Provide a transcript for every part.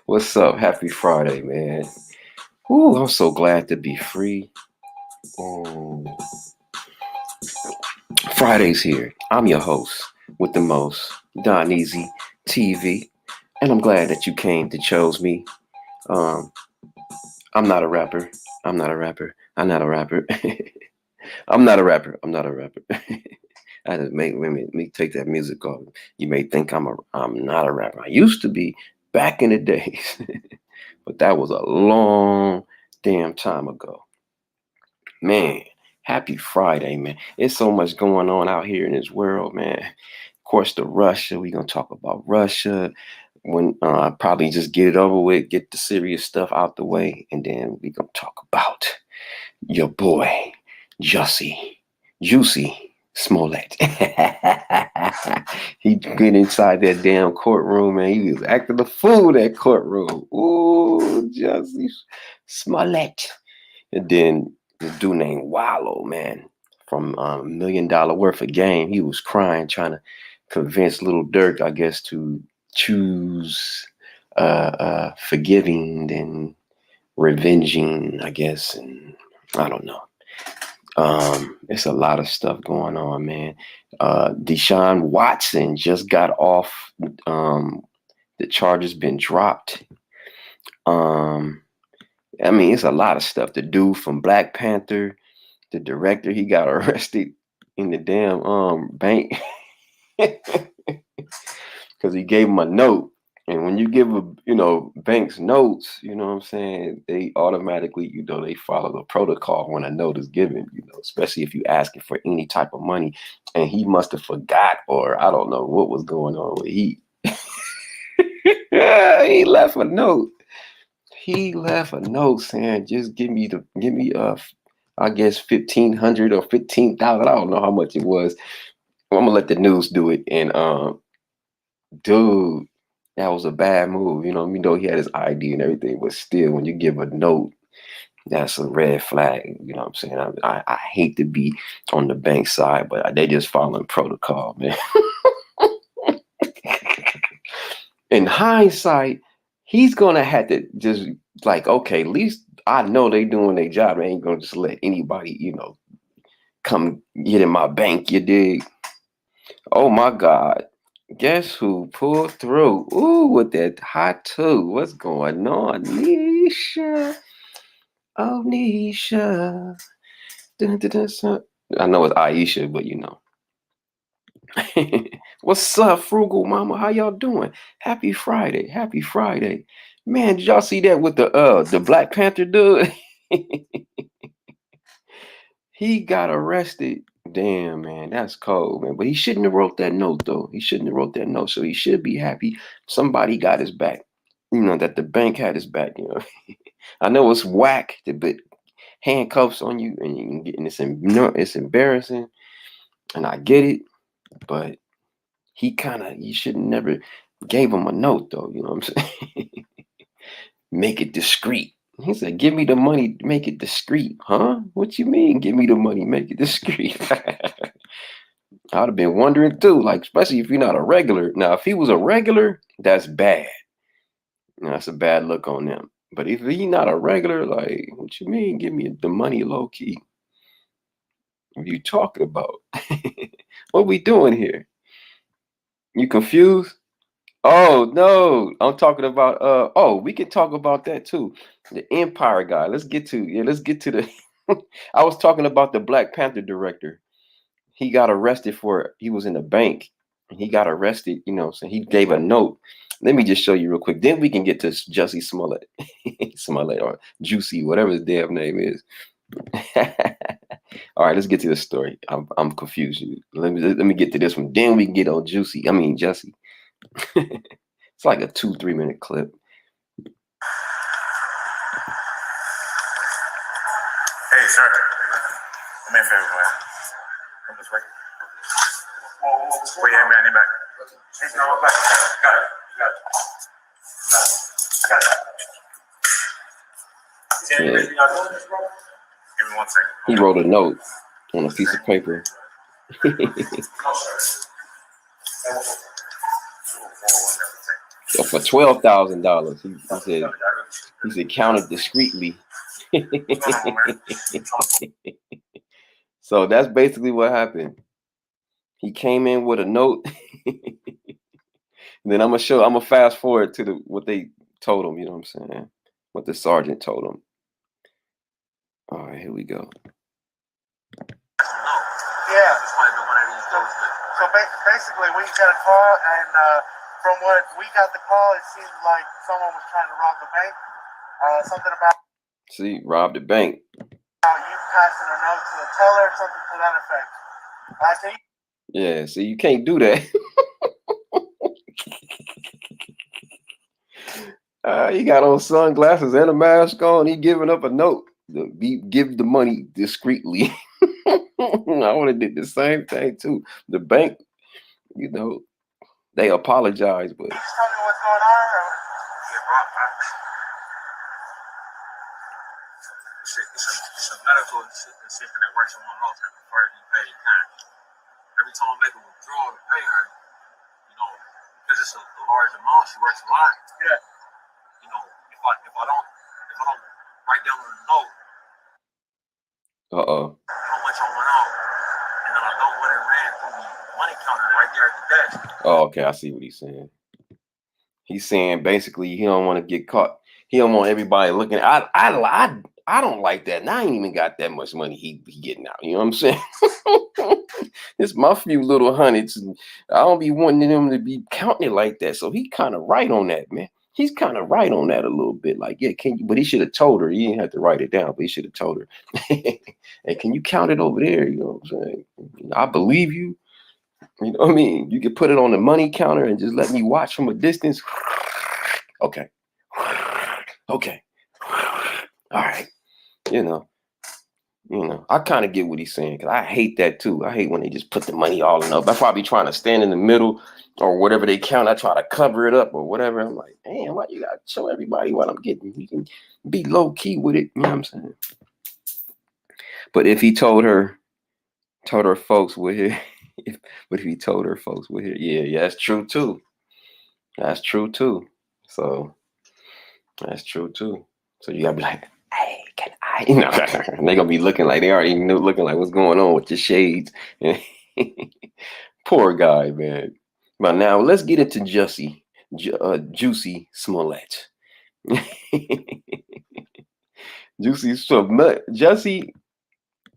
What's up? Happy Friday, man. Ooh, I'm so glad to be free. Oh, Friday's here. I'm your host with the most, Don Easy TV, and I'm glad that you came to chose me. Um, I'm not a rapper. I'm not a rapper. I'm not a rapper. I'm not a rapper. I'm not a rapper. I just make me take that music off. You may think I'm not a rapper. I used to be back in the days, but that was a long damn time ago. Man, happy Friday, man. It's so much going on out here in this world, man. Of course, the Russia. We're gonna talk about Russia. When probably just get it over with, get the serious stuff out the way, and then we're gonna talk about your boy, Jussie Smollett. He get inside that damn courtroom, and he was acting the fool that courtroom. Ooh, Jussie Smollett. And then this dude named Wallow, man, from $1 million worth of game. He was crying, trying to convince Little Dirk, I guess, to choose forgiving and revenging, I guess, and I don't know. It's a lot of stuff going on, man. Deshaun Watson just got off. The charges been dropped. I mean, it's a lot of stuff. The dude from Black Panther, the director, he got arrested in the damn bank because he gave him a note. And when you give banks notes, you know what I'm saying, they automatically, they follow the protocol when a note is given, especially if you ask it for any type of money. And he must have forgot, or I don't know what was going on with he left a note. He left a note saying, just give me I guess 1,500 or 15,000. I don't know how much it was. I'm gonna let the news do it. And dude, that was a bad move. Even though he had his ID and everything, but still, when you give a note, that's a red flag. You know what I'm saying? I hate to be on the bank side, but they just following protocol, man. In hindsight, he's gonna have to just like, okay, at least I know they doing their job. They ain't gonna just let anybody, come get in my bank, you dig? Oh my God. Guess who pulled through? Ooh, with that hot two. What's going on? Nisha. Oh, Nisha. Dun, dun, dun, I know it's Aisha, but What's up, Frugal Mama? How y'all doing? Happy Friday. Happy Friday. Man, did y'all see that with the Black Panther dude? He got arrested. Damn, man, that's cold, man. But he shouldn't have wrote that note, though. He shouldn't have wrote that note. So he should be happy somebody got his back. That the bank had his back. I know it's whack to put handcuffs on you, and it's embarrassing, and I get it. But he should never gave him a note, though. You know what I'm saying? Make it discreet. He said, give me the money, make it discreet. Huh? What you mean, give me the money, make it discreet? I'd have been wondering too, like, especially if you're not a regular. Now, if he was a regular, that's bad. That's a bad look on them. But if he's not a regular, like, what you mean, give me the money low key? What are you talking about? What we doing here? You confused? Oh no, I'm talking about we can talk about that too. The Empire guy. Let's get to the I was talking about the Black Panther director. He got arrested he was in the bank and he got arrested, so he gave a note. Let me just show you real quick. Then we can get to Jussie Smollett. Smollett or Juicy, whatever his damn name is. All right, let's get to the story. I'm confused. Let me get to this one. Then we can get on Jussie. It's like a 2-3 minute clip. Hey, sir. Come here, favor, man. Come this way. Wait, yeah, man, in back. No, back. Got it. I got it. Is there anything y'all doing this, bro? Give me 1 second. He wrote a note on a piece of paper. No, sir. So for $12,000, he said count it discreetly. So that's basically what happened. He came in with a note. Then I'm gonna fast forward to what they told him, you know what I'm saying? What the sergeant told him. All right, here we go. Yeah. So basically, we got a call, and from what we got the call, it seemed like someone was trying to rob the bank. Something about Rob the bank. you passing a note to the teller, something to that effect. Yeah, see, you can't do that. He got on sunglasses and a mask on. He giving up a note. Give the money discreetly. I would have did the same thing too. The bank, you know, they apologize, but. Can you tell me what's going on? It's a medical assistant that works on my house that prefers to pay cash. Every time I make a withdrawal to pay her, you know, because it's a large amount, she works a lot. Yeah. You know, if I don't write down on the note. How much I went out, and then I don't want it ran through the money counter right there at the desk. Oh, okay, I see what he's saying. He's saying basically he don't want to get caught. He don't want everybody looking. I don't like that. And I ain't even got that much money he getting out. You know what I'm saying? It's my few little hundreds. And I don't be wanting them to be counting it like that. So he kind of right on that, man. He's kind of right on that a little bit. Like, yeah, can you? But he should have told her. He didn't have to write it down, but he should have told her. And can you count it over there? You know what I'm saying? I believe you. You know what I mean? You could put it on the money counter and just let me watch from a distance. Okay. Okay. All right. You know, I kind of get what he's saying because I hate that too. I hate when they just put the money all in the. That's why I be trying to stand in the middle or whatever they count. I try to cover it up or whatever. I'm like, man, why you gotta show everybody what I'm getting? You can be low key with it. You know what I'm saying? But if he told her folks were here, but if he told her folks were here, yeah, that's true too. That's true too. So that's true too. So you gotta be like, hey, can I? You know, and they gonna be looking like they already knew, looking like what's going on with your shades. Poor guy, man. But now let's get into Jussie Smollett. Jussie,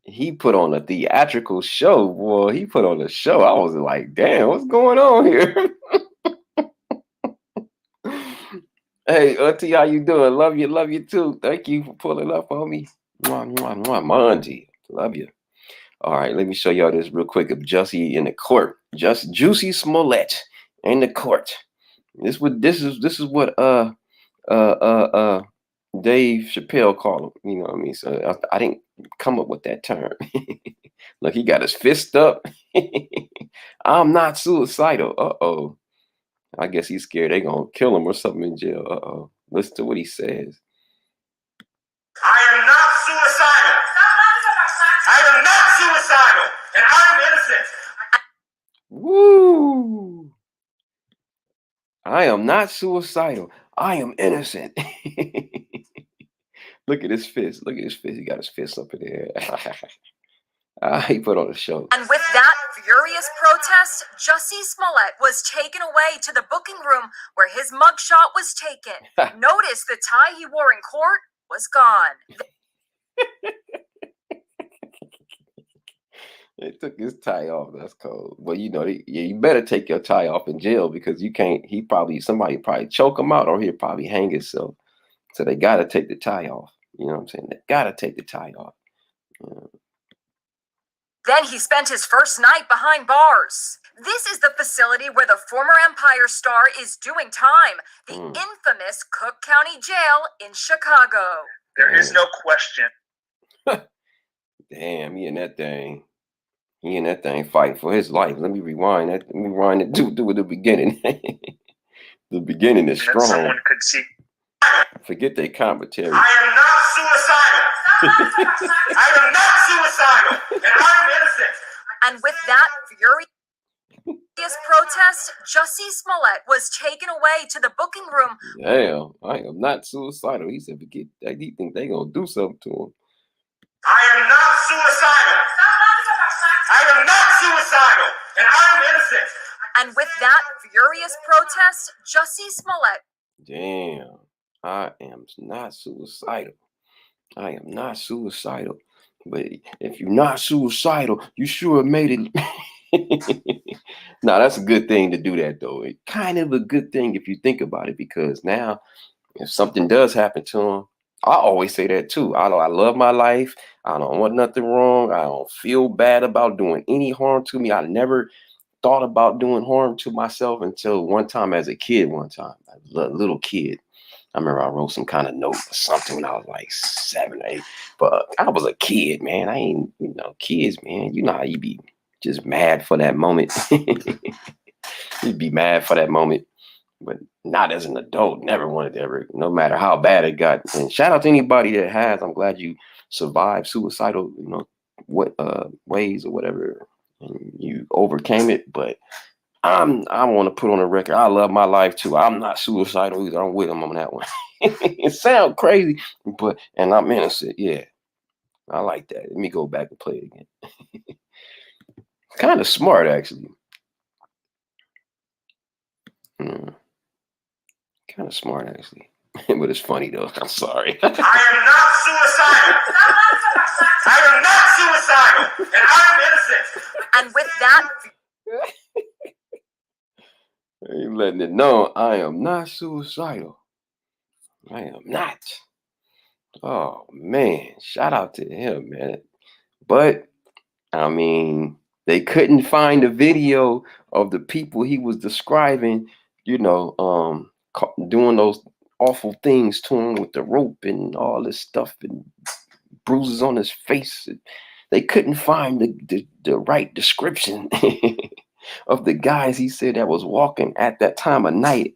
he put on a theatrical show, boy. He put on a show. I was like, damn, what's going on here? Hey, Auntie, how you doing? Love you too. Thank you for pulling up on me. Mwah, mwah, mwah. My auntie, love you. All right, let me show y'all this real quick of Jussie in the court. Jussie Smollett in the court. This is what Dave Chappelle called him. You know what I mean? So I didn't come up with that term. Look, he got his fist up. I'm not suicidal. Uh-oh. I guess he's scared they're going to kill him or something in jail. Uh-oh. Listen to what he says. I am not suicidal. I am not suicidal. And I am innocent. Woo! I am not suicidal. I am innocent. Look at his fist. Look at his fist. He got his fist up in the air. He put on a show. And with that furious protest, Jussie Smollett was taken away to the booking room where his mugshot was taken. Notice the tie he wore in court was gone. They took his tie off. That's cold. Well, you know, you better take your tie off in jail because you can't. Somebody probably choke him out or he'll probably hang himself. So they got to take the tie off. You know what I'm saying? They got to take the tie off. Then he spent his first night behind bars. This is the facility where the former Empire star is doing time, the infamous Cook County Jail in Chicago. There is no question. Damn, he in that thing. He in that thing fighting for his life. Let me rewind that. Let me rewind it to the beginning. The beginning is strong. Someone could see. Forget their commentary. I am not suicidal. I am not suicidal. And I am innocent. And with that fury. This protest, Jussie Smollett was taken away to the booking room. Damn, I am not suicidal. He said, "Forget that. He think they gonna do something to him." I am not suicidal. I am not suicidal, and I am innocent. And with that furious protest, Jussie Smollett. Damn, I am not suicidal. I am not suicidal. But if you're not suicidal, you sure made it. No, that's a good thing to do that, though. It's kind of a good thing if you think about it, because now if something does happen to him, I always say that too. I love my life. I don't want nothing wrong. I don't feel bad about doing any harm to me. I never thought about doing harm to myself until one time as a kid, a little kid. I remember I wrote some kind of note or something when I was like 7 or 8. But I was a kid, man. I ain't, kids, man. You know how you be just mad for that moment. You'd be mad for that moment. But not as an adult. Never wanted to ever, no matter how bad it got. And shout out to anybody that has. I'm glad you survived suicidal, ways or whatever. And you overcame it. But I want to put on a record. I love my life too. I'm not suicidal either. I'm with him on that one. It sounds crazy, and I'm innocent. Yeah, I like that. Let me go back and play it again. Kind of smart, actually. Kind of smart, actually. But it's funny though. I'm sorry. I am not suicidal. I am not suicidal, and I am innocent. And with that. He's letting it know, I am not suicidal. I am not. Oh man, shout out to him, man. But I mean, they couldn't find a video of the people he was describing, doing those awful things to him with the rope and all this stuff and bruises on his face. They couldn't find the right description of the guys he said that was walking at that time of night,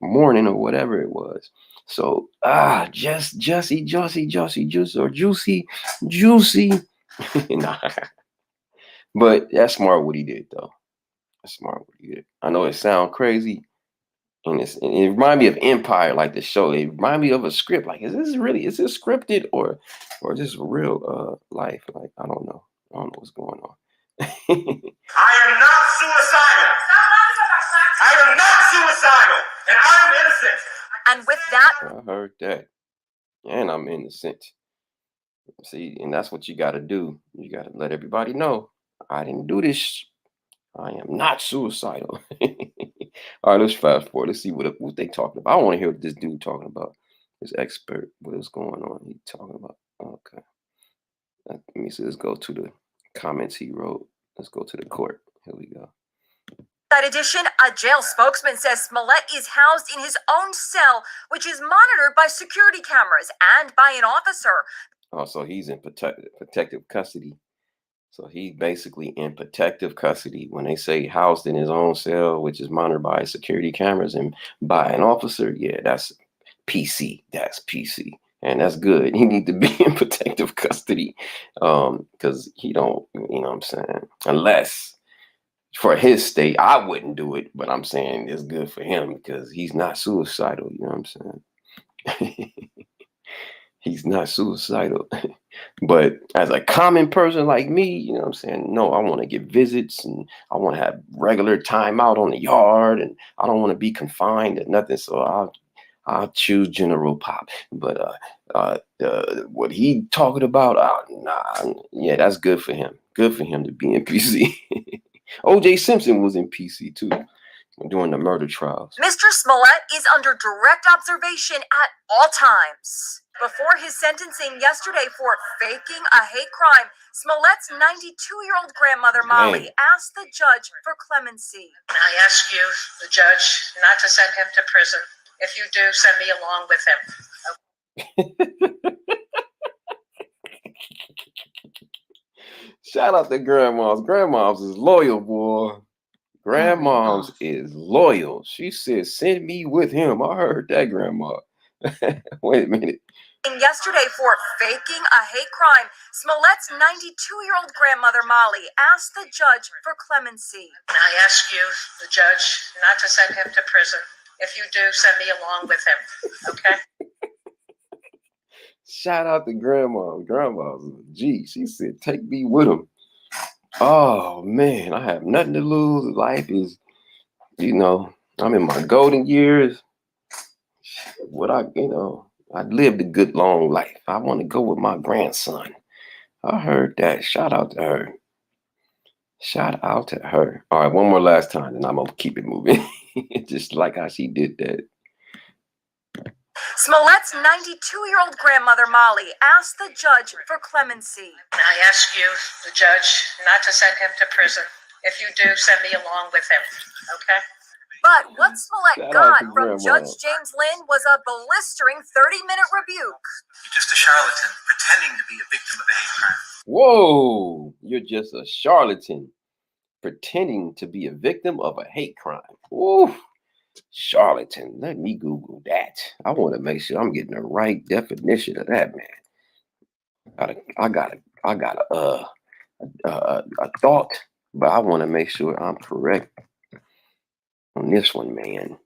morning or whatever it was. So Juicy. Nah. But that's smart what he did though. That's smart what he did. I know it sounds crazy. And it reminds me of Empire, like the show. It reminds me of a script. Like, is this scripted or just real life? Like, I don't know. I don't know what's going on. I am not suicidal. I am not suicidal, and I am innocent. And with that, I heard that. And I'm innocent. See, and that's what you got to do. You got to let everybody know, I didn't do this. I am not suicidal. All right, let's fast forward. Let's see what they talking about. I want to hear what this dude talking about. This expert, what is going on? He talking about. Okay. Let me see. Let's go to the comments he wrote. Let's go to the court. Here we go. That edition, a jail spokesman says Smollett is housed in his own cell, which is monitored by security cameras and by an officer. Oh, so he's in protective custody. So he's basically in protective custody. When they say housed in his own cell, which is monitored by security cameras and by an officer, yeah, that's PC. That's PC. And that's good. He need to be in protective custody because he don't, what I'm saying? Unless for his state, I wouldn't do it. But I'm saying it's good for him because he's not suicidal. You know what I'm saying? He's not suicidal. But as a common person like me, you know what I'm saying? No, I want to get visits and I want to have regular time out on the yard and I don't want to be confined to nothing. So I'll choose General Pop. But what he talking about, nah, yeah, that's good for him. Good for him to be in PC. O.J. Simpson was in PC too during the murder trials. Mr. Smollett is under direct observation at all times. Before his sentencing yesterday for faking a hate crime, Smollett's 92-year-old grandmother, Molly, asked the judge for clemency. I ask you, the judge, not to send him to prison. If you do, send me along with him. Shout out to grandmas. Grandmas is loyal, boy. Grandma's is loyal. She said, send me with him. I heard that, grandma. Wait a minute. Yesterday for faking a hate crime, Smollett's 92-year-old grandmother, Molly, asked the judge for clemency. I ask you, the judge, not to send him to prison. If you do, send me along with him, okay? Shout out to grandma. Grandma's a G. She said, take me with him. Oh, man, I have nothing to lose. Life is, I'm in my golden years. I lived a good, long life. I want to go with my grandson. I heard that. Shout out to her. Shout out to her. All right, one more last time, and I'm going to keep it moving. Just like how she did that. Smollett's 92-year-old grandmother, Molly, asked the judge for clemency. I ask you, the judge, not to send him to prison. If you do, send me along with him, okay? But what Smollett Shout out got to from Grandma. Judge James Lynn was a blistering 30-minute rebuke. You're just a charlatan pretending to be a victim of a hate crime. Whoa, you're just a charlatan pretending to be a victim of a hate crime. Ooh, charlatan. Let me Google that. I want to make sure I'm getting the right definition of that, man. I got a thought, but I want to make sure I'm correct on this one, man.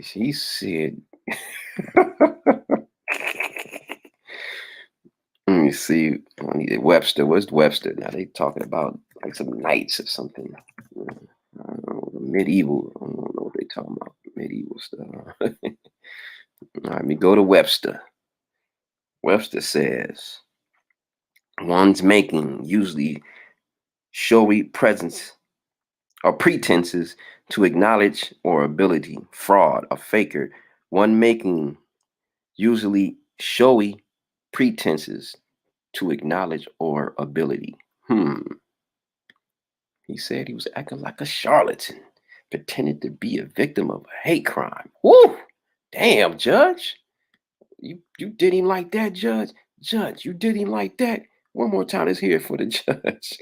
He said, let me see. I need Webster. What's Webster? Now they talking about like some knights or something. I don't know, medieval. I don't know what they talking about. Medieval stuff. All right, let me go to Webster. Webster says, one's making usually showy presence or pretenses to acknowledge or ability, fraud, a faker. One making usually showy pretenses to acknowledge or ability. He said he was acting like a charlatan, pretending to be a victim of a hate crime. Woo! Damn, Judge. You did him like that, Judge? Judge, you did him like that? One more time, let's hear it for the judge.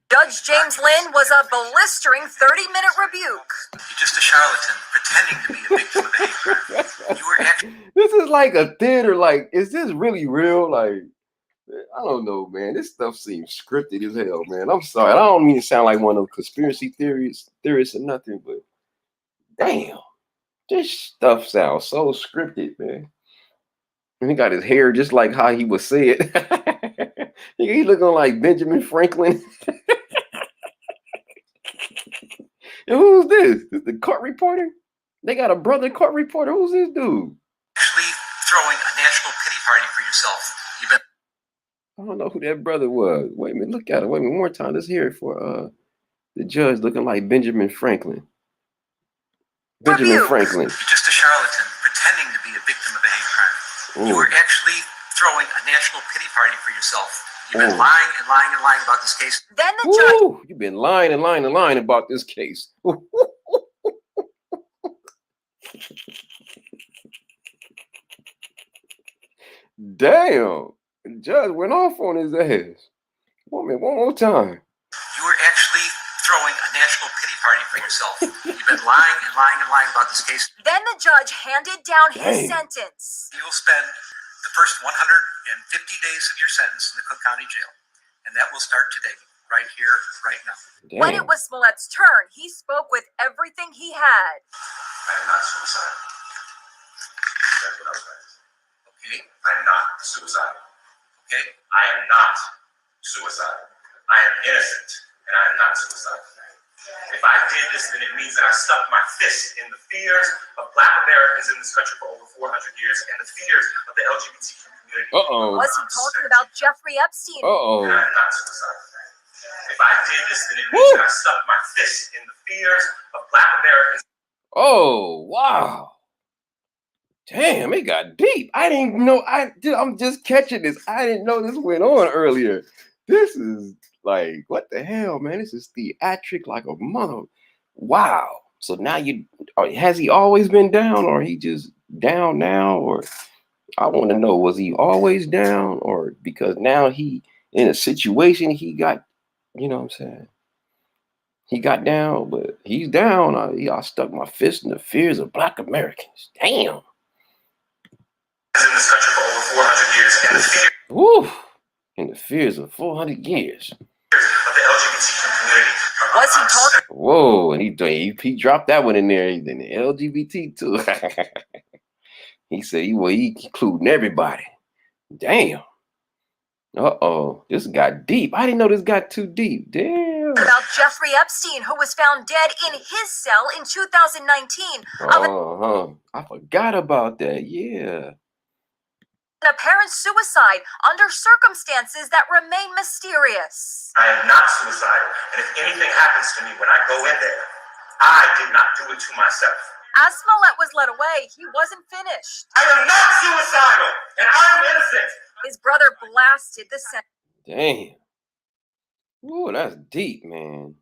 Judge James Lynn was a blistering 30-minute rebuke. You're just a charlatan pretending to be a victim of a hate crime. You were actually... This is like a theater. Like, is this really real? Like, I don't know, man. This stuff seems scripted as hell, man. I'm sorry. I don't mean to sound like one of those conspiracy theorists or nothing, but damn, this stuff sounds so scripted, man. And he got his hair just like how he was said. He looking like Benjamin Franklin. And who's this? This the court reporter? They got a brother court reporter. Who's this dude? actually throwing a national pity party for yourself. You've been... I don't know who that brother was. Wait a minute, look at it. Wait a minute, one more time. Let's hear it for the judge looking like Benjamin Franklin. Benjamin Franklin. You're just a charlatan pretending to be a victim of a hate crime. You were actually throwing a national pity party for yourself. You've been lying and lying and lying about this case. Then the judge... You've been lying and lying and lying about this case. Damn. The judge went off on his ass. One more time. You were actually throwing a national pity party for yourself. You've been lying and lying and lying about this case. Then the judge handed down his sentence. You will spend the first 150 days of your sentence in the Cook County Jail. And that will start today, right here, right now. Damn. When it was Smollett's turn, he spoke with everything he had. I am not suicidal. That's what I'm saying. Okay? I am not suicidal. Okay? I am not suicidal. I am innocent, and I am not suicidal. If I did this, then it means that I stuck my fist in the fears of Black Americans in this country for over 400 years and the fears of the LGBTQ community. Was he talking about Jeffrey Epstein? And I am not suicidal. If I did this, then it means that I stuck my fist in the fears of Black Americans. Oh, wow. Damn, it got deep. I didn't know. I'm just catching this. I didn't know this went on earlier. This is like, what the hell, man? This is theatric like a mother. Wow. So now has he always been down, or he just down now? Or I want to know, was he always down, or because now he in a situation he got, you know what I'm saying? He got down, but he's down. I stuck my fist in the fears of Black Americans. Damn. in this country for over 400 years, and the fear Woo! And the fears of 400 years. of the LGBTQ community. Was he talking? Whoa, and he dropped that one in there. Then the LGBT too. He said he including everybody. Damn. Uh-oh. This got deep. I didn't know this got too deep. Damn. About Jeffrey Epstein, who was found dead in his cell in 2019 of I forgot about that. Yeah. an apparent suicide under circumstances that remain mysterious. I am not suicidal, and if anything happens to me when I go in there, I did not do it to myself. As Smollett was led away, he wasn't finished. I am not suicidal, and I am innocent. His brother blasted the sentence. Damn. Ooh, that's deep, man.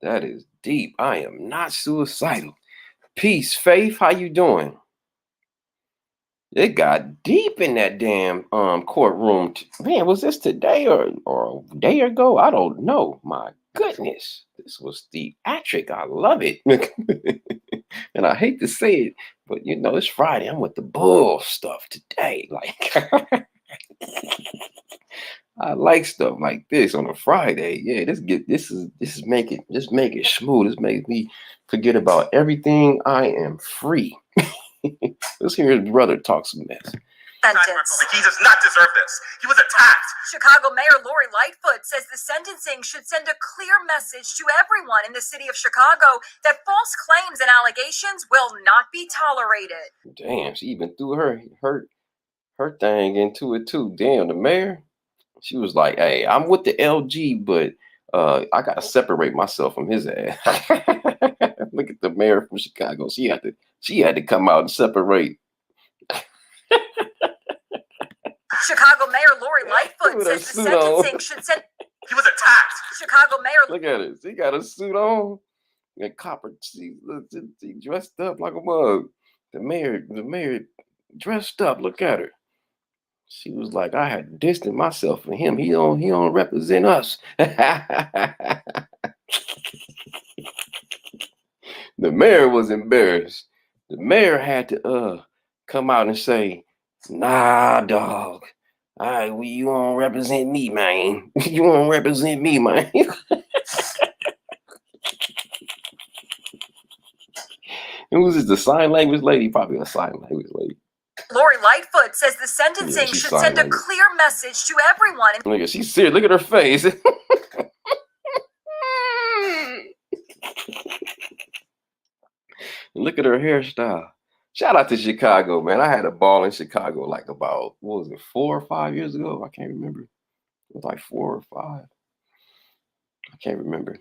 That is deep. I am not suicidal. Peace, Faith. How you doing? It got deep in that damn courtroom. Man, was this today or a day ago? I don't know. My goodness. This was theatric. I love it. And I hate to say it, but you know, it's Friday. I'm with the bull stuff today. Like I like stuff like this on a Friday. Yeah, this make it smooth. This makes me forget about everything. I am free. Let's hear his brother talk some mess. He does not deserve this. He was attacked. Chicago Mayor Lori Lightfoot says the sentencing should send a clear message to everyone in the city of Chicago that false claims and allegations will not be tolerated. Damn, she even threw her thing into it too. Damn, the mayor. She was like, "Hey, I'm with the LG, but I gotta separate myself from his ass." Look at the mayor from Chicago. She had to come out and separate. Chicago Mayor Lori Lightfoot says the sentencing should send. He was attacked. Chicago Mayor. Look at it. She got a suit on and copper. She dressed up like a mug. The mayor dressed up. Look at her. She was like, I had to distance myself from him. He don't represent us. The mayor was embarrassed. The mayor had to come out and say, "Nah, dog. All right, well, you don't represent me, man. You don't represent me, man." Who was this? The sign language lady? Probably a sign language lady. Lori Lightfoot says the sentencing should send a clear message to everyone. Look at she's serious. Look at her face. Look at her hairstyle. Shout out to Chicago, man. I had a ball in Chicago like about, 4 or 5 years ago? I can't remember. It was like 4 or 5. I can't remember.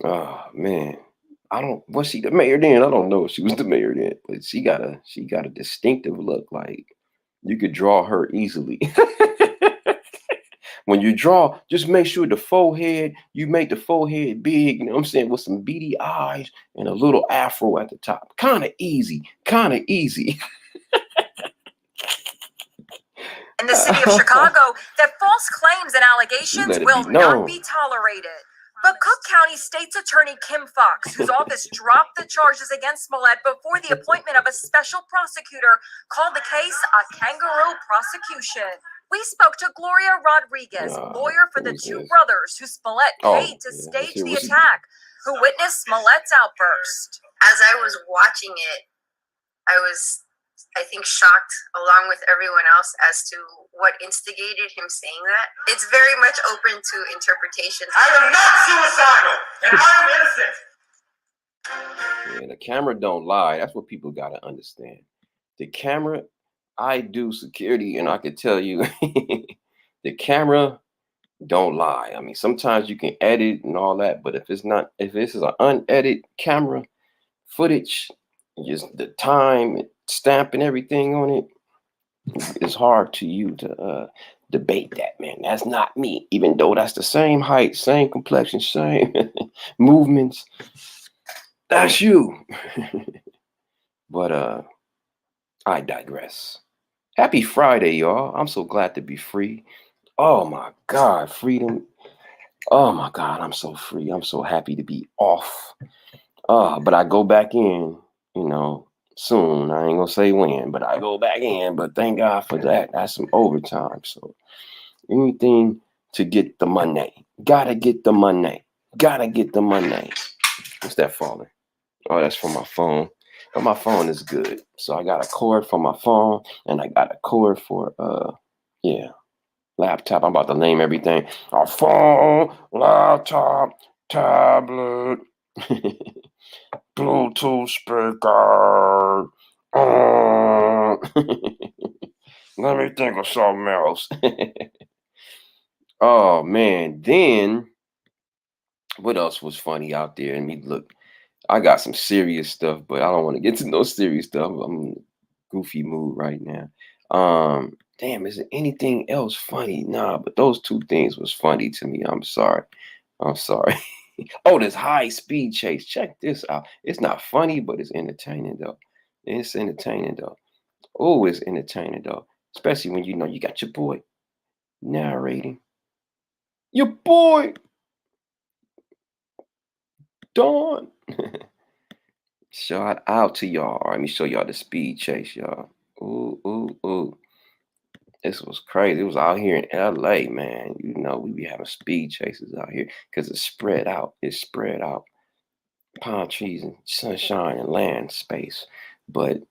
Oh man. Was she the mayor then? I don't know if she was the mayor then, but she got a distinctive look. Like you could draw her easily. When you draw, just make sure you make the forehead big, you know what I'm saying, with some beady eyes and a little afro at the top. Kind of easy. In the city of Chicago, that false claims and allegations will not be tolerated. But Cook County State's Attorney Kim Fox, whose office dropped the charges against Smollett before the appointment of a special prosecutor, called the case a kangaroo prosecution. We spoke to Gloria Rodriguez, lawyer for the two brothers who Smollett paid to stage the attack, who witnessed Smollett's outburst. As I was watching it, I think, shocked along with everyone else as to what instigated him saying that. It's very much open to interpretation. I am not suicidal, and I am innocent. Yeah, the camera don't lie. That's what people got to understand. The camera, I do security, and I can tell you, the camera don't lie. I mean, sometimes you can edit and all that, but if this is an unedited camera footage, just the time, stamp and everything on it, it's hard to you to debate that, man. That's not me, even though that's the same height, same complexion, same movements. That's you. But I digress. Happy Friday, y'all. I'm so glad to be free. Oh my God, freedom. Oh my God, I'm so free. I'm so happy to be off. But I go back in, soon. I ain't gonna say when, but I go back in. But thank God for that. That's some overtime. So anything to get the money. Gotta get the money. Gotta get the money. What's that falling? Oh, that's from my phone. But my phone is good. So I got a cord for my phone and I got a cord for laptop. I'm about to name everything. A phone, laptop, tablet, Bluetooth speaker. Let me think of something else. Oh man, then what else was funny out there? And me look, I got some serious stuff, but I don't want to get to no serious stuff. I'm in a goofy mood right now. Damn, is there anything else funny? Nah, but those two things was funny to me. I'm sorry. Oh, this high speed chase. Check this out. It's not funny, but it's entertaining though. It's entertaining though. Oh, it's entertaining though. Especially when you know you got your boy narrating. Your boy Dawn. Shout out to y'all. Let me show y'all the speed chase, y'all. Ooh, ooh, ooh. This was crazy. It was out here in LA, man. You know, we be having speed chases out here because it's spread out. It's spread out. Palm trees and sunshine and land space, but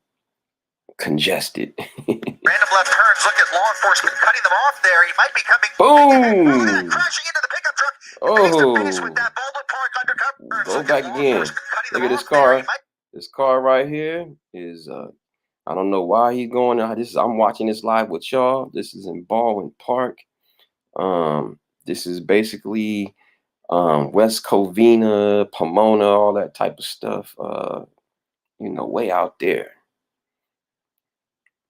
congested. Random left turns. Look at law enforcement cutting them off there. He might be coming. Boom! Crashing into the pickup truck. Oh, Face with that Baldwin Park undercover. go back again. Look at this car. This car right here is I don't know why he's going. I'm watching this live with y'all. This is in Baldwin Park. This is basically West Covina, Pomona, all that type of stuff. You know, way out there.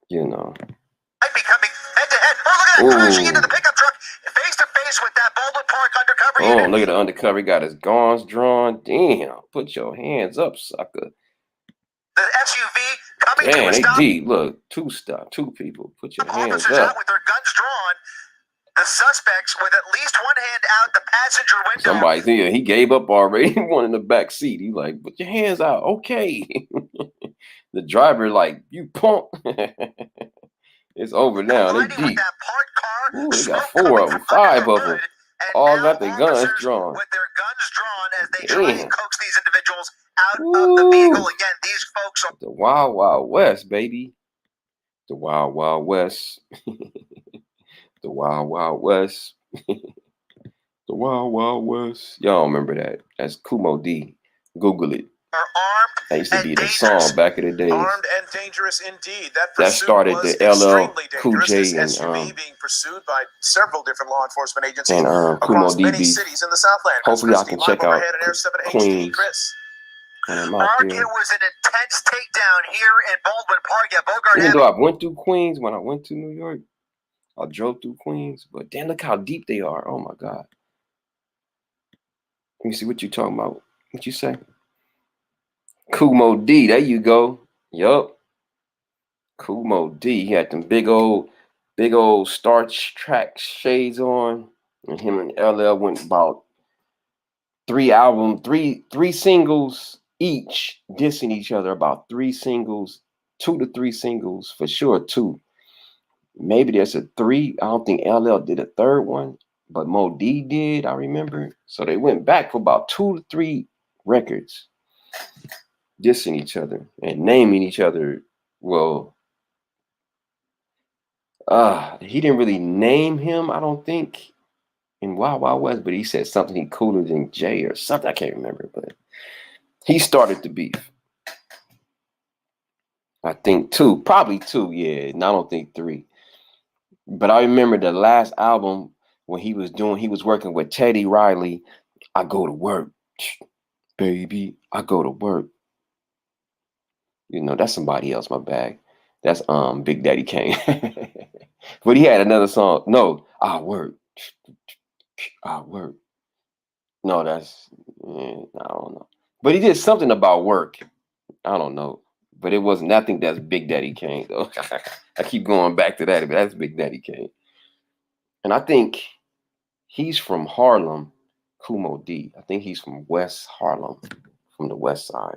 You know. Might be coming head to head. Oh, look at that, crashing into the pickup truck, face to face with that Baldwin Park undercover unit. Oh, look at the undercover. He got his guns drawn. Damn, put your hands up, sucker. The SUV coming to Damn, a they stop. deep. Look, two people. Put your hands Officers up. out with their guns drawn. The suspects with at least one hand out the passenger window. Somebody, he gave up already. One in the back seat. He like, put your hands out. Okay. The driver like, you punk. It's over now. They deep. Ooh, they got 4 of them, 5 of them. All got their guns drawn. With their guns drawn as they try and coax these individuals out of the vehicle. Again, these folks are the Wild Wild West, baby. The Wild Wild West. The Wild Wild West. The Wild Wild West. Y'all remember that? That's Kumo D. Google it. armed. That used to be the song back in the days. Armed and dangerous indeed. That started the LL Cool J and SUV being pursued by several different law enforcement agencies and across Kumo many DB. cities in the Southland. Hopefully I can check out Queens. When I'm out there. It was an intense takedown here in Baldwin Park. Yeah, Bogart. Even though I went through Queens when I went to New York, I drove through Queens, but damn, look how deep they are. Oh my God. Let me see what you talking about. What you say? Kumo D, there you go. Yup. Kumo D. He had them big old Star Trek shades on. And him and LL went about 3 singles each, dissing each other, about 3 singles, 2 to 3 singles, for sure 2. Maybe there's a 3. I don't think LL did a 3rd one, but Mo D did, I remember. So they went back for about 2 to 3 records, dissing each other and naming each other. Well, he didn't really name him, I don't think, in Wild Wild West, but he said something he cooler than Jay or something. I can't remember, but he started the beef. I think 2, probably 2, yeah. And I don't think 3. But I remember the last album when he was working with Teddy Riley. I go to work, baby. I go to work. You know, that's somebody else, my bag. That's Big Daddy Kane. But he had another song. No, I work. I work. No, that's I don't know. But he did something about work. I don't know. But it wasn't. I think that's Big Daddy Kane, though. I keep going back to that, but that's Big Daddy Kane. And I think he's from Harlem, Kumo D. I think he's from West Harlem, from the west side.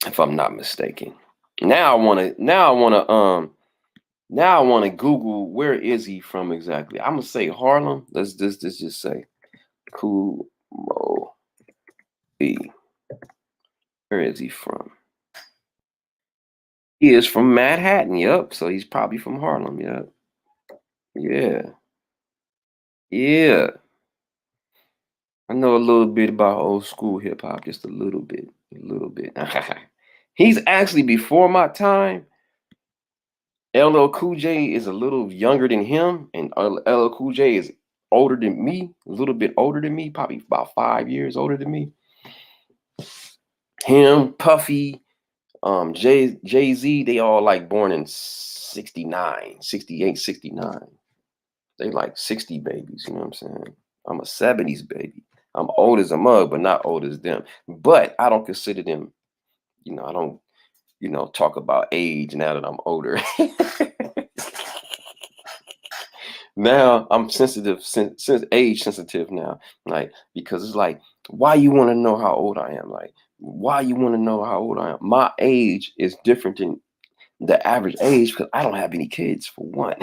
if I'm not mistaken. Now I wanna Google where is he from exactly. I'm gonna say Harlem. Let's just say Cool Mo B. Where is he from? He is from Manhattan. Yep. So he's probably from Harlem. Yep. Yeah. Yeah. I know a little bit about old school hip hop, just a little bit. A little bit. He's actually before my time. LL Cool J is a little younger than him, and LL Cool J is older than me, a little bit older than me, probably about 5 years older than me. Him, Puffy, Jay-Z, they all like born in 69, 68, 69. They like 60 babies, you know what I'm saying? I'm a 70s baby. I'm old as a mug, but not old as them. But I don't consider them, I don't, talk about age now that I'm older. Now I'm sensitive, since age sensitive now, like, because it's like, why you want to know how old I am? Like, why you want to know how old I am? My age is different than the average age because I don't have any kids, for one.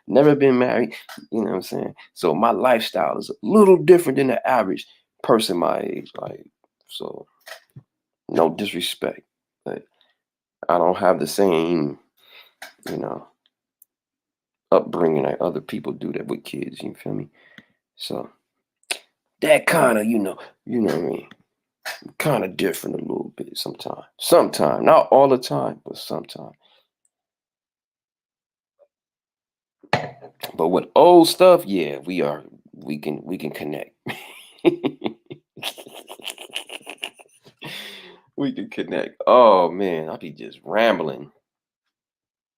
Never been married, you know what I'm saying? So my lifestyle is a little different than the average person my age. Like, so no disrespect, but I don't have the same, you know, upbringing like other people do that with kids, you feel me? So that kind of, what I mean, kind of different a little bit sometimes. Sometimes, not all the time, but sometimes. But with old stuff, yeah, we can connect. We can connect. Oh man, I'll be just rambling.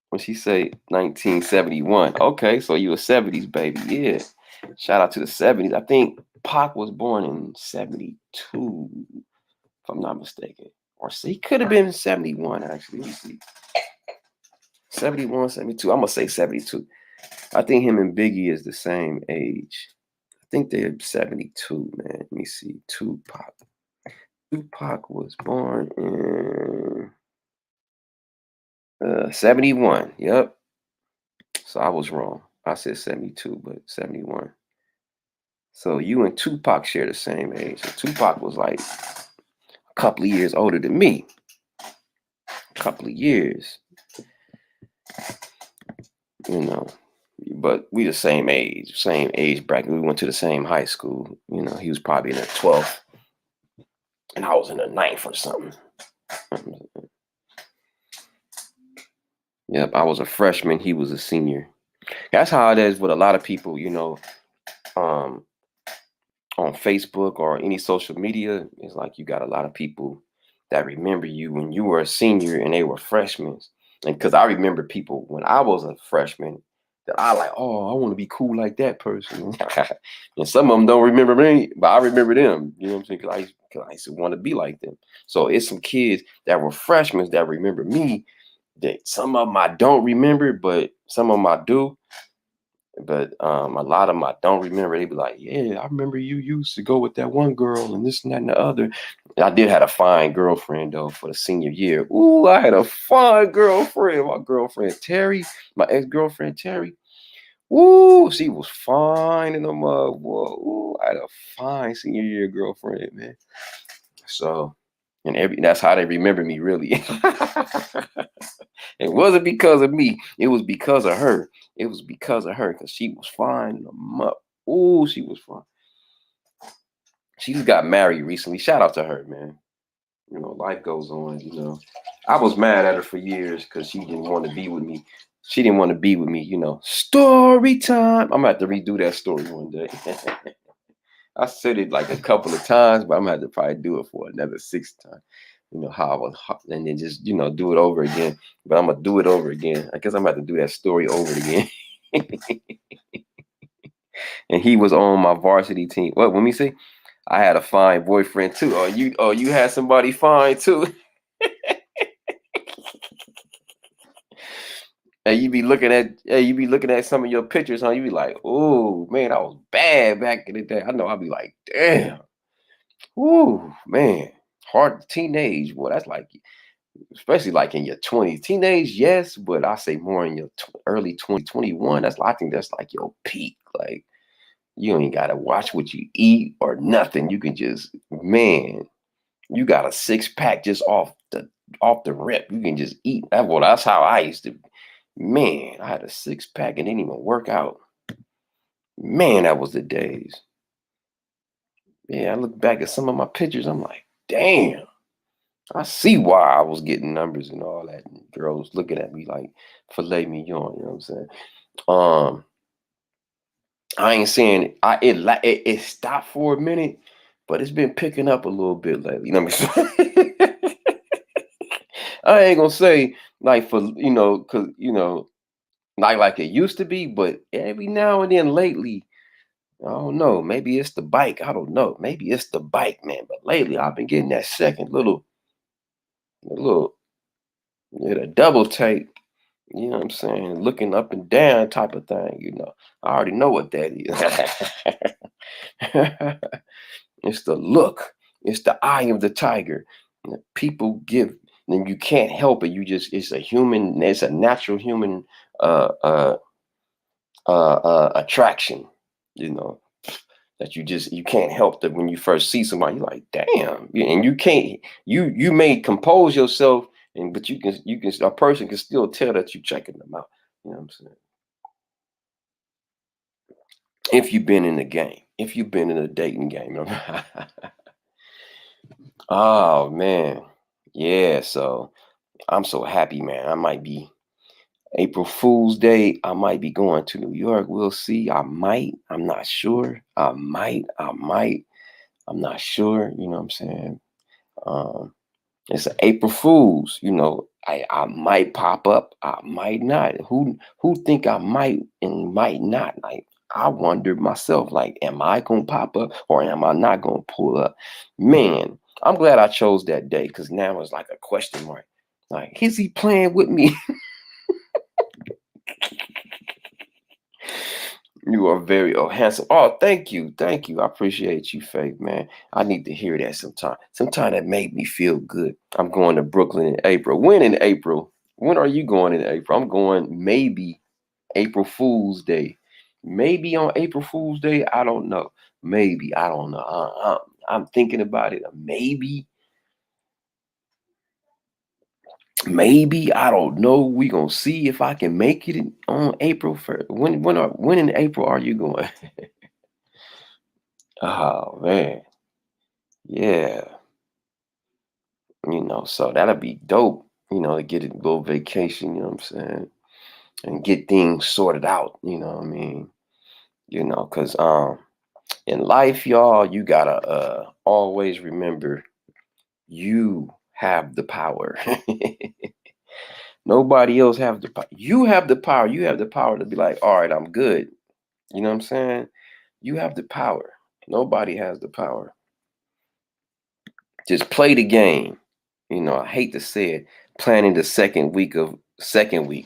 When she say 1971, okay, so you a 70s baby, yeah. Shout out to the 70s. I think Pac was born in 72, if I'm not mistaken. Or he could have been 71, actually. Let me see. 71, 72. I'm gonna say 72. I think him and Biggie is the same age. I think they're 72, man. Let me see. Tupac. Tupac was born in 71. Yep. So I was wrong. I said 72, but 71. So you and Tupac share the same age. So Tupac was like a couple of years older than me. A couple of years. But we the same age bracket. We went to the same high school. He was probably in the 12th and I was in the 9th or something. Yep, I was a freshman. He was a senior. That's how it is with a lot of people, on Facebook or any social media. It's like you got a lot of people that remember you when you were a senior and they were freshmen. And because I remember people when I was a freshman that I like, oh, I want to be cool like that person. And some of them don't remember me, but I remember them. You know what I'm saying? Because I used to want to be like them. So it's some kids that were freshmen that remember me. That some of them I don't remember, but some of them I do. But a lot of them I don't remember. They be like, yeah, I remember you used to go with that one girl and this and that and the other. And I did have a fine girlfriend though for the senior year. Ooh, I had a fine girlfriend. My girlfriend Terry, my ex-girlfriend Terry. Ooh, she was fine in the mud, boy. Ooh, I had a fine senior year girlfriend, man. So, and that's how they remember me, really. It wasn't because of me. It was because of her. It was because of her, because she was fine in the mud. Ooh, she was fine. She just got married recently. Shout out to her, man. Life goes on, I was mad at her for years because she didn't want to be with me. She didn't want to be with me, Story time. I'm going to have to redo that story one day. I said it like a couple of times, but I'm going to have to probably do it for another 6 times. How I was, and then just, do it over again. But I'm going to do it over again. I guess I'm going to have to do that story over again. And he was on my varsity team. What, let me see. I had a fine boyfriend too. You had somebody fine too. And you be looking at some of your pictures, huh? You be like, oh man, I was bad back in the day. I know I'll be like, damn. Ooh, man. Hard teenage, boy. That's like especially like in your 20s. Teenage, yes, but I say more in your early 2021. I think that's like your peak. Like, you ain't gotta watch what you eat or nothing. You can just, man, you got a 6-pack just off the rip. You can just eat. That's how I used to. Man, I had a 6-pack and didn't even work out. Man, that was the days. Yeah, I look back at some of my pictures. I'm like, damn. I see why I was getting numbers and all that. And girls looking at me like filet mignon. You know what I'm saying? I ain't saying it stopped for a minute, but it's been picking up a little bit lately. You know what I'm saying? I ain't gonna say like for cause not like it used to be, but every now and then lately, I don't know. Maybe it's the bike. I don't know. Maybe it's the bike, man. But lately, I've been getting that second little, the double take. You know what I'm saying? Looking up and down type of thing. I already know what that is. It's the look. It's the eye of the tiger. And people give, and you can't help it. It's a human. It's a natural human uh, uh, attraction. That you can't help that when you first see somebody, you're like, damn, and you can't. You may compose yourself, but you can a person can still tell that you're checking them out. You know what I'm saying? If you've been in the game, if you've been in a dating game. Oh man, yeah. So I'm so happy, man. I might be April Fool's Day. I might be going to New York. We'll see. I might. I'm not sure. I might. I'm not sure. You know what I'm saying? It's an April Fool's. I might pop up. I might not. Who think I might and might not? Like, I wondered myself, like, am I gonna pop up or am I not gonna pull up? Man, I'm glad I chose that day because now it's like a question mark. Like, is he playing with me? You are very handsome. Oh, thank you. Thank you. I appreciate you, Faith, man. I need to hear that sometime. Sometime that made me feel good. I'm going to Brooklyn in April. When in April? When are you going in April? I'm going maybe April Fool's Day. Maybe on April Fool's Day. I don't know. Maybe. I don't know. I'm thinking about it. Maybe I don't know. We gonna see if I can make it on April 1st. When in April are you going? Oh man, yeah. So that'll be dope. To get a little vacation. You know what I'm saying, and get things sorted out. You know what I mean. Cause in life, y'all, you gotta always remember you have the power. Nobody else have the power. You have the power. You have the power to be like, all right, I'm good. You know what I'm saying? You have the power. Nobody has the power. Just play the game. I hate to say it. Planning the second week.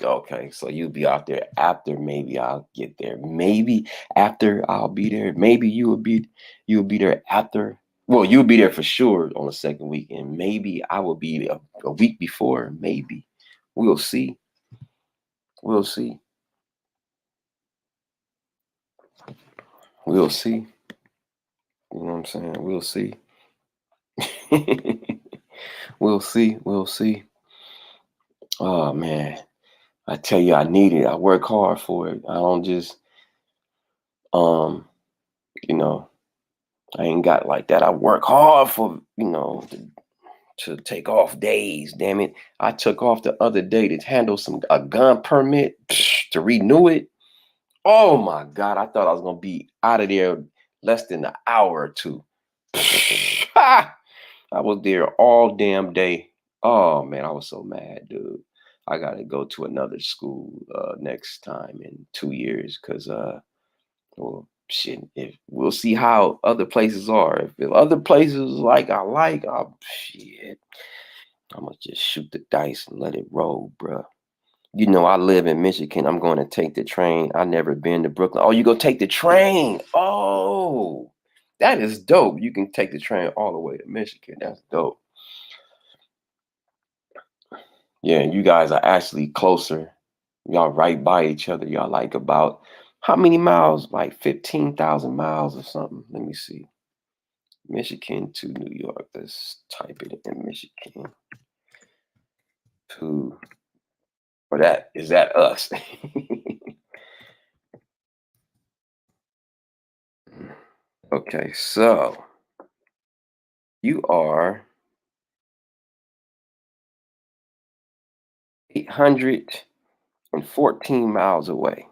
Okay, so you'll be out there after. Maybe I'll get there. Maybe after I'll be there. Maybe you'll be there after. Well, you'll be there for sure on the second week, and maybe I will be a week before. Maybe we'll see. We'll see. We'll see. You know what I'm saying? We'll see. We'll see. We'll see. Oh man, I tell you, I need it. I work hard for it. I don't just I ain't got like that. I work hard for to take off days. Damn it, I took off the other day to handle a gun permit to renew it. Oh my God, I thought I was gonna be out of there less than an hour or two. I was there all damn day. Oh man, I was so mad, dude. I gotta go to another school next time in 2 years because well shit, if we'll see how other places are. If other places shit, I'm gonna just shoot the dice and let it roll, bruh. I live in Michigan. I'm going to take the train. I never been to Brooklyn. Oh, you go take the train. Oh, that is dope. You can take the train all the way to Michigan. That's dope. Yeah, you guys are actually closer. Y'all right by each other. Y'all like about how many miles? Like 15,000 miles or something. Let me see. Michigan to New York. Let's type it in Michigan to, or that, is that us? Okay, so you are 814 miles away.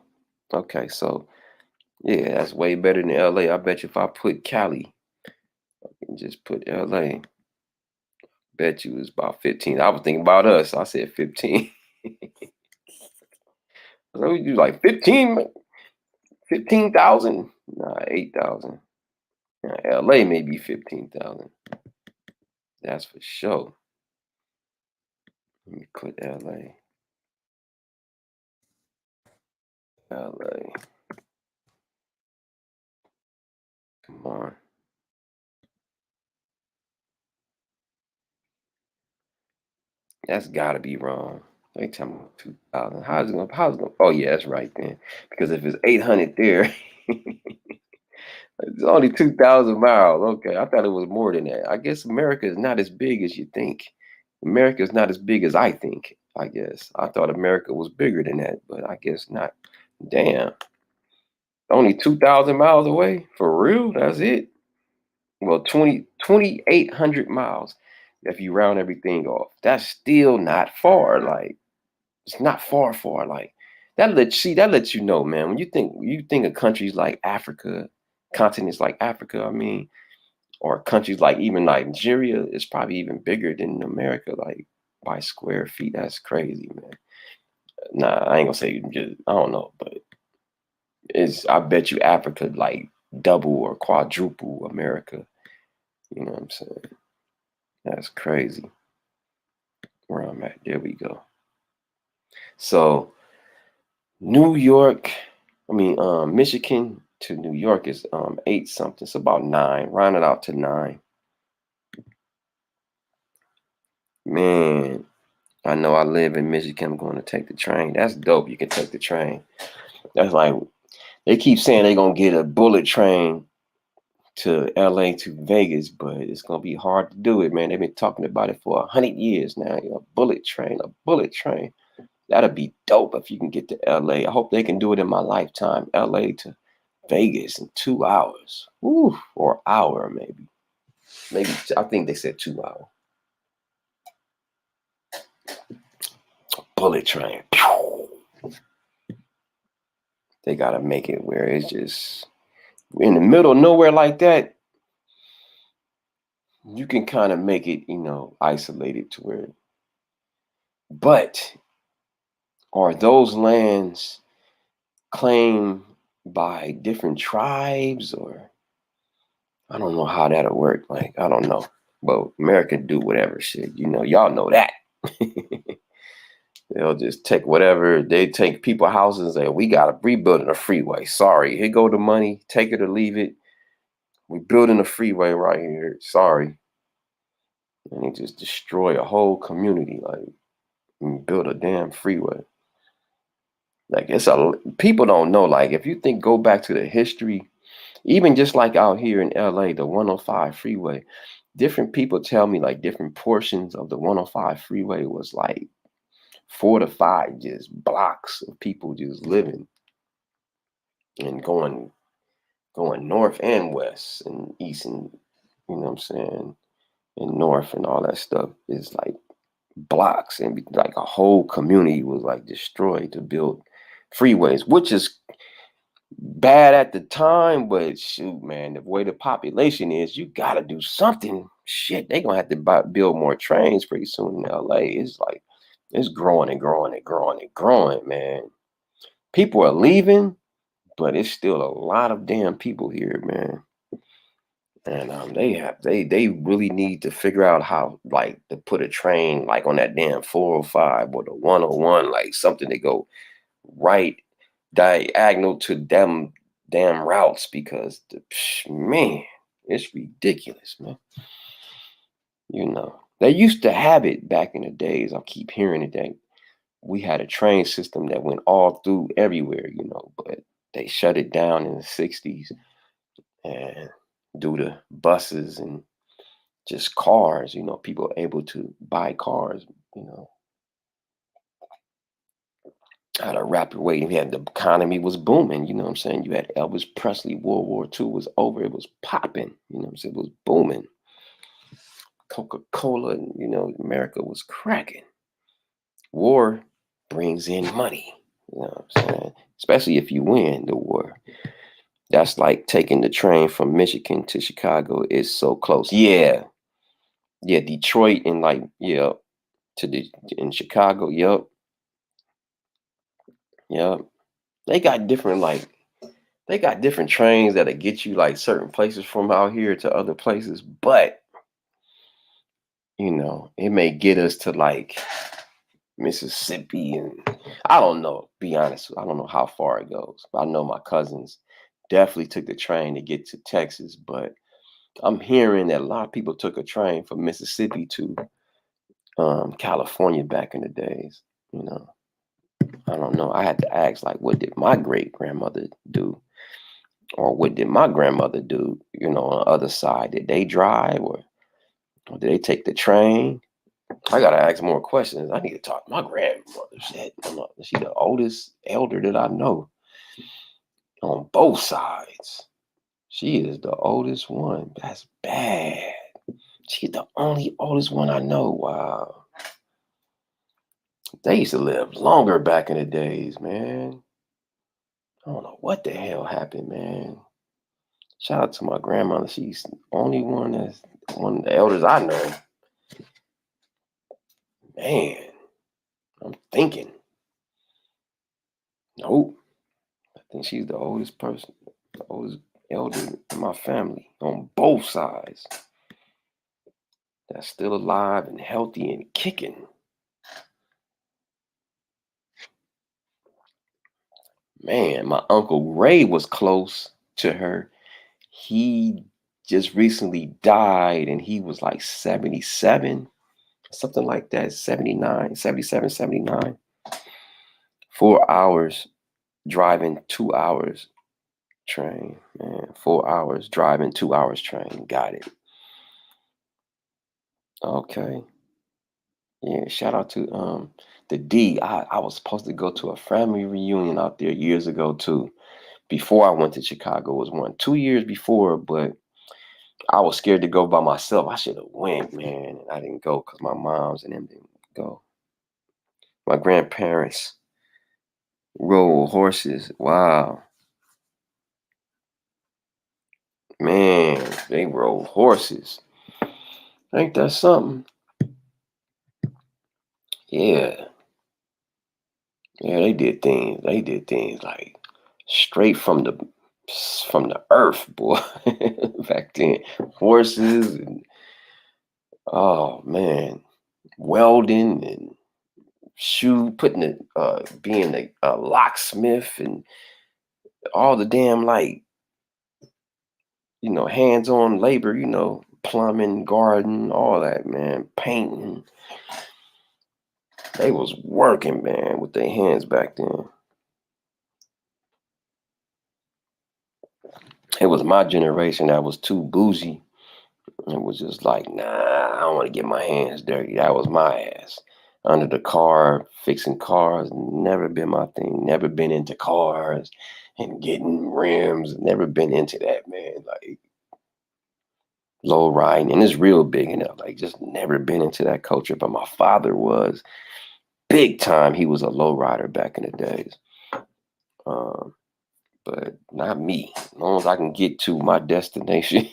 Okay, so yeah, that's way better than LA. I bet you if I put Cali and just put LA, bet you it's about 15. I was thinking about us. I said 15. So we do like 15,000? Nah, 8,000. LA maybe 15,000. That's for sure. Let me put LA. LA. Come on. That's gotta be wrong. They tell me 2,000. How's it gonna, oh yeah, that's right then. Because if it's 800 there, it's only 2,000 miles. Okay, I thought it was more than that. I guess America is not as big as you think. America is not as big as I think, I guess. I thought America was bigger than that, but I guess not. Damn. Only 2,000 miles away? For real? That's it? Well, 2,800 miles if you round everything off. That's still not far. Like, it's not far. Like, that lets you know, man. When you think of countries like Africa, continents like Africa, I mean, or countries like even Nigeria, it's probably even bigger than America, like by square feet. That's crazy, man. Nah, I ain't gonna say just, I don't know, but I bet you Africa like double or quadruple America. You know what I'm saying? That's crazy. Where I'm at. There we go. So New York, Michigan to New York is 8 something. It's about 9. Round it out to 9. Man, I know I live in Michigan. I'm going to take the train. That's dope. You can take the train. That's like, they keep saying they're going to get a bullet train to LA to Vegas, but it's going to be hard to do it, man. They've been talking about it for 100 years now. A bullet train. That'd be dope if you can get to LA. I hope they can do it in my lifetime. LA to Vegas in 2 hours. Ooh, or hour maybe. Maybe, I think they said 2 hours. Bullet train. They gotta make it where it's just in the middle of nowhere like that. You can kind of make it, isolated to where. But are those lands claimed by different tribes, or I don't know how that'll work. Like, I don't know. But America do whatever shit. Y'all know that. They'll just take whatever. They take people houses and we got to rebuild a freeway. Sorry, here go the money. Take it or leave it. We're building a freeway right here. Sorry. And they just destroy a whole community. Like, and build a damn freeway. Like, people don't know. Like, if you go back to the history, even just like out here in LA, the 105 freeway, different people tell me like different portions of the 105 freeway was like 4 to 5 just blocks of people just living and going north and west and east and, you know what I'm saying, and north and all that stuff is like blocks, and like a whole community was like destroyed to build freeways, which is bad at the time, but shoot, man, the way the population is, you gotta do something. Shit, they gonna have to build more trains pretty soon in LA. It's like it's growing and growing and growing and growing, man. People are leaving, but it's still a lot of damn people here, man. And they really need to figure out how, like, to put a train like on that damn 405 or the 101, like something to go right diagonal to them damn routes, because man, it's ridiculous, man. They used to have it back in the days. I keep hearing it that we had a train system that went all through everywhere, but they shut it down in the 60s and due to buses and just cars, people able to buy cars, at a rapid rate. We had the economy was booming, you know what I'm saying? You had Elvis Presley, World War II was over, it was popping, you know what I'm saying? It was booming. Coca-Cola, and America was cracking. War brings in money, you know what I'm saying? Especially if you win the war. That's like taking the train from Michigan to Chicago. It's so close. Yeah, Detroit and in Chicago. Yep. They got different trains that'll get you like certain places from out here to other places, but it may get us to like Mississippi, and I don't know. Be honest, I don't know how far it goes. But I know my cousins definitely took the train to get to Texas, but I'm hearing that a lot of people took a train from Mississippi to California back in the days. I don't know. I had to ask, like, what did my great grandmother do, or what did my grandmother do? On the other side, did they drive or did they take the train? I gotta ask more questions. I need to talk to my grandmother. Shit, she's the oldest elder that I know on both sides. She is the oldest one. That's bad. She's the only oldest one I know. Wow. They used to live longer back in the days, man. I don't know what the hell happened, man. Shout out to my grandmother. She's the only one of the elders I know. Man, I'm thinking. Nope. I think she's the oldest person, the oldest elder in my family on both sides. That's still alive and healthy and kicking. Man, my Uncle Ray was close to her. He just recently died and he was like 77, something like that, 79, 77, 79. 4 hours driving, 2 hours train, man. 4 hours driving, 2 hours train. Got it. Okay. Yeah, shout out to the D. I was supposed to go to a family reunion out there years ago too. Before I went to Chicago was 2 years before, but I was scared to go by myself. I should have went, man. And I didn't go because my moms and them didn't go. My grandparents rode horses. Wow. Man, they rode horses. Ain't that something? Yeah. Yeah, they did things. They did things like straight from the earth, boy. Back then. Horses and oh man. Welding and being a locksmith and all the damn hands-on labor, plumbing, garden, all that, man, painting. They was working, man, with their hands back then. It was my generation that was too bougie. It was just like, nah, I don't want to get my hands dirty. That was my ass. Under the car, fixing cars, never been my thing. Never been into cars and getting rims. Never been into that, man. Like low riding, and it's real big enough. Like just never been into that culture. But my father was big time. He was a low rider back in the days. But not me. As long as I can get to my destination,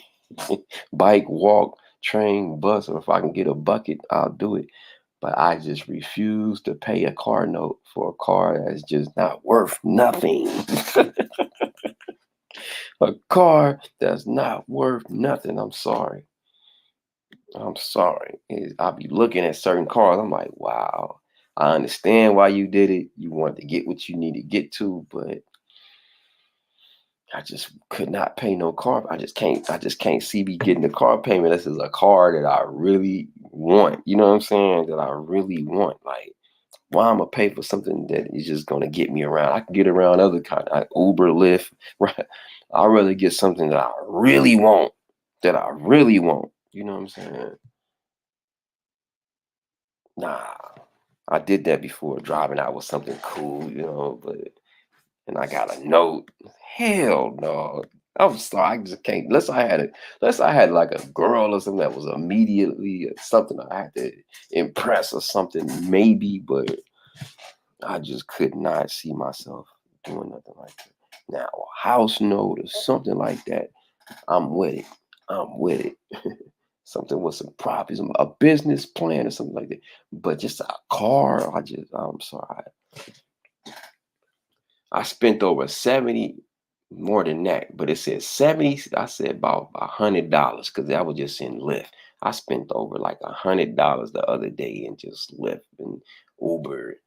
bike, walk, train, bus, or if I can get a bucket, I'll do it. But I just refuse to pay a car note for a car that's just not worth nothing. A car that's not worth nothing. I'm sorry. I'll be looking at certain cars. I'm like, wow, I understand why you did it. You wanted to get what you need to get to, but I just could not pay no car. I just can't see me getting a car payment. This is a car that I really want. You know what I'm saying? That I really want. Like, why I'm gonna pay for something that is just gonna get me around? I can get around other kind, like Uber, Lyft, right? I'd rather get something that I really want. That I really want. You know what I'm saying? Nah, I did that before, driving out with something cool, you know, but and I got a note. Hell no. I'm sorry, I just can't. Unless I had like a girl or something that was immediately something I had to impress or something, maybe, but I just could not see myself doing nothing like that. Now, a house note or something like that, I'm with it. I'm with it. Something with some properties, a business plan or something like that. But just a car, I'm sorry. I spent over 70, more than that, but it said 70. I said about $100 because that was just in Lyft. I spent over like $100 the other day in just Lyft and Uber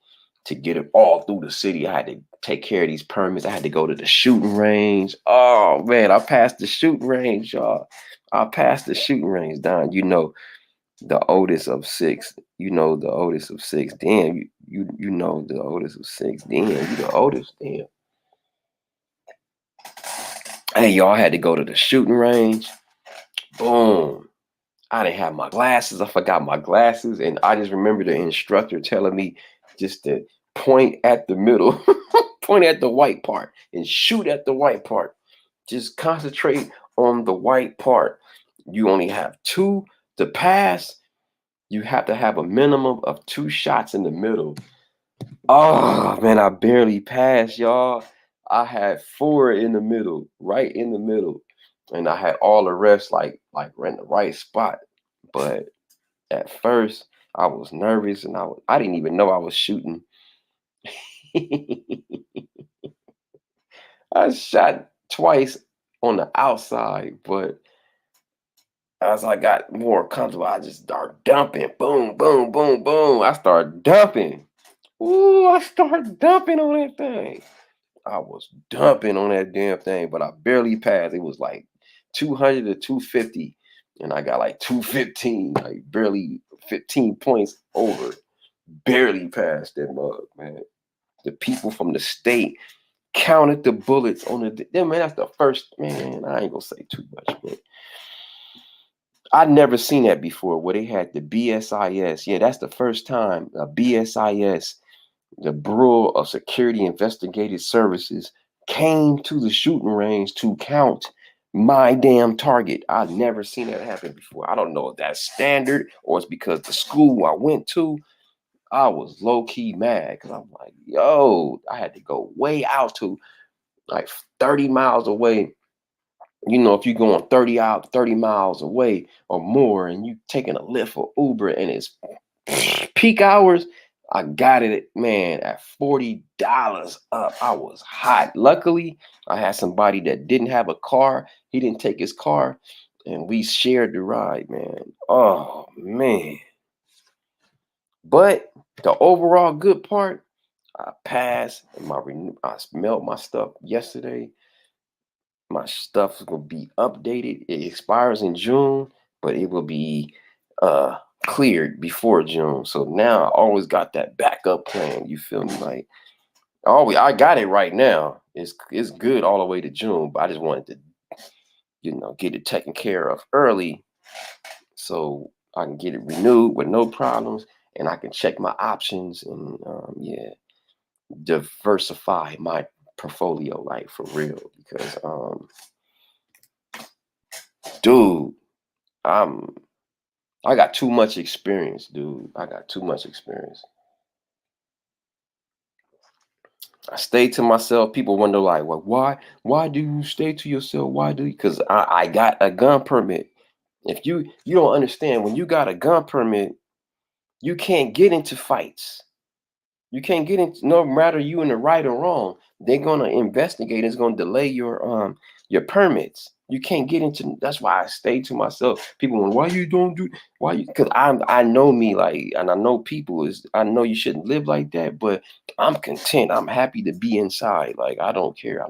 to get it all through the city. I had to take care of these permits. I had to go to the shooting range. Oh man, I passed the shooting range, y'all. I passed the shooting range, Don. You know, the oldest of six. You know the oldest of six. Damn, you know the oldest of six. Damn, you the oldest. Damn. Hey, y'all, I had to go to the shooting range. Boom. I didn't have my glasses. I forgot my glasses. And I just remember the instructor telling me just to point at the middle, point at the white part and shoot at the white part. Just concentrate on the white part. You only have 2 to pass. You have to have a minimum of 2 shots in the middle. Oh man, I barely passed, y'all. I had 4 in the middle, right in the middle, and I had all the rest like in the right spot. But at first, I was nervous, and I didn't even know I was shooting. I shot twice on the outside, but as I got more comfortable, I just started dumping. Boom, boom, boom, boom. I started dumping. Ooh, I started dumping on that thing. I was dumping on that damn thing, but I barely passed. It was like 200 to 250, and I got like 215, like barely 15 points over. Barely passed that mug, man. The people from the state counted the bullets on man, that's the first, man, I ain't gonna say too much, but I'd never seen that before where they had the BSIS. Yeah, that's the first time a BSIS, the Bureau of Security Investigative Services, came to the shooting range to count my damn target. I've never seen that happen before. I don't know if that's standard or it's because the school I went to, I was low-key mad because I'm like, yo, I had to go way out to like 30 miles away. You know, if you're going 30 miles away or more and you taking a Lyft or Uber and it's peak hours, I got it, man, at $40 up. I was hot. Luckily, I had somebody that didn't have a car. He didn't take his car, and we shared the ride, man. Oh, man. But the overall good part, I passed. And I smelled my stuff yesterday. My stuff is gonna be updated. It expires in June, but it will be cleared before June. So now I always got that backup plan. You feel me? Like I got it right now. It's good all the way to June, but I just wanted to, get it taken care of early so I can get it renewed with no problems and I can check my options and diversify my portfolio like for real because dude, I got too much experience, dude. I got too much experience. I stay to myself. People wonder like, well, why do you stay to yourself? Why do you? Because I got a gun permit. If you don't understand, when you got a gun permit, you can't get into fights. You can't get into, no matter you in the right or wrong, they're gonna investigate. It's gonna delay your permits. You can't get into. That's why I stay to myself. People wonder why you don't do why you because I know me like and I know people is I know you shouldn't live like that, but I'm content. I'm happy to be inside. Like I don't care.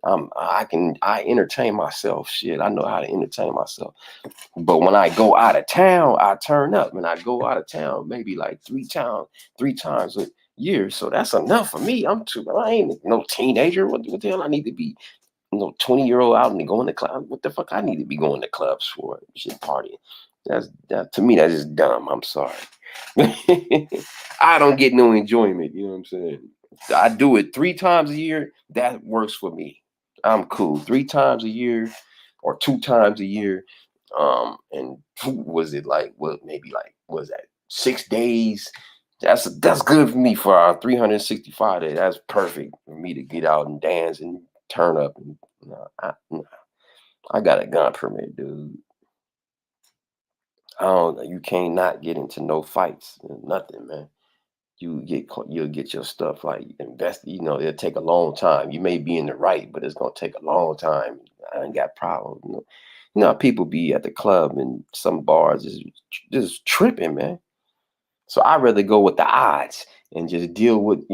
I entertain myself. Shit, I know how to entertain myself. But when I go out of town, I turn up. When I go out of town, maybe like three times a year. So that's enough for me. I ain't no teenager. What the hell I need to be? 20-year-old out and going to club. What the fuck I need to be going to clubs for? Shit, partying. That to me, that's just dumb. I'm sorry. I don't get no enjoyment. You know what I'm saying? I do it 3 times a year. That works for me. I'm cool. 3 times a year or 2 times a year. And was it like, maybe like, was that 6 days? That's good for me for our 365 days. That's perfect for me to get out and dance and turn up. And I got a gun permit, dude. You can't not get into no fights, nothing, man. You'll get your stuff like invested. It'll take a long time. You may be in the right, but it's gonna take a long time. I ain't got problems. You know how people be at the club and some bars is just tripping, man. So I'd rather go with the odds and just deal with,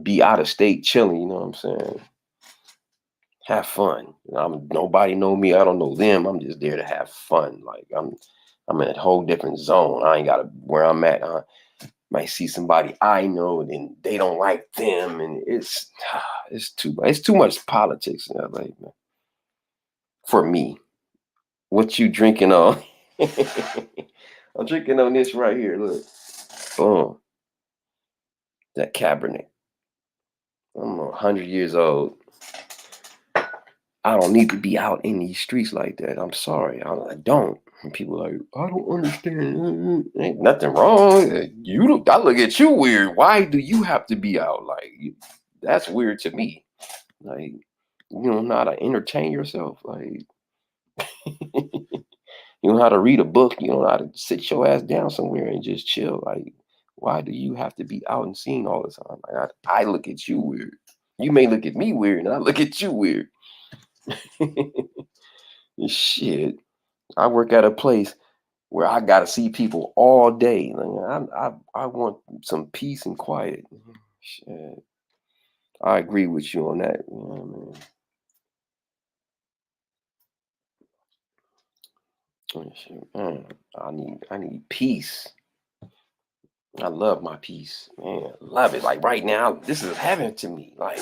be out of state chilling, you know what I'm saying? Have fun. Nobody know me. I don't know them. I'm just there to have fun. Like I'm in a whole different zone. I ain't got where I'm at. I might see somebody I know and then they don't like them. And it's too much politics in LA, man. For me. What you drinking on? I'm drinking on this right here. Look. Boom. That Cabernet. I'm 100 years old. I don't need to be out in these streets like that. I'm sorry. I don't. And people are like, I don't understand. Ain't nothing wrong. I look at you weird. Why do you have to be out? Like, that's weird to me. Like, you don't know how to entertain yourself. Like, you know how to read a book. You know how to sit your ass down somewhere and just chill. Like, why do you have to be out and seen all the time? Like, I look at you weird. You may look at me weird, and I look at you weird. Shit. I work at a place where I gotta see people all day. Like, I want some peace and quiet. Shit. I agree with you on that. You know what I mean? Shit, I need peace. I love my peace, man. Love it. Like right now, this is heaven to me. Like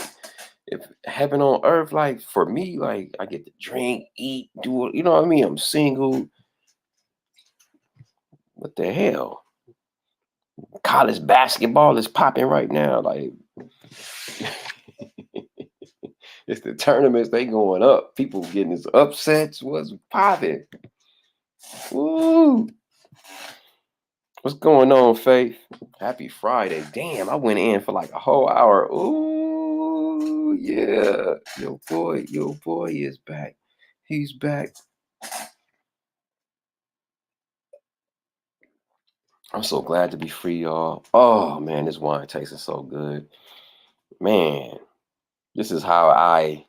if heaven on earth, like for me, like I get to drink, eat, do it. You know what I mean? I'm single. What the hell? College basketball is popping right now. Like it's the tournaments, they going up. People getting his upsets. What's popping? Woo! What's going on, Faith? Happy Friday. Damn, I went in for like a whole hour. Ooh, yeah. Your boy is back. He's back. I'm so glad to be free, y'all. Oh, man, this wine tastes so good. Man, this is how I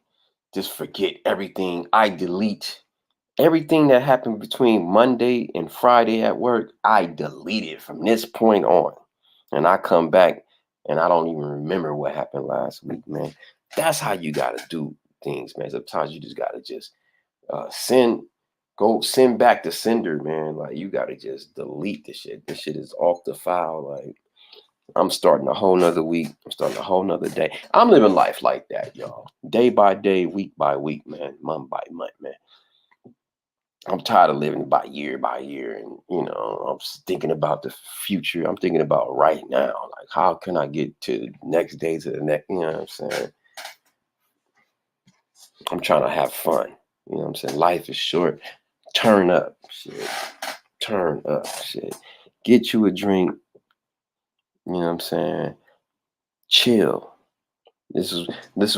just forget everything. I delete everything that happened between Monday and Friday at work. I delete it from this point on. And I come back and I don't even remember what happened last week, man. That's how you got to do things, man. Sometimes you just got to just send back the sender, man. Like you got to just delete this shit. This shit is off the file. Like I'm starting a whole nother week. I'm starting a whole nother day. I'm living life like that, y'all. Day by day, week by week, man. Month by month, man. I'm tired of living by year, and I'm thinking about the future. I'm thinking about right now, like how can I get to the next day, to the next? You know what I'm saying? I'm trying to have fun. You know what I'm saying? Life is short. Turn up, shit. Turn up, shit. Get you a drink. You know what I'm saying? Chill. This is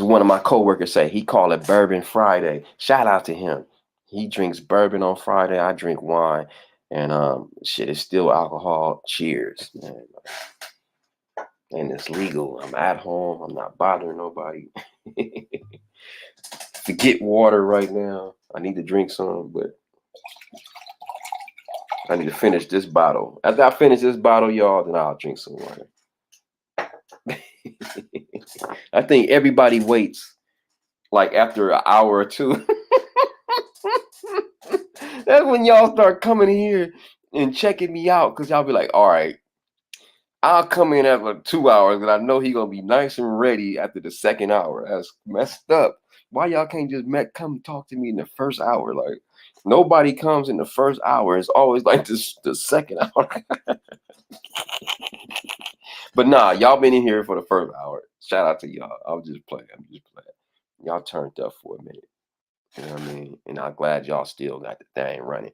one of my coworkers say he called it Bourbon Friday. Shout out to him. He drinks bourbon on Friday. I drink wine, and shit is still alcohol. Cheers, man. And it's legal. I'm at home. I'm not bothering nobody. Forget water right now. I need to drink some, but I need to finish this bottle. After I finish this bottle, y'all, then I'll drink some water. I think everybody waits like after an hour or two. That's when y'all start coming here and checking me out, because y'all be like, all right, I'll come in after 2 hours and I know he gonna be nice and ready after the second hour. That's messed up. Why y'all can't just come talk to me in the first hour? Like, nobody comes in the first hour. It's always like the second hour. But nah, y'all been in here for the first hour. Shout out to y'all. I'm just playing. Y'all turned up for a minute. You know what I mean? And I'm glad y'all still got the thing running.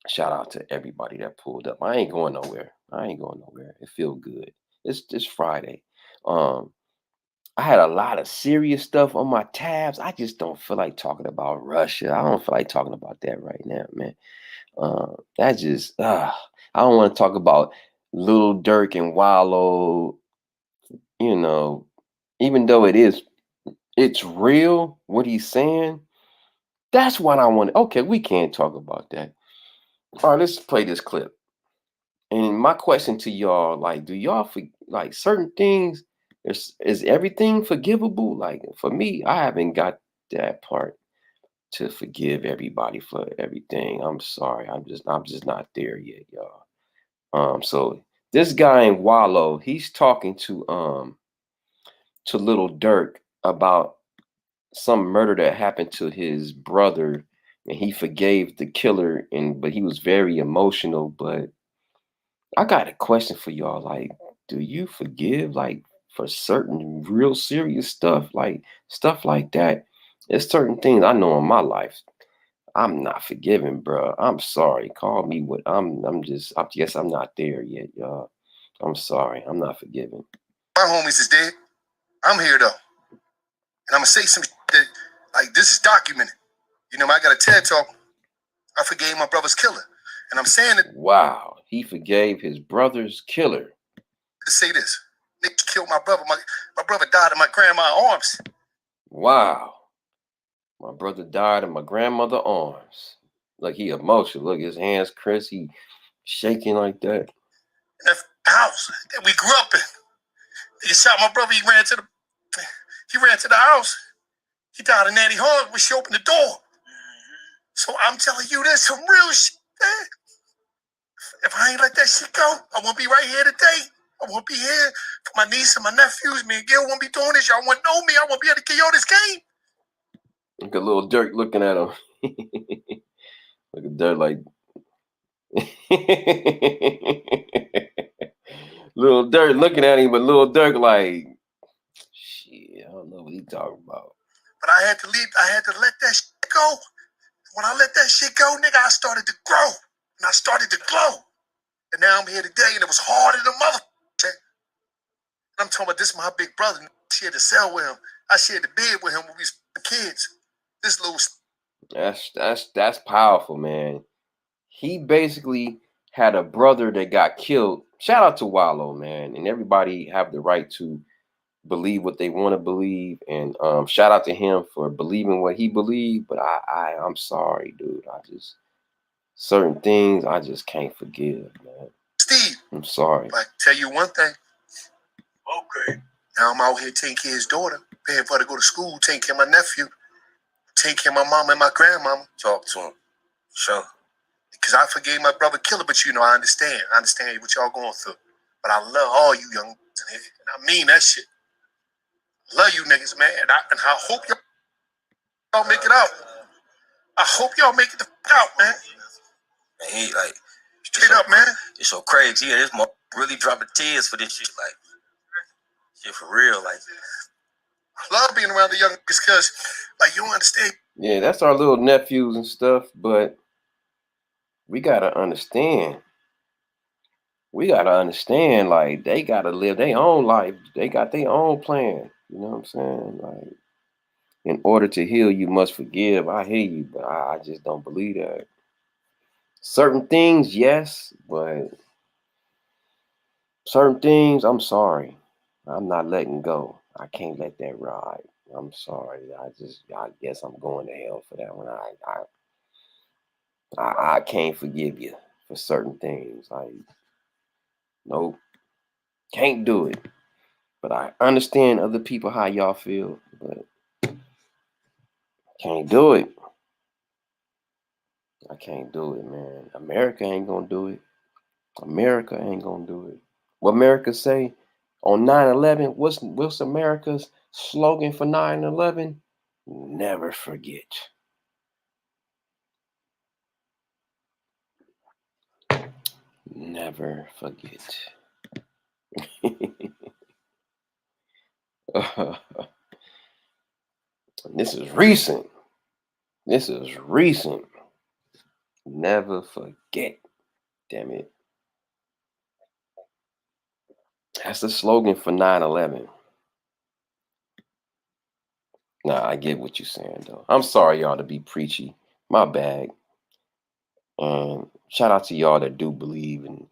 Shout out to everybody that pulled up. I ain't going nowhere. It feel good. It's Friday. I had a lot of serious stuff on my tabs. I just don't feel like talking about Russia. I don't feel like talking about that right now, man. That just I don't want to talk about Lil Durk and Wallow. You know, even though it's real what he's saying. That's what I want. Okay, we can't talk about that. All right, let's play this clip. And my question to y'all, like, do y'all like certain things? Is everything forgivable? Like, for me, I haven't got that part to forgive everybody for everything. I'm sorry, I'm just not there yet, y'all. So this guy in Wallow, he's talking to Little Dirk about some murder that happened to his brother, and he forgave the killer, but he was very emotional. But I got a question for y'all. Like, do you forgive, like, for certain real serious stuff, like stuff like that? There's certain things I know in my life I'm not forgiving, bro. I'm sorry. Call me what I guess I'm not there yet, y'all. I'm sorry. I'm not forgiving. My homies is dead. I'm here though. And I'm gonna say some shit that, like, this is documented. You know, I got a TED talk. I forgave my brother's killer. And I'm saying it Wow. He forgave his brother's killer. to say this. Niggas killed my brother. My brother died in my grandma's arms. Wow. My brother died in my grandmother's arms. Look, he emotional. Look, his hands, Chris, he shaking like that. In that house that we grew up in. Nigga shot my brother. He ran to the house. He died in Nanny Hall when she opened the door. So I'm telling you, there's some real shit, man. If I ain't let that shit go, I won't be right here today. I won't be here for my niece and my nephews. Me and Gil won't be doing this. Y'all won't know me. I won't be able to get y'all this game. Look at Little Dirk looking at him. Look at Dirk like... Little Dirk looking at him, but Little Dirk like, shit, I don't know what he talking about. But I had to leave. I had to let that shit go. When I let that shit go, nigga, I started to grow. And I started to glow. And now I'm here today, and it was harder than mother. I'm talking about this my big brother. I shared the cell with him. I shared the bed with him when we were kids. This little... That's powerful, man. He basically had a brother that got killed. Shout out to Wallow, man. And everybody have the right to believe what they want to believe. And shout out to him for believing what he believed. But I'm sorry, dude. Certain things I just can't forgive, man. Steve. I'm sorry. But I tell you one thing. Okay. Now I'm out here taking care of his daughter, paying for her to go to school, taking care of my nephew, taking care of my mom and my grandmama. Talk to him. Sure. Because I forgave my brother killer, but you know, I understand. I understand what y'all going through. But I love all you young niggas in here. And I mean that shit. Love you niggas, man. And I hope y'all make it out. I hope y'all make it the fuck out, man. And he like straight up, man. It's so crazy. Yeah, this mo really dropping tears for this shit. Like, shit for real. Like, I love being around the young niggas because, like, you don't understand. Yeah, that's our little nephews and stuff, but we gotta understand. Like, they gotta live their own life. They got their own plan. You know what I'm saying? Like, in order to heal, you must forgive. I hear you, but I just don't believe that. Certain things, yes, but certain things, I'm sorry. I'm not letting go. I can't let that ride. I'm sorry. I guess I'm going to hell for that one. I can't forgive you for certain things. Nope, can't do it. But I understand other people how y'all feel. But Can't do it. I can't do it, man. America ain't gonna do it. America ain't gonna do it. What America say on 9/11? What's America's slogan for 9/11? Never forget. Never forget. This is recent. This is recent. Never forget. Damn it. That's the slogan for 9/11. Nah, I get what you're saying, though. I'm sorry, y'all, to be preachy. My bad. And shout out to y'all that do believe in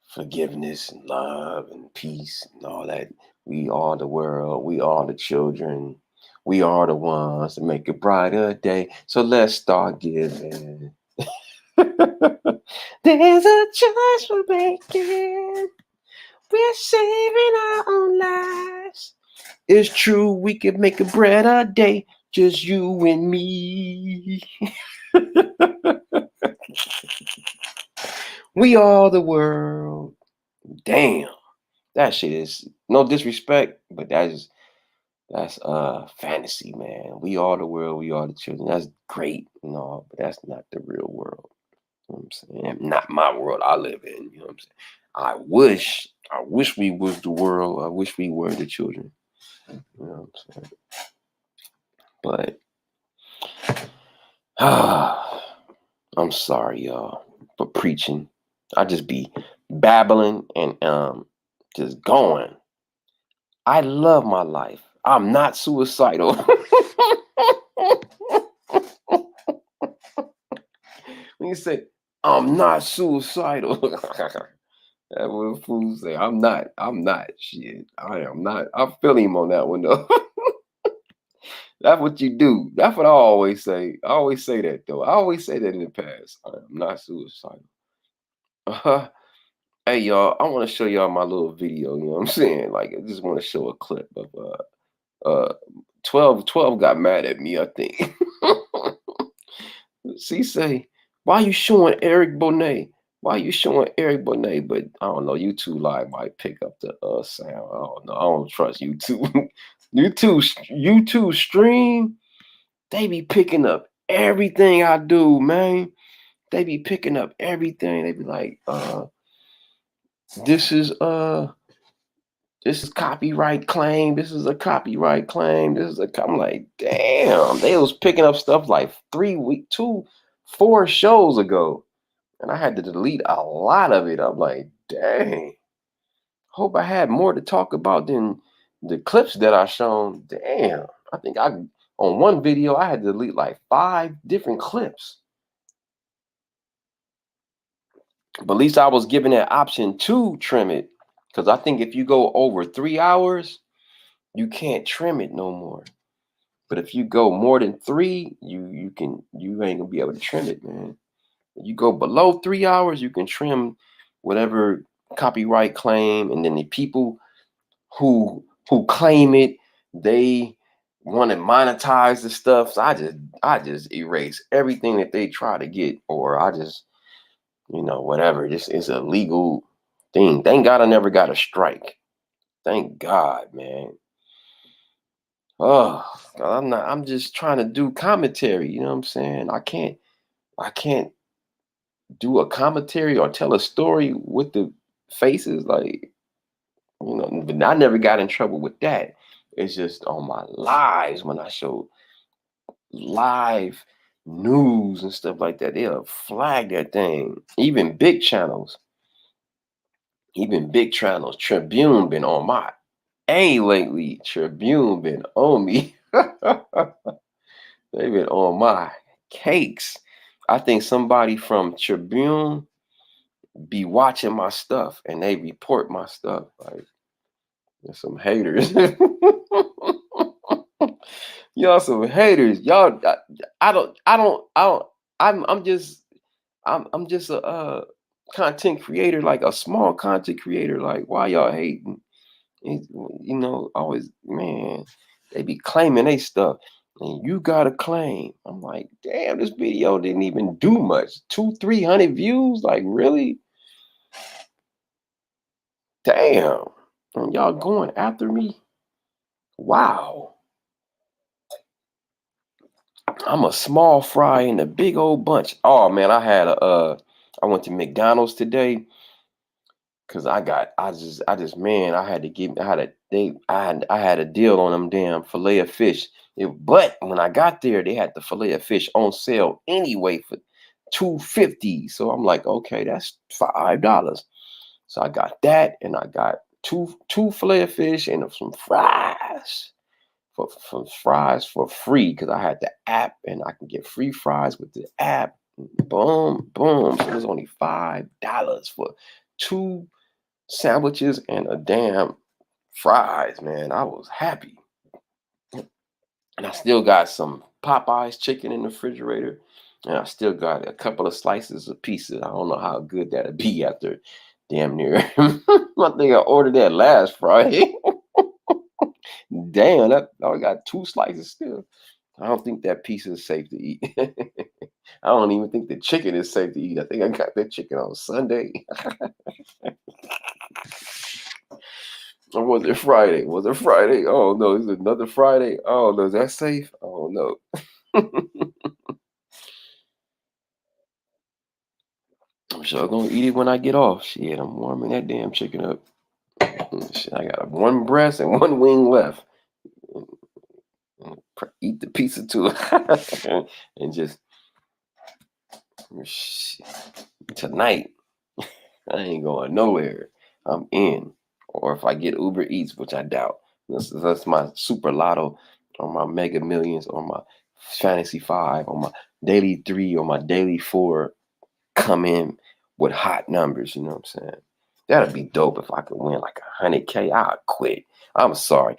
forgiveness and love and peace and all that. We are the world. We are the children. We are the ones to make a brighter day. So let's start giving. There's a choice we're making. We're saving our own lives. It's true, we could make a brighter day. Just you and me. We are the world. Damn. That shit is no disrespect, but that's fantasy, man. We are the world, we are the children. That's great, but that's not the real world. You know what I'm saying? Not my world I live in. You know what I'm saying? I wish we was the world. I wish we were the children. You know what I'm saying? But I'm sorry, y'all, for preaching. I just be babbling and just going. I love my life. I'm not suicidal. When you say I'm not suicidal, that what fools say. I'm not. Shit. I am not. I feel him on that one though. That's what you do. That's what I always say. I always say that though. I always say that in the past. I am not suicidal. Hey y'all, I want to show y'all my little video. You know what I'm saying? Like, I just want to show a clip of 12 got mad at me, I think. She say, why you showing Eric Bonet? Why you showing Eric Bonet? But I don't know, YouTube Live might pick up the sound. I don't know. I don't trust YouTube. YouTube stream, they be picking up everything I do, man. They be picking up everything. They be like, this is copyright claim. This is a copyright claim. I'm like, damn. They was picking up stuff like 4 shows ago, and I had to delete a lot of it. I'm like, dang. Hope I had more to talk about than the clips that I shown. Damn. I think on one video I had to delete like 5 different clips. But at least I was given that option to trim it, because I think if you go over 3 hours, you can't trim it no more. But if you go more than 3, you ain't gonna be able to trim it, man. If you go below 3 hours, you can trim whatever copyright claim, and then the people who claim it, they want to monetize the stuff. So I just erase everything that they try to get, or I just, whatever. This is a legal thing. Thank God I never got a strike. Thank God, man. Oh, God, I'm just trying to do commentary. You know what I'm saying? I can't do a commentary or tell a story with the faces, like, but I never got in trouble with that. It's just on my lives, when I show live news and stuff like that, they'll flag that thing. Even big channels. Tribune been on my A lately. Tribune been on me. They've been on my cakes. I think somebody from Tribune be watching my stuff and they report my stuff. Like, there's some haters. Y'all some haters. Y'all, I'm just a content creator, like a small content creator. Like, why y'all hating? Always, man, they be claiming they stuff. and you got a claim. I'm like, damn, this video didn't even do much. 200-300 views? Like, really? Damn. And y'all going after me? Wow. I'm a small fry in a big old bunch. Oh man, I went to McDonald's today because I had a deal on them damn fillet of fish. But when I got there, they had the fillet of fish on sale anyway for $2.50. So I'm like, okay, that's $5. So I got that, and I got two fillet of fish and some fries. For fries for free because I had the app and I can get free fries with the app. Boom, boom. So it was only $5 for 2 sandwiches and a damn fries, man. I was happy. And I still got some Popeyes chicken in the refrigerator. And I still got a couple of slices of pizza. I don't know how good that'll be after damn near. I think I ordered that last Friday. Damn, I got 2 slices still. I don't think that pizza is safe to eat. I don't even think the chicken is safe to eat. I think I got that chicken on Sunday. Or was it Friday? Was it Friday? Oh no, is it another Friday? Oh no, is that safe? Oh no. I'm sure gonna eat it when I get off. Shit, I'm warming that damn chicken up. Shit, I got 1 breast and 1 wing left. Eat the pizza too. And just shit. Tonight, I ain't going nowhere. I'm in. Or if I get Uber Eats, which I doubt. That's my Super Lotto or my Mega Millions or my Fantasy 5 or my Daily 3 or my Daily 4 come in with hot numbers, you know what I'm saying? That'd be dope if I could win like 100K. I'll quit. I'm sorry.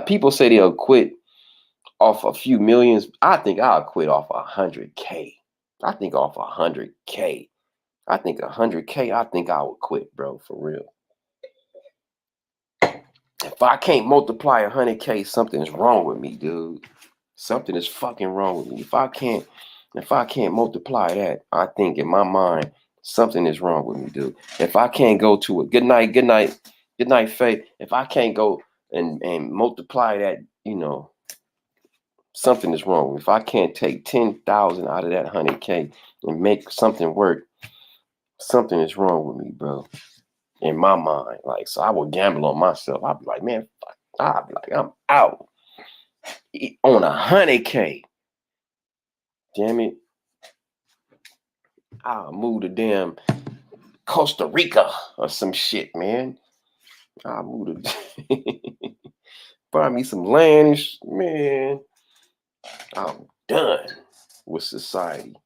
People say they'll quit off a few millions. I think I'll quit off 100K. I think off 100K. I think 100K, I think I would quit, bro, for real. If I can't multiply 100K, something is wrong with me, dude. Something is fucking wrong with me. If I can't multiply that, I think in my mind, something is wrong with me, dude. If I can't go to a good night, Faye. If I can't go and multiply that, you know, something is wrong. If I can't take 10,000 out of that 100K and make something work, something is wrong with me, bro. In my mind, like, so I would gamble on myself. I'd be like, man, fuck. I'd be like, I'm out on 100K. Damn it. I'll move to damn Costa Rica or some shit, man. I'll move to buy me some land, man. I'm done with society.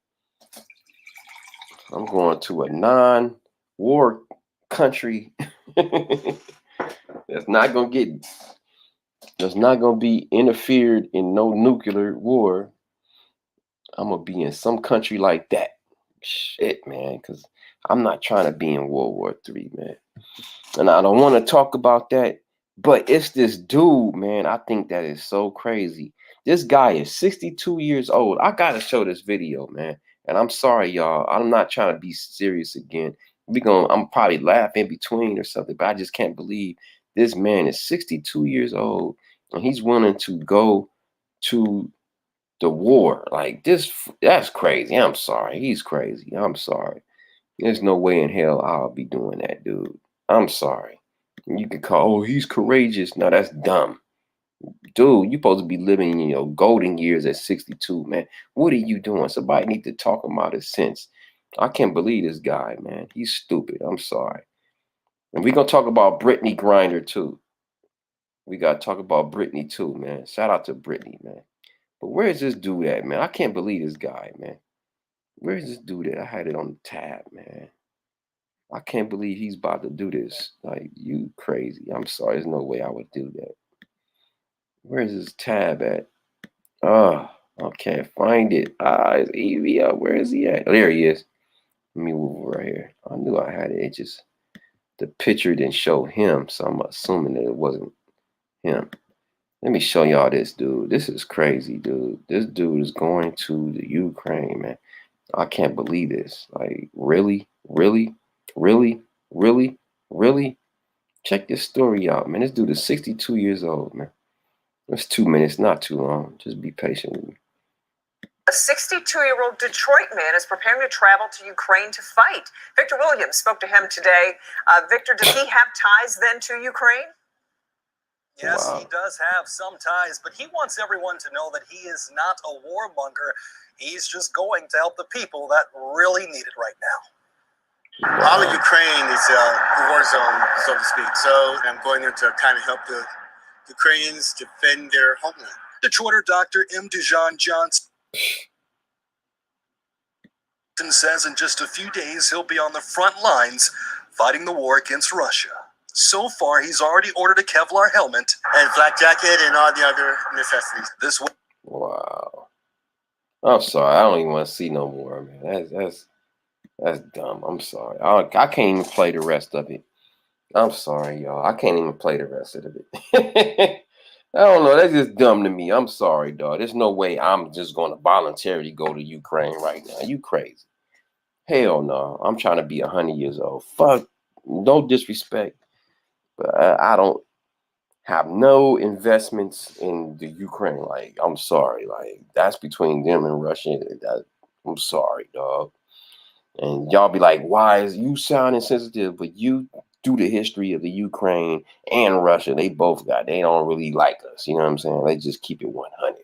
I'm going to a non-war country that's not gonna be interfered in no nuclear war. I'm gonna be in some country like that. Shit, man, because I'm not trying to be in World War III, man. And I don't want to talk about that, but it's this dude, man. I think that is so crazy. This guy is 62 years old. I gotta show this video, man. And I'm sorry, y'all. I'm not trying to be serious again. I'm probably laugh in between or something, but I just can't believe this man is 62 years old and he's willing to go to the war. Like this, that's crazy. I'm sorry. He's crazy. I'm sorry. There's no way in hell I'll be doing that, dude. I'm sorry. You could call, oh, he's courageous. No, that's dumb. Dude, you're supposed to be living in your golden years at 62, man. What are you doing? Somebody need to talk him out of sense. I can't believe this guy, man. He's stupid. I'm sorry. And we're going to talk about Brittany Griner, too. We got to talk about Brittany, too, man. Shout out to Brittany, man. But where's this dude at, man? I can't believe this guy, man. Where's this dude at? I had it on the tab, man. I can't believe he's about to do this. Like, you crazy. I'm sorry. There's no way I would do that. Where's his tab at? Oh, I can't find it. It's Evie up. Where is he at? Oh, there he is. Let me move right here. I knew I had it. It just, the picture didn't show him, so I'm assuming that it wasn't him. Let me show y'all this dude. This is crazy, dude. This dude is going to the Ukraine, man. I can't believe this. Like, really? Really? Really? Really? Really? Check this story out, man. This dude is 62 years old, man. It's 2 minutes, not too long. Just be patient with me. A 62-year-old Detroit man is preparing to travel to Ukraine to fight. Victor Williams spoke to him today. Victor, does he have ties then to Ukraine? Yes, Wow. he does have some ties, but he wants everyone to know that he is not a warmonger. He's just going to help the people that really need it right now. Wow. All of Ukraine is a war zone, so to speak. So I'm going there to kind of help the Ukrainians defend their homeland. Detroiter Dr. M. Dijon Johnson says in just a few days he'll be on the front lines fighting the war against Russia. So far, he's already ordered a Kevlar helmet and flak jacket and all the other necessities. This way. Wow. I'm sorry. I don't even want to see no more, man. That's dumb. I'm sorry. I can't even play the rest of it. I'm sorry, y'all. I can't even play the rest of it. I don't know. That's just dumb to me. I'm sorry, dog. There's no way I'm just going to voluntarily go to Ukraine right now. You crazy. Hell no. I'm trying to be 100 years old. Fuck. No disrespect. But I don't have no investments in the Ukraine. Like, I'm sorry. Like, that's between them and Russia. I'm sorry, dog. And y'all be like, why is you sounding sensitive? But you do the history of the Ukraine and Russia. They don't really like us. You know what I'm saying? They just keep it 100.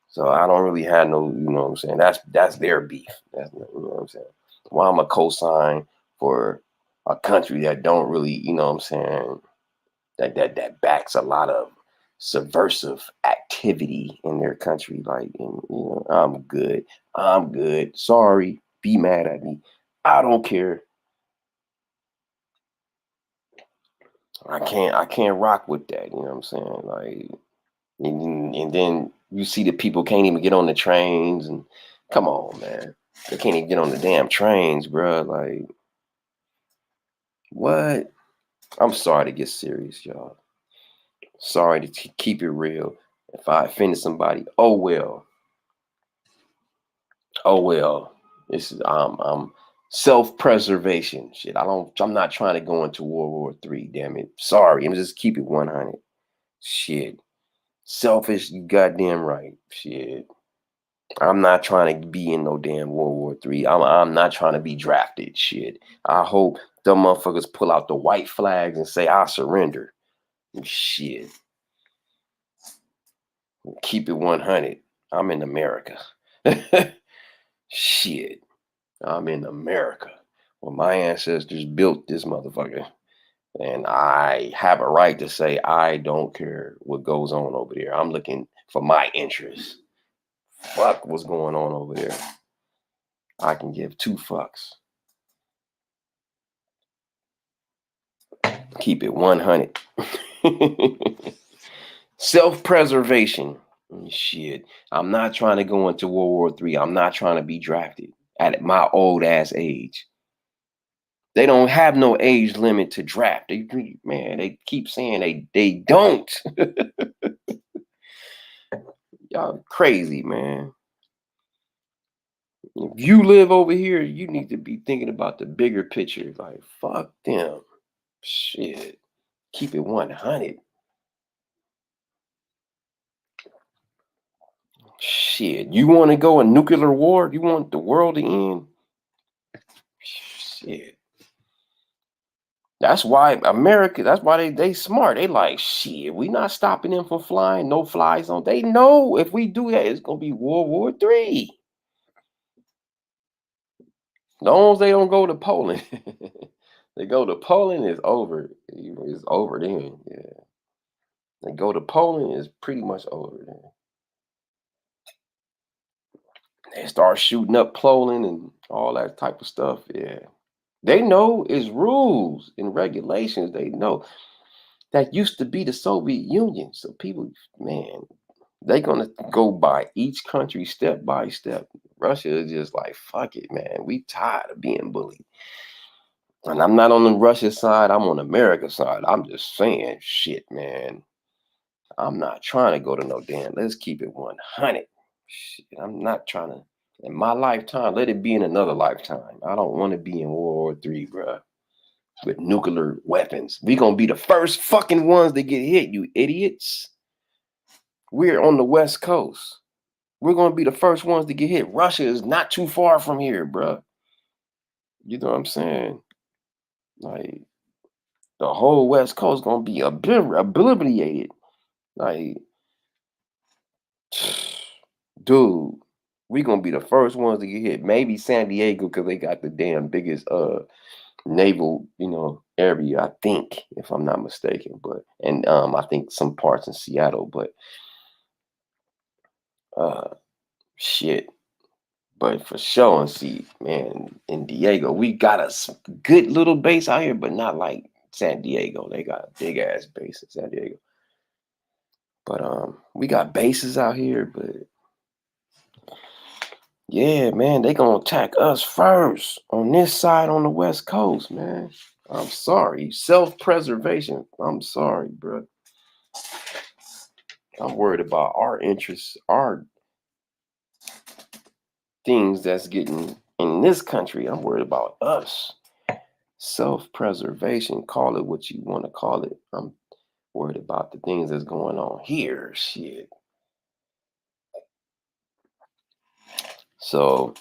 So I don't really have no, you know what I'm saying? That's their beef. That's, you know what I'm saying? Why I'm a cosign for a country that don't really, you know what I'm saying, that backs a lot of subversive activity in their country. Like, and, you know, I'm good. I'm good. Sorry. Be mad at me. I don't care. I can't rock with that. You know what I'm saying? Like, and then you see that people can't even get on the trains. And come on, man. They can't even get on the damn trains, bro. Like, what? I'm sorry to get serious, y'all. Sorry to keep it real. If I offended somebody, oh well. Oh well. This is I'm self-preservation shit. I'm not trying to go into World War III, damn it. Sorry, I'm just keep it 100. Shit. Selfish, you goddamn right. Shit. I'm not trying to be in no damn World War III. I'm not trying to be drafted. Shit. I hope them motherfuckers pull out the white flags and say I surrender. Shit. Keep it 100. I'm in America. Shit. I'm in America. Well, my ancestors built this motherfucker. And I have a right to say I don't care what goes on over there. I'm looking for my interests. Fuck what's going on over there. I can give 2 fucks. Keep it 100. Self-preservation. Shit. I'm not trying to go into World War III. I'm not trying to be drafted at my old ass age. They don't have no age limit to draft. They keep saying they don't. Y'all crazy, man. If you live over here, you need to be thinking about the bigger picture. Like, fuck them. Shit. Keep it 100. Shit. You want to go a nuclear war? You want the world to end? Shit. That's why America, that's why they smart. They like, shit, we not stopping them from flying. No fly zone. They know if we do that, it's going to be World War III. As long as they don't go to Poland. They go to Poland, it's over. It's over then. Yeah. They go to Poland, it's pretty much over then. They start shooting up Poland and all that type of stuff. Yeah. They know it's rules and regulations. They know that used to be the Soviet Union. So people, man, they're going to go by each country step by step. Russia is just like, fuck it, man. We tired of being bullied. And I'm not on the Russia side. I'm on America's side. I'm just saying, shit, man. I'm not trying to go to no damn. Let's keep it 100. Shit, I'm not trying to. In my lifetime, let it be in another lifetime. I don't want to be in World War III, bruh, with nuclear weapons. We gonna be the first fucking ones that get hit, you idiots. We're on the West Coast. We're gonna be the first ones to get hit. Russia is not too far from here, bruh. You know what I'm saying? Like, the whole West Coast gonna be obliterated. Like, dude, we gonna be the first ones to get hit. Maybe San Diego, because they got the damn biggest naval, area, I think, if I'm not mistaken. But I think some parts in Seattle, but shit. But for sure, and see, man, in Diego, we got a good little base out here, but not like San Diego. They got a big ass base in San Diego. But we got bases out here, but yeah, man, they gonna attack us first on this side on the West Coast, man. I'm sorry. Self-preservation. I'm sorry, bro. I'm worried about our interests, our things that's getting in this country. I'm worried about us. Self-preservation, call it what you want to call it. I'm worried about the things that's going on here. Shit. So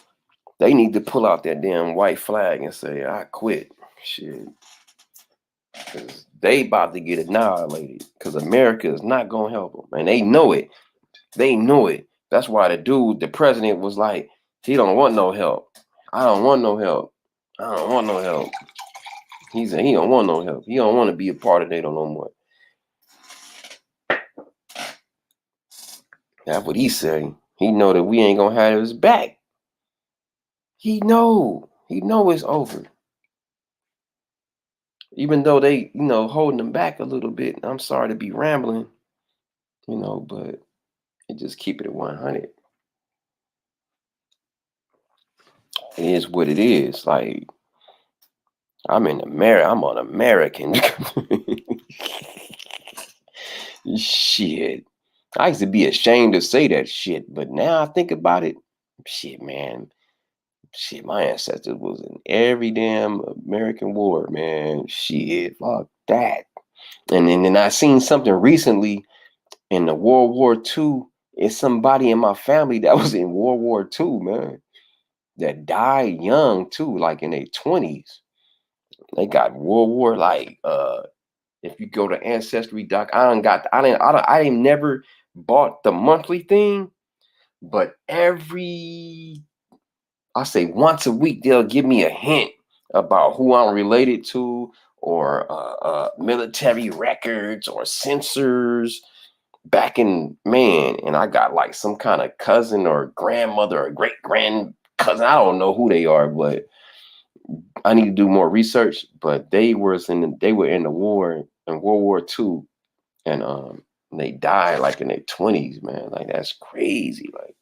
they need to pull out that damn white flag and say, I quit. Shit. Because they about to get annihilated. Because America is not going to help them. And they know it. They know it. That's why the president was like, he don't want no help. I don't want no help. I don't want no help. He said he don't want no help. He don't want to be a part of NATO no more. That's what he said. He know that we ain't gonna have his back. He know it's over. Even though they, holding him back a little bit. I'm sorry to be rambling, but it just keep it at 100. It is what it is. Like, I'm in America. I'm an American. Shit. I used to be ashamed to say that shit, but now I think about it, shit, man. Shit, my ancestors was in every damn American war, man. Shit, fuck that. And then I seen something recently in the World War II. It's somebody in my family that was in World War II, man, that died young too, like in their 20s. They got World War, like, if you go to Ancestry I ain't never bought the monthly thing, but I say once a week, they'll give me a hint about who I'm related to, or military records or censors back in, man. And I got like some kind of cousin or grandmother or great grand cousin. I don't know who they are, but I need to do more research. But they were in the war, in World War II, and they died like in their 20s, man. Like, that's crazy. Like,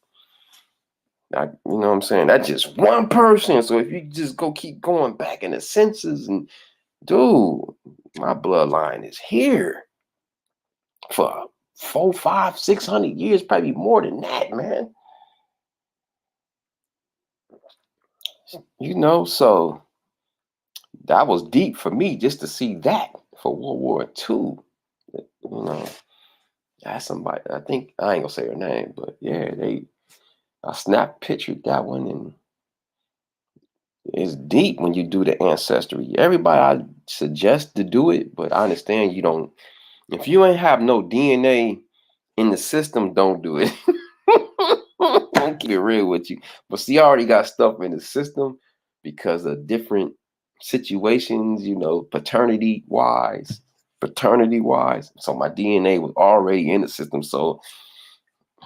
you know what I'm saying? That's just one person. So if you just keep going back in the census, and dude, my bloodline is here for 400, 500, 600 years, probably more than that, man. So that was deep for me just to see that for World War II. That's somebody. I think I ain't gonna say her name, but yeah, I snap pictured that one, and it's deep when you do the ancestry. Everybody, I suggest to do it, but I understand you don't. If you ain't have no DNA in the system, don't do it. Don't keep it real with you. But see, I already got stuff in the system because of different situations, paternity wise. So my DNA was already in the system. So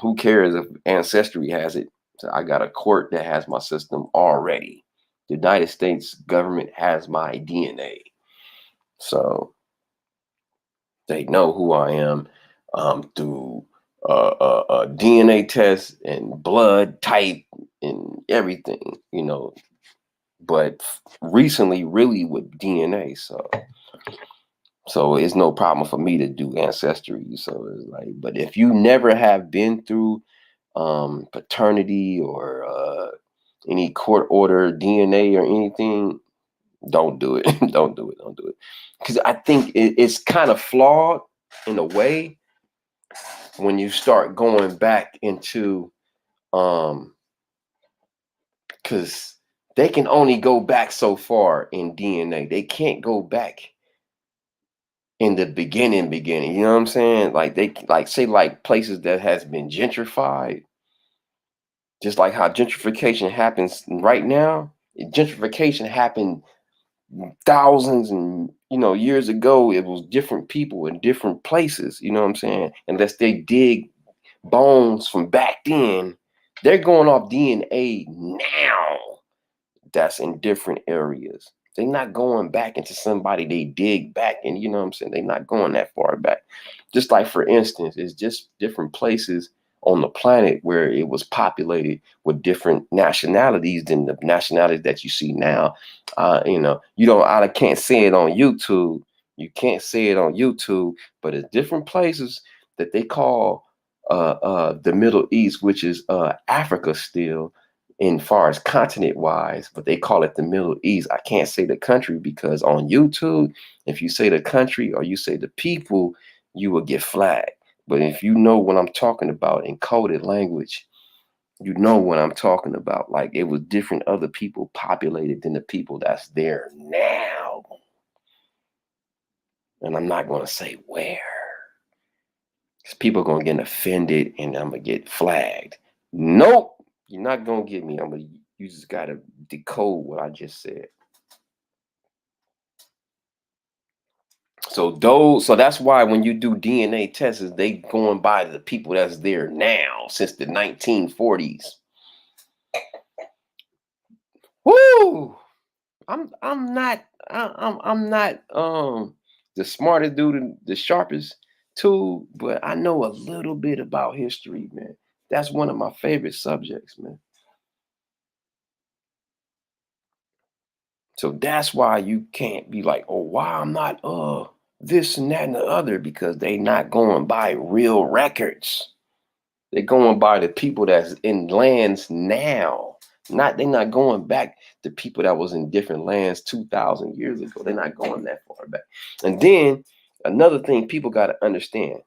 who cares if Ancestry has it? So I got a court that has my system already. The United States government has my DNA. So they know who I am through DNA tests and blood type and everything, but recently really with DNA. So So it's no problem for me to do ancestry. So it's like, but if you never have been through paternity or any court order DNA or anything, don't do it. Don't do it. Don't do it. Because I think it's kind of flawed in a way when you start going back into because they can only go back so far in DNA. They can't go back in the beginning. You know what I'm saying? Like they like say like places that has been gentrified, just like how gentrification happens right now. Gentrification happened thousands and years ago. It was different people in different places. You know what I'm saying? Unless they dig bones from back then, they're going off DNA now that's in different areas. They're not going back into somebody they dig back, and you know what I'm saying? They're not going that far back. Just like, for instance, it's just different places on the planet where it was populated with different nationalities than the nationalities that you see now. I can't say it on YouTube. You can't say it on YouTube, but it's different places that they call the Middle East, which is Africa still, in far as continent wise, but they call it the Middle East. I can't say the country because on YouTube, if you say the country or you say the people, you will get flagged. But if you know what I'm talking about in coded language, you know what I'm talking about. Like it was different other people populated than the people that's there now. And I'm not going to say where. Because people are going to get offended and I'm going to get flagged. Nope. You're not going to get me. You just got to decode what I just said. So that's why when you do DNA tests, they going by the people that's there now since the 1940s. Woo! I'm not the smartest dude, the sharpest tool, but I know a little bit about history, man. That's one of my favorite subjects, man. So that's why you can't be like, oh, why I'm not this and that and the other, because they not going by real records. They're going by the people that's in lands now. They're not going back to people that was in different lands 2,000 years ago. They're not going that far back. And then another thing people got to understand,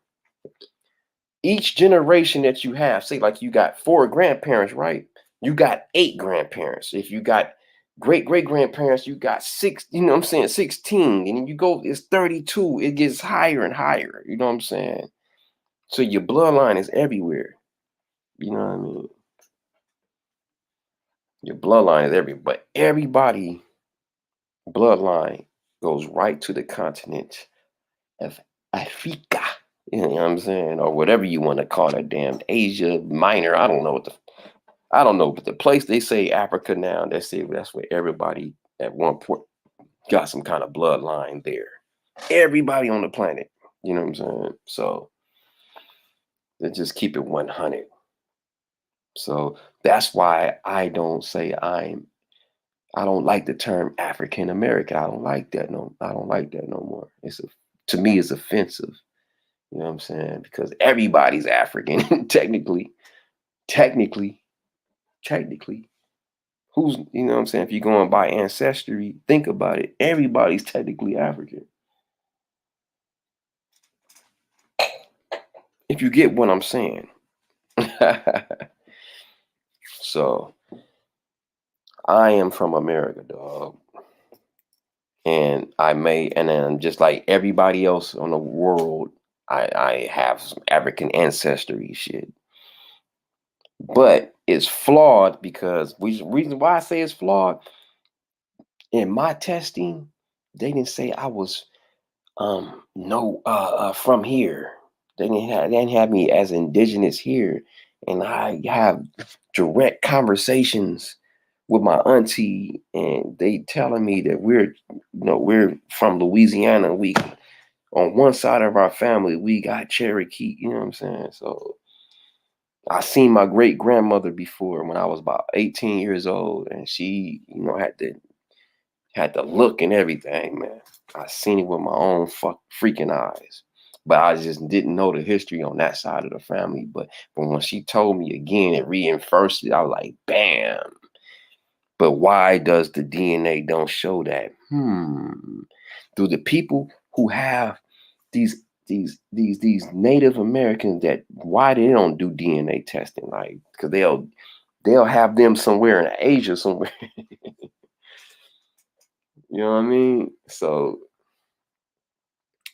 each generation that you have, say like you got 4 grandparents, right? You got 8 grandparents. If you got great-great-grandparents, you got 6, 16. And then you go, it's 32. It gets higher and higher. You know what I'm saying? So your bloodline is everywhere. You know what I mean? Your bloodline is everywhere. But everybody bloodline goes right to the continent of Africa. You know what I'm saying? Or whatever you want to call that damn Asia Minor. I don't know, but the place they say Africa now, they say that's where everybody at one point got some kind of bloodline there. Everybody on the planet. You know what I'm saying? So they just keep it 100. So that's why I don't say I don't like the term African American. I don't like that no more. To me it's offensive. You know what I'm saying? Because everybody's African technically. Who's, you know what I'm saying? If you're going by ancestry, think about it. Everybody's technically African. If you get what I'm saying. So I am from America, dog. And then just like everybody else on the world, I have some African ancestry shit. But it's flawed because reason why I say it's flawed, in my testing, they didn't say I was from here. They didn't have me as indigenous here. And I have direct conversations with my auntie, and they telling me that we're from Louisiana. We on one side of our family, we got Cherokee, you know what I'm saying? So I seen my great grandmother before when I was about 18 years old, and she, Had the look and everything, man. I seen it with my own freaking eyes. But I just didn't know the history on that side of the family. But when she told me again, it reinforced it. I was like, bam. But why does the DNA don't show that? Do the people who have these Native Americans, that why they don't do DNA testing? Like, because they'll have them somewhere in Asia somewhere. You know what I mean? So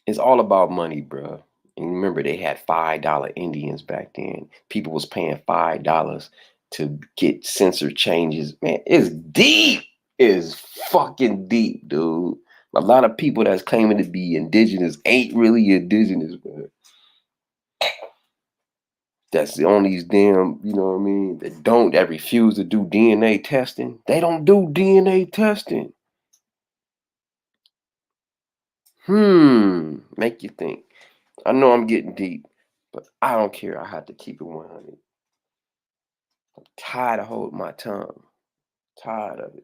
it's all about money, bro. And remember, they had $5 Indians back then. People was paying $5 to get sensor changes. Man, it's deep. It's fucking deep, dude. A lot of people that's claiming to be indigenous ain't really indigenous, bro. That's the only damn, you know what I mean, that refuse to do DNA testing. They don't do DNA testing. Make you think. I know I'm getting deep, but I don't care. I have to keep it 100. I'm tired of holding my tongue. Tired of it.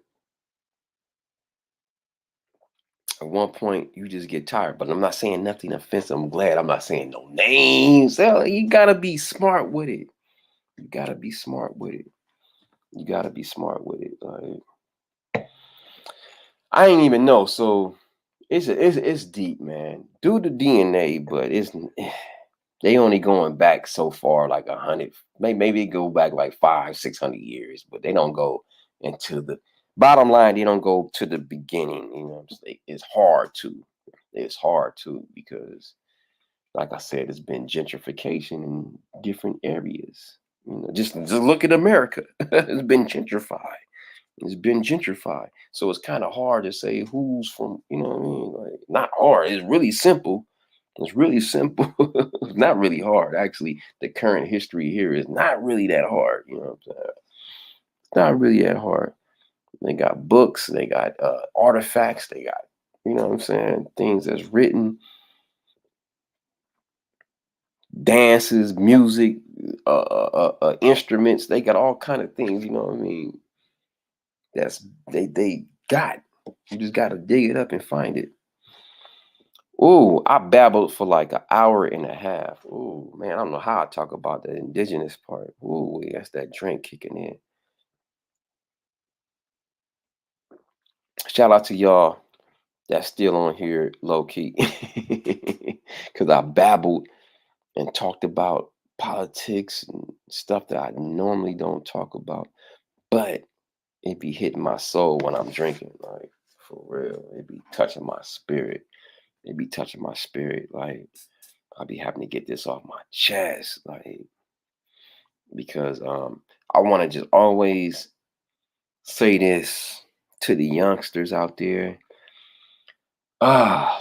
At one point, you just get tired. But I'm not saying nothing offensive. I'm glad I'm not saying no names. You gotta be smart with it. You gotta be smart with it. You gotta be smart with it. Like, I ain't even know. So it's deep, man. Do the DNA, but they only going back so far, like 100. Maybe they go back like 500-600 years, but they don't go into the bottom line. They don't go to the beginning. You know what I'm saying? It's hard to. It's hard to, because, like I said, it's been gentrification in different areas. You know, just look at America. It's been gentrified. It's been gentrified. So it's kind of hard to say who's from, you know what I mean? Like, not hard. It's really simple. It's really simple. It's not really hard. Actually, the current history here is not really that hard. You know what I'm saying? It's not really that hard. They got books. They got artifacts. They got, you know what I'm saying, things that's written, dances, music, instruments. They got all kind of things. You know what I mean? They got. You just got to dig it up and find it. Oh, I babbled for like an hour and a half. Oh, man, I don't know how I talk about the indigenous part. Oh, that's that drink kicking in. Shout out to y'all that's still on here low key. Because I babbled and talked about politics and stuff that I normally don't talk about. But it be hitting my soul when I'm drinking. Like, for real. It be touching my spirit. It be touching my spirit. Like, I'll be having to get this off my chest. Like, because I want to just always say this to the youngsters out there.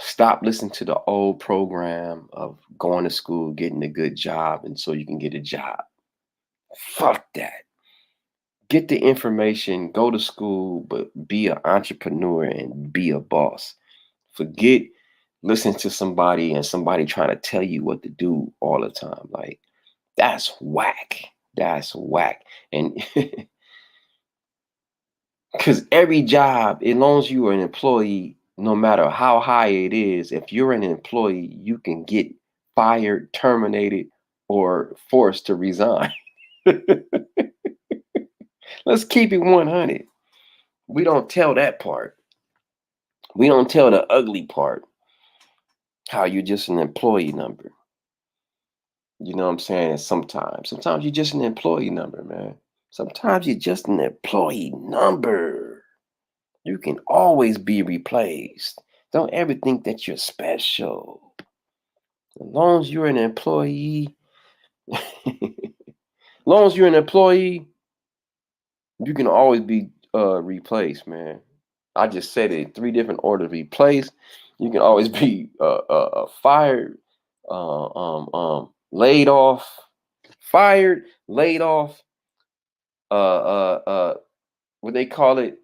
Stop listening to the old program of going to school, getting a good job, and so you can get a job. Fuck that. Get the information, go to school, but be an entrepreneur and be a boss. Forget listening to somebody and somebody trying to tell you what to do all the time. Like, that's whack. That's whack. And because every job, as long as you are an employee, no matter how high it is, if you're an employee, you can get fired, terminated, or forced to resign. Let's keep it 100. We don't tell that part. We don't tell the ugly part, how you're just an employee number. You know what I'm saying? And sometimes you're just an employee number, man. Sometimes you're just an employee number. You can always be replaced. Don't ever think that you're special. As long as you're an employee, you can always be replaced, man. I just said it in 3 different orders. Replaced. You can always be fired, laid off, fired, laid off. What they call it?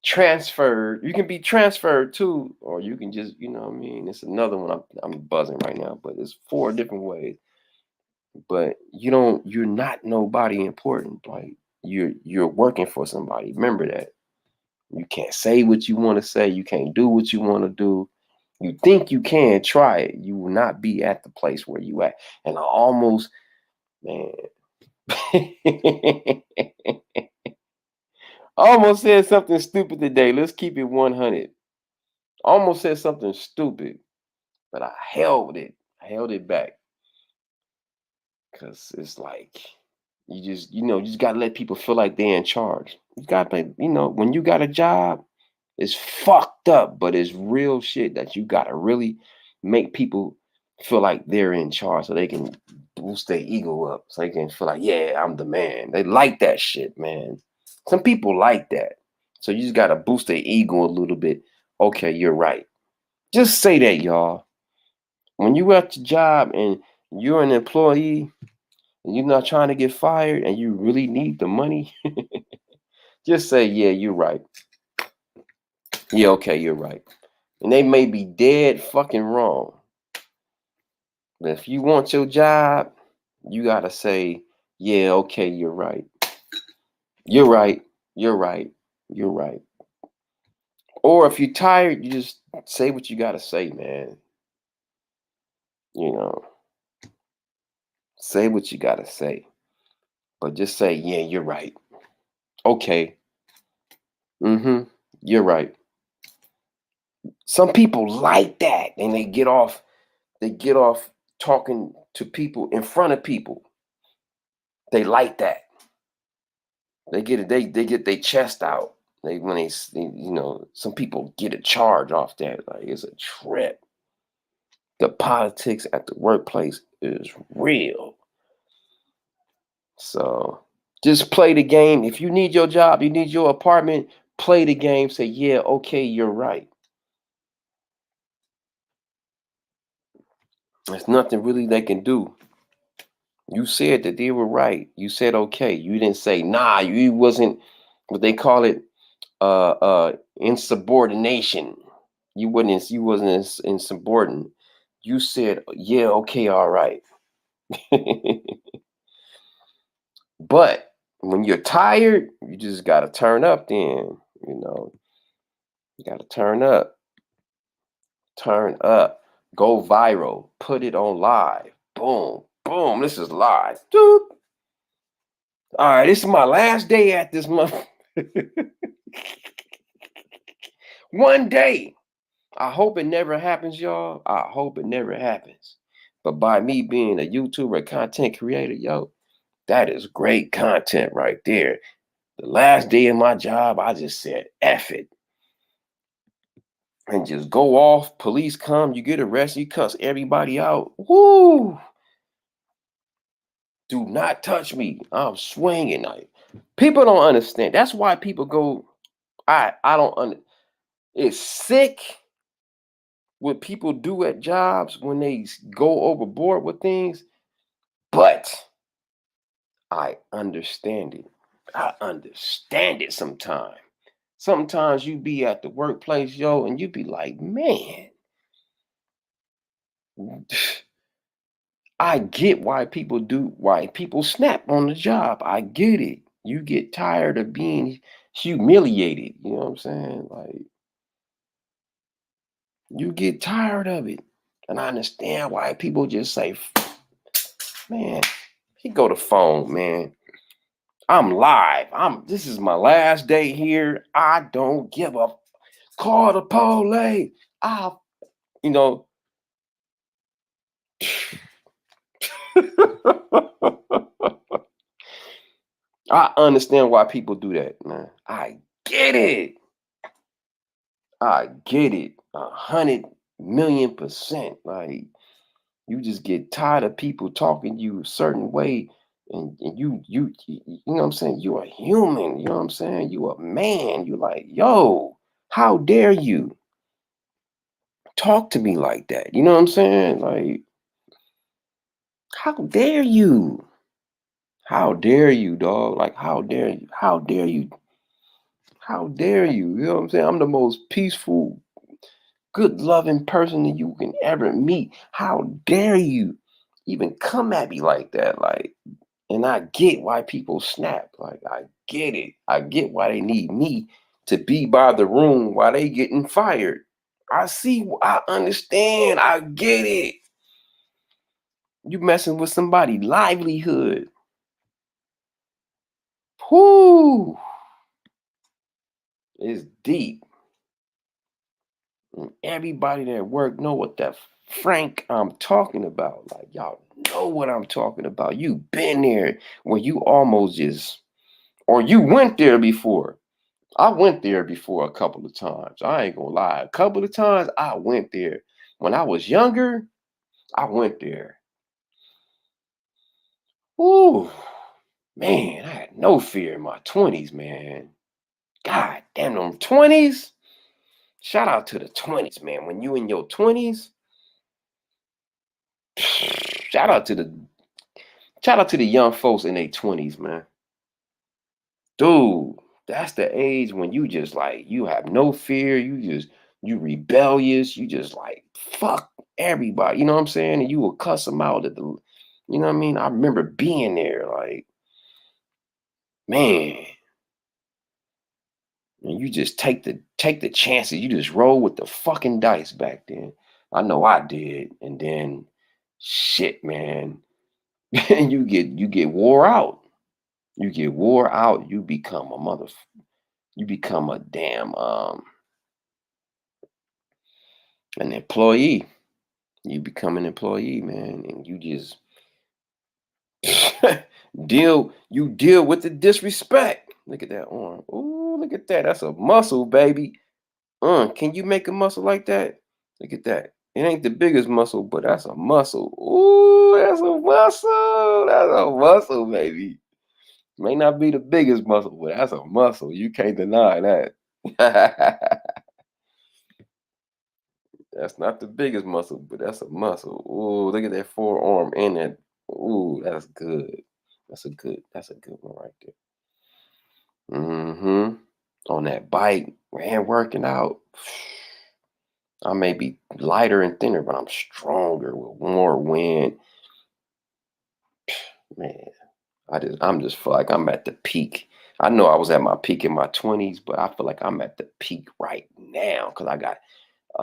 Transferred. You can be transferred too, or you can just, you know what I mean? It's another one. I'm buzzing right now, but it's 4 different ways. But you're not nobody important. Like, you're working for somebody. Remember that. You can't say what you want to say. You can't do what you want to do. You think you can, try it. You will not be at the place where you at. And I almost, man, I almost said something stupid today. Let's keep it 100. Almost said something stupid, but I held it. I held it back. Because it's like, you just got to let people feel like they're in charge. You got to, when you got a job, it's fucked up, but it's real shit that you got to really make people feel like they're in charge so they can boost their ego up. So they can feel like, yeah, I'm the man. They like that shit, man. Some people like that. So you just got to boost their ego a little bit. Okay, you're right. Just say that, y'all. When you at your job and you're an employee and you're not trying to get fired and you really need the money, just say, yeah, you're right. Yeah, okay, you're right. And they may be dead fucking wrong. But if you want your job, you got to say, yeah, okay, you're right. You're right. You're right. You're right. Or if you're tired, you just say what you got to say, man. Say what you got to say. But just say, yeah, you're right. Okay. You're right. Some people like that, and they get off talking to people in front of people. They like that. They get it. They get their chest out. Some people get a charge off that. Like, it's a trip. The politics at the workplace is real. So just play the game. If you need your job, you need your apartment, play the game. Say, yeah, okay, you're right. There's nothing really they can do. You said that they were right. You said okay. You didn't say, nah, you wasn't what they call it, insubordination. You wasn't insubordinate. You said, yeah, okay, all right. But when you're tired, you just gotta turn up then, You gotta turn up. Turn up. Go viral. Put it on live. Boom. Boom. This is live. Doop. All right, this is my last day at this month. One day. I hope it never happens, y'all. I hope it never happens. But by me being a YouTuber, content creator, that is great content right there. The last day of my job, I just said, F it. And just go off. Police come, you get arrested, you cuss everybody out. Woo! Do not touch me. I'm swinging. People don't understand. That's why people go, I don't it's sick what people do at jobs when they go overboard with things, but I understand it. I understand it sometimes. Sometimes you be at the workplace, and you be like, man, I get why people snap on the job. I get it. You get tired of being humiliated. You know what I'm saying? Like, you get tired of it. And I understand why people just say, man, he go to phone, man. I'm live. This is my last day here. I don't give a call the police. I understand why people do that, man. I get it. I get it. 100,000,000%. Like, you just get tired of people talking to you a certain way, and you know what I'm saying? You're a human. You know what I'm saying? You a man. You like, yo, how dare you talk to me like that? You know what I'm saying? Like, how dare you? How dare you, dog? Like, how dare you? How dare you? How dare you? You know what I'm saying? I'm the most peaceful, good loving person that you can ever meet. How dare you even come at me like that? Like, and I get why people snap. Like, I get it. I get why they need me to be by the room while they getting fired. I understand, I get it. You messing with somebody's livelihood. Whoo! It's deep. And everybody that work know what that Frank I'm talking about. Like, y'all know what I'm talking about. You been there where you almost just, or you went there before. I went there before a couple of times. I ain't gonna lie. A couple of times I went there. When I was younger, I went there. Ooh, man, I had no fear in my 20s, man. God damn, them 20s. Shout out to the 20s, man. When you in your 20s, shout out to the young folks in their 20s, man. Dude, that's the age when you just like, you have no fear, you rebellious, you just like fuck everybody, you know what I'm saying? And you will cuss them out at the, you know what I mean? I remember being there, like, man. And you just take the chances. You just roll with the fucking dice back then. I know I did. And then shit, man. And you get wore out. You get wore out. You become a damn an employee. You become an employee, man, and you just deal with the disrespect. Look at that arm. Ooh, look at that. That's a muscle, baby. Can you make a muscle like that? Look at that. It ain't the biggest muscle, but that's a muscle. Ooh, that's a muscle. That's a muscle, baby. May not be the biggest muscle, but that's a muscle. You can't deny that. That's not the biggest muscle, but that's a muscle. Ooh, look at that forearm and that. Ooh, that's good. That's a good one right there. Mm-hmm. On that bike, man, working out. I may be lighter and thinner, but I'm stronger with more wind. Man, I'm just feel like I'm at the peak. I know I was at my peak in my 20s, but I feel like I'm at the peak right now because I got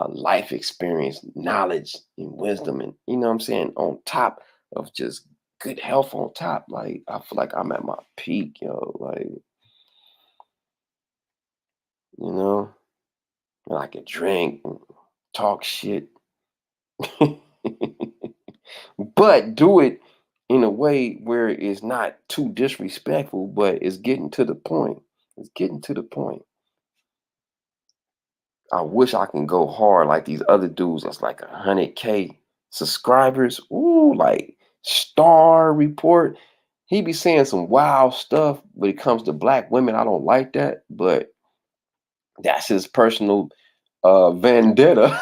life experience, knowledge, and wisdom, and you know what I'm saying, on top of just good health on top. Like, I feel like I'm at my peak, yo. Like, you know, and I can drink and talk shit. But do it in a way where it's not too disrespectful, but it's getting to the point. It's getting to the point. I wish I can go hard like these other dudes that's like 100K subscribers. Ooh, like Star Report. He be saying some wild stuff when it comes to black women. I don't like that, but that's his personal vendetta.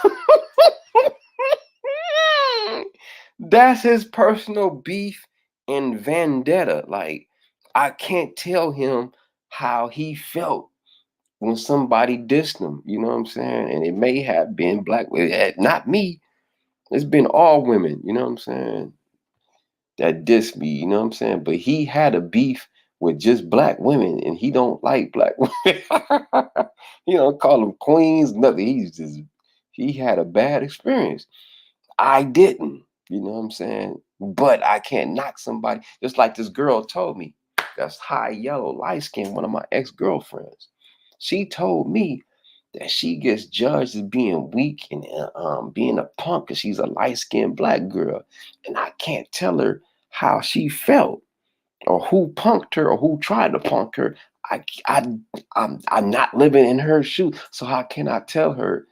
That's his personal beef and vendetta. Like, I can't tell him how he felt when somebody dissed him. You know what I'm saying? And it may have been black women, not me. It's been all women. You know what I'm saying? That dissed me. You know what I'm saying? But he had a beef with just black women, and he don't like black women. He don't call them queens. Nothing. He had a bad experience. I didn't, you know what I'm saying? But I can't knock somebody. Just like this girl told me, that's high yellow, light skin, one of my ex-girlfriends. She told me that she gets judged as being weak and being a punk because she's a light-skinned black girl. And I can't tell her how she felt or who punked her or who tried to punk her. I'm not living in her shoes. So how can I tell her,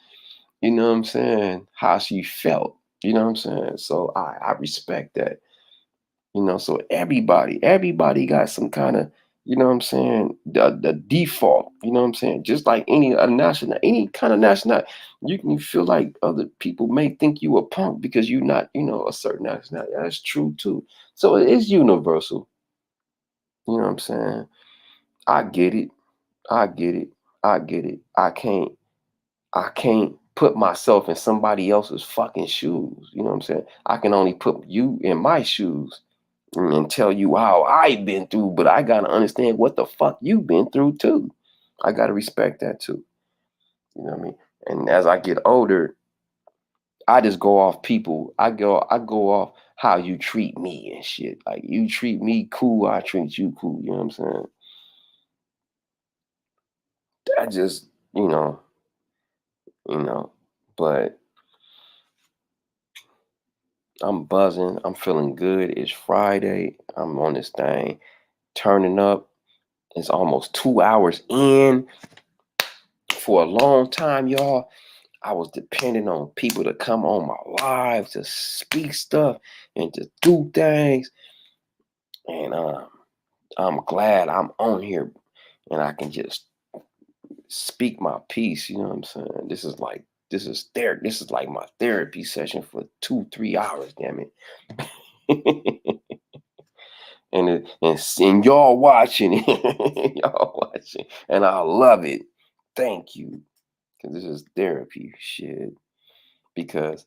you know what I'm saying, how she felt? You know what I'm saying? So I respect that. You know, so everybody got some kind of, you know what I'm saying, the default, you know what I'm saying? Just like any kind of nationality, you can feel like other people may think you a punk because you're not, you know, a certain nationality. That's true too. So it is universal. You know what I'm saying? I get it. I get it. I get it. I can't put myself in somebody else's fucking shoes. You know what I'm saying? I can only put you in my shoes and tell you how I've been through, but I gotta understand what the fuck you've been through too. I gotta respect that too. You know what I mean? And as I get older, I just go off people. I go off how you treat me and shit. Like you treat me cool, I treat you cool. You know what I'm saying? I just, you know, but I'm buzzing. I'm feeling good. It's Friday. I'm on this thing, turning up. It's almost 2 hours in. For a long time, y'all, I was depending on people to come on my live to speak stuff and to do things. And I'm glad I'm on here and I can just speak my piece. You know what I'm saying? This is like my therapy session for 2-3 hours. Damn it. and y'all watching it. Y'all watching, and I love it. Thank you, because this is therapy shit. Because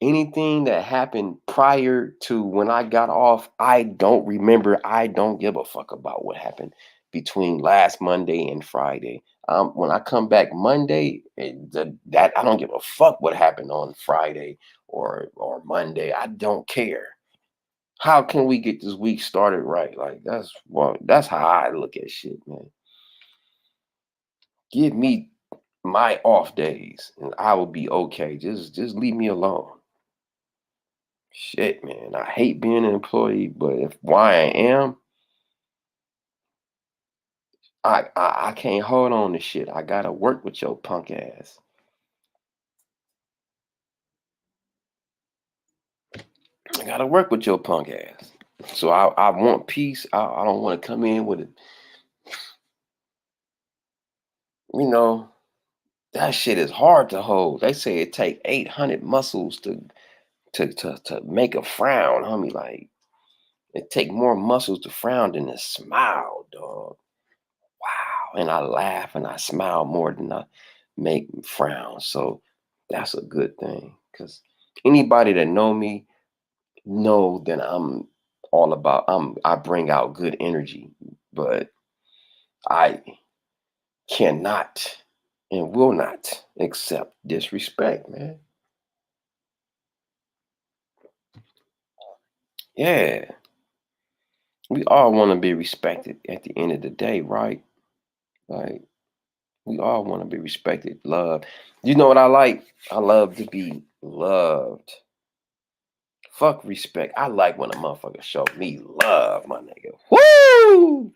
anything that happened prior to when I got off, I don't remember. I don't give a fuck about what happened between last Monday and Friday. When I come back Monday, that I don't give a fuck what happened on Friday or Monday. I don't care. How can we get this week started right? Like that's how I look at shit, man. Give me my off days and I will be okay. Just leave me alone. Shit, man. I hate being an employee, but if why I am, I can't hold on to shit. I gotta work with your punk ass. I gotta work with your punk ass. So I want peace. I don't want to come in with it. You know, that shit is hard to hold. They say it take 800 muscles to make a frown, homie. Like it take more muscles to frown than to smile, dog. Wow. And I laugh and I smile more than I make frown. So that's a good thing. Cause anybody that know me know that I'm all about I bring out good energy, but I cannot and will not accept disrespect, man. Yeah. We all want to be respected at the end of the day, right? Like we all want to be respected, loved. You know what I like? I love to be loved. Fuck respect. I like when a motherfucker show me love, my nigga. Woo!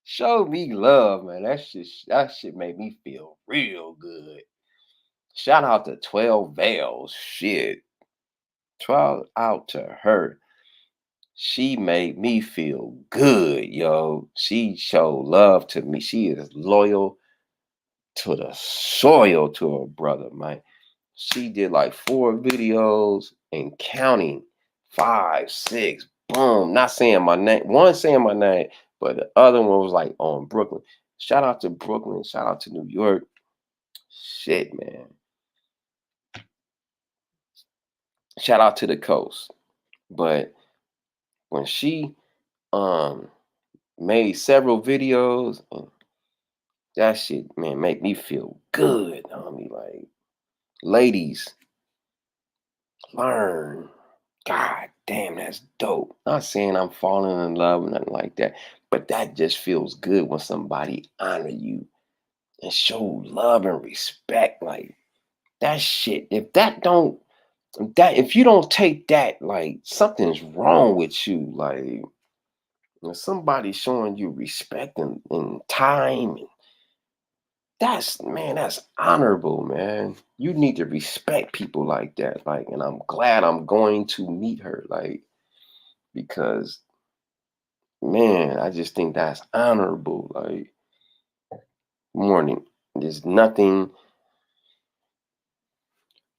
Show me love, man. That shit made me feel real good. Shout out to 12 Veils. Shit. 12 out to her. She made me feel good, yo. She showed love to me. She is loyal to the soil to her brother, man. She did like 4 videos and counting 5, 6, boom. Not saying my name. One saying my name, but the other one was like on Brooklyn. Shout out to Brooklyn. Shout out to New York. Shit, man. Shout out to the coast. But when she um made several videos, and that shit, man, make me feel good. I mean, like, ladies, learn. God damn, that's dope. Not saying I'm falling in love or nothing like that, but that just feels good when somebody honor you and show love and respect. Like that shit. If you don't take that, like something's wrong with you. Like when somebody's showing you respect and time, that's honorable, man. You need to respect people like that. Like, and I'm glad I'm going to meet her. Like, because man, I just think that's honorable. Like, morning. There's nothing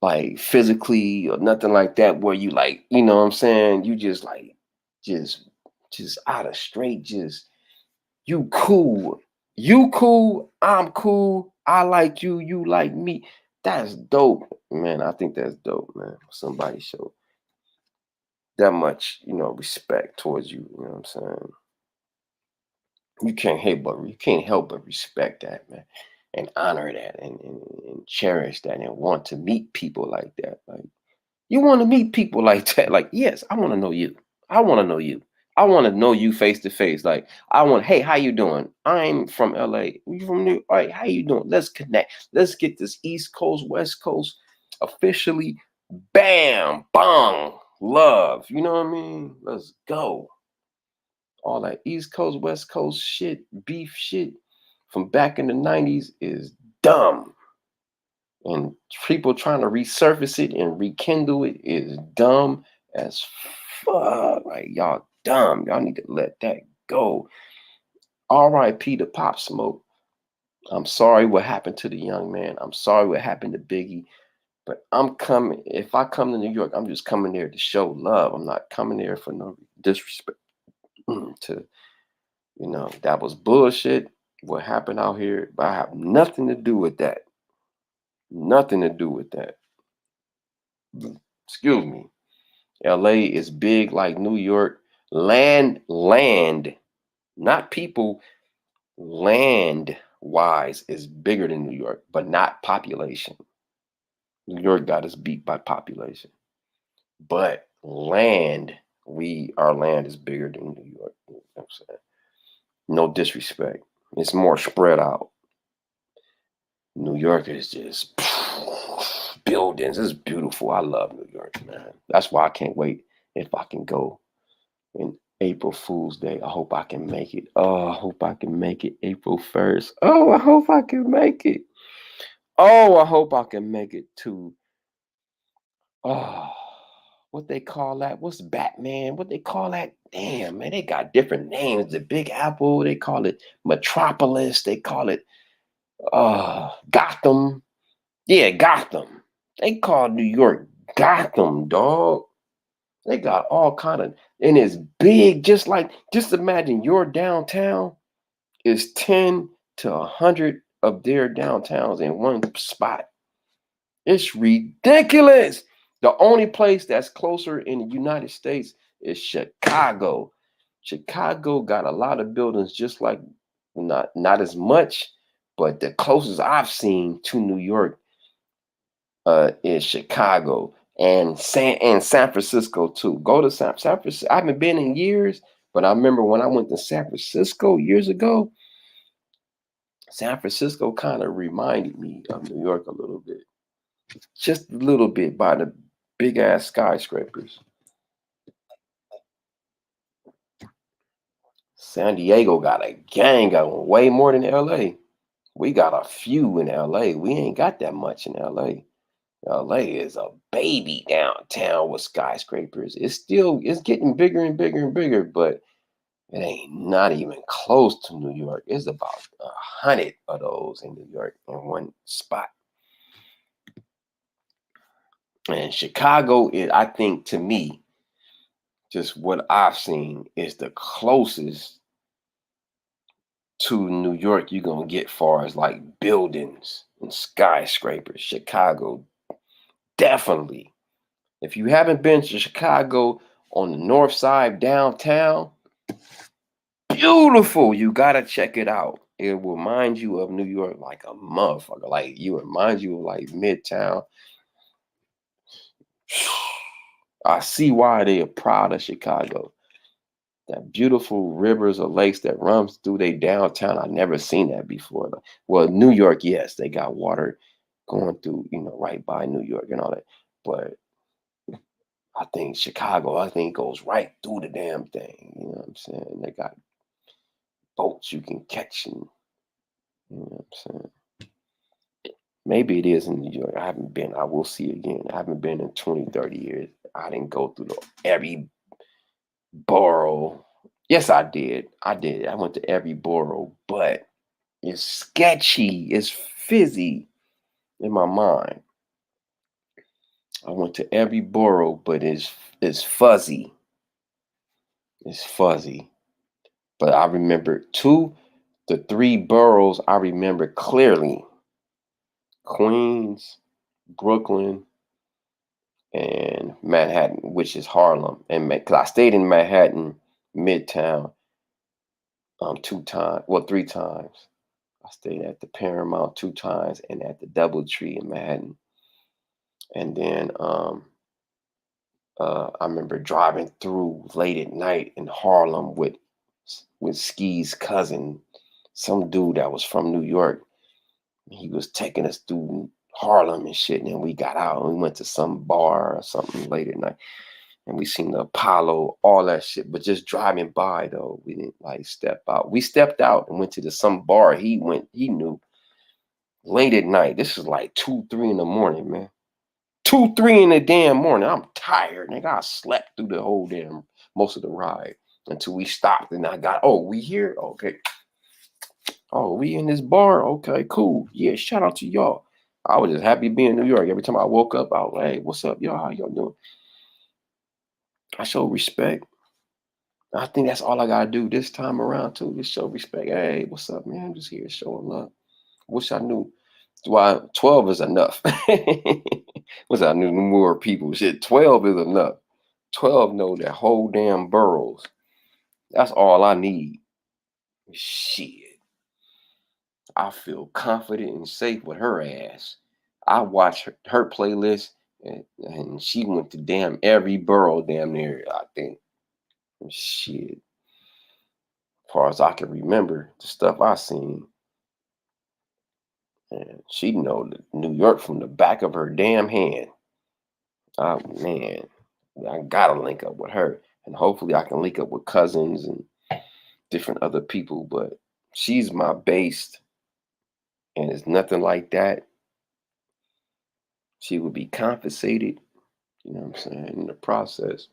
like physically or nothing like that where you like, you know what I'm saying? You just like, just, out of straight, just, you cool. You cool. I'm cool. I like you. You like me. That's dope, man. I think that's dope, man. Somebody show that much, respect towards you. You know what I'm saying? You can't help but respect that, man, and honor that, and cherish that, and want to meet people like that. Like, you want to meet people like that. Like, yes, I want to know you. I want to know you. I want to know you face to face. Like, hey, how you doing? I'm from LA. You from New York? All right, how you doing? Let's connect. Let's get this East Coast, West Coast officially. Bam, bong, love. You know what I mean? Let's go. All that East Coast, West Coast shit, beef shit from back in the 90s is dumb. And people trying to resurface it and rekindle it is dumb as fuck. Like, y'all dumb. Y'all need to let that go. R.I.P. to Pop Smoke. I'm sorry what happened to the young man. I'm sorry what happened to Biggie. But I'm coming. If I come to New York, I'm just coming there to show love. I'm not coming there for no disrespect. To, that was bullshit. What happened out here, but I have nothing to do with that. Nothing to do with that. Excuse me. LA is big like New York. Land, not people. Land wise is bigger than New York, but not population. New York got us beat by population. But land, our land is bigger than New York. You know what I'm saying? No disrespect. It's more spread out. New York is just buildings. It's beautiful. I love New York, man. That's why I can't wait if I can go in April Fool's Day. I hope I can make it. Oh, I hope I can make it April 1st. Oh, I hope I can make it. Oh, I hope I can make it to, what they call that? What's Batman? What they call that? Damn, man, they got different names. The Big Apple, they call it Metropolis. They call it Gotham. Yeah, Gotham. They call New York Gotham, dog. They got all kind of, and it's big. Just imagine your downtown is 10 to 100 of their downtowns in one spot. It's ridiculous. The only place that's closer in the United States is Chicago. Chicago got a lot of buildings, just like, not as much, but the closest I've seen to New York is Chicago and San Francisco too. Go to San Francisco. I haven't been in years, but I remember when I went to San Francisco years ago. San Francisco kind of reminded me of New York a little bit, just a little bit, by the big ass skyscrapers. San Diego got a gang of them, way more than LA. We got a few in LA. We ain't got that much in LA. LA is a baby downtown with skyscrapers. It's getting bigger and bigger and bigger, but it ain't not even close to New York. It's about 100 of those in New York in one spot. And Chicago is, I think, to me, just what I've seen, is the closest to New York you're gonna get far as like buildings and skyscrapers. Chicago, definitely. If you haven't been to Chicago on the north side downtown, beautiful. You gotta check it out. It will remind you of New York like a motherfucker. Like, remind you of like Midtown. I see why they are proud of Chicago. That beautiful rivers or lakes that runs through their downtown. I never seen that before. Well, New York, yes, they got water going through, right by New York and all that. But I think Chicago, goes right through the damn thing. You know what I'm saying? They got boats you can catch, and you know what I'm saying? Maybe it is in New York. I haven't been. I will see again. I haven't been in 20, 30 years. I didn't go through every borough. Yes, I did. I went to every borough, but it's sketchy. It's fizzy in my mind. I went to every borough, but it's fuzzy. It's fuzzy. But I remember the 3 boroughs I remember clearly: Queens, Brooklyn, and Manhattan, which is Harlem. And because I stayed in Manhattan, Midtown, 2 times. Well, 3 times. I stayed at the Paramount 2 times and at the Doubletree in Manhattan. And then I remember driving through late at night in Harlem with Ski's cousin, some dude that was from New York. He was taking us through Harlem and shit. And then we got out and we went to some bar or something late at night. And we seen the Apollo, all that shit. But just driving by though, we didn't like step out. We stepped out and went to some bar. He knew. Late at night. This is like 2, 3 in the morning, man. 2, 3 in the damn morning. I'm tired, nigga. I slept through the whole damn most of the ride until we stopped and I got, oh, we here? Okay. Oh, we in this bar? Okay, cool. Yeah, shout out to y'all. I was just happy being in New York. Every time I woke up, I was like, hey, what's up, y'all? How y'all doing? I show respect. I think that's all I gotta do this time around too. Just show respect. Hey, what's up, man? I'm just here showing love. Wish I knew why 12 is enough. Wish I knew more people. Shit, 12 is enough. 12 know that whole damn boroughs. That's all I need. Shit. I feel confident and safe with her ass. I watch her playlist and she went to damn every borough damn near, I think. Shit. As far as I can remember, the stuff I seen. And she know New York from the back of her damn hand. Oh man, I gotta link up with her. And hopefully I can link up with cousins and different other people. But she's my base. And it's nothing like that. She would be compensated, you know what I'm saying, in the process.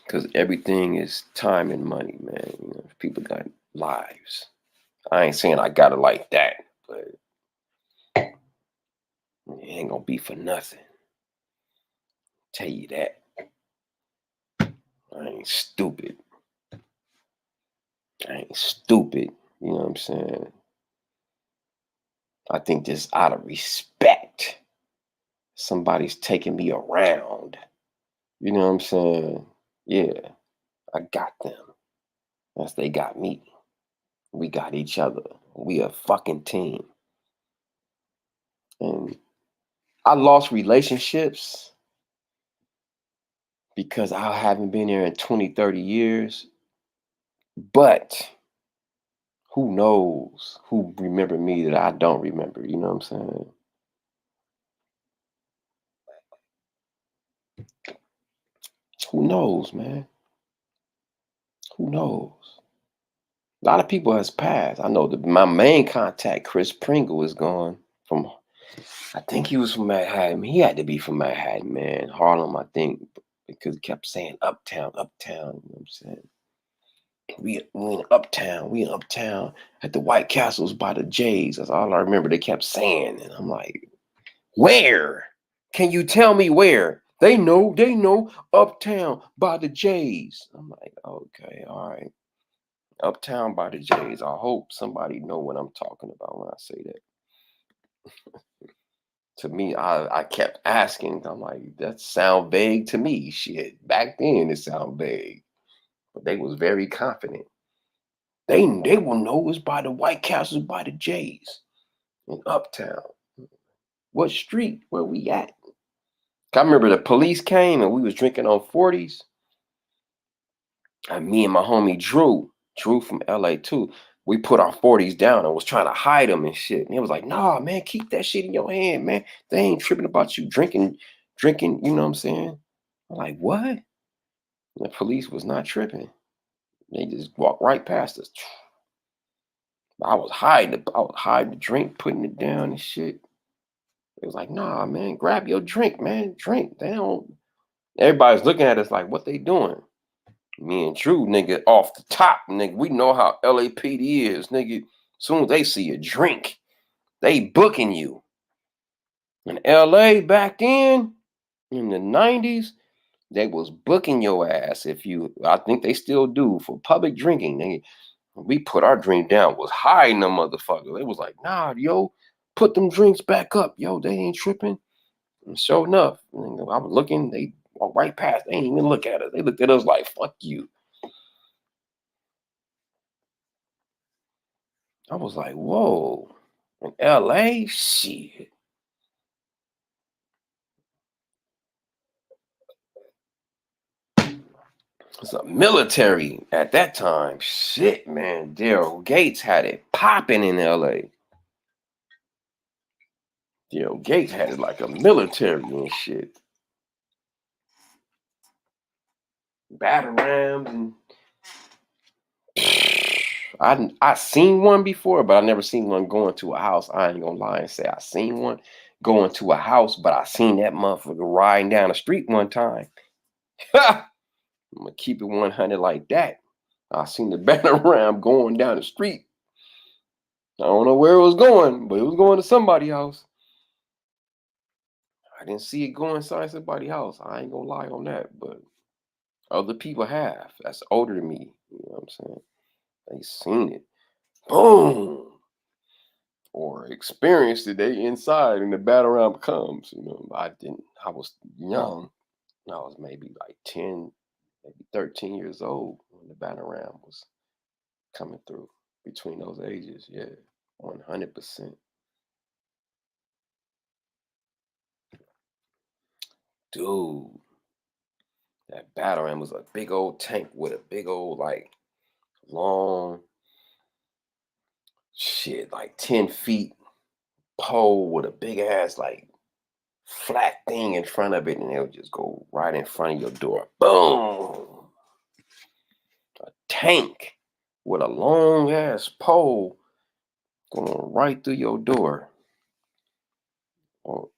Because everything is time and money, man. You know, people got lives. I ain't saying I got it like that, but it ain't gonna be for nothing. Tell you that. I ain't stupid. You know what I'm saying? I think just out of respect, somebody's taking me around. You know what I'm saying? Yeah, I got them. As they got me. We got each other. We a fucking team. And I lost relationships because I haven't been there in 20, 30 years. But who knows who remember me that I don't remember? You know what I'm saying? Who knows, man? Who knows? A lot of people has passed. I know that my main contact, Chris Pringle, is gone from, I think he was from Manhattan. He had to be from Manhattan, man. Harlem, I think, because he kept saying uptown, uptown. You know what I'm saying? We in uptown. We in uptown at the White Castles by the Jays. That's all I remember. They kept saying, and I'm like, where? Can you tell me where? They know uptown by the Jays. I'm like, okay, all right. Uptown by the Jays. I hope somebody know what I'm talking about when I say that. To me, I kept asking. I'm like, that sound vague to me. Shit, back then it sound vague, but they was very confident. They will know it's by the White Castles by the Jays in Uptown. What street? Where we at? I remember the police came and we was drinking on 40s. And me and my homie Drew from LA too. We put our 40s down and was trying to hide them and shit. And he was like, nah, man, keep that shit in your hand, man. They ain't tripping about you drinking, you know what I'm saying? I'm like, what? And the police was not tripping. They just walked right past us. I was hiding the drink, putting it down and shit. It was like, nah, man, grab your drink, man. Drink. They don't. Everybody's looking at us like, what they doing? Me and Drew, nigga, off the top, nigga. We know how LAPD is, nigga. As soon as they see a drink, they booking you. In LA back then, in the 90s, they was booking your ass if you, I think they still do, for public drinking, nigga. We put our drink down, was hiding them motherfuckers. They was like, nah, yo, put them drinks back up. Yo, they ain't tripping. And sure enough, I was looking, they walked right past. They ain't even look at us. They looked at us like, fuck you. I was like, whoa, in LA? Shit. It's a military at that time. Shit, man. Daryl Gates had it popping in LA. Daryl Gates had it like a military and shit. Battle rams and I seen one before, but I never seen one going to a house. I ain't gonna lie and say I seen one going to a house, but I seen that motherfucker riding down the street one time. I'm gonna keep it 100 like that. I seen the battle ram going down the street. I don't know where it was going, but it was going to somebody's house. I didn't see it go inside somebody's house. I ain't gonna lie on that, but other people have. That's older than me. You know what I'm saying? They seen it. Boom. Or experienced it. They inside and the battle round comes. You know, I didn't. I was young. I was maybe like 10, maybe 13 years old when the battle round was coming through. Between those ages, yeah, 100%. Dude, that battle ram was a big old tank with a big old like long shit, like 10 feet pole with a big ass like flat thing in front of it, and it would just go right in front of your door. Boom! A tank with a long ass pole going right through your door. Or,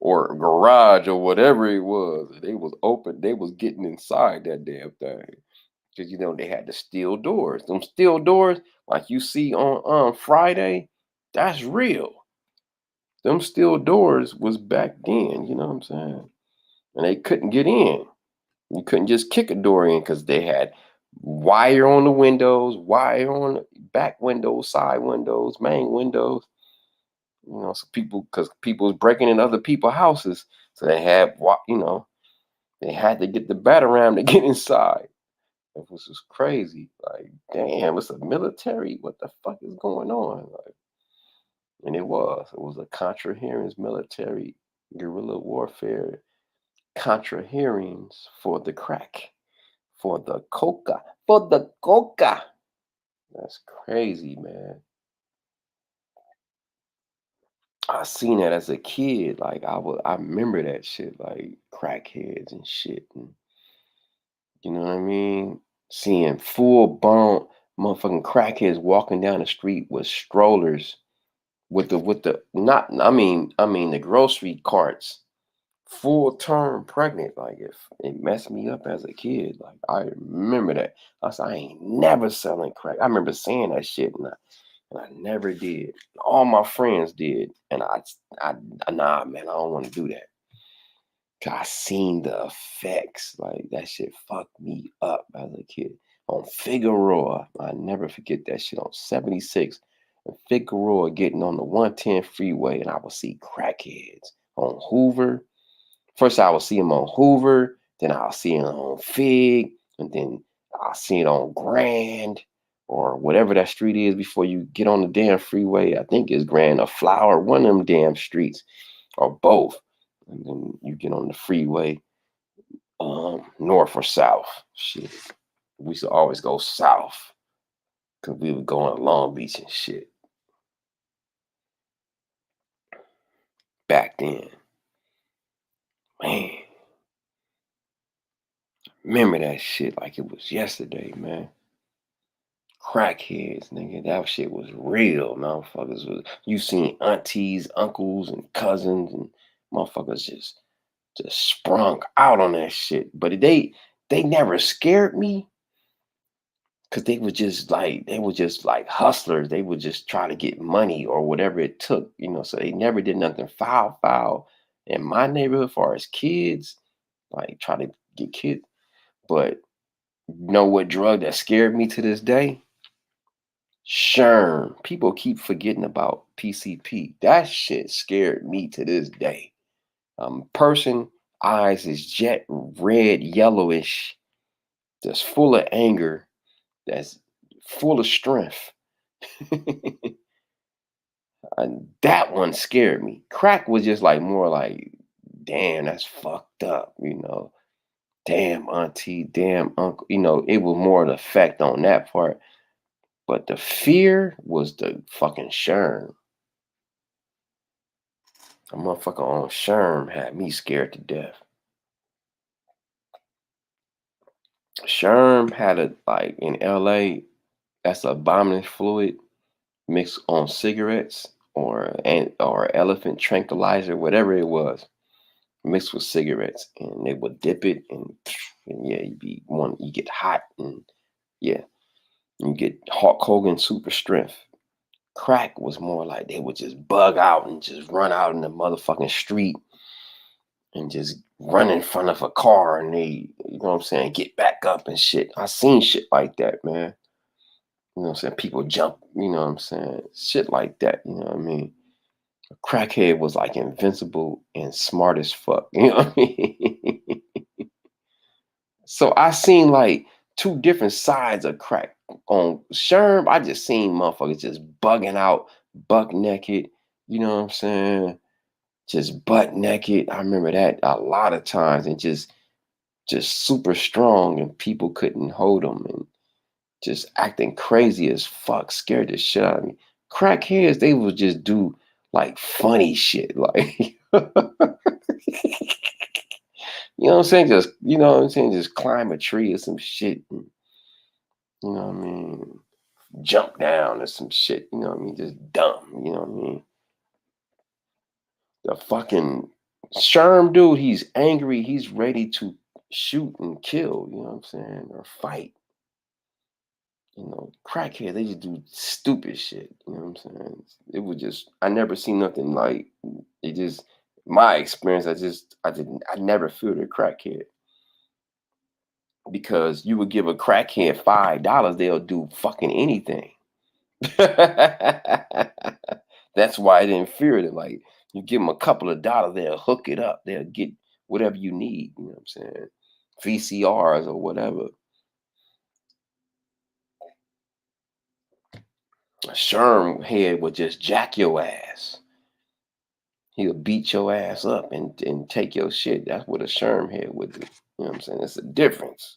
or garage or whatever it was. They was open. They was getting inside that damn thing. Because you know they had the steel doors. Them steel doors, like you see on Friday, that's real. Them steel doors was back then, you know what I'm saying? And they couldn't get in. You couldn't just kick a door in because they had wire on the windows, wire on the back windows, side windows, main windows. You know, so because people was breaking in other people's houses, so they had, you know, they had to get the bat around to get inside. It was just crazy. Like, damn, it's a military. What the fuck is going on? Like, and it was a contra hearings military guerrilla warfare contra hearings for the crack, for the coca, for the coca. That's crazy, man. I seen that as a kid. Like I remember that shit, like crackheads and shit. And you know what I mean? Seeing full blown motherfucking crackheads walking down the street with strollers with the not I mean the grocery carts full term pregnant. Like if it messed me up as a kid. Like I remember that. I said I ain't never selling crack. I remember saying that shit and I never did. All my friends did. And nah man, I don't want to do that. I seen the effects. Like that shit fucked me up as a kid. On Figueroa, I never forget that shit on 76. And Figueroa getting on the 110 freeway, and I would see crackheads on Hoover. First, I would see them on Hoover, then I'll see them on Fig, and then I'll see it on Grand or whatever that street is before you get on the damn freeway. I think it's Grand or Flower, one of them damn streets, or both. And then you get on the freeway, north or south. Shit. We used to always go south because we would go on Long Beach and shit. Back then. Man. Remember that shit like it was yesterday, man. Crackheads, nigga. That shit was real, motherfuckers. You seen aunties, uncles, and cousins, and motherfuckers just sprung out on that shit. But they never scared me. Cause they were just like hustlers. They would just try to get money or whatever it took, you know. So they never did nothing foul in my neighborhood as far as kids, like try to get kids. But you know what drug that scared me to this day? Sherm. People keep forgetting about PCP. That shit scared me to this day. Person eyes is jet red, yellowish, just full of anger, that's full of strength. And that one scared me. Crack was just like more like, damn, that's fucked up, you know. Damn, auntie, damn, uncle. You know, it was more the effect on that part. But the fear was the fucking Sherm. A motherfucker on Sherm had me scared to death. Sherm had a, like, in LA, that's a bombing fluid mixed on cigarettes or elephant tranquilizer, whatever it was, mixed with cigarettes, and they would dip it, and yeah, you get hot, and yeah, you get Hulk Hogan super strength. Crack was more like they would just bug out and just run out in the motherfucking street and just run in front of a car, and they, you know what I'm saying, get back up and shit. I seen shit like that, man. You know what I'm saying? People jump, you know what I'm saying? Shit like that, you know what I mean? A crackhead was like invincible and smart as fuck, you know what I mean? So I seen like two different sides of crack. On Sherm, I just seen motherfuckers just bugging out, buck naked, you know what I'm saying? Just butt naked. I remember that a lot of times, and just super strong, and people couldn't hold them, and just acting crazy as fuck, scared the shit out of me. Crackheads, they would just do like funny shit, like you know what I'm saying? Just, you know what I'm saying? Just climb a tree or some shit, and, you know what I mean? Jump down or some shit, you know what I mean? Just dumb, you know what I mean? The fucking Sherm dude, he's angry, he's ready to shoot and kill, you know what I'm saying? Or fight. You know, crackhead, they just do stupid shit. You know what I'm saying? It was just, I never seen nothing like it. Just my experience. I never feared a crackhead, because you would give a crackhead $5, they'll do fucking anything. That's why I didn't fear it. Like, you give them a couple of dollars, they'll hook it up. They'll get whatever you need. You know what I'm saying? VCRs or whatever. A Sherm head would just jack your ass. He'll beat your ass up and take your shit. That's what a Sherm head would do. You know what I'm saying? It's a difference.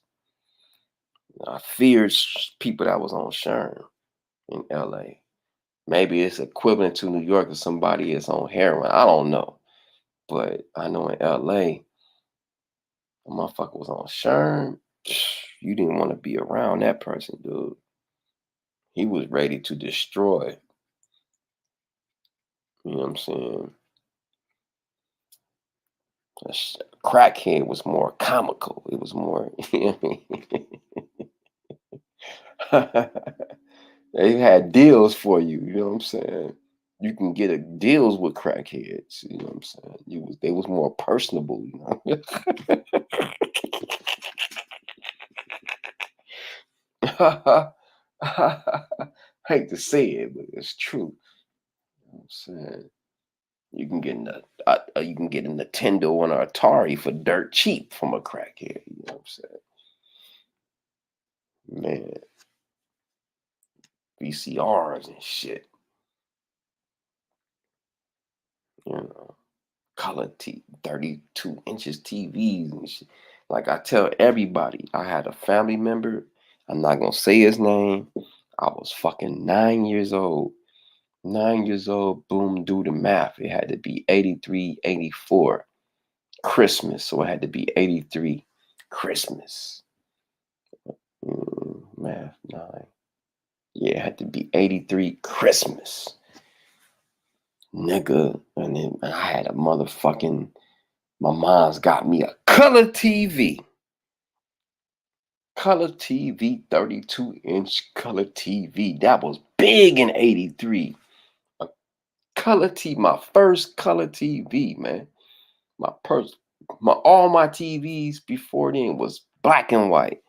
I feared people that was on Sherm in LA. Maybe it's equivalent to New York, or somebody is on heroin. I don't know. But I know in LA, a motherfucker was on Sherm. You didn't want to be around that person, dude. He was ready to destroy. You know what I'm saying? A crackhead was more comical. It was more, you know what I mean? They had deals for you, you know what I'm saying? You can get deals with crackheads, you know what I'm saying? They was more personable, you know. I hate to say it, but it's true. You know what I'm saying? You can get a Nintendo and an Atari for dirt cheap from a crackhead. You know what I'm saying? Man, VCRs and shit. You know, color 32 inches TVs and shit. Like, I tell everybody, I had a family member. I'm not gonna say his name. I was fucking 9 years old. 9 years old. Boom, do the math. It had to be 83, 84. Christmas, so it had to be 83 Christmas. Math 9. Yeah, it had to be 83 Christmas. Nigga. And then I had a motherfucking, my mom's got me a color TV. Color TV, 32-inch color TV. That was big in 83. A color TV, my first color TV, man. All my TVs before then was black and white.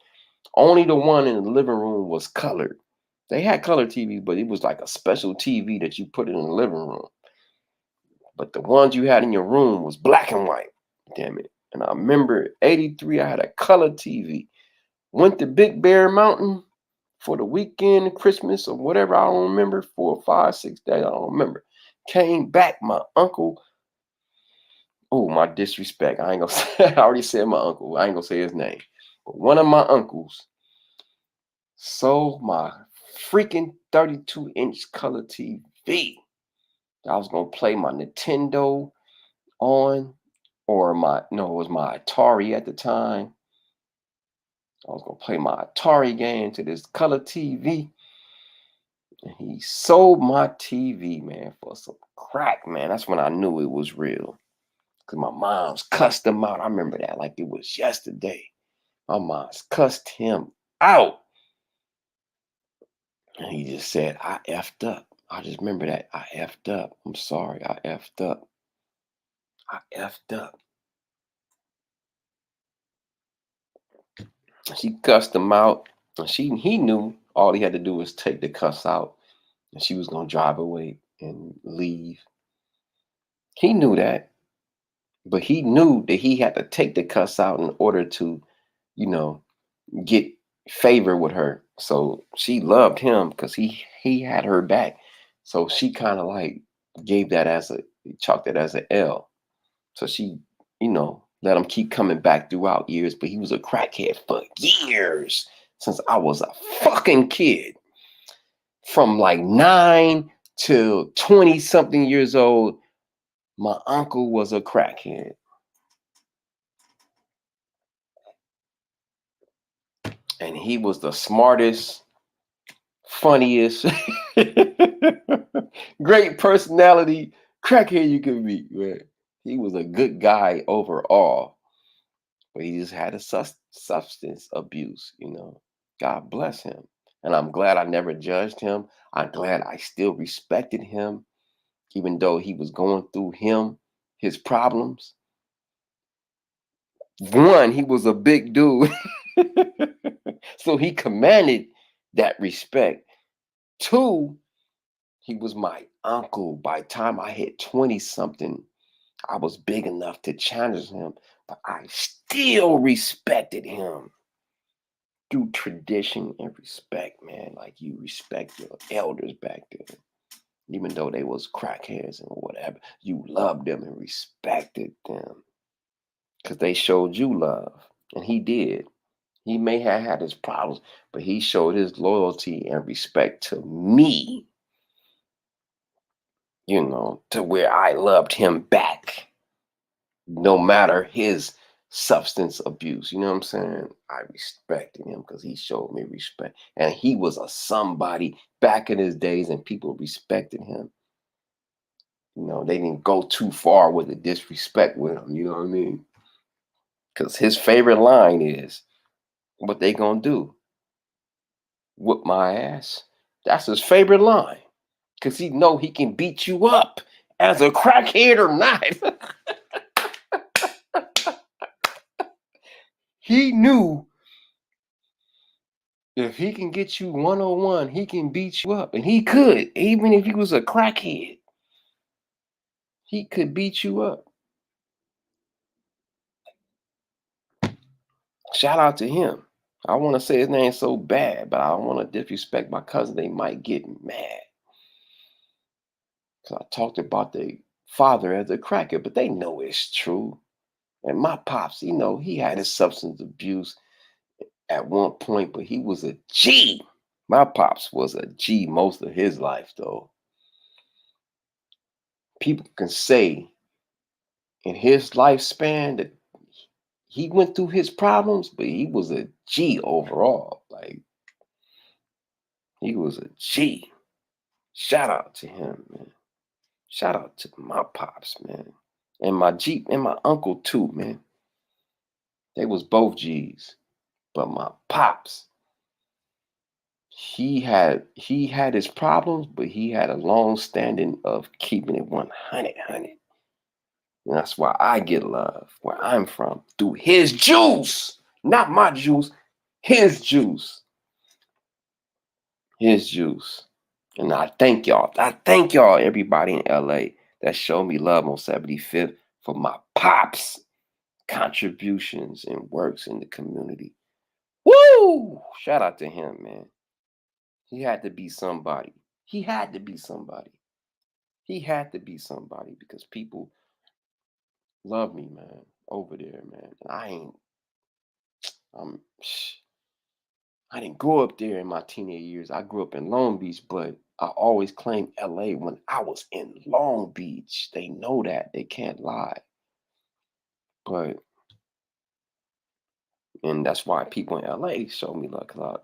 Only the one in the living room was colored. They had color TVs, but it was like a special TV that you put in the living room. But the ones you had in your room was black and white. Damn it. And I remember 83, I had a color TV. Went to Big Bear Mountain, for the weekend, Christmas, or whatever. I don't remember. 4 or 5, 6 days. I don't remember. Came back. My uncle. Oh, my disrespect. I ain't gonna say. I already said my uncle. I ain't gonna say his name. But one of my uncles sold my freaking 32-inch color TV. I was gonna play my Nintendo on, or it was my Atari at the time. I was gonna play my Atari game to this color TV. And he sold my TV, man, for some crack, man. That's when I knew it was real. Because my mom's cussed him out. I remember that like it was yesterday. My mom's cussed him out. And he just said, I effed up. I just remember that. I effed up. I'm sorry. I effed up. I effed up. She cussed him out. And he knew all he had to do was take the cuss out. And she was going to drive away and leave. He knew that. But he knew that he had to take the cuss out in order to, get favor with her. So she loved him because he had her back. So she kind of like gave that chalked it as an L. So she, let him keep coming back throughout years. But he was a crackhead for years, since I was a fucking kid. From like 9 to 20 something years old, my uncle was a crackhead. And he was the smartest, funniest, great personality crackhead you could meet, man. He was a good guy overall, but he just had a substance abuse, God bless him. And I'm glad I never judged him. I'm glad I still respected him, even though he was going through his problems. One, he was a big dude. So he commanded that respect. Two, he was my uncle. By the time I hit 20 something, I was big enough to challenge him, but I still respected him through tradition and respect, man. Like you respect your elders back then. Even though they was crackheads and whatever, you loved them and respected them because they showed you love. And he did. He may have had his problems, but he showed his loyalty and respect to me, to where I loved him back, no matter his substance abuse. You know what I'm saying? I respected him because he showed me respect. And he was a somebody back in his days, and people respected him. They didn't go too far with the disrespect with him. You know what I mean? Because his favorite line is, what they gonna do? Whoop my ass? That's his favorite line. Because he know he can beat you up as a crackhead or not. He knew if he can get you one-on-one, he can beat you up. And he could, even if he was a crackhead. He could beat you up. Shout out to him. I want to say his name so bad, but I don't want to disrespect my cousin. They might get mad. Because I talked about their father as a crackhead, but they know it's true. And my pops, he had his substance abuse at one point, but he was a G. My pops was a G most of his life, though. People can say in his lifespan that he went through his problems, but he was a G overall. Like, he was a G. Shout out to him, man. Shout out to my pops, man. And my G and my uncle too, man. They was both G's. But my pops, he had his problems, but he had a long standing of keeping it 100. And that's why I get love where I'm from, through his juice, not my juice, his juice. His juice. And I thank y'all. Everybody in LA that showed me love on 75th for my pops' contributions and works in the community. Woo! Shout out to him, man. He had to be somebody. He had to be somebody. He had to be somebody because people love me, man, over there, man. And I'm, I didn't grow up there in my teenage years. I grew up in Long Beach, but I always claimed LA when I was in Long Beach. They know that. They can't lie. And that's why people in LA show me love, because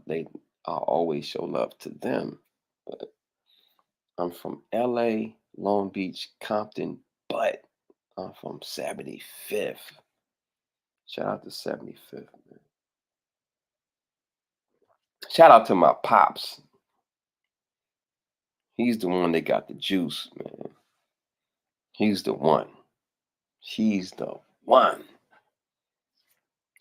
I always show love to them. But I'm from LA, Long Beach, Compton, but I'm from 75th. Shout out to 75th, man. Shout out to my pops. He's the one that got the juice, man. He's the one. He's the one.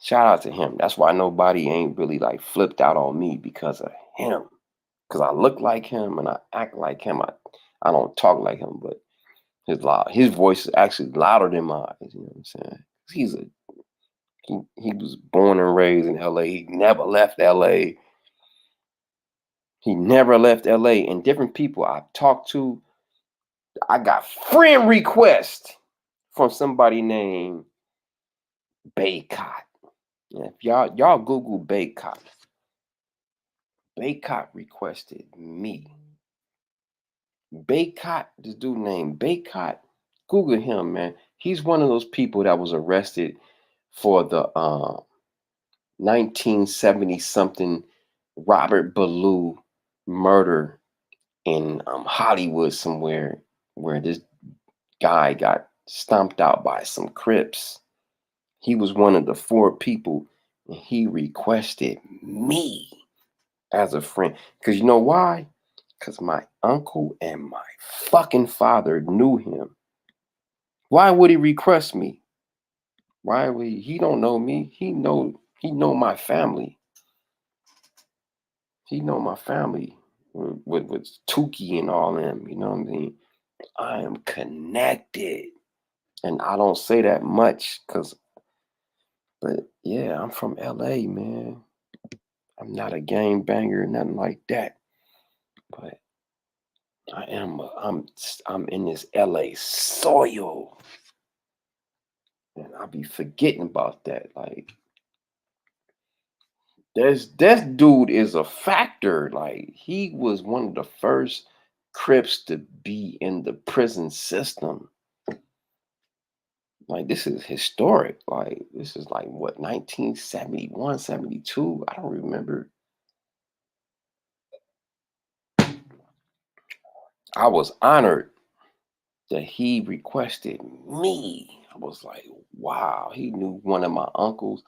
Shout out to him. That's why nobody ain't really like flipped out on me because of him. Because I look like him and I act like him. I don't talk like him, but his voice is actually louder than mine. You know what I'm saying? He was born and raised in LA. He never left LA. He never left LA. And different people I talked to, I got friend requests from somebody named Baycott. And if y'all Google Baycott requested me. Baycott, this dude named Baycott, Google him, man. He's one of those people that was arrested for the 1970 something Robert Ballou murder in Hollywood somewhere, where this guy got stomped out by some Crips. He was one of the 4 people, and he requested me as a friend. Because you know why? Because my uncle and my fucking father knew him. Why would he request me? Why would he don't know me? He know my family. He know my family with Tukey and all them, you know what I mean? I am connected. And I don't say that much but yeah, I'm from LA, man. I'm not a gang banger, nothing like that. But I'm in this LA soil. And I'll be forgetting about that. Like, that dude is a factor. Like, he was one of the first Crips to be in the prison system. Like, this is historic. Like, this is like what, 1971, 72? I don't remember. I was honored that he requested me. I was like, wow, he knew one of my uncles.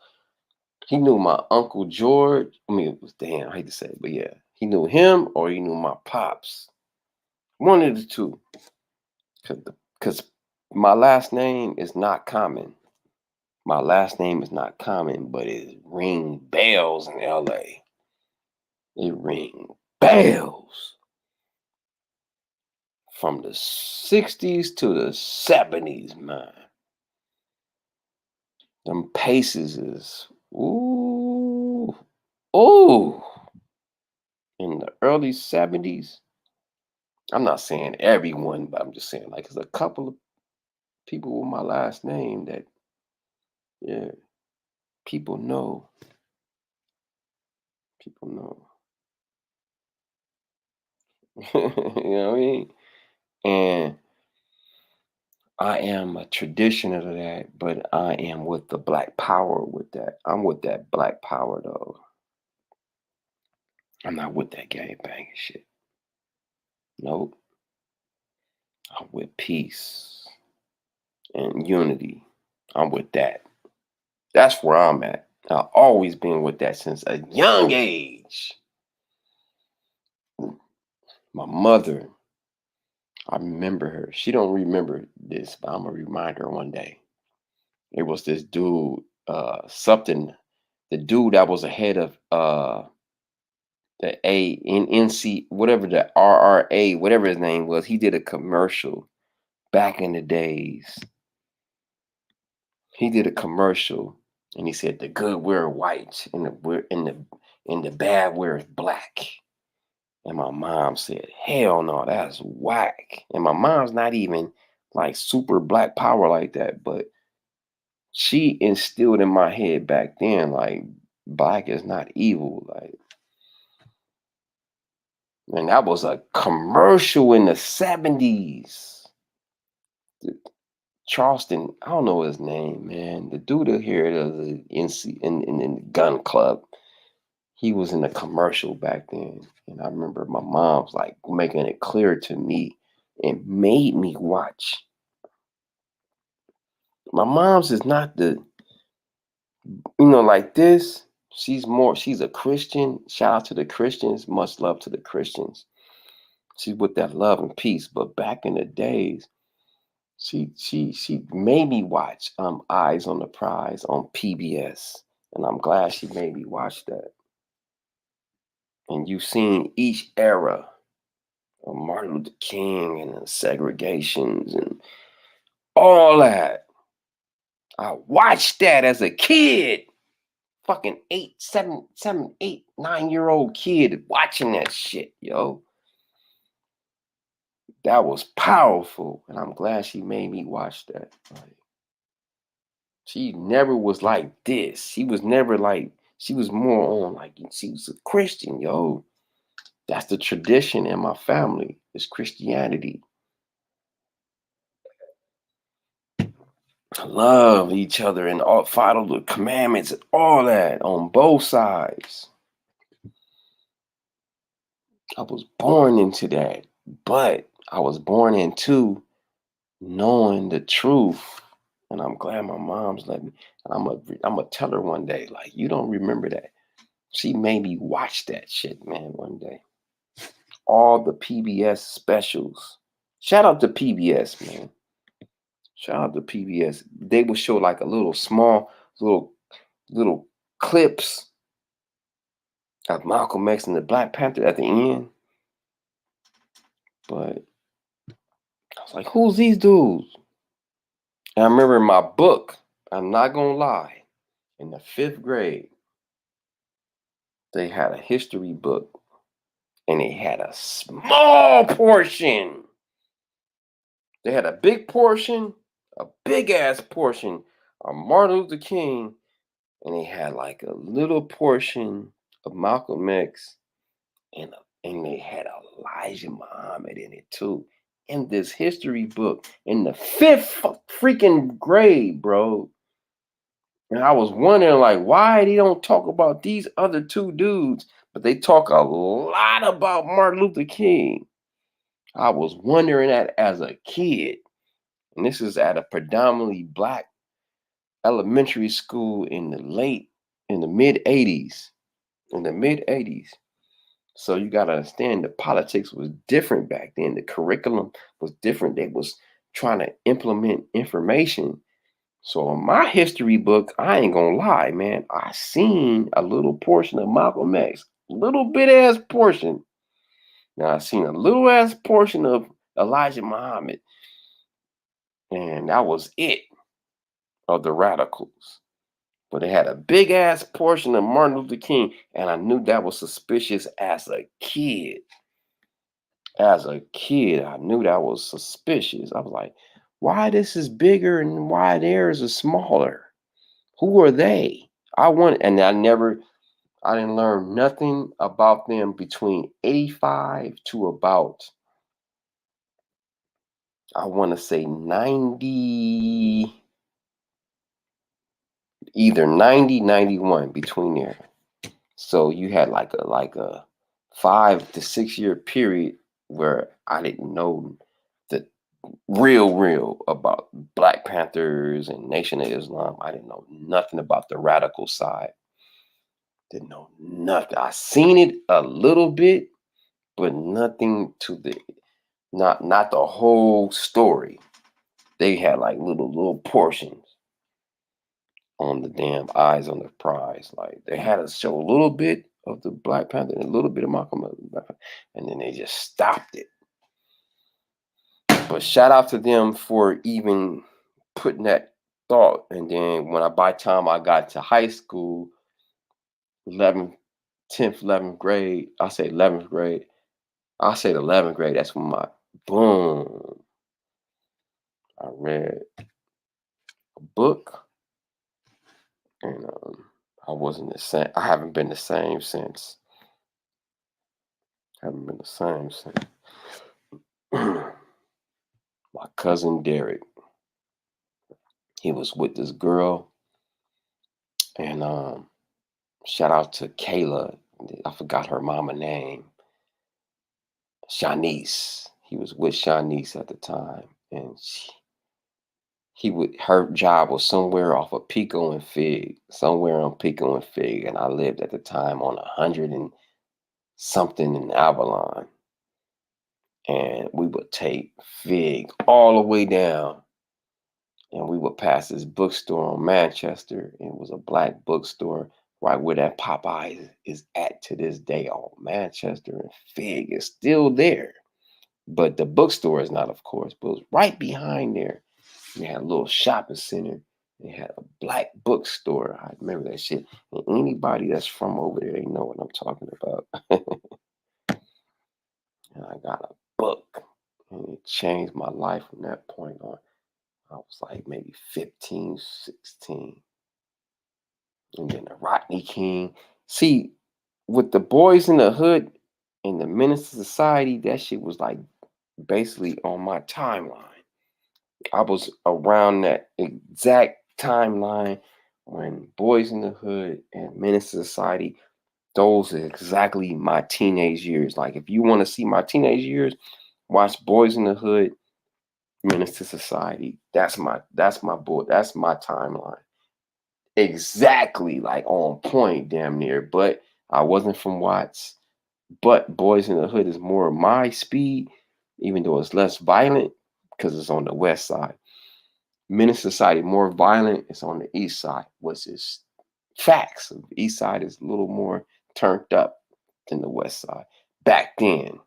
He knew my Uncle George. I mean, it was, damn, I hate to say it, but yeah. He knew him or he knew my pops. One of the two. Because my last name is not common. My last name is not common, but it ring bells in LA. It ring bells. From the 60s to the 70s, man. Them paces is, ooh. In the early 70s, I'm not saying everyone, but I'm just saying, like, there's a couple of people with my last name that, yeah, people know. People know. You know what I mean? And I am a tradition of that, but I am with the black power with that. I'm with that black power, though. I'm not with that gang banging shit. Nope. I'm with peace and unity. I'm with that. That's where I'm at. I've always been with that since a young age. My mother, I remember her. She don't remember this, but I'm gonna remind her one day. It was this dude, the dude that was ahead of the NC, whatever, the RRA, whatever his name was. He did a commercial back in the days. He did a commercial and he said the good wear white and the bad wear black. And my mom said, hell no, that's whack. And my mom's not even like super black power like that, but she instilled in my head back then, like, black is not evil. Like, and that was a commercial in the 70s. Charleston, I don't know his name, man. The dude here does the NC in the gun club. He was in a commercial back then. And I remember my mom's like making it clear to me and made me watch. My mom's is not the, like this. She's a Christian. Shout out to the Christians. Much love to the Christians. She's with that love and peace. But back in the days, she made me watch Eyes on the Prize on PBS. And I'm glad she made me watch that. And you've seen each era of Martin Luther King and the segregations and all that. I watched that as a kid. Fucking 9-year-old kid watching that shit, yo. That was powerful. And I'm glad she made me watch that. Like, she never was like this. She was never like, she was more on like, she was a Christian, yo. That's the tradition in my family, is Christianity. Love each other and all, follow the commandments and all that on both sides. I was born into that, but I was born into knowing the truth. And I'm glad my mom's let me. And I'm gonna tell her one day, like, you don't remember that. She made me watch that shit, man, one day. All the PBS specials. Shout out to PBS, man. Shout out to PBS. They would show like a little small, little clips of Malcolm X and the Black Panther at the end. But I was like, who's these dudes? And I remember in my book, I'm not gonna lie, in the 5th grade, they had a history book and they had a small portion. They had a big portion, a big ass portion of Martin Luther King, and they had like a little portion of Malcolm X, and they had Elijah Muhammad in it too. In this history book, in the 5th freaking grade, bro. And I was wondering, like, why they don't talk about these other two dudes, but they talk a lot about Martin Luther King. I was wondering that as a kid. And this is at a predominantly black elementary school in the mid 80s. In the mid 80s. So you got to understand the politics was different back then. The curriculum was different. They was trying to implement information. So in my history book, I ain't gonna lie, man, I seen a little portion of Malcolm X, little bit ass portion. Now I seen a little ass portion of Elijah Muhammad, and that was it of the radicals. But it had a big ass portion of Martin Luther King, and I knew that was suspicious as a kid. As a kid, I knew that was suspicious. I was like, why this is bigger and why theirs is smaller? Who are they? I didn't learn nothing about them between 85 to about, I want to say 90, either 90, 91, between there. So you had like a 5 to 6 year period where I didn't know the real about Black Panthers and Nation of Islam. I didn't know nothing about the radical side. Didn't know nothing. I seen it a little bit, but nothing to the not the whole story. They had like little portions on the damn Eyes on the Prize. Like they had to show a little bit of the Black Panther and a little bit of Malcolm X, and then they just stopped it. But shout out to them for even putting that thought. And then by the time I got to high school, 10th, 11th grade, I say 11th grade, I said 11th grade. That's when boom. I read a book, and I wasn't the same. I haven't been the same since. Haven't been the same since. My cousin Derek, he was with this girl, and shout out to Kayla. I forgot her mama name. Shanice. He was with Shanice at the time, and her job was somewhere off of Pico and Fig, somewhere on Pico and Fig, and I lived at the time on 100 and something in Avalon, and we would take Fig all the way down, and we would pass this bookstore on Manchester, and it was a black bookstore right where that Popeye is at to this day on Manchester, and Fig is still there. But the bookstore is not, of course, but it was right behind there. We had a little shopping center. They had a black bookstore. I remember that shit. And anybody that's from over there, they know what I'm talking about. And I got a book. And it changed my life from that point on. I was like maybe 15, 16. And then the Rodney King. See, with the Boys in the Hood and the Menace to Society, that shit was like basically on my timeline. I was around that exact timeline when Boys in the Hood and Menace to Society, those are exactly my teenage years. Like, if you want to see my teenage years, watch Boys in the Hood, Menace to Society. That's my boy. That's my timeline. Exactly, like on point, damn near. But I wasn't from Watts. But Boys in the Hood is more my speed, even though it's less violent because it's on the west side. Menace Society more violent. It's on the east side, which is facts. The east side is a little more turned up than the west side. Back then.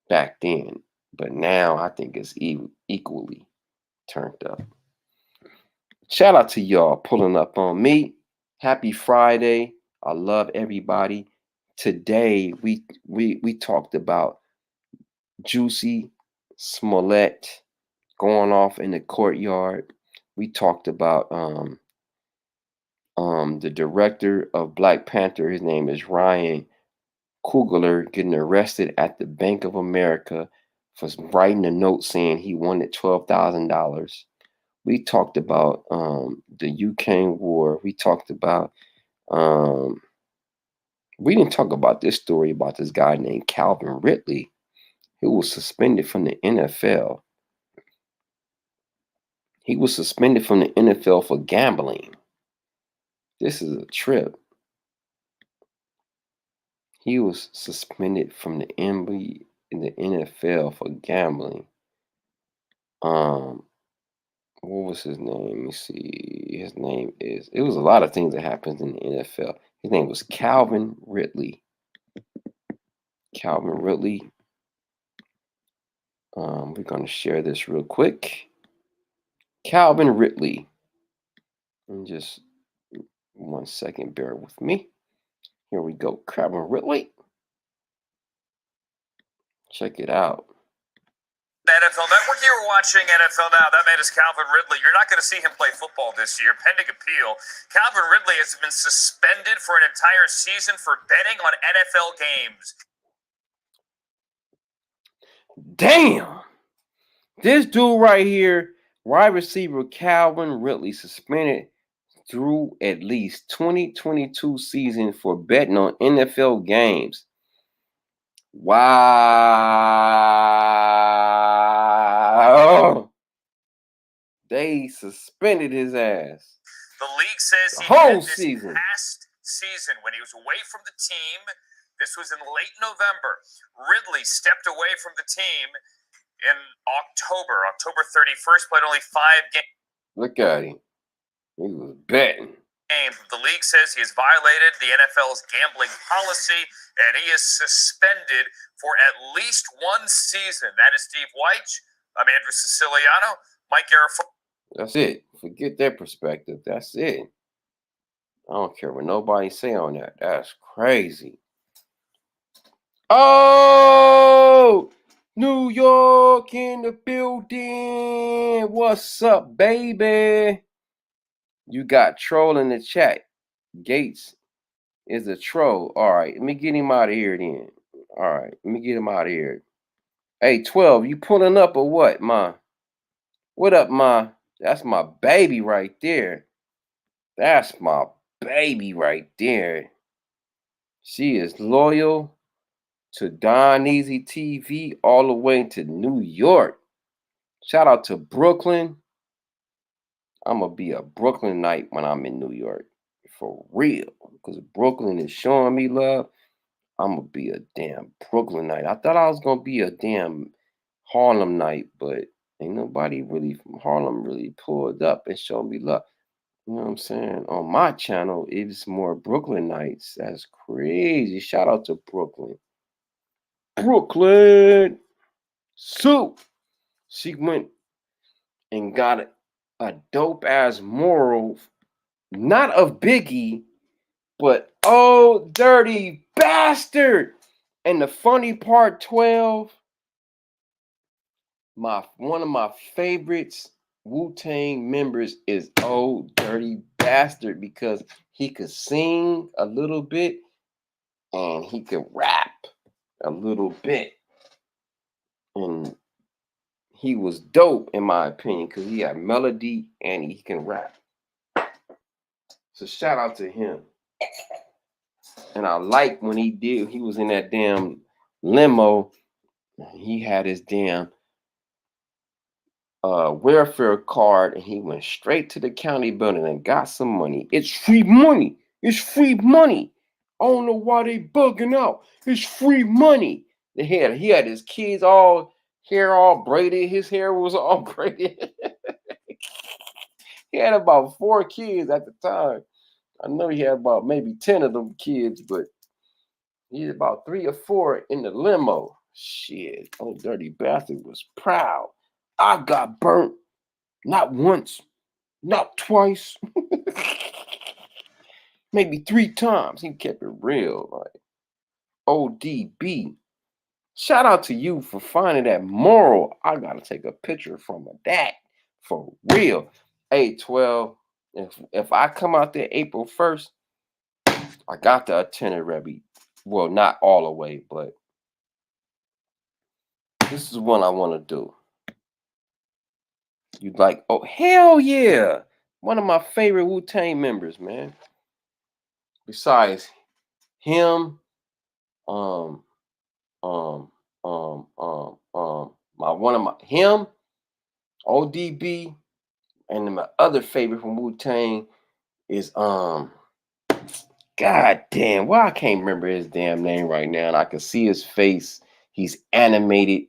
But now I think it's equally turned up. Shout out to y'all pulling up on me. Happy Friday. I love everybody. Today we talked about Jussie Smollett going off in the courtyard. We talked about the director of Black Panther. His name is Ryan Coogler, getting arrested at the Bank of America for writing a note saying he wanted $12,000. We talked about the Ukraine war. We talked about we didn't talk about this story about this guy named Calvin Ridley, who was suspended from the NFL. He was suspended from the NFL for gambling. This is a trip. He was suspended from the NFL for gambling. What was his name? Let me see. His name is. It was a lot of things that happened in the NFL. His name was Calvin Ridley. Calvin Ridley. We're going to share this real quick. Calvin Ridley. And just 1 second, bear with me. Here we go. Calvin Ridley. Check it out. NFL Network, you were watching NFL Now. That man is Calvin Ridley. You're not going to see him play football this year, pending appeal. Calvin Ridley has been suspended for an entire season for betting on NFL games. Damn! This dude right here, wide receiver Calvin Ridley, suspended through at least 2022 season for betting on NFL games. Wow. They suspended his ass. The league says The he whole did this season. past season when he was away from the team. This was in late November. Ridley stepped away from the team in October 31st, played only 5 games. Look at him. He was betting. The league says he has violated the NFL's gambling policy, and he is suspended for at least 1 season. That is Steve White. I'm Andrew Siciliano. Mike Garofalo. That's it. Forget that perspective. That's it. I don't care what nobody say on that. That's crazy. Oh, New York in the building. What's up, baby? You got troll in the chat. Gates is a troll. All right, let me get him out of here then. All right, let me get him out of here. Hey, 12, you pulling up or what, ma? What up, ma? That's my baby right there. That's my baby right there. She is loyal to Don Easy TV all the way to New York. Shout out to Brooklyn. I'm going to be a Brooklynite when I'm in New York. For real. Because Brooklyn is showing me love. I'm going to be a damn Brooklynite. I thought I was going to be a damn Harlem night, but ain't nobody really from Harlem really pulled up and showed me love. You know what I'm saying? On my channel, it's more Brooklyn nights. That's crazy. Shout out to Brooklyn. Brooklyn. So, she went and got a dope ass moral, not of Biggie, but oh, dirty bastard. And the funny part, 12, one of my favorites Wu-Tang members is Oh Dirty Bastard because he could sing a little bit and he could rap a little bit. And he was dope in my opinion because he had melody and he can rap. So shout out to him. And I like when he was in that damn limo. He had his damn welfare card and he went straight to the county building and got some money. It's free money. It's free money. I don't know why they bugging out. It's free money. He had his kids hair all braided. His hair was all braided. He had about 4 kids at the time. I know he had about maybe 10 of them kids, but he had about 3 or 4 in the limo. Shit, Oh Dirty Bastard was proud. I got burnt. Not once, not twice, maybe 3 times. He kept it real. Like ODB. Shout out to you for finding that moral. I gotta take a picture from that for real. Hey, 12. If I come out there April 1st, I got the itinerary. Well, not all the way, but this is what I want to do. You like, oh, hell yeah. One of my favorite Wu-Tang members, man. Besides him, him, ODB, and then my other favorite from Wu-Tang is God damn, well, I can't remember his damn name right now, and I can see his face. He's animated.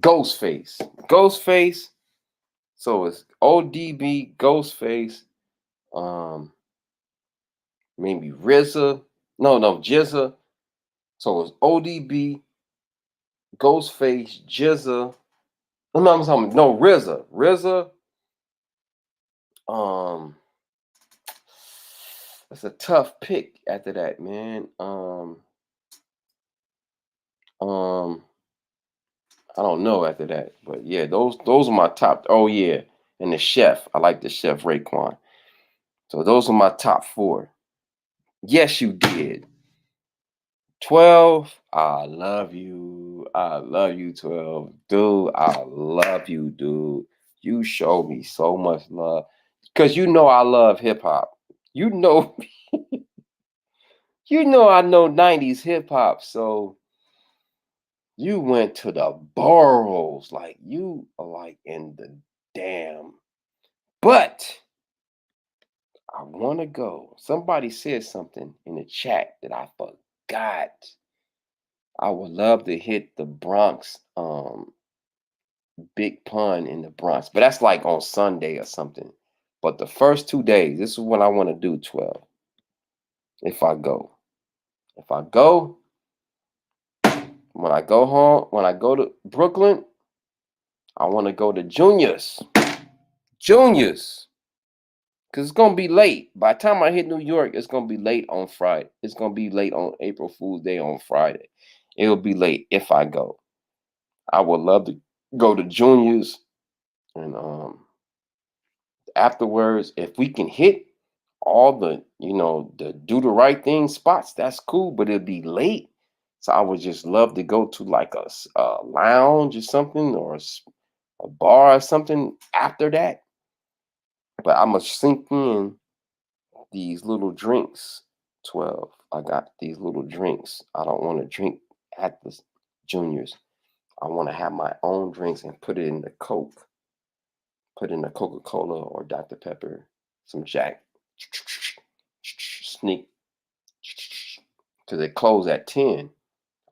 Ghostface. Ghostface. So it's ODB, Ghostface, maybe RZA. No, Jizza. So it's ODB, Ghostface, Jizza. No, RZA. That's a tough pick after that, man. I don't know after that, but yeah, those are my top. Oh yeah, and the chef. I like the chef Raekwon. So those are my top 4. Yes, you did. 12. I love you. I love you, 12. Dude, I love you, dude. You show me so much love because you know I love hip hop. You know, I know 90s hip hop. So you went to the boroughs, like you are like in the damn. But I want to go. Somebody said something in the chat that I forgot. I would love to hit the Bronx, Big Pun in the Bronx, but that's like on Sunday or something. But the first 2 days, this is what I want to do, 12. If I go, when I go home, when I go to Brooklyn, I want to go to Junior's. Because it's going to be late. By the time I hit New York, it's going to be late on Friday. It's going to be late on April Fool's Day on Friday. It'll be late if I go. I would love to go to Junior's. And afterwards, if we can hit all the, the do the right thing spots, that's cool, but it'll be late. So I would just love to go to like a lounge or something, or a bar or something after that. But I'm going to sink in these little drinks. 12. I got these little drinks. I don't want to drink at the Junior's. I want to have my own drinks and put it in the Coke. Put in a Coca-Cola or Dr. Pepper, some Jack. Sneak. Because they close at 10.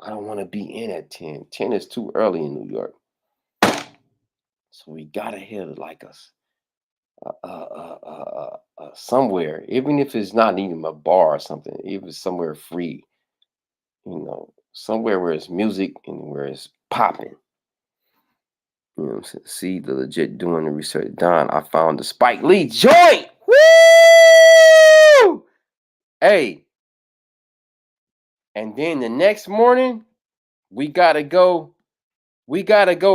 I don't want to be in at 10. 10 is too early in New York. So we got to hit like somewhere, even if it's not even a bar or something, even somewhere free, somewhere where it's music and where it's popping. See the legit doing the research. Don, I found the Spike Lee joint. Woo! Hey. And then the next morning, we gotta go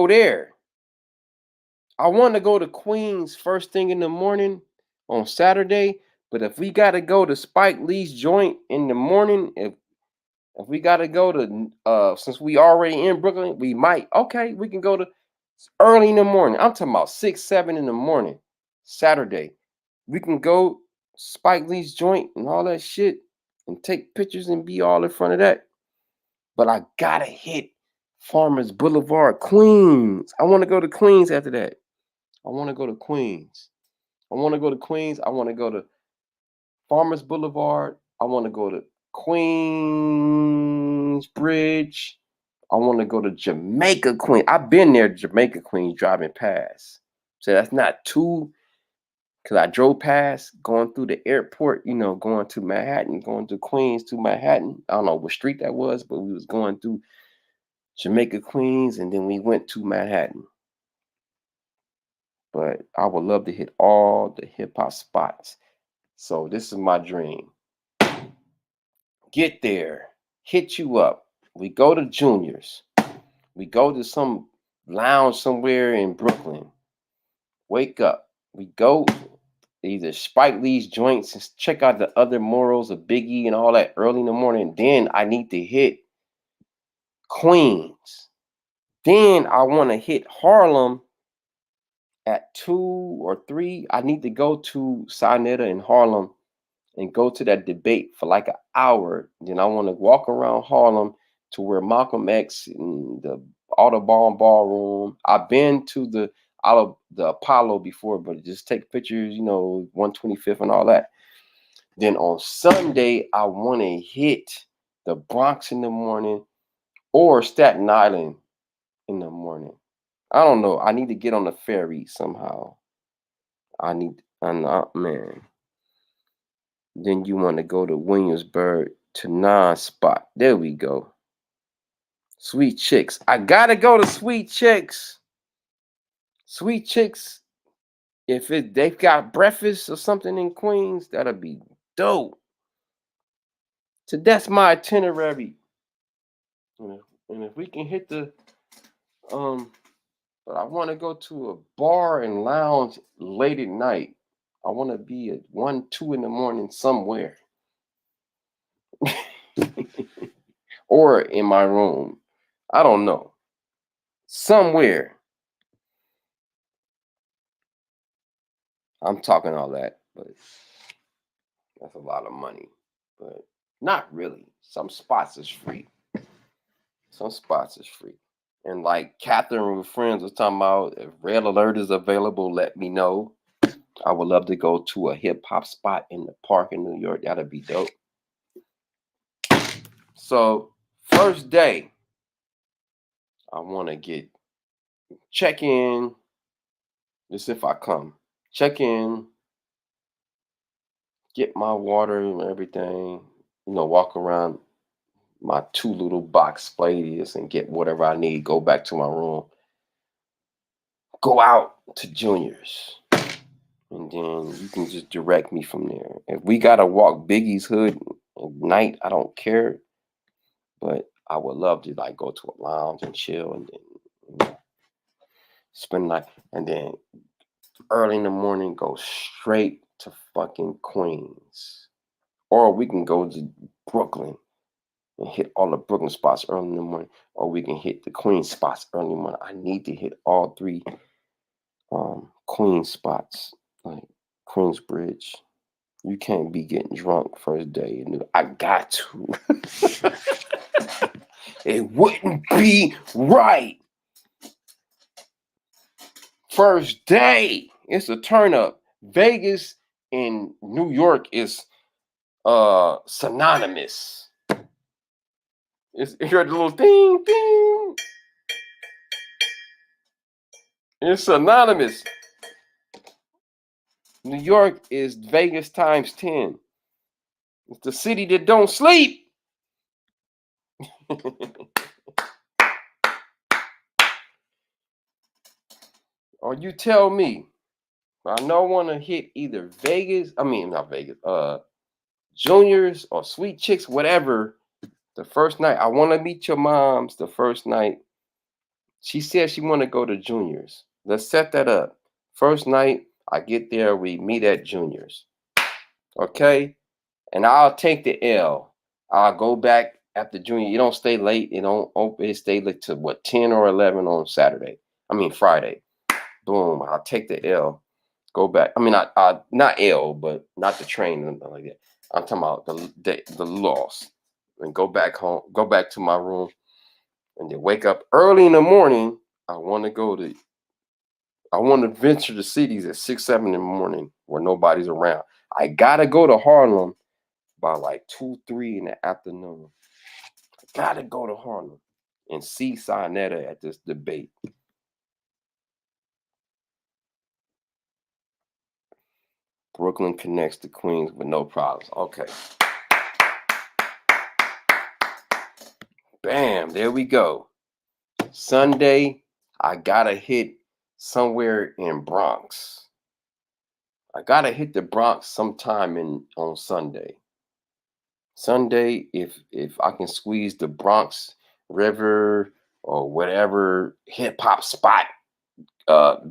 there. I want to go to Queens first thing in the morning on Saturday, but if we gotta go to Spike Lee's joint in the morning, if we gotta go to since we already in Brooklyn, we might. Okay, we can go to early in the morning. I'm talking about 6, 7 in the morning, Saturday. We can go Spike Lee's joint and all that shit and take pictures and be all in front of that. But I gotta hit Farmers Boulevard, Queens. I want to go to Queens after that. I want to go to Queens. I want to go to Queens. I want to go to Farmers Boulevard. I want to go to Queens Bridge. I want to go to Jamaica, Queens. I've been there, Jamaica, Queens, driving past. So that's not too, because I drove past going through the airport, going to Manhattan, going to Queens to Manhattan. I don't know what street that was, but we was going through Jamaica, Queens, and then we went to Manhattan. But I would love to hit all the hip-hop spots. So this is my dream. Get there. Hit you up. We go to Junior's. We go to some lounge somewhere in Brooklyn. Wake up. We go either Spike Lee's joints and check out the other morals of Biggie and all that early in the morning. Then I need to hit Queens. Then I want to hit Harlem at 2 or 3. I need to go to Sinetta in Harlem and go to that debate for like an hour. Then I want to walk around Harlem to where Malcolm X and the Audubon Ballroom. I've been to the Apollo before, but just take pictures, 125th and all that. Then on Sunday, I want to hit the Bronx in the morning or Staten Island in the morning. I don't know. I need to get on the ferry somehow. Man. Then you want to go to Williamsburg to non-spot. There we go. Sweet Chicks. I gotta go to Sweet Chicks. Sweet Chicks. If they've got breakfast or something in Queens, that'll be dope. So that's my itinerary. And if we can hit the but I want to go to a bar and lounge late at night. I want to be at 1, 2 in the morning somewhere. Or in my room. I don't know. Somewhere. I'm talking all that, but that's a lot of money. But not really. Some spots is free. And like Catherine with friends was talking about, if Red Alert is available, let me know. I would love to go to a hip hop spot in the park in New York. That'd be dope. So first day, I want to check in. This if I come. Check in. Get my water and everything. Walk around my 2 little box Spladies and get whatever I need. Go back to my room. Go out to Junior's. And then you can just direct me from there. If we gotta walk Biggie's hood at night, I don't care. But I would love to like go to a lounge and chill and then spend the night, and then early in the morning go straight to fucking Queens. Or we can go to Brooklyn and hit all the Brooklyn spots early in the morning, or we can hit the Queens spots early in the morning. I need to hit all 3 Queens spots, like Queensbridge. You can't be getting drunk first day. I got to. It wouldn't be right. First day, it's a turn up. Vegas and New York is synonymous. You heard the little ding ding. It's synonymous. New York is Vegas times 10. It's the city that don't sleep. Or you tell me. I know I want to hit either not Vegas, Juniors or Sweet Chicks, whatever. The first night, I want to meet your moms the first night. She said she want to go to Juniors. Let's set that up. First night, I get there, we meet at Juniors. Okay? And I'll take the L. I'll go back after Junior. You don't stay late. You don't open. It stay late to 10 or 11 on Friday. Boom. I'll take the L. Go back. Not L, but not the train and like that. I'm talking about the loss. And go back home. Go back to my room, and then wake up early in the morning. I want to venture the cities at 6, 7 in the morning where nobody's around. I gotta go to Harlem by like 2, 3 in the afternoon. I gotta go to Harlem and see Sinetta at this debate. Brooklyn connects to Queens with no problems. Okay. Bam, there we go. Sunday, I gotta hit somewhere in Bronx. I gotta hit the Bronx sometime on Sunday. Sunday, if I can squeeze the Bronx River or whatever hip hop spot,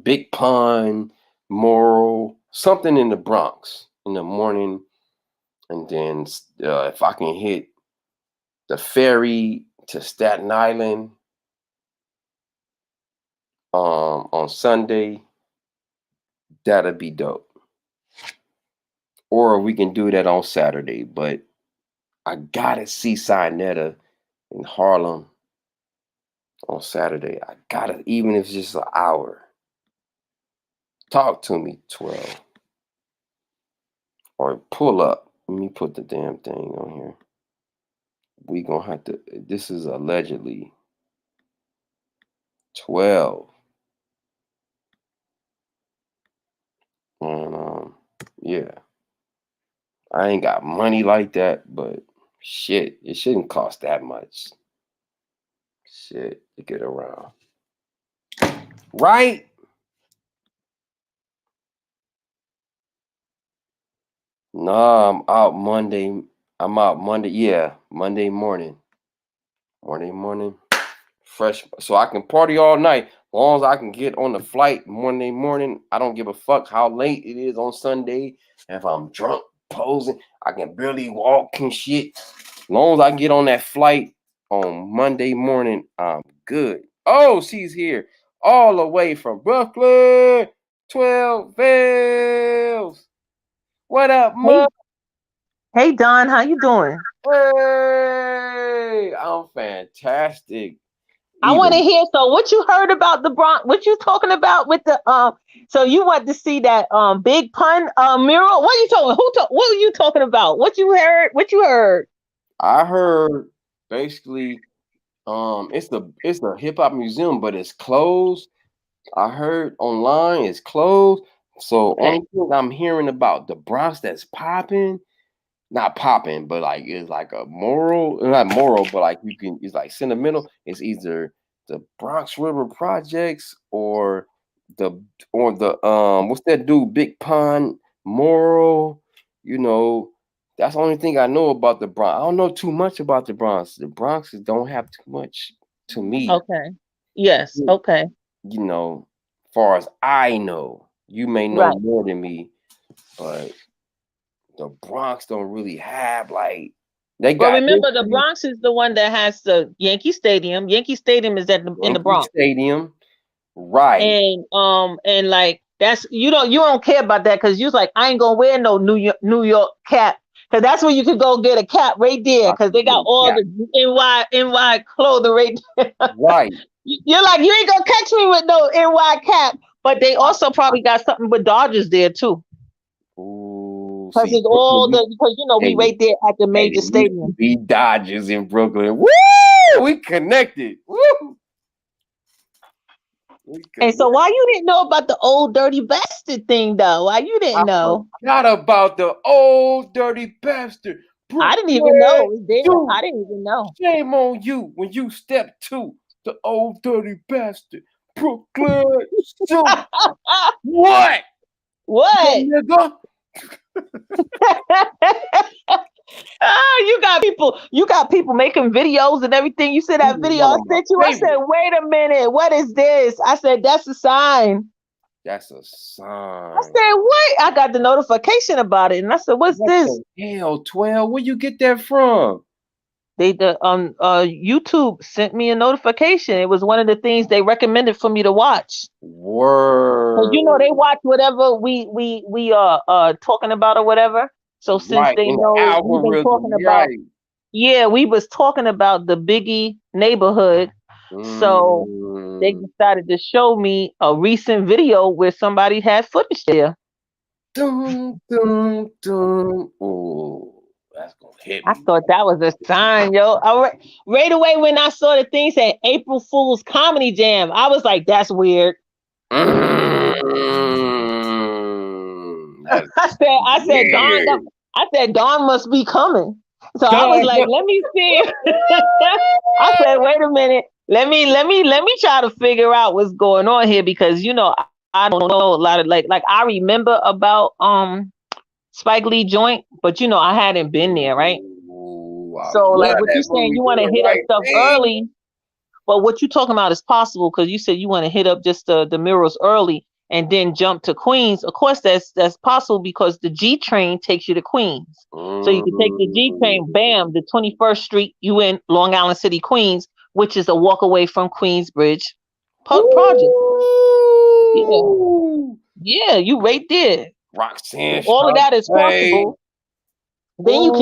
Big Pun, Mayoral, something in the Bronx in the morning, and then if I can hit the ferry to Staten Island on Sunday, that'll be dope. Or we can do that on Saturday, but I gotta see Sinetta in Harlem on Saturday. I gotta, even if it's just an hour. Talk to me, 12. Or pull up. Let me put the damn thing on here. We gonna have to, this is allegedly 12. And yeah. I ain't got money like that, but shit, it shouldn't cost that much. Shit, to get around. Right? Nah, I'm out Monday. Yeah, Monday morning. Monday morning. Fresh. So I can party all night. As long as I can get on the flight Monday morning. I don't give a fuck how late it is on Sunday. And if I'm drunk, posing, I can barely walk and shit. As long as I can get on that flight on Monday morning, I'm good. Oh, she's here. All the way from Brooklyn. 12 Vales. What up, Mom? Hey Don, how you doing? Hey, I'm fantastic. I want to hear. So, what you heard about the Bronx? What you talking about with the So you want to see that Big Pun mural? What are you talking? What are you talking about? What you heard? What you heard? I heard basically, it's a hip hop museum, but it's closed. I heard online it's closed. So only thing I'm hearing about the Bronx that's popping. Not popping, but like it's like a moral, not moral, but like it's like sentimental. It's either the Bronx River Projects or what's that dude? Big Pond, Moral. You know, that's the only thing I know about the Bronx. I don't know too much about the Bronx. The Bronx don't have too much to me. Okay. Yes. Okay. You know, far as I know, you may know Right. more than me, but the Bronx don't really have like they Well, got remember the Bronx is the one that has the Yankee Stadium. Yankee Stadium is in the Yankee Bronx. Stadium, right? And like that's you don't care about that because you was like I ain't gonna wear no New York cap because that's where you could go get a cap right there because they got all the NY clothing right there. Right. You're like you ain't gonna catch me with no NY cap, but they also probably got something with Dodgers there too. Ooh, Because it's all because we right there at the major stadium. Be Dodgers in Brooklyn. Woo! We connected. Woo! And so why you didn't know about the old dirty bastard thing though? Why you didn't know? Not about the old dirty bastard. I didn't even know it was there. I didn't even know. Shame on you when you step to the old dirty bastard. Brooklyn. What? What? Nigga? You got people making videos and everything. You said that video I sent you. I said, wait a minute, what is this? I said, that's a sign. That's a sign. I said, what? I got the notification about it. And I said, what's this? Hell, 12. Where you get that from? YouTube sent me a notification. It was one of the things they recommended for me to watch. Word. Because they watch whatever we are talking about or whatever. So since they know we've been talking about, we was talking about the Biggie neighborhood. So they decided to show me a recent video where somebody had footage there. Dun, dun, dun. Oh, that's gonna hit me. I thought that was a sign, yo. Right away when I saw the thing saying April Fool's Comedy Jam, I was like, that's weird. I said, Dawn must be coming. So I was like, let me see. I said, wait a minute. Let me try to figure out what's going on here because I don't know a lot of like I remember about Spike Lee joint, but I hadn't been there, right? So like what you saying, you want to hit up stuff early, but what you talking about is possible because you said you want to hit up just the murals early and then jump to Queens. Of course, that's possible because the G train takes you to Queens. So you can take the G train, bam, the 21st Street, you in Long Island City, Queens, which is a walk away from Queensbridge project. Yeah, you right there. Roxanne. All of that is possible. Then you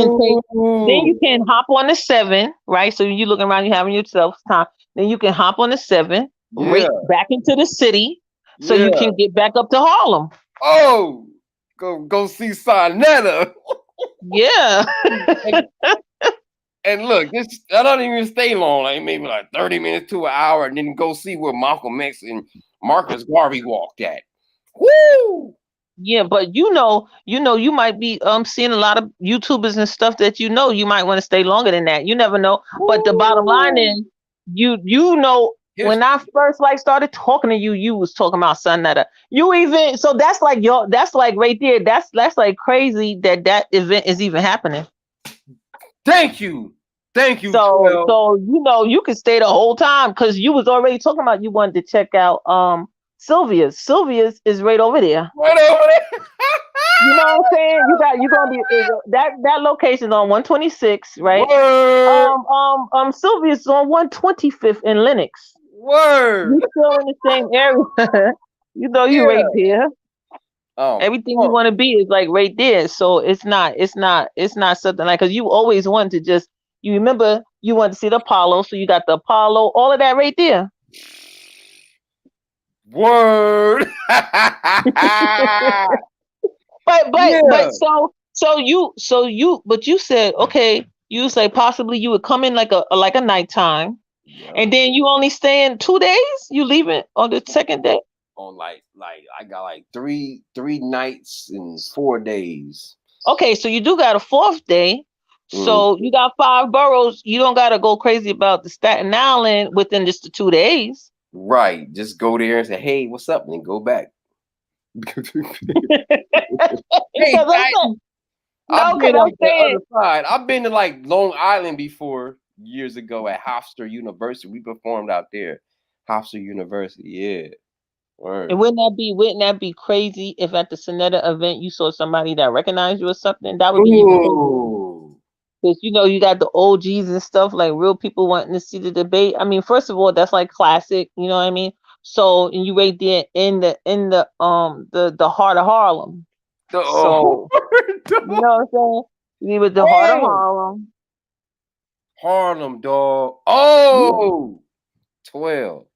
can hop on the 7, right? So you looking around, you having yourself time. Then you can hop on the 7, right back into the city, so you can get back up to Harlem. Oh, go see Sonetta. Yeah. And look, I don't even stay long, like maybe like 30 minutes to an hour, and then go see where Malcolm X and Marcus Garvey walked at. Woo! Yeah, but you might be seeing a lot of YouTubers and stuff that you might want to stay longer than that. You never know. But the bottom line is, when I first started talking to you, you was talking about Sonetta. So that's like right there. That's like crazy that event is even happening. Thank you. So you could stay the whole time because you was already talking about you wanted to check out Sylvia's. Sylvia's is right over there. Right over there. You know what I'm saying? You're gonna be that location's on 126, right? Word. Sylvia's is on 125th in Lenox. Word. You're still in the same area. You're right there. Everything you want to be is like right there. So it's not something like because you always wanted to just you remember you wanted to see the Apollo, so you got the Apollo, all of that right there. Word. But you said okay, you say possibly you would come in like a nighttime, and then you only stay in 2 days. You leaving on the second day. On like I got like three nights and 4 days. Okay, so you do got a 4th day. So you got 5 boroughs. You don't gotta go crazy about the Staten Island within just the 2 days. Right. Just go there and say, hey, what's up? And then go back. Hey, Because I'm guys, saying, I've no, because been I'm on the saying, other side. I've been to like Long Island before years ago at Hofstra University. We performed out there. Hofstra University, yeah. Word. and wouldn't that be crazy if at the Sonetta event you saw somebody that recognized you or something? That would be even crazier. Ooh. Because you got the OGs and stuff, like real people wanting to see the debate. I mean, first of all, that's like classic, you know what I mean? So, and you right there in the heart of Harlem. So you know what I'm saying? You with the heart of Harlem. Harlem, dog. Oh, 12.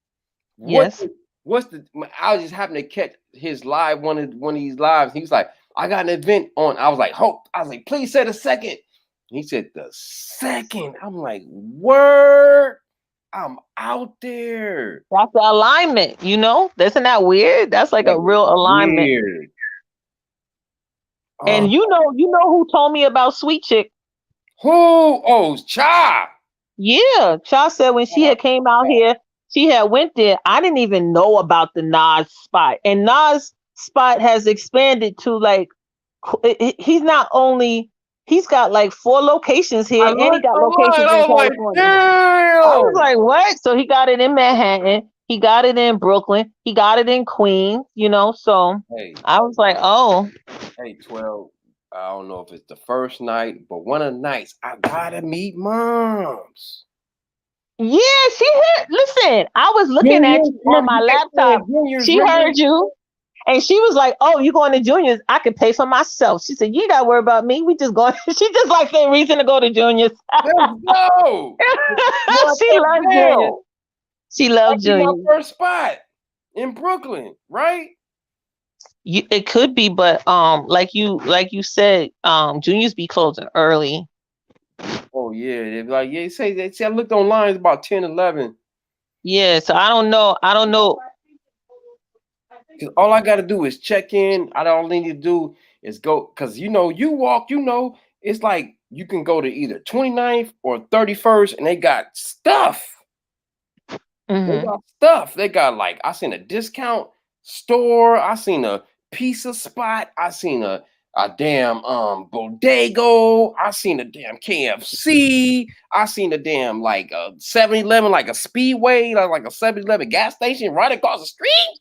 Yes. What's the? I was just happened to catch his live one of these lives. He was like, "I got an event on." I was like, "Hope." I was like, "Please say the second." He said the second. I'm like, "Word." I'm out there. That's the alignment, you know? Isn't that weird? That's like a real alignment. Weird. And you know who told me about Sweet Chick? Who? Oh, Cha. Yeah. Cha said when she had came out here, she had went there. I didn't even know about the Nas spot. And Nas spot has expanded to like he's not only he's got like 4 locations here and he got locations in California. I was like, what? So he got it in Manhattan, he got it in Brooklyn, he got it in Queens, you know. So I was like, oh. Hey, 12. I don't know if it's the first night, but one of the nights I gotta meet moms. Yeah, she heard. Listen, I was looking at you on my laptop. She heard you, and she was like, "Oh, you going to juniors? I can pay for myself." She said, "You ain't got to worry about me. We just going." She just like the reason to go to juniors. Let's go. She loves juniors. She loves juniors. My first spot in Brooklyn, right? It could be, but like you said, juniors be closing early. Oh yeah, they're like, yeah, they say I looked online, it's about 10, 11. Yeah, so I don't know. Cause all I gotta do is check in. All I need to do is go, cause you walk, it's like you can go to either 29th or 31st, and they got stuff. They got stuff. They got like, I seen a discount store, I seen a pizza spot, I seen a damn bodego, I seen a damn KFC, I seen a damn like a 7-Eleven, like a Speedway, like a 7-Eleven gas station right across the street.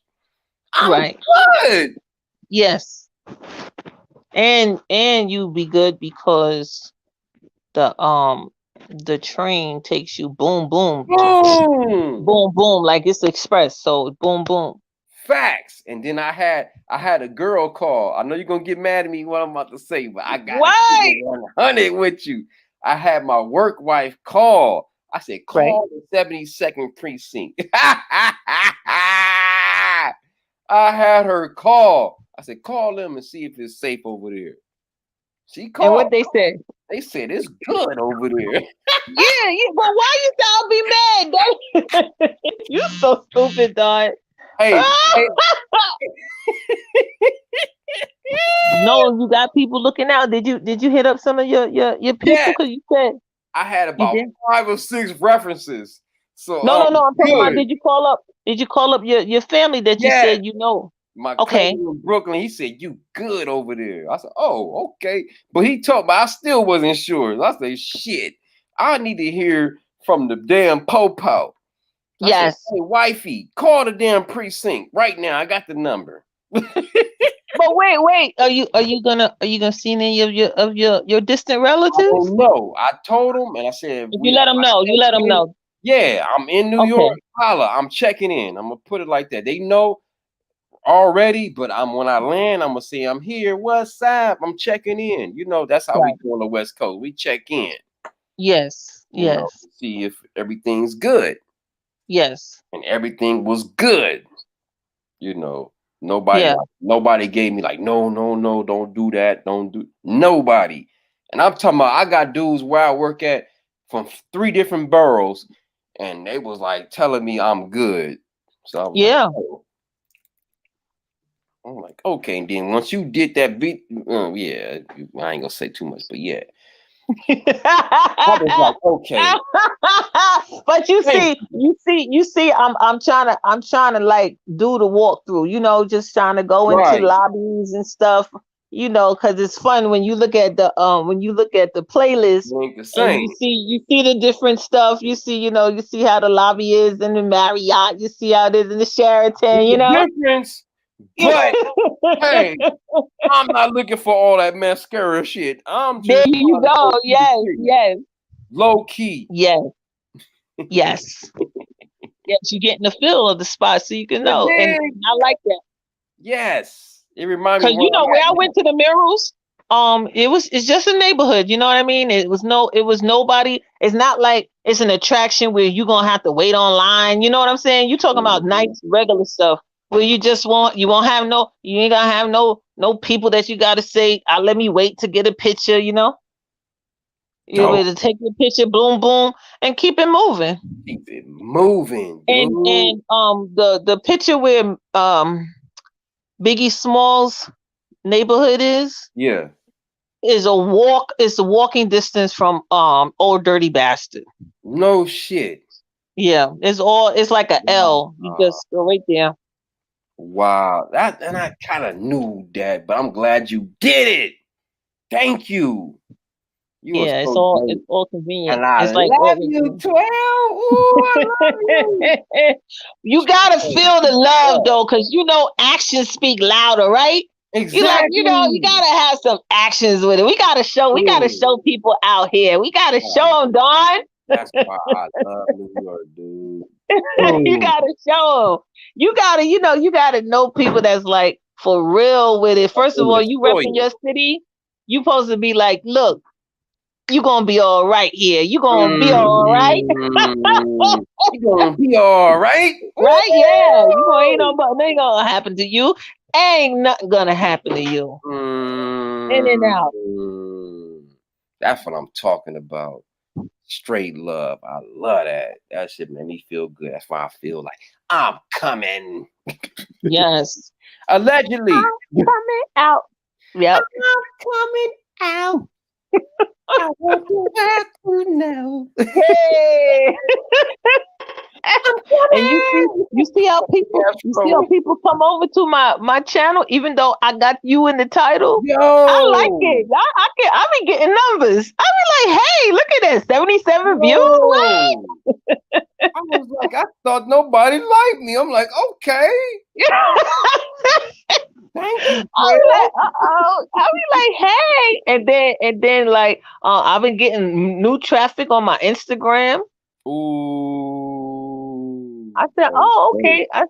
I'm good. Yes. And you be good because the train takes you boom boom boom boom like it's express, so boom boom. Facts. And then I had a girl call. I know you're gonna get mad at me what I'm about to say, but I got 100 with you. I had my work wife call. I said, call the 72nd precinct. I had her call. I said, call them and see if it's safe over there. She called. And what they said? They said it's good over there. Yeah, but why you sound be mad, dog? You so stupid, dog. Hey. No, you got people looking out. Did you hit up some of your people? Because you said I had about 5 or 6 references. So no, I'm talking about. Did you call up your family that you said you know? My cousin in Brooklyn, he said, you good over there. I said, oh, okay. But he told me I still wasn't sure. I said, shit, I need to hear from the damn po-po. Yes. Said, hey, wifey, call the damn precinct right now. I got the number. But wait. Are you gonna see any of your distant relatives? I don't know. I told him and I said, if you let them know. Yeah, I'm in New York. Holla, I'm checking in. I'm gonna put it like that. They know already, but when I land, I'm gonna say I'm here. What's up? I'm checking in. That's how we do on the West Coast. We check in. Yes. See if everything's good. Yes. And everything was good. Nobody gave me like, no, don't do that. Nobody. And I'm talking about, I got dudes where I work at from 3 different boroughs, and they was like telling me I'm good. So I was I'm like, okay. And then once you did that beat, I ain't gonna say too much, but yeah. I was like, okay. But you see, I'm trying to like do the walkthrough, you know, just trying to go into Right. lobbies and stuff, you know, because it's fun when you look at the playlist It ain't the and same. you see the different stuff. You see, you know, you see how the lobby is in the Marriott, you see how it is in the Sheraton, you It's a know. difference, but hey, I'm not looking for all that mascara shit. I'm There just you go. Yes, yes, low key. yes, yes. Yes, you get in the feel of the spot so you can know. And I like that. Yes. It reminds me Because you know where I went to the murals, it's just a neighborhood, you know what I mean? It was nobody. It's not like it's an attraction where you're gonna have to wait online. You know what I'm saying? You're talking about nice regular stuff where you ain't gonna have no people that you gotta say, let me wait to get a picture, you know? You're able to take your picture, boom, boom, and keep it moving. Keep it moving, dude. And the picture where Biggie Smalls neighborhood is a walking distance from Old Dirty Bastard. No shit. Yeah, it's like a L. You just go right there. Wow. And I kind of knew that, but I'm glad you did it. Thank you. It's all convenient. And I it's like love you, 12. Ooh, I love you. You gotta feel the love though, because you know actions speak louder, right? Exactly. You gotta have some actions with it. We gotta show people out here. We gotta show them, Dawn. That's why I love New York, dude. You gotta show them. You gotta know people that's like for real with it. First of all, you repping your city. You supposed to be like, look, you gonna be all right here. You gonna be all right. You gonna be all right, right? Yeah, ain't gonna happen to you. Ain't nothing gonna happen to you. In and out. That's what I'm talking about. Straight love. I love that. That shit made me feel good. That's why I feel like I'm coming. Yes. Allegedly. I'm coming out. Yep. I'm coming out. I want to have to know. Hey. And you see how people come over to my channel, even though I got you in the title. Yo, I like it. I be getting numbers. I be like, hey, look at that, 77 views. What? I was like, I thought nobody liked me. I'm like, okay. Thank you. I be like, hey, and then like I've been getting new traffic on my Instagram. Ooh. I said, oh, okay. I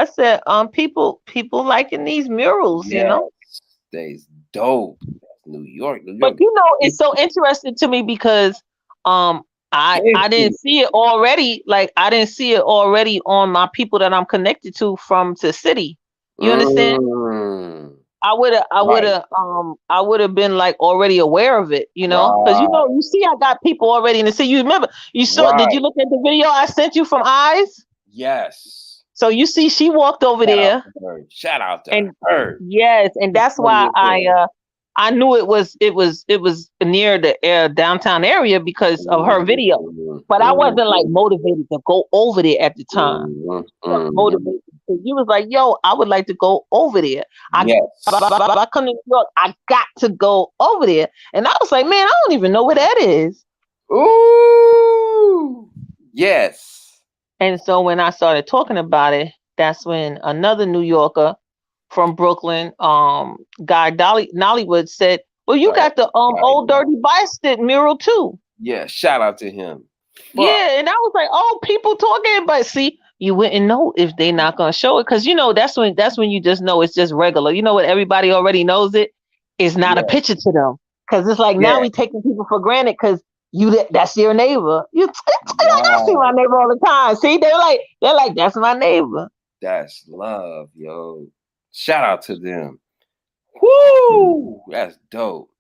said, people liking these murals, you know. That's dope. That's New York. But you know, it's so interesting to me because I didn't see it already. Like I didn't see it already on my people that I'm connected to from the city. You understand? I would have been like already aware of it, you know, because you see, I got people already in the city. You remember, did you look at the video I sent you from Eyes? Yes. So you see, she walked over there. Shout out to her. Yes, and that's why I knew it was near the downtown area because of her video. But I wasn't like motivated to go over there at the time. Motivated. You was like, yo, I would like to go over there. I come to New York, I got to go over there. And I was like, man, I don't even know where that is. Ooh. Yes. And so when I started talking about it, that's when another New Yorker from Brooklyn, guy Nollywood said, well, you got the Old Dirty Bastard mural too. Yeah, shout out to him. Yeah, and I was like, oh, people talking, but see, you wouldn't know if they're not gonna show it, because you know that's when you just know it's just regular. You know what? Everybody already knows it. It's not a picture to them, because it's like now we taking people for granted because that's your neighbor. I see my neighbor all the time. See, they're like that's my neighbor. That's love, yo. Shout out to them. Woo! That's dope.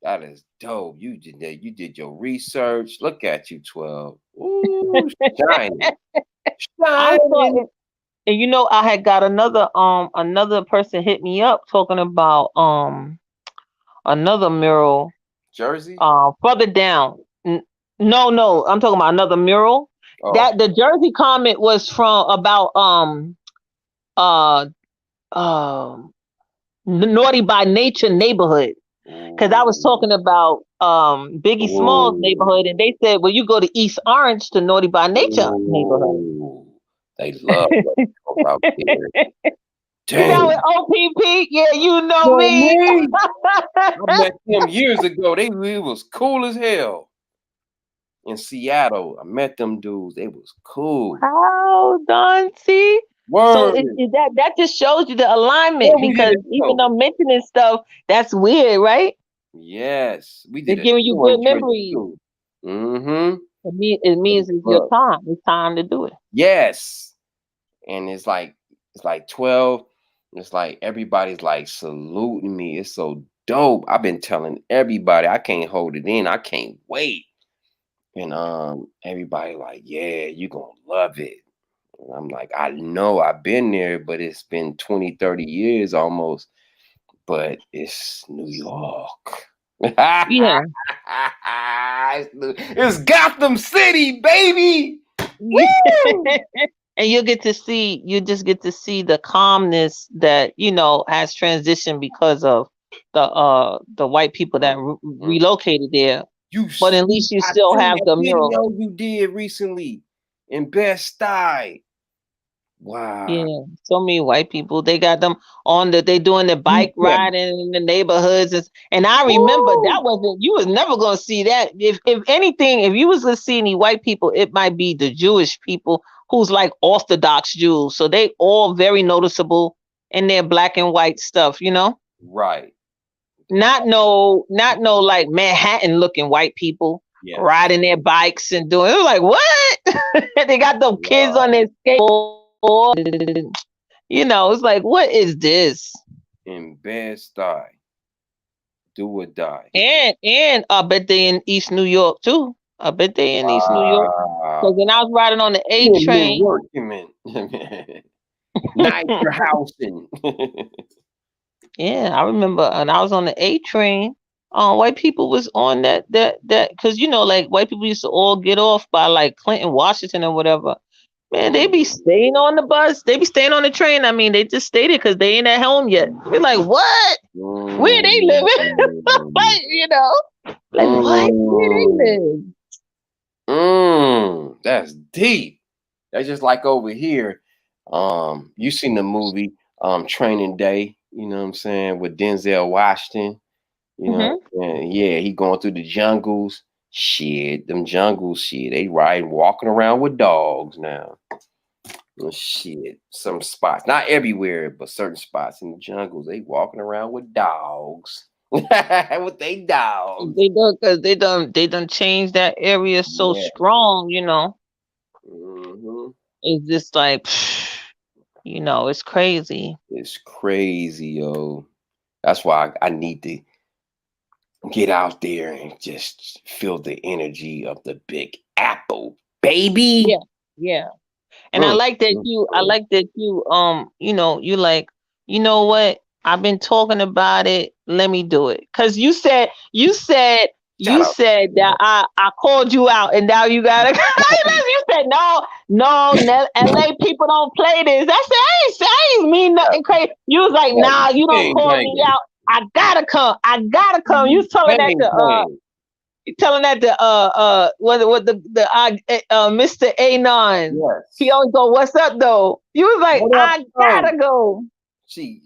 That is dope. You did your research. Look at you, 12. Ooh, shining. And you know, I had got another person hit me up talking about another mural Jersey? Further down. No, I'm talking about another mural. Oh. That the Jersey comment was from about Naughty by Nature neighborhood. Because I was talking about Biggie Smalls neighborhood, and they said, well, you go to East Orange to Naughty by Nature neighborhood. They love out there. You know with OPP? Yeah, you know me. I met them years ago. They was cool as hell. In Seattle, I met them dudes. They was cool. How done? See? Word. So that just shows you the alignment, because even though mentioning stuff, that's weird, right? Yes, we did. They're giving you good memories. Mm-hmm. It means it's your time. It's time to do it. Yes, and it's like 12. It's like everybody's like saluting me. It's so dope. I've been telling everybody I can't hold it in. I can't wait. And everybody like, yeah, you gonna love it. And I'm like, I know I've been there, but it's been 20, 30 years almost. But it's New York. Yeah. It's Gotham City, baby. Woo! And you just get to see the calmness that, has transitioned because of the white people that relocated there. But at least you still have the mural. You did recently in Bed-Stuy. Wow. Yeah, so many white people. They got them they doing the bike riding in the neighborhoods. And I remember you was never gonna see that. If anything, if you was gonna see any white people, it might be the Jewish people who's like Orthodox Jews. So they all very noticeable in their black and white stuff, Right. Not no like Manhattan looking white people riding their bikes and doing it. Was like, what? They got them kids on their skateboard. It's like, what is this? In Bed-Stuy, do or die. And I bet they in East New York too. I bet they in East New York. Because when I was riding on the A train, Niger housing. Yeah, I remember, and I was on the A train. White people was on that because like white people used to all get off by like Clinton, Washington, or whatever. Man, they be staying on the bus. They be staying on the train. I mean, they just stayed there because they ain't at home yet. We're like, what? Where they living? Like, what? Where they live? That's deep. That's just like over here. You seen the movie Training Day, you know what I'm saying, with Denzel Washington. You know, yeah, he going through the jungles. Shit, them jungles, they walking around with dogs now. Shit, some spots, not everywhere, but certain spots in the jungles, they walking around with dogs. With they dogs. They do, because they done changed that area so strong, It's just like, it's crazy. It's crazy, yo. That's why I need to get out there and just feel the energy of the Big Apple, baby. Yeah. And I like that you, you like, you know what? I've been talking about it. Let me do it. Cause you said that I called you out, and now you gotta. You said no, LA people don't play this. I said I ain't mean nothing crazy. You was like, nah, you don't call me out. I gotta come. You was telling that to what the Mr. Anon. He always go, what's up though? You was like, I gotta go. She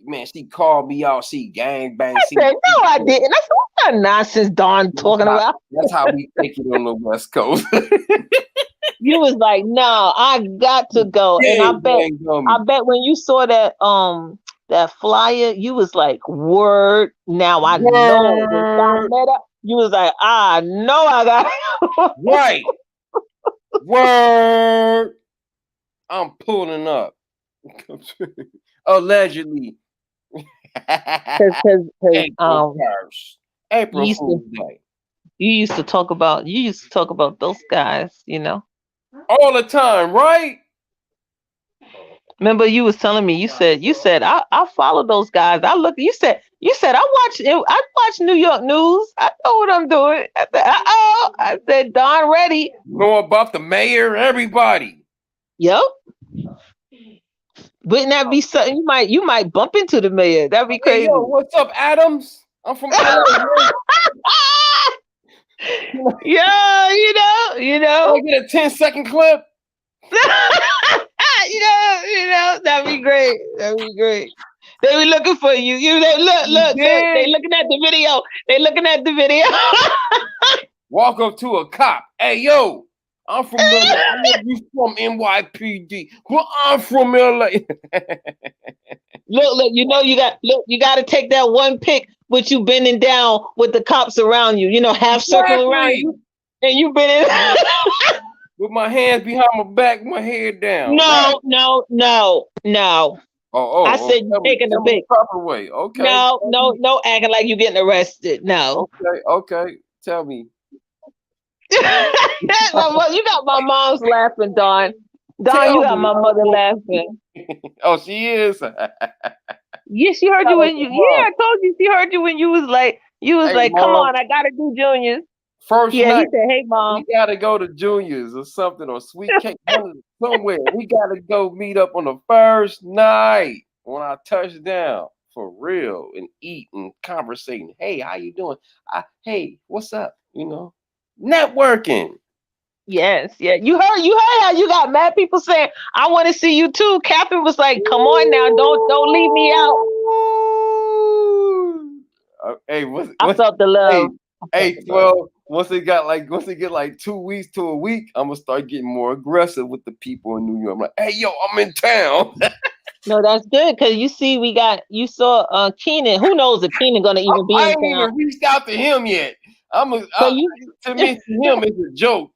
called me out. She gangbang. I said, no, I didn't. I said, what kind of nonsense Don talking about? That's how we take it on the West Coast. You was like, no, I got to go. And I bet when you saw that flyer, you was like, word. Now I know. You was like, I know I got right. Word. I'm pulling up. Allegedly. Because April Fool's Day. You used to talk about those guys, all the time, right? Remember, you was telling me. You said I follow those guys. I look. You said I watch New York news. I know what I'm doing. I said I said Don ready. Know about the mayor, everybody. Yep. Wouldn't that be something? You might bump into the mayor. That'd be Hey, crazy. yo, what's up, Adams? I'm from LA. Yeah, you know. I get a 10-second clip. you know, that'd be great. That'd be great. They be looking for you. Look. They looking at the video. They looking at the video. Walk up to a cop. Hey, yo, I'm from LA. I know you from NYPD. Well, I'm from LA. Look, you know you got to take that one pic with you bending down with the cops around you. You know, half circle around you, and you bending with my hands behind my back, my head down. No. I said you taking the pic proper way. Okay. No, acting like you getting arrested. No. Okay. Tell me. You got my mom's laughing, Don. Don, you got my mother laughing. Oh, she is. Yeah, she heard you when you. Yeah, I told you she heard you when you was like, hey, come on, I gotta do juniors. First night, he said, hey, mom, we gotta go to juniors or something or sweet cake somewhere. We gotta go meet up on the first night when I touch down for real and eat and conversating. Hey, how you doing? Hey, what's up? You know, networking. Yes, yeah. You heard how you got mad people saying, I want to see you too. Catherine was like, come on now, don't leave me out. I felt the love. Hey, 12. Once it get like 2 weeks to a week, I'm gonna start getting more aggressive with the people in New York. I'm like, hey, yo, I'm in town. No, that's good because you saw Keenan. Who knows if Keenan gonna even be in town? I ain't even reached out to him yet. To me, him is a joke.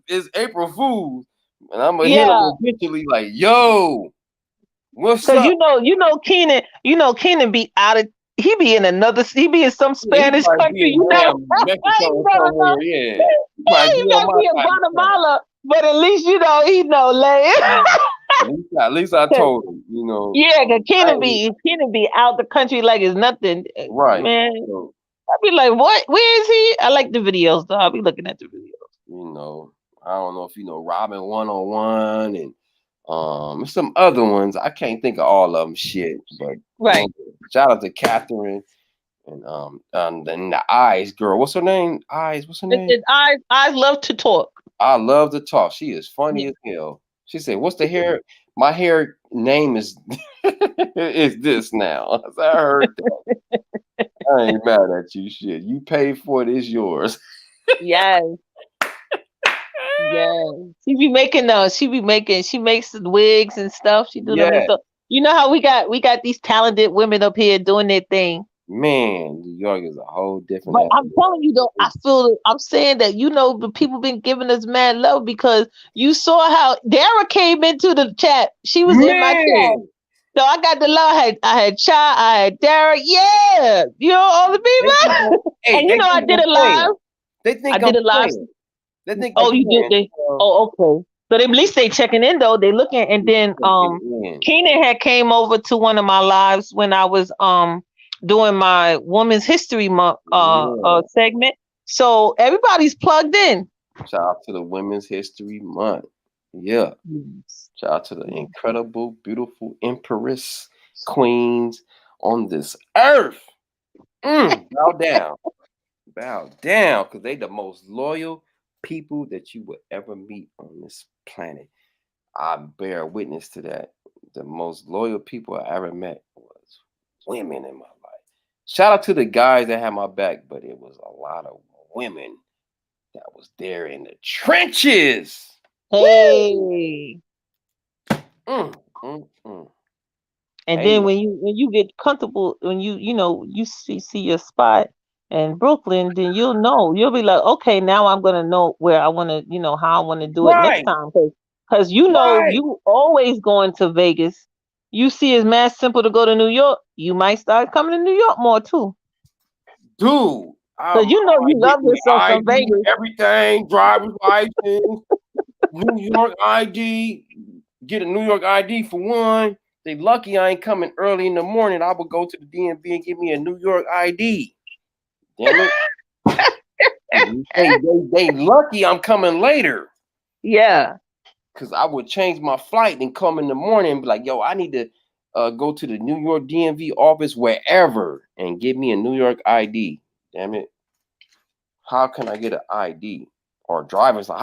It's April Fool's, and I'm gonna hit him eventually. Like, yo, what's up? Because you know Keenan be out of. He be in some Spanish country, you know. Mexico somewhere, yeah. He might be in Guatemala, but at least he know. Like, at least I told him, you know. Yeah, because Keenan be out the country like it's nothing, right, man. So, I'd be like, what? Where is he? I like the videos, though. I'll be looking at the videos. You know, I don't know if you know Robin 101 and some other ones. I can't think of all of them. Shit, but right. Shout out to Catherine and then the Eyes girl. What's her name? Eyes. What's her name? Eyes love to talk. I love to talk. She is funny as hell. She said, "What's the hair? My hair name is is this now." I heard that. I ain't mad at you. Shit, you paid for it. It's yours. Yes. Yeah. She makes the wigs and stuff. She do them. So you know how we got these talented women up here doing their thing. Man, New York is a whole different. But I'm telling you though, I'm saying that the people been giving us mad love because you saw how Dara came into the chat. She was in my chat. So I got the love. I had Cha, I had Dara. Yeah. You know, all the people. And you know I did it live. I did it live. They think you did. Okay. So at least they checking in though. They looking, and then Keenan had came over to one of my lives when I was doing my Women's History Month segment. So everybody's plugged in. Shout out to the Women's History Month. Yeah. Shout out to the incredible, beautiful empress queens on this earth. Bow down. Bow down, because they the most loyal people that you would ever meet on this planet. I bear witness to that. The most loyal people I ever met was women in my life. Shout out to the guys that had my back, but it was a lot of women that was there in the trenches. Hey. And then when you get comfortable, when you see your spot in Brooklyn, then you'll be like, okay, now I'm gonna know where I want to, how I want to do it next time, because you always going to Vegas. You see it's mad simple to go to New York. You might start coming to New York more too, dude. Because you love yourself from Vegas. Everything, driver's license, New York ID, get a New York ID for one. They lucky I ain't coming early in the morning. I would go to the DMV and give me a New York ID. Damn it. they lucky I'm coming later. Yeah. Because I would change my flight and come in the morning and be like, yo, I need to go to the New York DMV office wherever and give me a New York ID. Damn it. How can I get an ID or driver's license?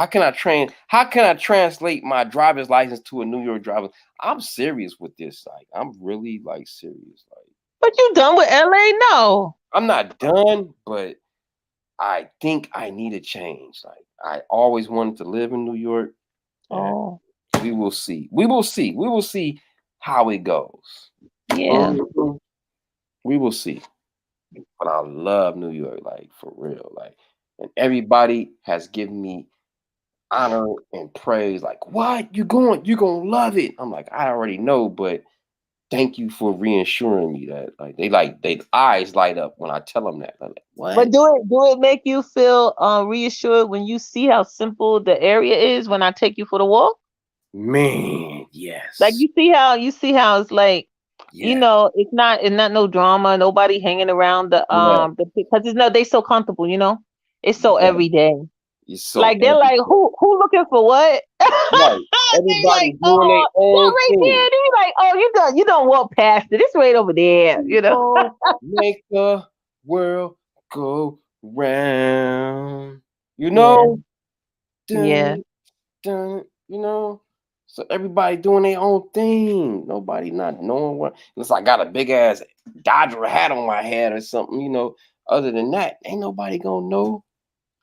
How can I translate my driver's license to a New York driver? I'm serious with this. Like, I'm really like serious. Like, but you done with LA? No. I'm not done, but I think I need a change. Like, I always wanted to live in New York. Oh. We will see. We will see. We will see how it goes. Yeah. We will see. But I love New York, like for real. Like, and everybody has given me honor and praise. Like, what? You're gonna love it. I'm like, I already know, but thank you for reassuring me that they eyes light up when I tell them that. I'm like, what? But do it make you feel reassured when you see how simple the area is when I take you for the walk? Man, yes. Like you see how it's like, you know, it's not no drama, nobody hanging around because they so comfortable, you know. It's so everyday. So like they're like, who looking for what? Right. Everybody like, doing their own right thing. there. They're like, oh, you don't walk past it. It's right over there, you know. Make the world go round. You know? Yeah. Dun, you know? So everybody doing their own thing. Nobody not knowing what. Unless I got a big ass Dodger hat on my head or something, you know. Other than that, ain't nobody gonna know.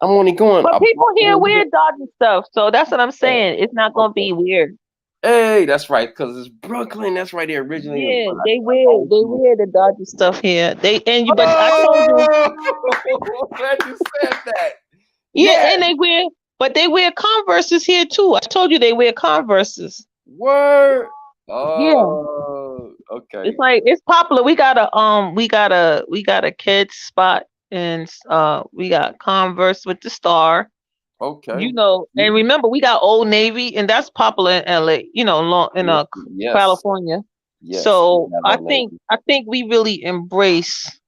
I'm only going. But people here wear Dodger stuff, so that's what I'm saying. It's not gonna be weird. Hey, that's right, because it's Brooklyn. That's right. They originally. Yeah, they wear the Dodger stuff here. I told you. Glad you said that. Yeah, and they wear Converses here too. I told you they wear Converses. Word. Oh, yeah. Okay. It's like it's popular. We got a kids spot, and we got Converse with the star. Okay. You know, and remember we got Old Navy, and that's popular in LA. You know, California. Yes. So I think we really embrace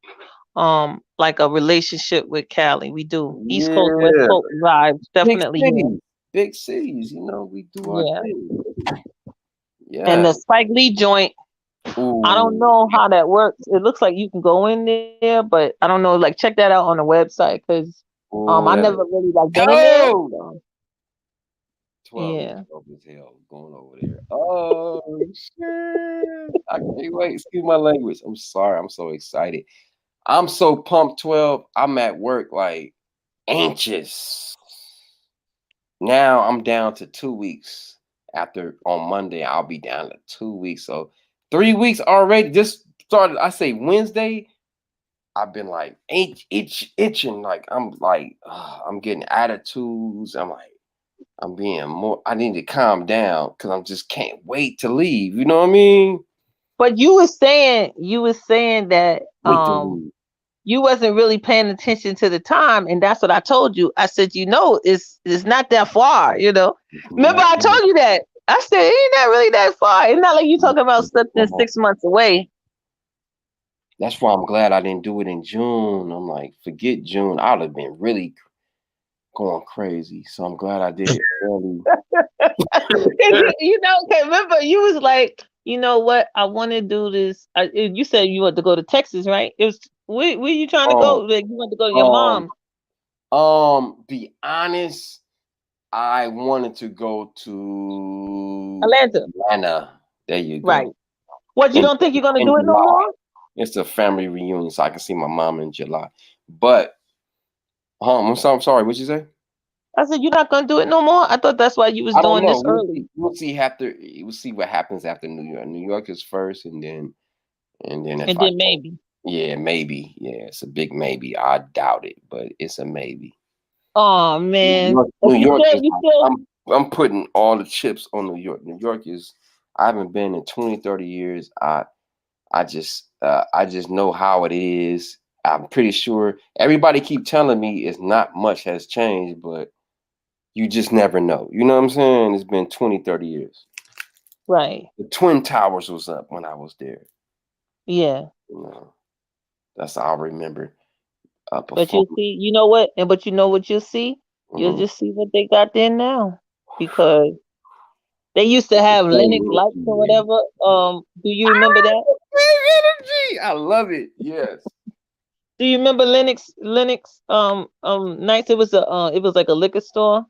like a relationship with Cali. We do. East Coast, West Coast vibes, definitely. Big cities, you know, we do our thing. Yeah. And the Spike Lee joint, ooh. I don't know how that works. It looks like you can go in there, but I don't know. Like, check that out on the website because I never really like been in there. So. 12 as hell going over there. Oh shit! I can't wait. Excuse my language. I'm sorry. I'm so excited. I'm so pumped. 12. I'm at work like anxious. Now I'm down to 2 weeks. After on Monday, I'll be down to 2 weeks. So 3 weeks already. Just started. I say Wednesday. I've been like itching. Like I'm getting attitudes. I'm like I'm being more. I need to calm down because I just can't wait to leave. You know what I mean? But you were saying that you wasn't really paying attention to the time, and that's what I told you. I said, you know, it's not that far, you know. Remember, I told you that. I said, it ain't not really that far. It's not like you talking about something 6 months away. That's why I'm glad I didn't do it in June. I'm like, forget June. I'd have been really going crazy. So I'm glad I did it early. You know, remember, you was like, you know what? I want to do this. You said you want to go to Texas, right? It was where you trying to go? Like, you want to go to your mom? Be honest, I wanted to go to Atlanta. There you go. Right. What, you don't think you're gonna do it no more? It's a family reunion, so I can see my mom in July. But I'm sorry, what'd you say? I said you're not gonna do it no more. I thought that's why you was doing this early. We'll see what happens after New York. New York is first, and then maybe. Yeah, maybe. Yeah, it's a big maybe. I doubt it, but it's a maybe. Oh man, New York I'm putting all the chips on New York. New York is. I haven't been in 20, 30 years. I just know how it is. I'm pretty sure everybody keep telling me it's not much has changed, but you just never know. You know what I'm saying? It's been 20, 30 years. Right. The Twin Towers was up when I was there. Yeah. You know, that's all I remember. But you Performing. see, you know what? And but you know what you'll see? You'll Mhm. just see what they got there now. Because they used to That's the have same Linux lights energy, or man. whatever. Do you remember that? Same energy. I love it. Yes. Do you remember nights? It was like a liquor store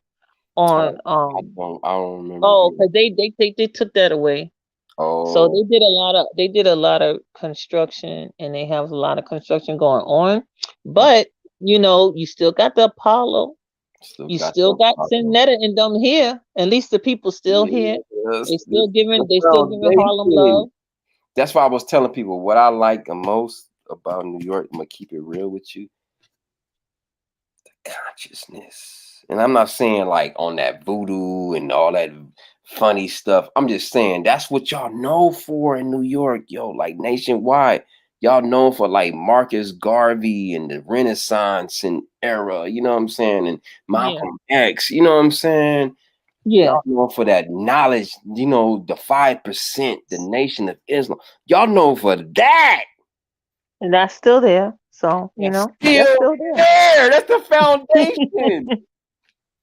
on I don't remember. oh, because they took that away. So Oh, they did a lot of construction, and they have a lot of construction going on. But you know, you still got the Apollo, still you got still them got popping. Sinetta and them here. At least the people still here. Yes, They still the giving Harlem love. foundation. That's why I was telling people what I like the most about New York. I'm gonna keep it real with you. Consciousness. And I'm not saying like on that voodoo and all that funny stuff. I'm just saying that's what y'all know for in New York, yo, like nationwide. Y'all known for like Marcus Garvey and the Renaissance and era, you know what I'm saying? And Yeah. Malcolm X, you know what I'm saying? Yeah. Y'all know for that knowledge, you know, the 5%, the Nation of Islam. Y'all know for that. And that's still there. So, you That's know, that's still still there. there. That's the foundation.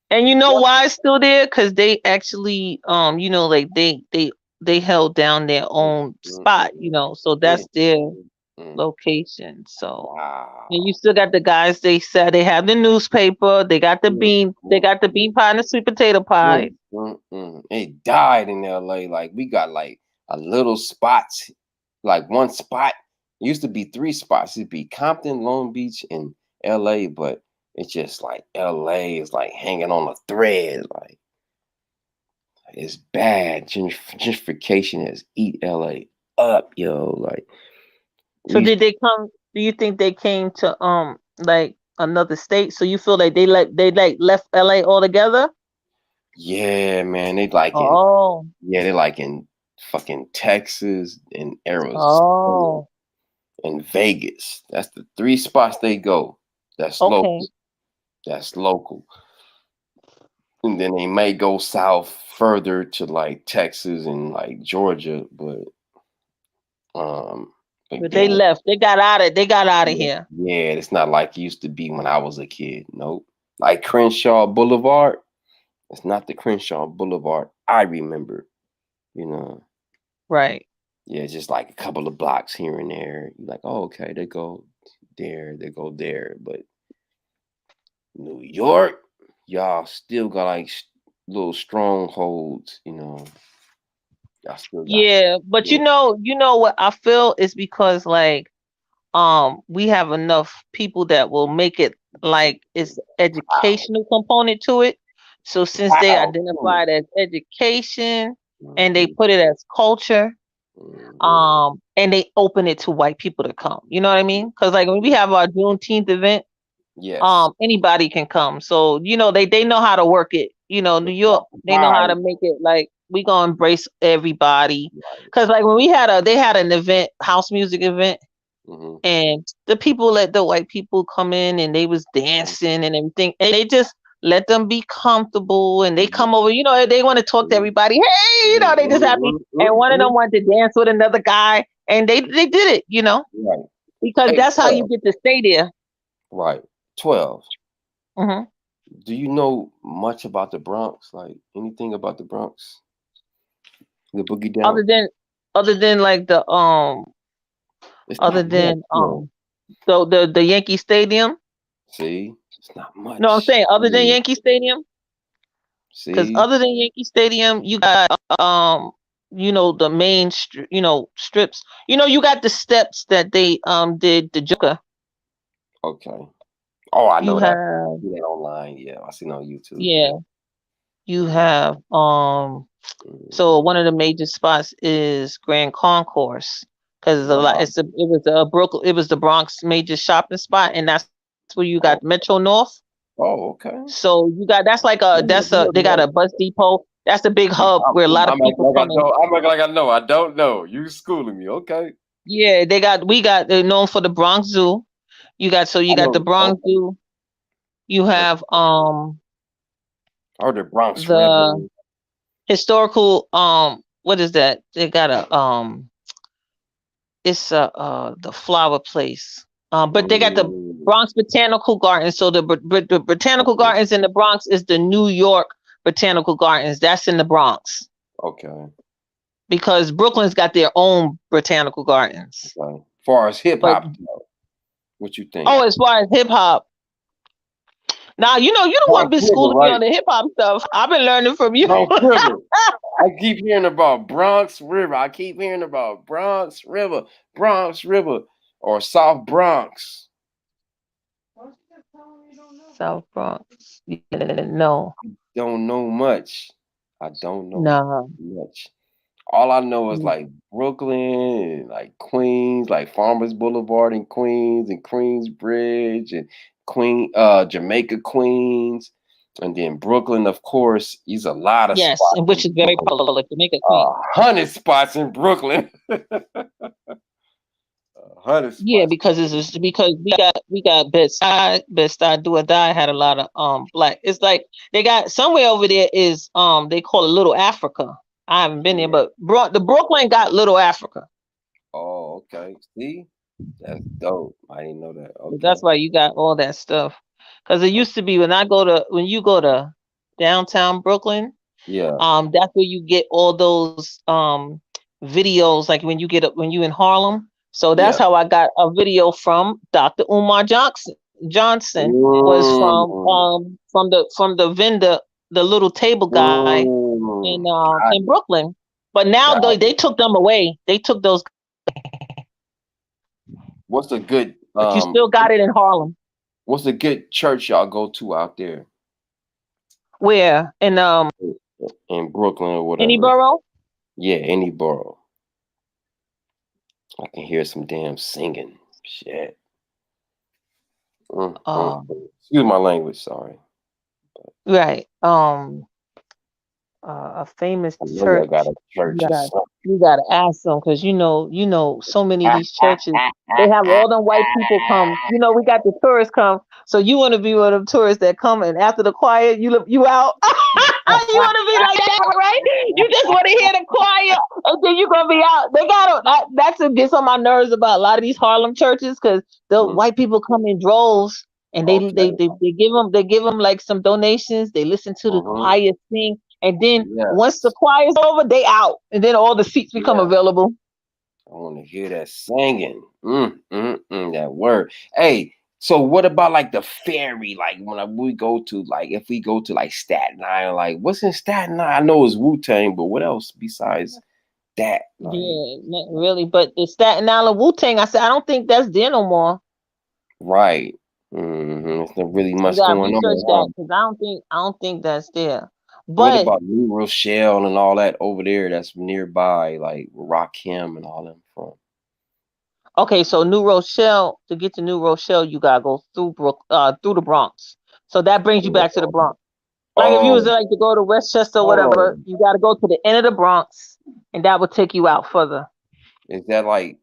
And you know why it's still there? Because they actually, you know, like they held down their own spot, you know, so that's their location. So, Wow. and you still got the guys. They said they have the newspaper. They got the bean. They got the bean pie and the sweet potato pie. It died in LA. Like we got like a little spots, like one spot. It used to be 3 spots. It'd be Compton, Long Beach, and LA, but it's just like LA is like hanging on a thread. Like it's bad. Gentrification has eat LA up, yo. Like So we did they come? Do you think they came to like another state? So you feel like they left LA altogether? yeah, man. They like in Oh, they like in fucking Texas and Arizona oh, and Vegas. That's the 3 spots they go. That's okay. local. That's local. And then they may go south further to like Texas and like Georgia, um But they again, left. They got out of. They got out of yeah, here. yeah, it's not like it used to be when I was a kid. Nope. Like Crenshaw Boulevard, it's not the Crenshaw Boulevard I remember, you know. Right. Yeah, just like a couple of blocks here and there. You're like, oh, okay, they go there. But New York, y'all still got like little strongholds, you know. Y'all still got Yeah, but yeah, you know what I feel is because like we have enough people that will make it like it's wow, educational component to it. So since they wow. identify it as education and they Mhm, put it as culture, mhm. and they open it to white people to come. You know what I mean? Because like when we have our Juneteenth event, Yes. anybody can come. So you know they know how to work it. You know, New York, they know how Right, to make it like we gonna embrace everybody. right. Cause like when they had an event, house music event, Mhm, and the people let the white people come in and they was dancing and everything, and they just let them be comfortable and they mhm, come over, you know, they want to talk to mhm, everybody. Hey, you know, they just happy. mhm, And one of them mhm. wanted to dance with another guy, and they did it, you know, Right. because Hey, that's how you 12. get to stay there. Right. 12. Hmm. Do you know much about the Bronx? Like anything about the Bronx? The boogie down? Other than like the It's other not much, than yo. the Yankee Stadium. See? It's not No, I'm much. saying other than Yeah. Yankee Stadium, because See? other than Yankee Stadium, you got you know, the main you know, strips. You know, you got the steps that they did the Joker. Okay. Oh, I You know that. have See that online. Yeah, I seen it on YouTube. Yeah. yeah, you have so Mhm. one of the major spots is Grand Concourse because a lot Wow. it was the Bronx major shopping spot, and that's where you Oh, got Metro North. oh, okay. So you got that's like I never heard they of got that. a bus depot. That's a big hub where a lot of I'm acting people like I come in. know. I'm acting like I know. I don't know. You schooling me. Okay. Yeah, they're known for the Bronx Zoo. You I got the know. Bronx Okay. Zoo. You I heard, have I heard the Bronx the River. historical what is that? They got a it's the flower place. But they got the Bronx Botanical Gardens. So the Botanical Gardens in the Bronx is the New York Botanical Gardens. That's in the Bronx. Okay. Because Brooklyn's got their own botanical gardens. Okay. As far as hip hop, what you think? Oh, as far as hip hop. Now, you don't want to be schooling me on the hip hop stuff. I've been learning from you. I keep hearing about Bronx River. I keep hearing about Bronx River, or South Bronx. South Bronx. No. Don't know much. I don't know much. All I know is like Brooklyn, and like Queens, like Farmers Boulevard in Queens, and Queensbridge, and Jamaica, Queens, and then Brooklyn, of course. There's a lot of spots, and which is very public. Jamaica, Queens. 100 spots in Brooklyn. 100 spots. Yeah, because we got Bed-Stuy, Do or Die had a lot of black. It's like they got somewhere over there is they call it Little Africa. I haven't been there, but the Brooklyn got Little Africa. Oh, okay. See, that's dope. I didn't know that. Okay. That's why you got all that stuff. Because it used to be when you go to downtown Brooklyn. Yeah. That's where you get all those videos. Like when you in Harlem. So that's how I got a video from Dr. Umar Johnson. Was from the vendor, the little table guy in Brooklyn. But now they took them away. They took those. What's a good? But you still got it in Harlem. What's a good church y'all go to out there? Where in Brooklyn or whatever? Any borough? Yeah, any borough. I can hear some damn singing. Shit. Excuse my language. Sorry. Right. A famous church. Got a church. You gotta ask them because you know so many of these churches they have all them white people come. We got the tourists come. So you want to be one of them tourists that come and after the choir you out. You want to be like that, right? You just want to hear the choir and then you're gonna be out. They got that's what gets on my nerves about a lot of these Harlem churches because the white people come in droves. And they give them like some donations. They listen to the choir sing, and then once the choir's over, they out, and then all the seats become available. I want to hear that singing. That word. Hey, so what about like the ferry? Like we go to if we go to like Staten Island, like what's in Staten Island? I know it's Wu-Tang, but what else besides that? Yeah, not really. But the Staten Island Wu-Tang, I said I don't think that's there no more. Right. It's not really much going on. Because I don't think that's there. But what about New Rochelle and all that over there? That's nearby, like Rakim and all them from. Okay, so New Rochelle. To get to New Rochelle, you gotta go through the Bronx. So that brings you back to the Bronx. Like if you was like to go to Westchester or whatever, you gotta go to the end of the Bronx, and that would take you out further. Is that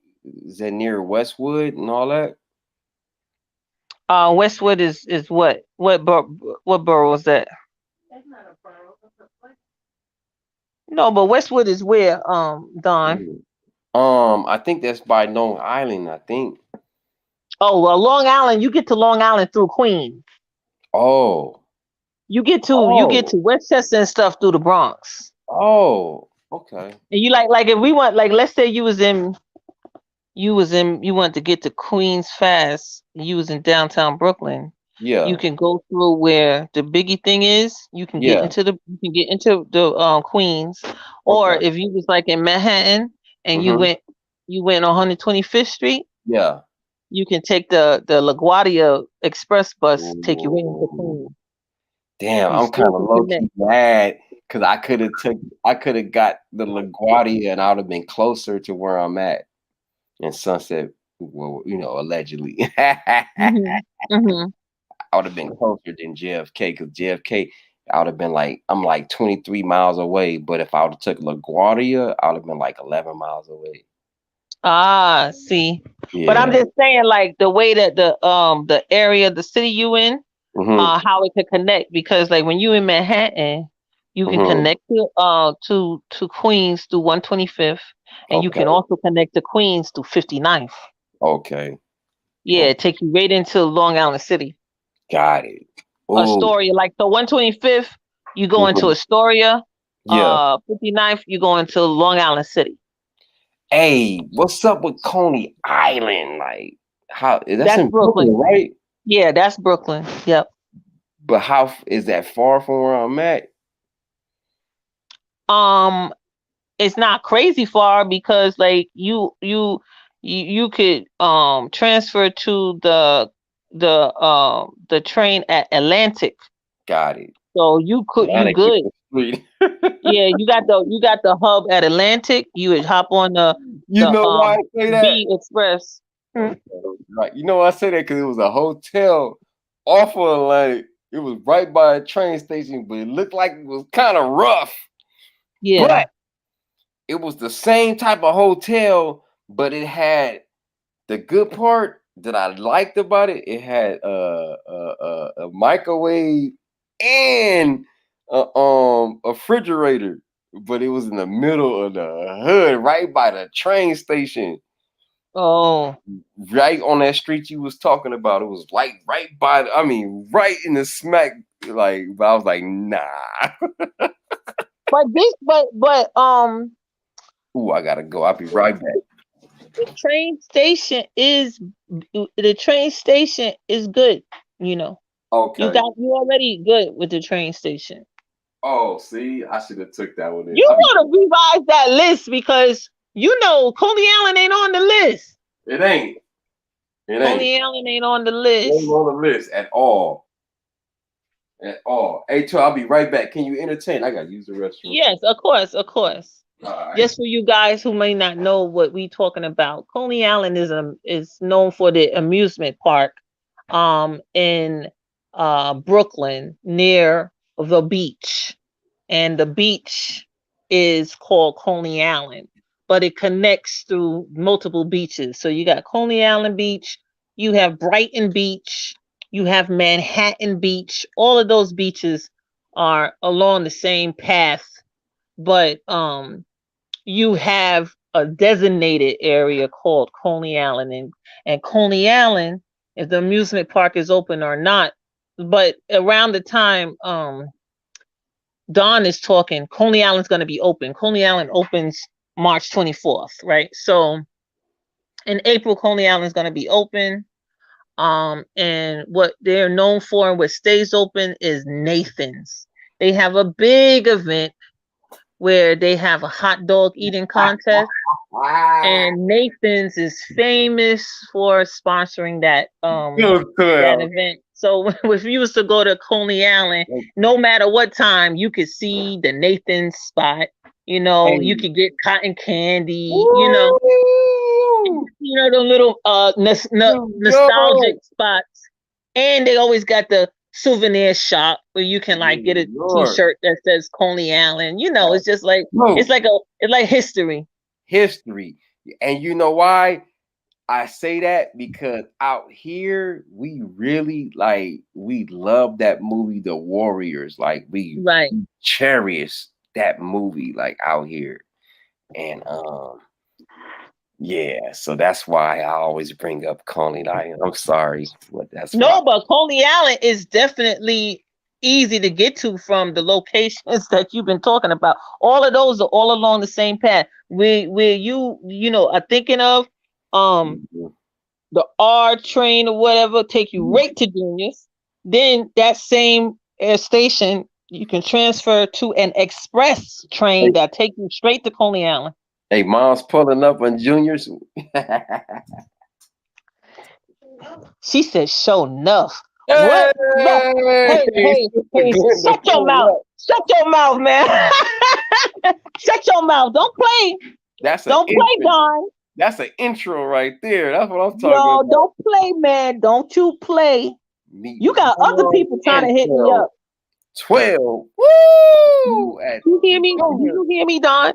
near Westwood and all that? Westwood is what borough is that? That's not a borough. No, but Westwood is where, Don? I think that's by Long Island, I think. Oh, well, Long Island, you get to Long Island through Queens. Oh. You get to Westchester and stuff through the Bronx. Oh, okay. And you like if we want, like, let's say you want to get to Queens fast, you was in downtown Brooklyn. Yeah. You can go through where the Biggie thing is. You can get into the Queens. Or if you was like in Manhattan and you went on 125th Street. Yeah. You can take the LaGuardia Express bus, take you into Queens. Damn, I'm kind of low-key mad because I could have got the LaGuardia and I would have been closer to where I'm at in Sunset. Well, allegedly. I would have been closer than JFK because JFK, I would have been I'm like 23 miles away. But if I would have took LaGuardia, I would have been like 11 miles away. Ah, see. Yeah. But I'm just saying, like the way that the area, the city you in, how it could connect. Because like when you in Manhattan, You can connect to Queens through 125th, and you can also connect to Queens through 59th. Okay. Yeah, take you right into Long Island City. Got it. Ooh. Astoria, like the 125th, you go into Astoria. Yeah. 59th, you go into Long Island City. Hey, what's up with Coney Island? Like, how that's in Brooklyn, right? Yeah, that's Brooklyn. Yep. But how is that far from where I'm at? It's not crazy far because like you could transfer to the train at Atlantic. Got it. So you good. Yeah, you got the hub at Atlantic. You would hop on the why I say that? B Express. Right. You know why I say that? Because it was a hotel off of Atlantic. It was right by a train station, but it looked like it was kind of rough. Yeah. But it was the same type of hotel, but it had the good part that I liked about it. It had a microwave and a refrigerator, but it was in the middle of the hood, right by the train station. Oh, right on that street you was talking about. It was like right in the smack. Like, but I was like, nah. but Ooh, I gotta go. I'll be right back. The train station is good. You know. Okay. You already good with the train station. Oh, see, I should have took that one in. You want to revise that list because you know Coney Island ain't on the list. It ain't. Coney Island ain't on the list. It ain't on the list at all. At all. Hey, I'll be right back. Can you entertain? I gotta use the restroom. Yes, of course. Right. Just for you guys who may not know what we talking about, Coney Island is known for the amusement park, in Brooklyn near the beach, and the beach is called Coney Island, but it connects through multiple beaches. So you got Coney Island Beach, you have Brighton Beach, you have Manhattan Beach. All of those beaches are along the same path, but you have a designated area called Coney Island, and Coney Island, if the amusement park is open or not, but around the time Dawn is talking, Coney Island's going to be open. Coney Island opens March 24th, right? So in April, Coney Island's going to be open. And what they're known for and what stays open is Nathan's. They have a big event where they have a hot dog eating contest. And Nathan's is famous for sponsoring that event. So if you was to go to Coney Island, no matter what time, you could see the Nathan's spot. You know, you could get cotton candy. You know the little nostalgic spots, and they always got the souvenir shop where you can like get a T-shirt that says Coney Island. You know, it's just like it's like history. And you know why I say that? Because out here we really we love that movie The Warriors. Like we cherish that movie like out here. And yeah, so that's why I always bring up Coney Island. I'm sorry, but but Coney Island is definitely easy to get to from the locations that you've been talking about. All of those are all along the same path. Where you are thinking of the R train or whatever take you right to Junior's. Then that same station you can transfer to an express train that take you straight to Coney Island. Hey, mom's pulling up on Junior's. She said, "Show enough." Hey, hey, shut your mouth. Shut your mouth, man. Shut your mouth. Don't play. Don't play, Don. That's an intro right there. That's what I'm talking about. Don't play, man. Don't you play. You got other people trying to hit me up. 12. Woo! You hear me? You hear me, Don?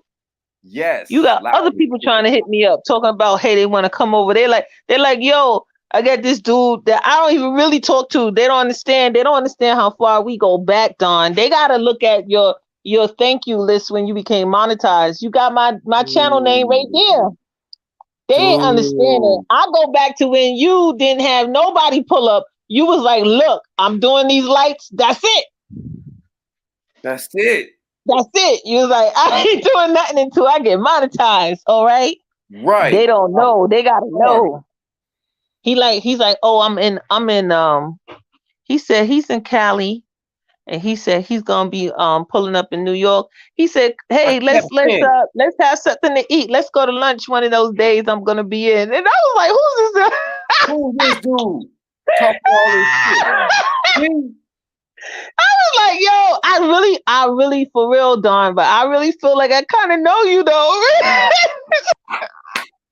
Yes. You got other people trying to hit me up, talking about, hey, they want to come over. They're like, yo, I got this dude that I don't even really talk to. They don't understand. They don't understand how far we go back, Don. They gotta look at your your thank you list when you became monetized. You got my channel name right there. They ain't understand it. Dude, I go back to when you didn't have nobody pull up. You was like, look, I'm doing these lights. That's it. that's it. That's it. You was like, I ain't doing nothing until I get monetized. All right. Right. They don't know. They gotta Right. know. He's like, oh, I'm in he said he's in Cali and he said he's gonna be pulling up in New York. He said, hey, I let's kept saying, have something to eat. Let's go to lunch one of those days I'm gonna be in. And I was like, who's this? who's this dude talking all this shit? Me? I was like, yo, I really for real, Don, but I really feel like I kind of know you though.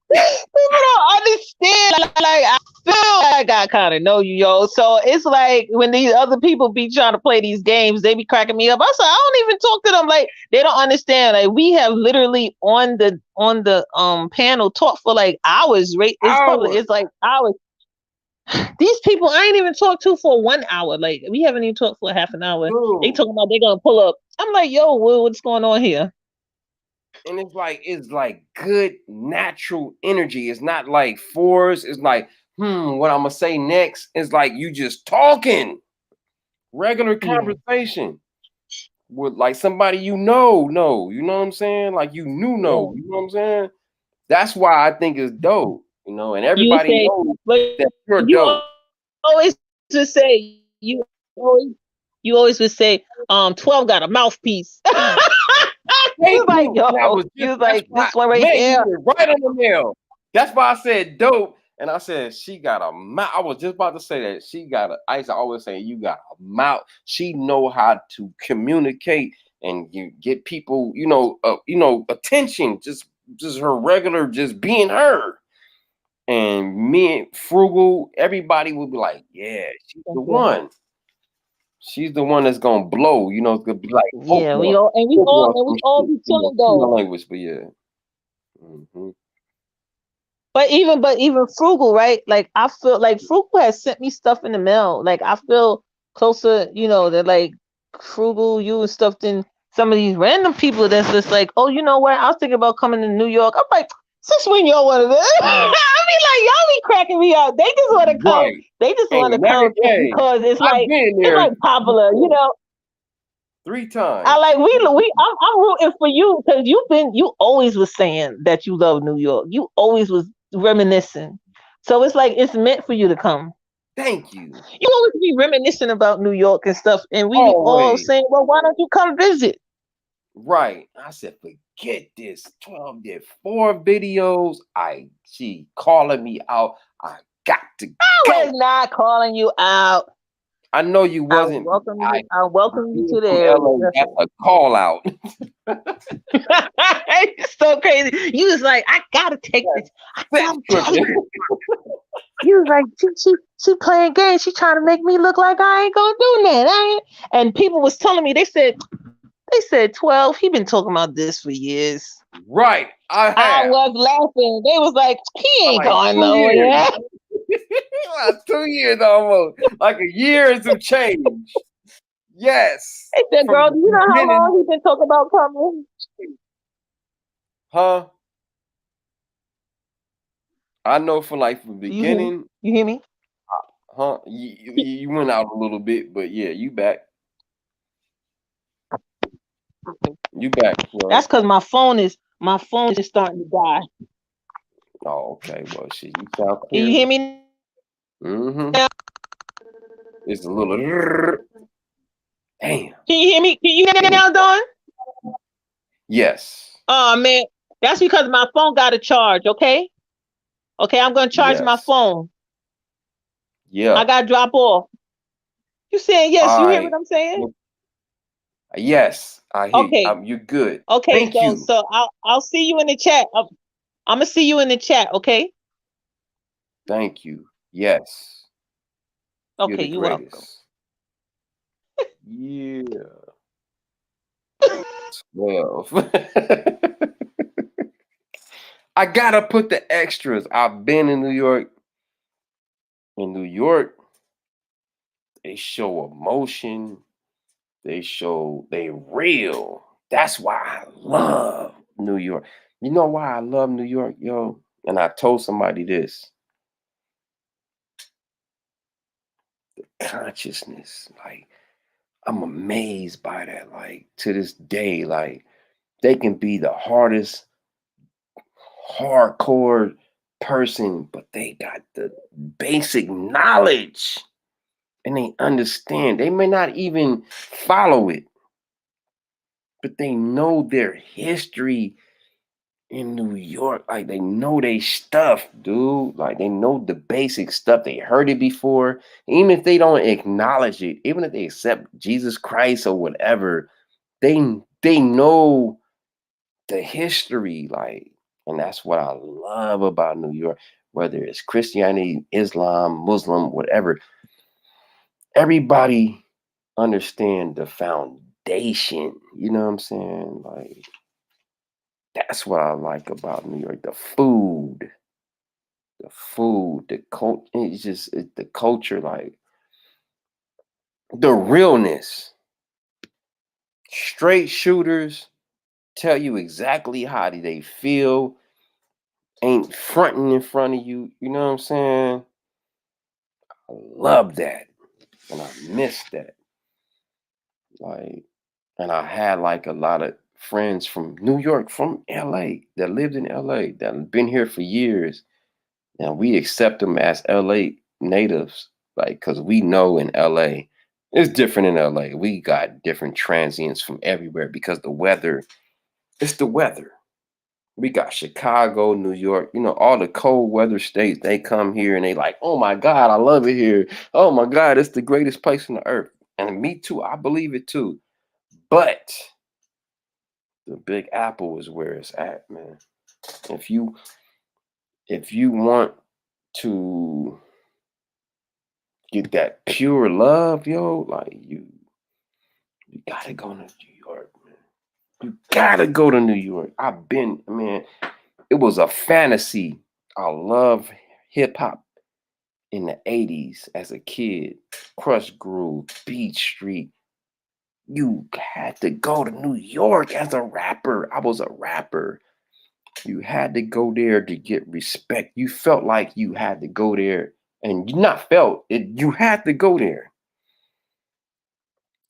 People don't understand. Like I feel like I kind of know you, yo. So it's like when these other people be trying to play these games, they be cracking me up. I said, I don't even talk to them. Like they don't understand. Like we have literally on the panel talked for like hours. Right? It's public. It's like hours. These people I ain't even talked to for 1 hour. Like we haven't even talked for half an hour. They talking about they gonna pull up. I'm like, yo, what's going on here? And it's like good natural energy. It's not like force. It's like, what I'm gonna say next. It's like you just talking. Regular conversation with like somebody you know, you know what I'm saying? Like you know what I'm saying? That's why I think it's dope, and everybody knows that you're dope. Always just say you always would say 12 got a mouthpiece. You like, yo, you like this one right here. Right on the nail. That's why I said dope. And I said, she got a mouth. I was just about to say that. I used to always say, you got a mouth. She know how to communicate and you get people, attention. Just her regular, just being her. And me and Frugal, everybody would be like, yeah, she's the one. She's the one that's gonna blow. It's gonna be like, yeah, we all be chilling though. Language, but yeah. Mm-hmm. But even Frugal, right? Like I feel like Frugal has sent me stuff in the mail. Like I feel closer, they're like Frugal, you and stuff than some of these random people that's just like, oh, you know what? I was thinking about coming to New York. I'm like, since when y'all want to I mean, like y'all be cracking me up. They just want to come. Right. They just want to come because it's like popular, 3 times. I'm rooting for you because you always was saying that you love New York. You always was reminiscing. So it's like it's meant for you to come. Thank you. You always be reminiscing about New York and stuff, and we be all saying, well, why don't you come visit? Right. I said, forget this. 12 did 4 videos. She calling me out. I got to I was not calling you out. I know you wasn't. I welcome you to the area. That's a call out. It's so crazy. You was like, I gotta take this. I gotta tell you. You was like, she playing games. She trying to make me look like I ain't gonna do that. And people was telling me, they said 12. He been talking about this for years. Right. I was laughing. They was like, he ain't going nowhere. 2 years almost, like a year and some change. Yes. They said, girl, do you know how long he been talking about coming? Huh? I know from the beginning. You hear me? Huh? You went out a little bit, but yeah, you back. You back. Bro. That's because my phone is starting to die. Oh, okay. Well, shit, you sound clear. Can you hear me? Mm-hmm. It's a little. Damn. Can you hear me? Can you hear me now, Dawn? Yes. Oh man, that's because my phone got a charge. Okay. Okay, I'm gonna charge my phone. Yeah. I gotta drop off. You saying yes? All you hear what I'm saying? Yes, I hear. Okay. You're good. Okay. Thank you. So I'll see you in the chat. I'm gonna see you in the chat. Okay. Thank you. Yes. Okay, you're welcome. Yeah. 12. I gotta put the extras. I've been in New York. In New York, they show emotion. They show they real. That's why I love New York. You know why I love New York, yo? And I told somebody this. Consciousness. Like, I'm amazed by that. Like, to this day, like, they can be the hardest, hardcore person, but they got the basic knowledge and they understand. They may not even follow it, but they know their history in New York. Like, they know they stuff, dude. Like, they know the basic stuff. They heard it before. Even if they don't acknowledge it, even if they accept Jesus Christ or whatever, they know the history. Like, and that's what I love about New York. Whether it's Christianity, Islam, Muslim, whatever, everybody understand the foundation. You know what I'm saying? Like, that's what I like about New York. The food, the culture. It's the culture, like the realness. Straight shooters tell you exactly how they feel. Ain't fronting in front of you. You know what I'm saying? I love that, and I miss that. Like, and I had like a lot of friends from New York, from LA, that lived in LA, that have been here for years. And we accept them as LA natives, like, because we know in LA, it's different in LA. We got different transients from everywhere because the weather, it's the weather. We got Chicago, New York, all the cold weather states, they come here and they like, oh my God, I love it here. Oh my God, it's the greatest place on the earth. And me too, I believe it too. But the Big Apple is where it's at, man. If you want to get that pure love, yo, like you gotta go to New York, man. You gotta go to New York. Man, it was a fantasy. I love hip hop in the 80s as a kid. Crush Groove, Beach Street. You had to go to New York as a rapper. I was a rapper. You had to go there to get respect. You felt like you had to go there, and you not felt it. You had to go there.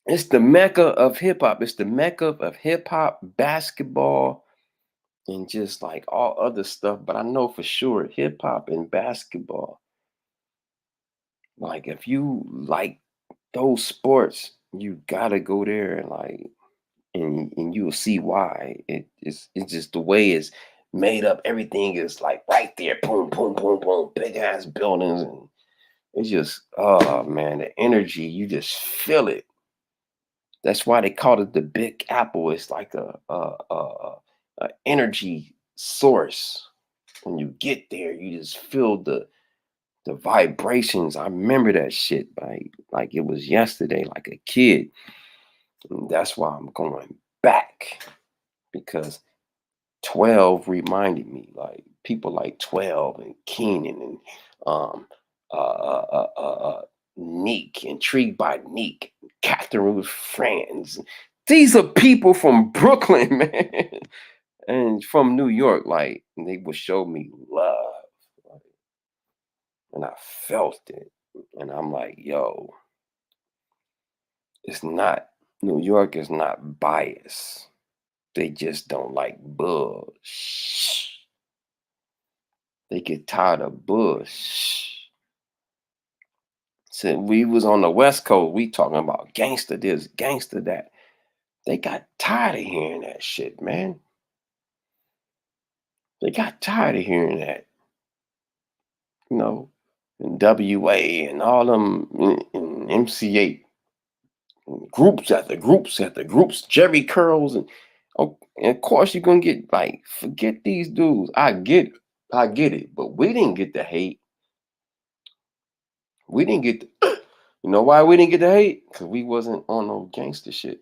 It's the mecca of hip hop. It's the mecca of hip hop, basketball, and just like all other stuff. But I know for sure hip hop and basketball. Like, if you like those sports, you gotta go there, and like, and you'll see why. It's just the way it's made up. Everything is like right there, boom, boom, boom, boom, big ass buildings, and it's just, oh man, the energy, you just feel it. That's why they call it the Big Apple. It's like a energy source. When you get there, you just feel the vibrations. I remember that shit like it was yesterday, like a kid. And that's why I'm going back, because 12 reminded me, like people like 12 and Keenan and um Neek, Intrigued by Neek, Catherine with Friends. These are people from Brooklyn, man, and from New York. Like, and they would show me love, like, and I felt it. And I'm like, yo, it's not, New York is not biased. They just don't like bush. They get tired of bush. So we was on the West Coast, we talking about gangster this, gangster that. They got tired of hearing that shit, man. They got tired of hearing that, and WA and all them in MC8, groups after groups after groups, Jerry Curls, and of course you're gonna get like, forget these dudes. I get it, but we didn't get the hate. We didn't get the, you know why we didn't get the hate? Because we wasn't on no gangster shit.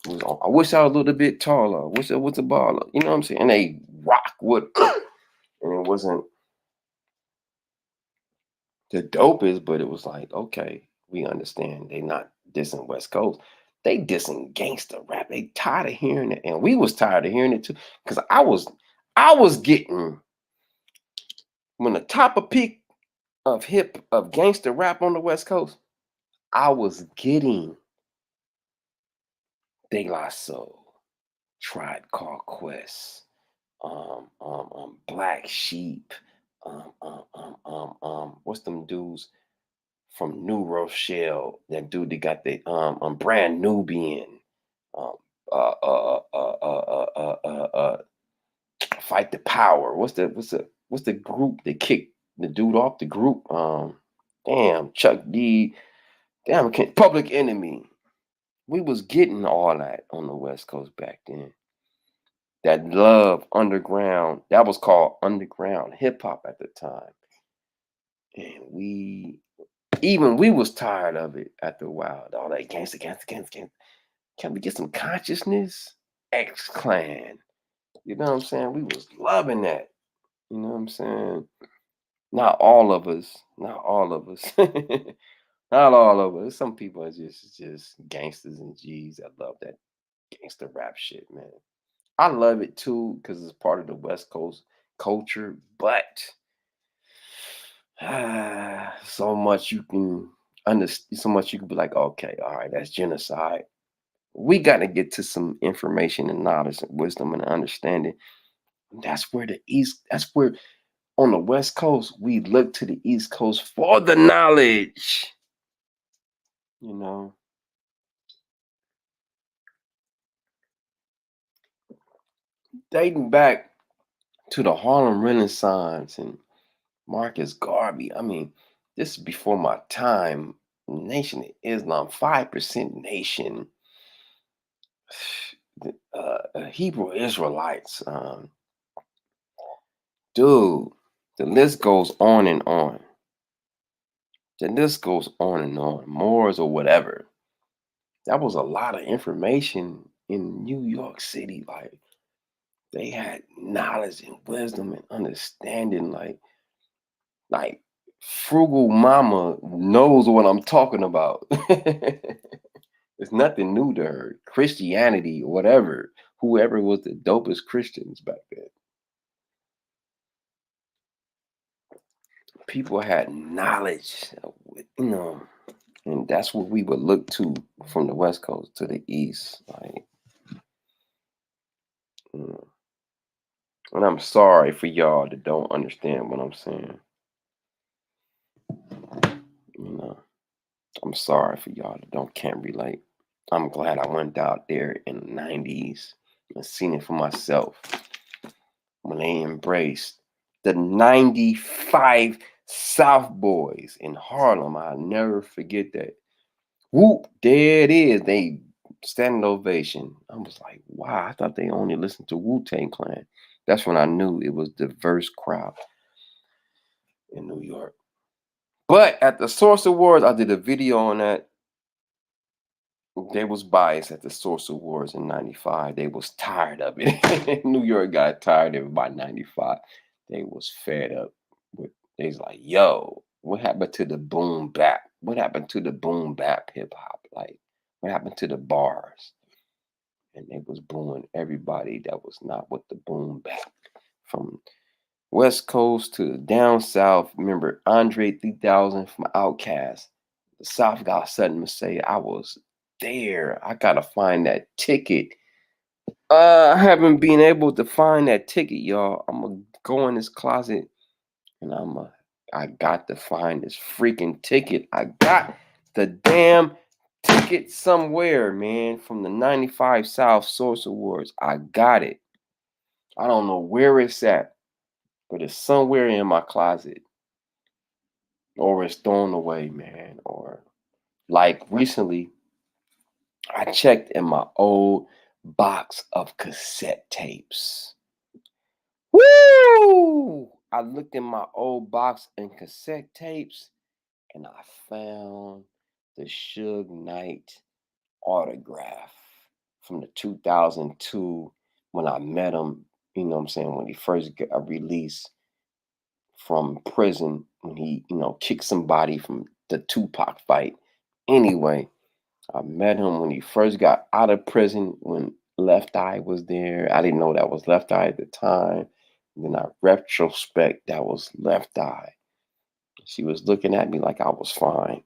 I wish I was a little bit taller. I wish I was a baller. You know what I'm saying? And they rock with, and it wasn't the dopest, but it was like, okay, we understand they not dissing West Coast. They dissing gangster rap. They tired of hearing it, and we was tired of hearing it too. Because I was getting when the top of peak of gangster rap on the West Coast, I was getting De La Soul, Tribe Called Quest, Black Sheep, what's them dudes from New Rochelle? That dude that got the Brand Nubian, um, Fight the Power. What's the group that kicked the dude off the group? Damn, Chuck D. Damn, Public Enemy. We was getting all that on the West Coast back then. That love underground, that was called underground hip hop at the time. And we was tired of it after a while. All that gangster. Can we get some consciousness? X Clan. You know what I'm saying? We was loving that. You know what I'm saying? Not all of us. Not all of us. Not all of us. Some people are just gangsters and G's that love that gangster rap shit, man. I love it too because it's part of the West Coast culture, but so much you can understand, so much you can be like, okay, all right, that's genocide. We got to get to some information and knowledge and wisdom and understanding. That's where that's where on the West Coast, we look to the East Coast for the knowledge. You know, dating back to the Harlem Renaissance and Marcus Garvey. I mean, this is before my time. Nation of Islam, 5% nation, Hebrew Israelites. Dude, the list goes on and on. The list goes on and on. Moors or whatever. That was a lot of information in New York City. Like, they had knowledge and wisdom and understanding. Like Frugal Mama knows what I'm talking about. It's nothing new to her. Christianity, whatever. Whoever was the dopest Christians back then. People had knowledge, you know, and that's what we would look to from the West Coast to the East. Like, you know. And I'm sorry for y'all that don't understand what I'm saying. You know, I'm sorry for y'all that can't relate. I'm glad I went out there in the 90s and seen it for myself when they embraced the 95 South Boys in Harlem. I'll never forget that. Whoop, there it is. They standing ovation. I was like, wow, I thought they only listened to Wu-Tang Clan. That's when I knew it was a diverse crowd in New York. But at the Source Awards, I did a video on that. They was biased at the Source Awards in 95. They was tired of it. New York got tired of it by 95. They was fed up with, they was like, yo, what happened to the boom bap? What happened to the boom bap hip hop? Like, what happened to the bars? And they was booing everybody that was not with the boom bap. From West Coast to down south. Remember Andre 3000 from Outkast. The South got something to say. I was there. I gotta find that ticket. I haven't been able to find that ticket, y'all. I'm gonna go in this closet and I got to find this freaking ticket. I got the damn ticket somewhere, man, from the 95 South Source Awards. I got it. I don't know where it's at, but it's somewhere in my closet. Or it's thrown away, man. Or like recently, I checked in my old box of cassette tapes. Woo! I looked in my old box and cassette tapes and I found the Suge Knight autograph from the 2002 when I met him, you know what I'm saying, when he first got released from prison, when he, you know, kicked somebody from the Tupac fight. Anyway, I met him when he first got out of prison, when Left Eye was there. I didn't know that was Left Eye at the time. And then I retrospect, that was Left Eye. She was looking at me like I was fine.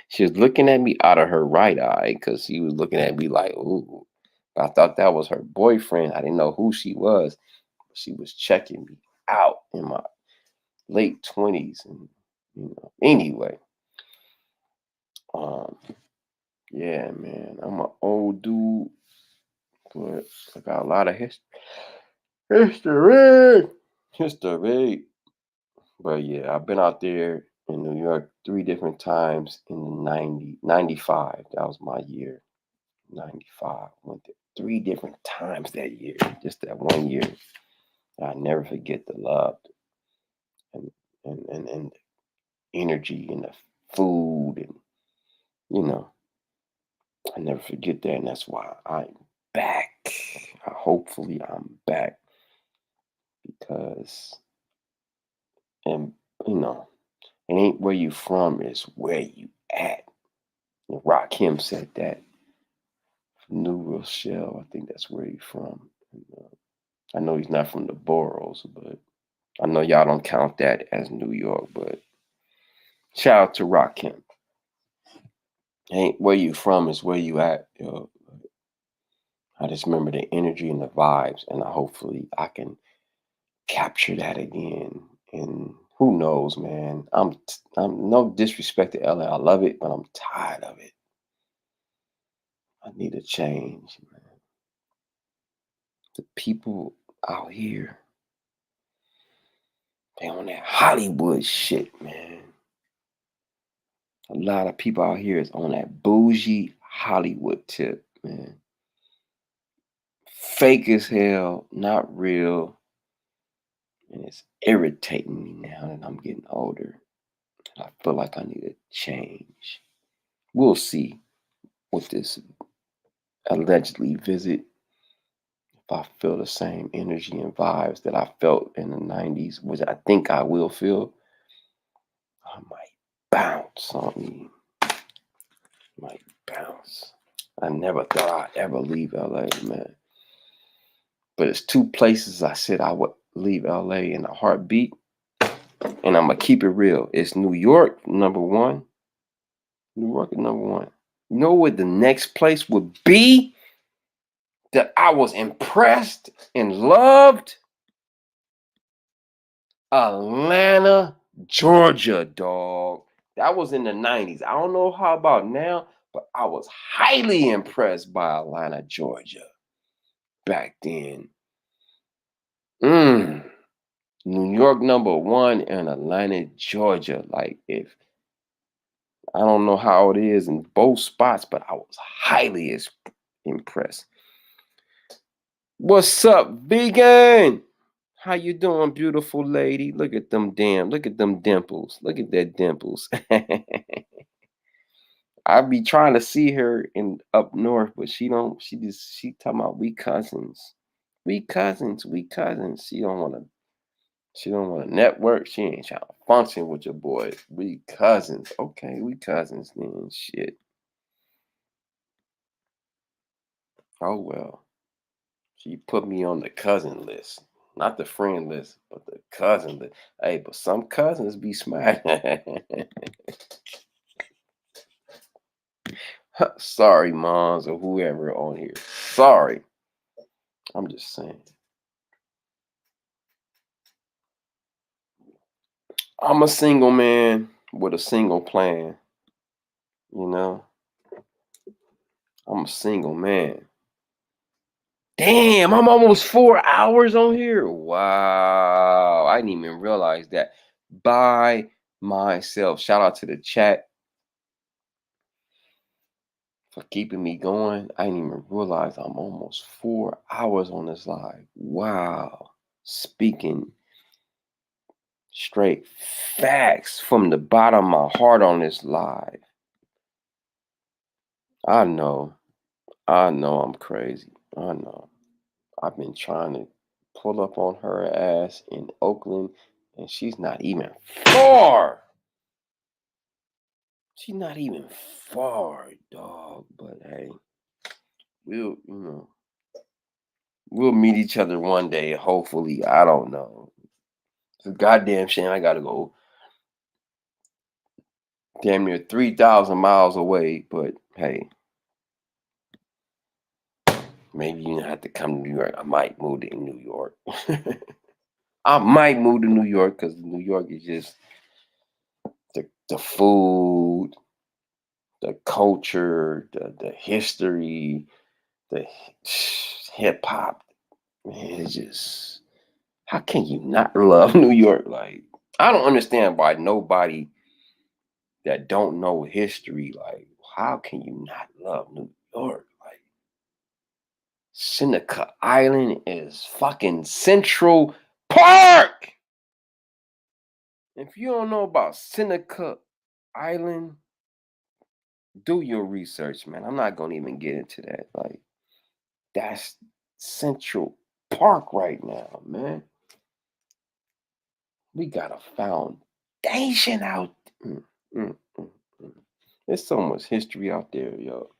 She was looking at me out of her right eye because she was looking at me like, ooh. I thought that was her boyfriend. I didn't know who she was. She was checking me out in my late 20s. And, anyway. Yeah, man. I'm an old dude, but I got a lot of history. But yeah, I've been out there in New York 3 different times in 95. That was my year. 95. Went there 3 different times that year. Just that one year. I never forget the love and the energy and the food, and I never forget that, and that's why I'm back. Hopefully I'm back, because and it ain't where you from, it's where you at. And Rakim said that. New Rochelle, I think that's where he's from. And, I know he's not from the boroughs, but I know y'all don't count that as New York, but shout out to Rakim. Ain't where you from, is where you at. I just remember the energy and the vibes, and hopefully I can capture that again. And who knows, man? I'm no disrespect to LA. I love it, but I'm tired of it. I need a change, man. The people out here, they on that Hollywood shit, man. A lot of people out here is on that bougie Hollywood tip, man. Fake as hell, not real. And it's irritating me now that I'm getting older. I feel like I need a change. We'll see with this allegedly visit, if I feel the same energy and vibes that I felt in the 90s, which I think I will feel. I might bounce on you. Might bounce. I never thought I'd ever leave LA, man. But it's 2 places I said I would leave LA in a heartbeat. And I'm going to keep it real. It's New York, number 1. New York is number 1. You know what the next place would be that I was impressed and loved? Atlanta, Georgia, dog. That was in the 90s. I don't know how about now, but I was highly impressed by Atlanta, Georgia back then. New York number 1 and Atlanta, Georgia. Like, if I don't know how it is in both spots, but I was highly impressed. What's up, vegan? How you doing, beautiful lady? Look at them dimples. Look at that dimples. I be trying to see her in up north, but she talking about we cousins. We cousins. She don't want to network. She ain't trying to function with your boys. We cousins. Okay, we cousins then. Shit. Oh well. She put me on the cousin list. Not the friend list, but the cousin list. Hey, but some cousins be smart. Sorry, moms or whoever on here. Sorry. I'm just saying. I'm a single man with a single plan. I'm a single man. Damn, I'm almost 4 hours on here. Wow. I didn't even realize that. By myself. Shout out to the chat for keeping me going. I didn't even realize I'm almost 4 hours on this live. Wow. Speaking straight facts from the bottom of my heart on this live. I know I'm crazy. I know. I've been trying to pull up on her ass in Oakland, and she's not even far. She's not even far, dog. But hey, we'll meet each other one day. Hopefully, I don't know. It's a goddamn shame. I gotta go damn near 3,000 miles away. But hey, maybe you don't have to come to New York. I might move to New York. I might move to New York because New York is just the food, the culture, the history, the hip hop. Man, it's just, how can you not love New York? Like, I don't understand why nobody that don't know history, like, how can you not love New York? Like, Seneca Island is fucking Central Park. If you don't know about Seneca Island, do your research, man. I'm not gonna even get into that. Like, that's Central Park right now, man. We got a foundation out. Mm, mm, mm, mm. There's so much history out there, yo.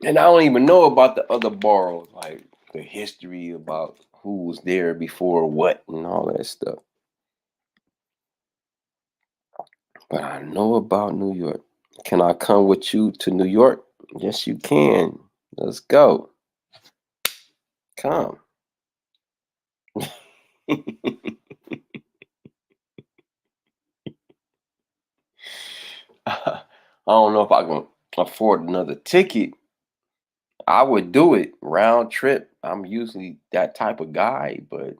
And I don't even know about the other boroughs, like the history about who was there before what and all that stuff. But I know about New York. Can I come with you to New York? Yes, you can. Let's go. Come. I don't know if I can afford another ticket. I would do it round trip. I'm usually that type of guy, but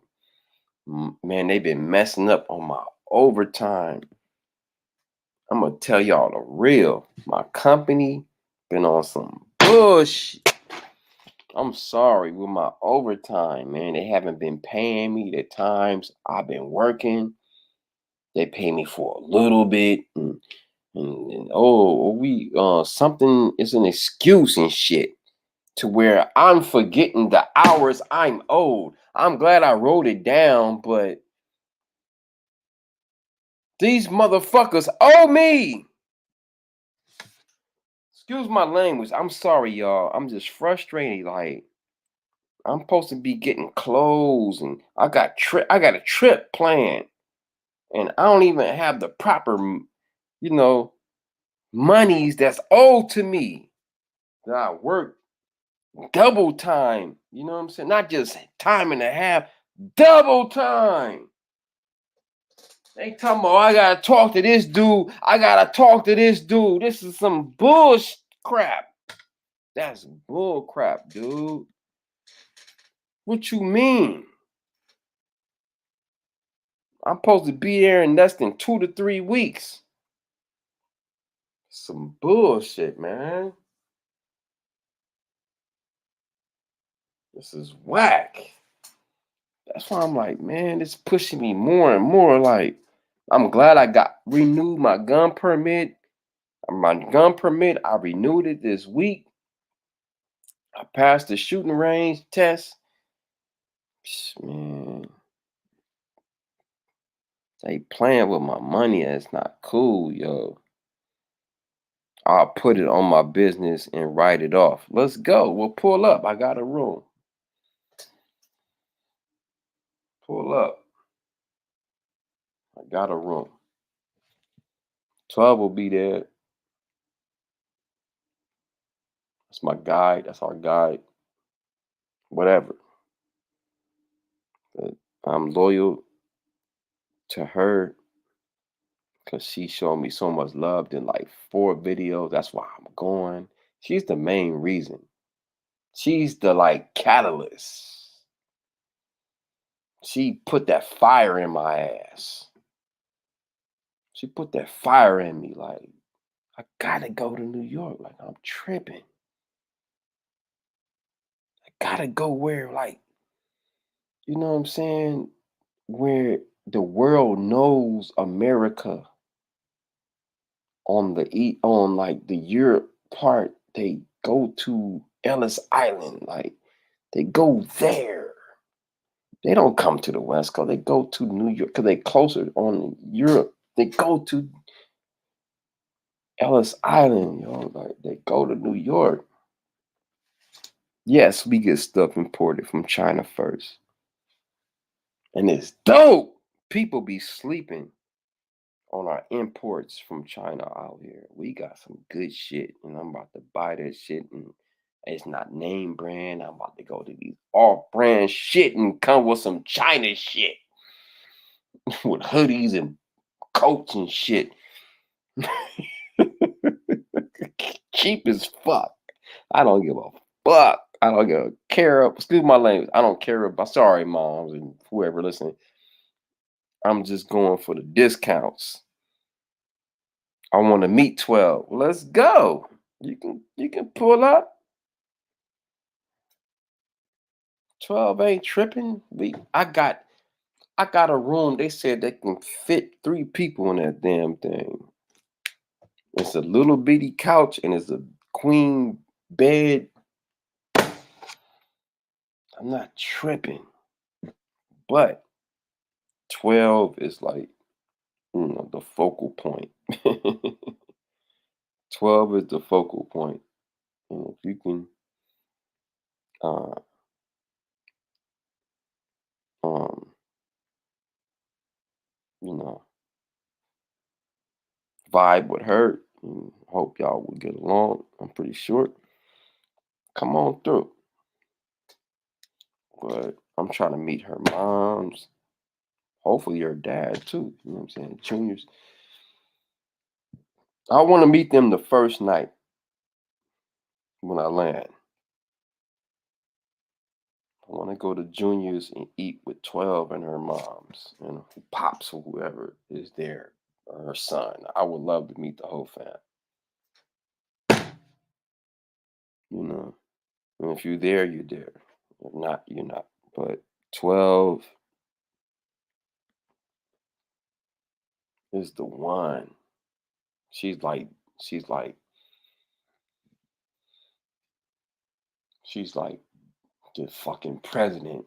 man, they've been messing up on my overtime. I'm gonna tell y'all the real. My company been on some bullshit. I'm sorry with my overtime, man. They haven't been paying me the times I've been working. They pay me for a little bit, and oh, we something is an excuse and shit to where I'm forgetting the hours I'm owed. I'm glad I wrote it down, but these motherfuckers owe me. Excuse my language. I'm sorry, y'all. I'm just frustrated. Like, I'm supposed to be getting clothes, and I got a trip planned, and I don't even have the proper, monies that's owed to me. That I work double time. You know what I'm saying? Not just time and a half, double time. They talking about, I gotta talk to this dude. I gotta talk to this dude. This is some bullshit crap. That's bull crap, dude. What you mean? I'm supposed to be there in less than 2 to 3 weeks. Some bullshit, man. This is whack. That's why I'm like, man, it's pushing me more and more. Like, I'm glad I got renewed my gun permit. I renewed it this week. I passed the shooting range test. Man, they playing with my money. And it's not cool, yo. I'll put it on my business and write it off. Let's go. We'll pull up. I got a room. Pull up. I got a room. 12 will be there. That's my guide. That's our guide. Whatever. But I'm loyal to her because she showed me so much love in like 4 videos. That's why I'm going. She's the main reason. She's the like catalyst. She put that fire in my ass. She put that fire in me. Like, I gotta go to New York. Like, I'm tripping. I gotta go where, like, you know what I'm saying? Where the world knows America on like the Europe part. They go to Ellis Island. Like, they go there. They don't come to the West Coast. They go to New York because they closer on Europe. They go to Ellis Island, like they go to New York. Yes, we get stuff imported from China first. And it's dope. People be sleeping on our imports from China out here. We got some good shit, and I'm about to buy that shit, and it's not name brand. I'm about to go to these off-brand shit and come with some China shit with hoodies and coats and shit. Cheap as fuck. I don't give a fuck. I don't give a care. Excuse my language. I don't care about. Sorry, moms and whoever listening. I'm just going for the discounts. I want to meet 12. Let's go. You can pull up. 12 ain't tripping. I got a room. They said they can fit 3 people in that damn thing. It's a little bitty couch and it's a queen bed. I'm not tripping. But 12 is like, the focal point. 12 is the focal point. And if you can vibe with her, and hope y'all will get along. I'm pretty sure. Come on through. But I'm trying to meet her moms. Hopefully her dad too. You know what I'm saying? Juniors. I want to meet them the first night when I land. I want to go to Juniors and eat with 12 and her moms and pops or whoever is there, or her son. I would love to meet the whole fam. And if you're there, you're there. If not, you're not. But 12 is the one. She's like the fucking president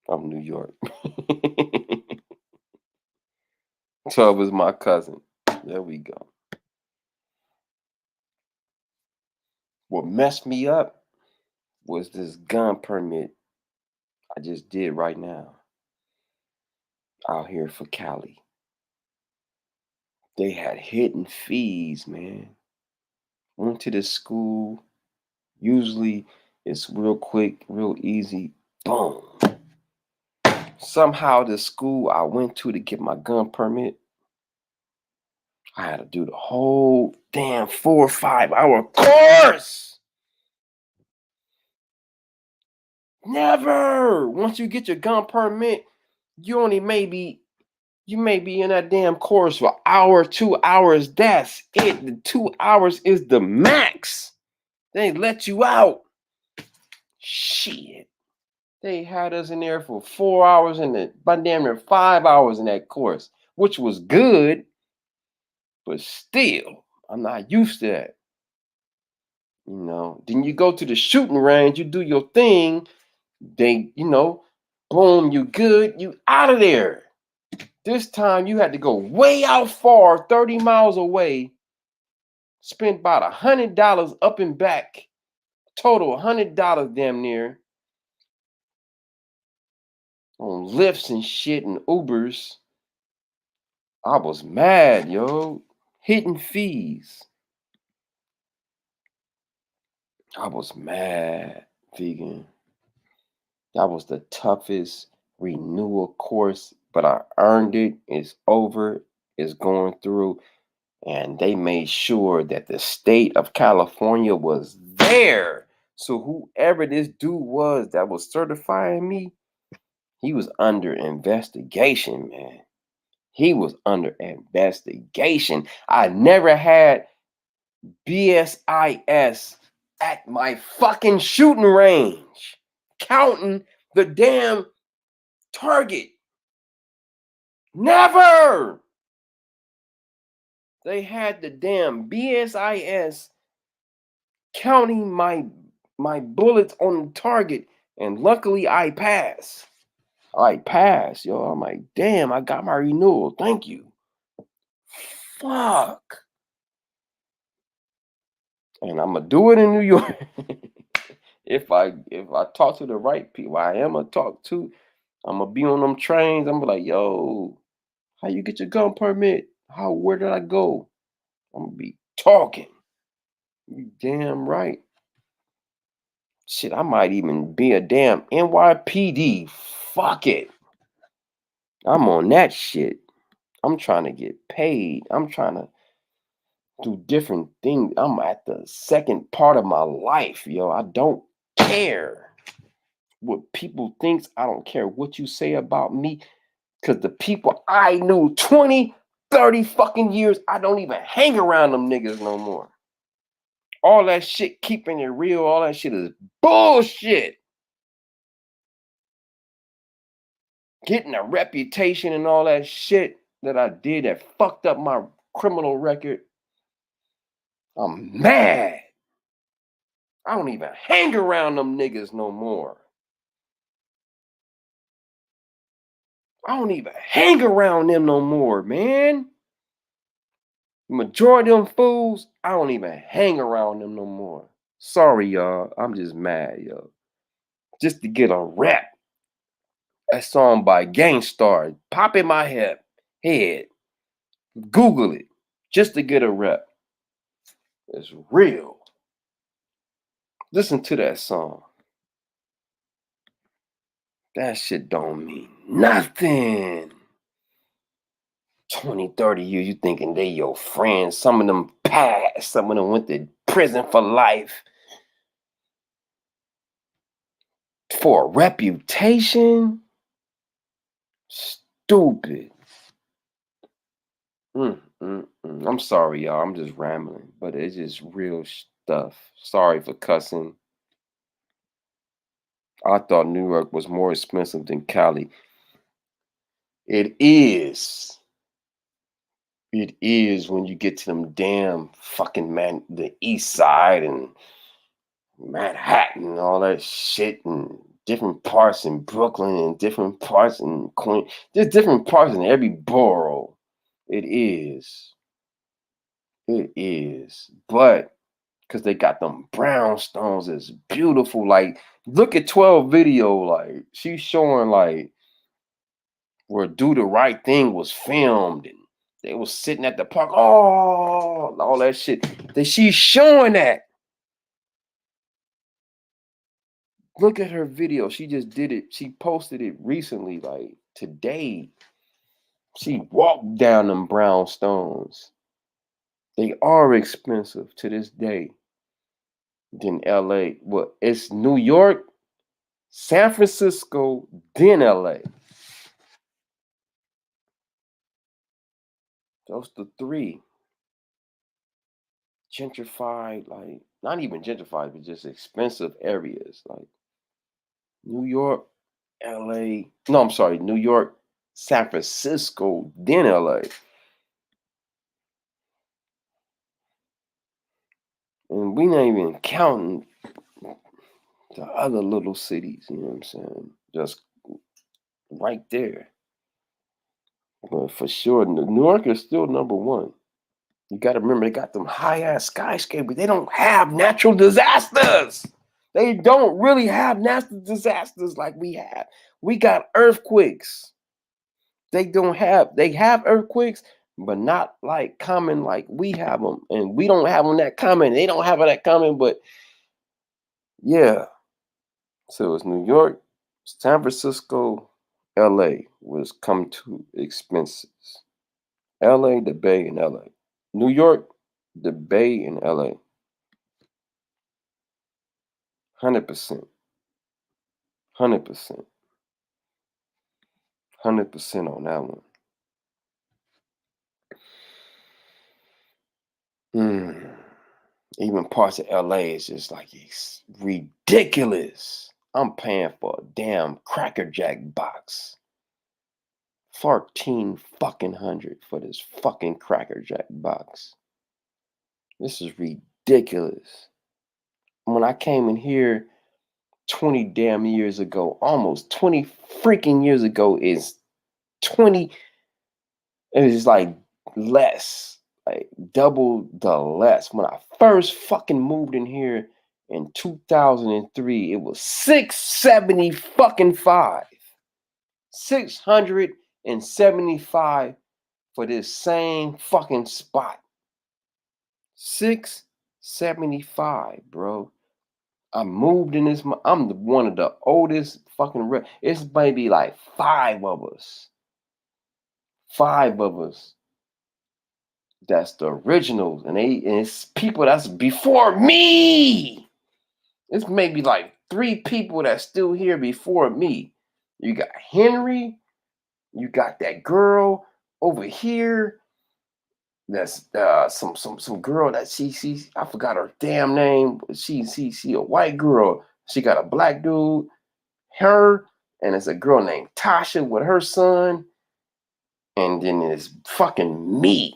of New York. 12 is my cousin. There we go. What messed me up was this gun permit I just did right now out here for Cali. They had hidden fees, man. Went to this school. Usually it's real quick, real easy. Boom. Somehow the school I went to get my gun permit, I had to do the whole damn 4 or 5 hour course. Never. Once you get your gun permit, you may be in that damn course for an hour, 2 hours. That's it. The 2 hours is the max. They let you out. Shit. They had us in there for 4 hours by damn near 5 hours in that course, which was good, but still, I'm not used to that. Then you go to the shooting range, you do your thing, they, boom, you good, you out of there. This time you had to go way out far, 30 miles away, spend about $100 up and back, total $100 damn near, on Lyfts and shit and Ubers. I was mad, yo. Hidden fees. I was mad, vegan. That was the toughest renewal course, but I earned it. It's over. It's going through. And they made sure that the state of California was there. So whoever this dude was that was certifying me, he was under investigation, man. He was under investigation. I never had BSIS at my fucking shooting range, counting the damn target. Never. They had the damn BSIS counting my bullets on the target And luckily I passed. I passed, yo. I'm like, damn, I got my renewal. Thank you. Fuck. And I'm gonna do it in New York. if I talk to the right people, I am gonna talk to. I'm gonna be on them trains. I'm gonna be like, yo, how you get your gun permit? Where did I go? I'm gonna be talking. You damn right. Shit, I might even be a damn NYPD. Fuck it. I'm on that shit. I'm trying to get paid. I'm trying to do different things. I'm at the second part of my life, yo. I don't care what people thinks. I don't care what you say about me. Because the people I knew 20, 30 fucking years, I don't even hang around them niggas no more. All that shit, keeping it real, all that shit is bullshit. Getting a reputation and all that shit that I did that fucked up my criminal record. I'm mad. I don't even hang around them niggas no more. I don't even hang around them no more, man. The majority of them fools, I don't even hang around them no more. Sorry, y'all. I'm just mad, yo. Just to get a rep. That song by Gangstar. Pop in my head. Google it. Just to get a rep. It's real. Listen to that song. That shit don't mean nothing. 20, 30 years, you thinking they your friends. Some of them passed. Some of them went to prison for life. For a reputation? Stupid. I'm sorry, y'all. I'm just rambling. But it's just real stuff. Sorry for cussing. I thought New York was more expensive than Cali. It is. It is when you get to them damn fucking the East Side and Manhattan and all that shit and different parts in Brooklyn and different parts in Queens. There's different parts in every borough. It is. It is. But because they got them brownstones, it's beautiful. Like, look at 12 video. Like, she's showing like where Do the Right Thing was filmed and they was sitting at the park. Oh, all that shit. She's showing that. Look at her video. She just did it. She posted it recently, like today. She walked down them brownstones. They are expensive to this day than LA. Well, it's New York, San Francisco, then LA. Those the three. Gentrified, like not even gentrified, but just expensive areas. Like New York, LA. No, I'm sorry, New York, San Francisco, then LA. And we not even counting the other little cities, you know what I'm saying? Just right there. But for sure, New York is still number one. You got to remember, they got them high-ass skyscrapers. They don't have natural disasters. They don't really have natural disasters like we have. We got earthquakes. They have earthquakes, but not like common like we have them. And we don't have them that common. They don't have it that common, but yeah. So it's New York, San Francisco, LA was come to expenses. LA, the Bay, and LA. New York, the Bay, and LA. 100%. 100%. 100% on that one. Even parts of LA is just like it's ridiculous. I'm paying for a damn Cracker Jack box. 14 fucking hundred for this fucking Cracker Jack box. This is ridiculous. When I came in here, 20 damn years ago, almost 20 freaking years ago is 20, it was like less, like double the less. When I first fucking moved in here in 2003, it was 670 fucking 5. 675 for this same fucking spot. 675, bro. I moved in this. I'm one of the oldest fucking. It's maybe like 5 of us. 5 of us. That's the originals, and it's people that's before me. It's maybe like 3 people that's still here before me. You got Henry. You got that girl over here. That's some girl that she I forgot her damn name. She a white girl. She got a black dude. Her, and it's a girl named Tasha with her son. And then it's fucking me.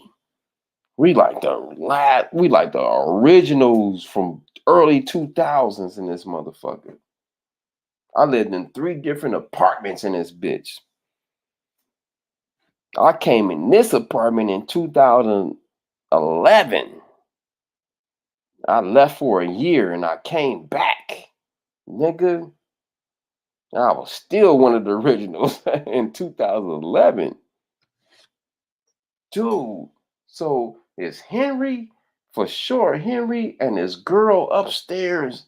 We like the originals from early 2000s in this motherfucker. I lived in 3 different apartments in this bitch. I came in this apartment in 2011. I left for a year and I came back. Nigga, I was still one of the originals in 2011. Dude, so it's Henry, for sure, Henry, and this girl upstairs,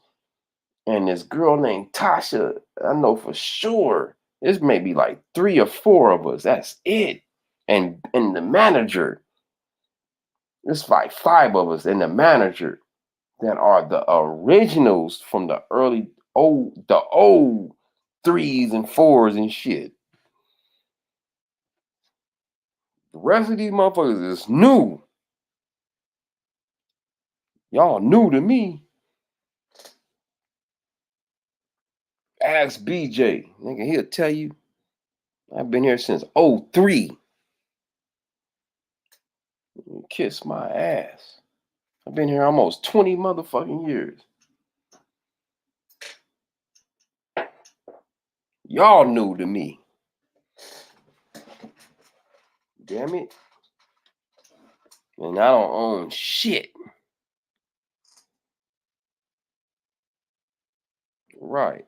and this girl named Tasha. I know for sure. It's maybe like 3 or 4 of us. That's it. And the manager. It's like 5 of us and the manager that are the originals from the old 3s and 4s and shit. The rest of these motherfuckers is new. Y'all new to me. Ask BJ. Nigga, he'll tell you. I've been here since 03. Kiss my ass. I've been here almost 20 motherfucking years. Y'all new to me. Damn it. And I don't own shit. Right.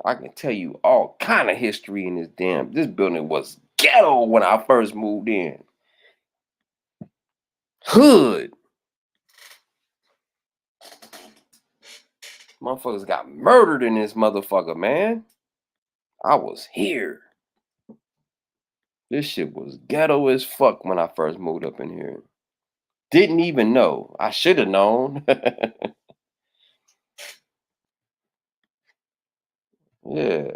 I can tell you all kind of history in this building was ghetto when I first moved in. Hood. Motherfuckers got murdered in this motherfucker, man. I was here. This shit was ghetto as fuck when I first moved up in here. Didn't even know. I should have known. Yeah.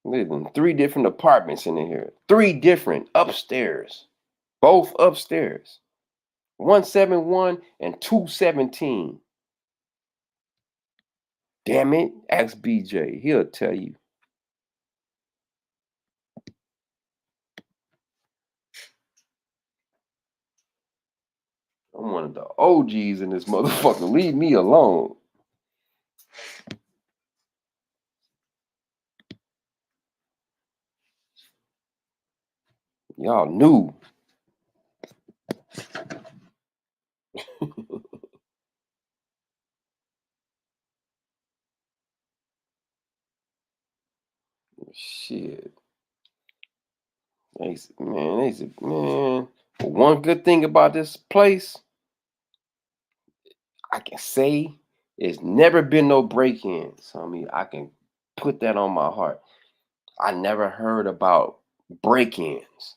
Lived in 3 different apartments in here. 3 different upstairs. Both upstairs. 171 and 217. Damn it. Ask BJ. He'll tell you. I'm one of the OGs in this motherfucker. Leave me alone. Y'all knew. Shit. Man. One good thing about this place, I can say, it's never been no break-ins. I mean, I can put that on my heart. I never heard about break-ins.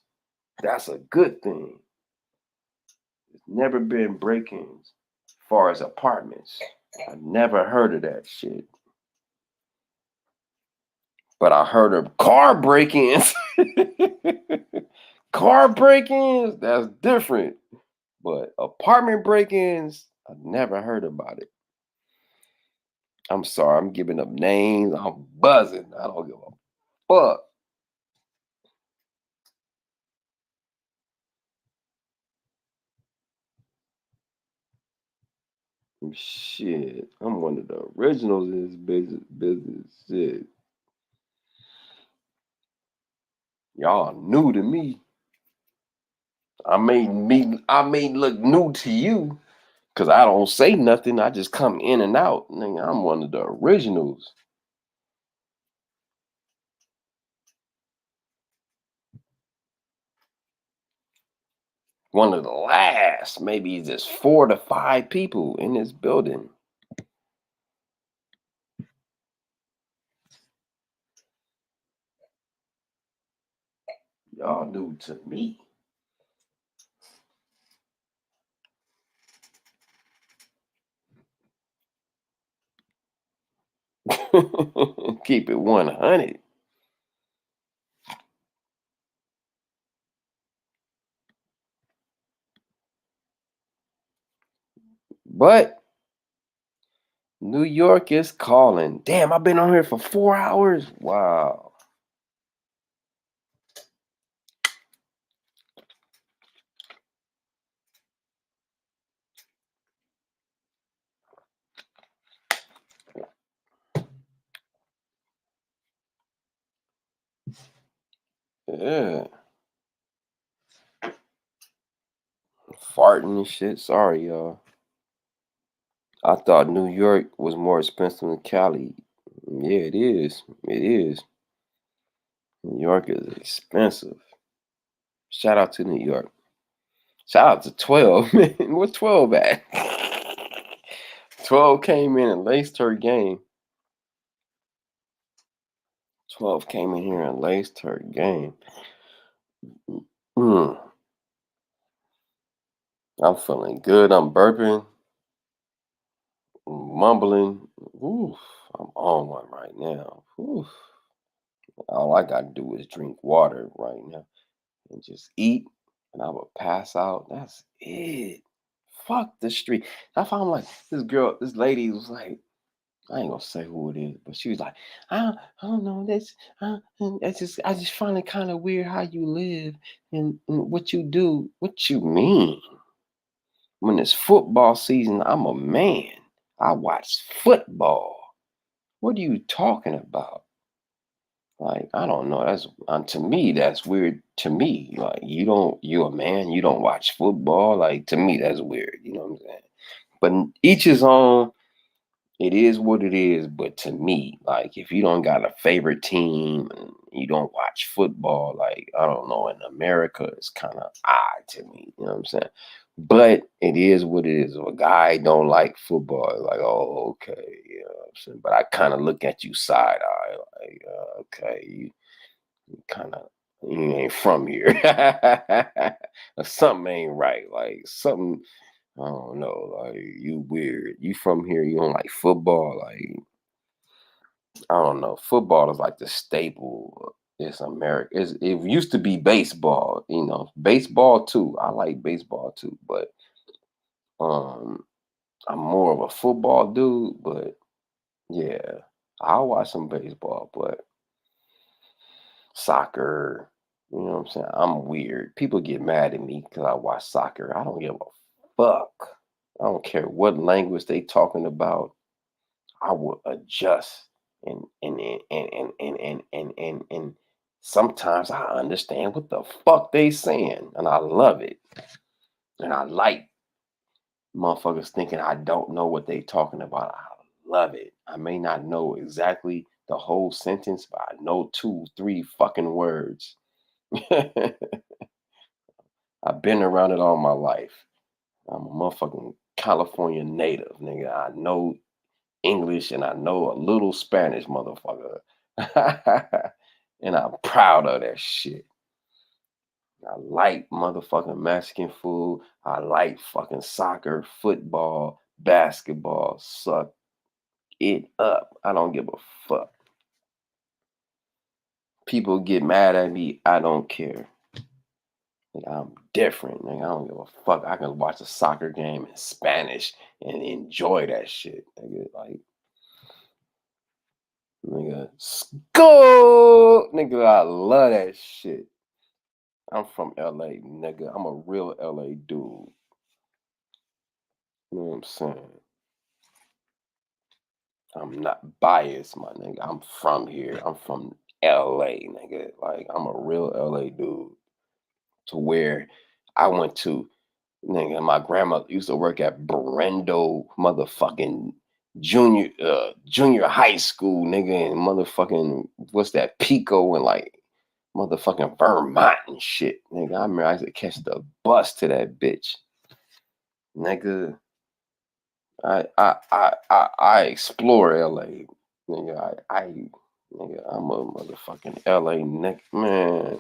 That's a good thing. There's never been break-ins as far as apartments. I never heard of that shit. But I heard of car break-ins. Car break-ins, that's different. But apartment break-ins, I never heard about it. I'm sorry, I'm giving up names. I'm buzzing. I don't give a fuck. Shit, I'm one of the originals in this business. Shit, y'all new to me. I may look new to you because I don't say nothing. I just come in and out. Nigga, I'm one of the originals. One of the last, maybe just 4 to 5 people in this building. Y'all new to me. Keep it 100. But New York is calling. Damn, I've been on here for 4 hours. Wow. Yeah. Farting and shit. Sorry, y'all. I thought New York was more expensive than Cali. Yeah, it is. It is. New York is expensive. Shout out to New York. Shout out to 12, man. Where 12 at? 12 came in and laced her game. 12 came in here and laced her game. Mm. I'm feeling good. I'm burping, mumbling. Oof, I'm on one right now. Oof. All I gotta do is drink water right now and just eat, and I will pass out. That's it. Fuck the street. That's why I'm like, this lady was like, I ain't gonna say who it is, but she was like, I don't know. I just find it kind of weird how you live and what you do. What you mean? When it's football season, I'm a man. I watch football. What are you talking about? Like, I don't know. That's to me, that's weird. To me, like you're a man. You don't watch football. Like to me, that's weird. You know what I'm saying? But each his own. It is what it is, but to me, like if you don't got a favorite team and you don't watch football, like I don't know, in America, it's kind of odd to me. You know what I'm saying? But it is what it is. If a guy don't like football, it's like, oh, okay, you know what I'm saying? But I kind of look at you side eye, like, okay, you kind of you ain't from here. Or something ain't right. Like something I don't know, like you weird. You from here, you don't like football, like I don't know. Football is like the staple. It's America. It used to be baseball, baseball too. I like baseball too, but um I'm more of a football dude, but yeah, I'll watch some baseball, but soccer, you know what I'm saying? I'm weird. People get mad at me because I watch soccer. I don't give a fuck. I don't care what language they talking about. I will adjust and sometimes I understand what the fuck they saying and I love it. And I like motherfuckers thinking I don't know what they talking about. I love it. I may not know exactly the whole sentence, but I know 2, 3 fucking words. I've been around it all my life. I'm a motherfucking California native, nigga. I know English and I know a little Spanish, motherfucker. And I'm proud of that shit. I like motherfucking Mexican food. I like fucking soccer, football, basketball. Suck it up. I don't give a fuck. People get mad at me. I don't care. Like, I'm different. Like, I don't give a fuck. I can watch a soccer game in Spanish and enjoy that shit. Nigga, go, nigga. I love that shit. I'm from LA, nigga. I'm a real LA dude. You know what I'm saying? I'm not biased, my nigga. I'm from here. I'm from LA, nigga. Like, I'm a real LA dude. To where I went to, nigga, my grandma used to work at Brendo motherfucking junior high school, nigga, and motherfucking, what's that, Pico and like motherfucking Vermont and shit, nigga. I remember I used to catch the bus to that bitch. Nigga, I explore LA. Nigga, nigga, I'm a motherfucking LA nigga, man.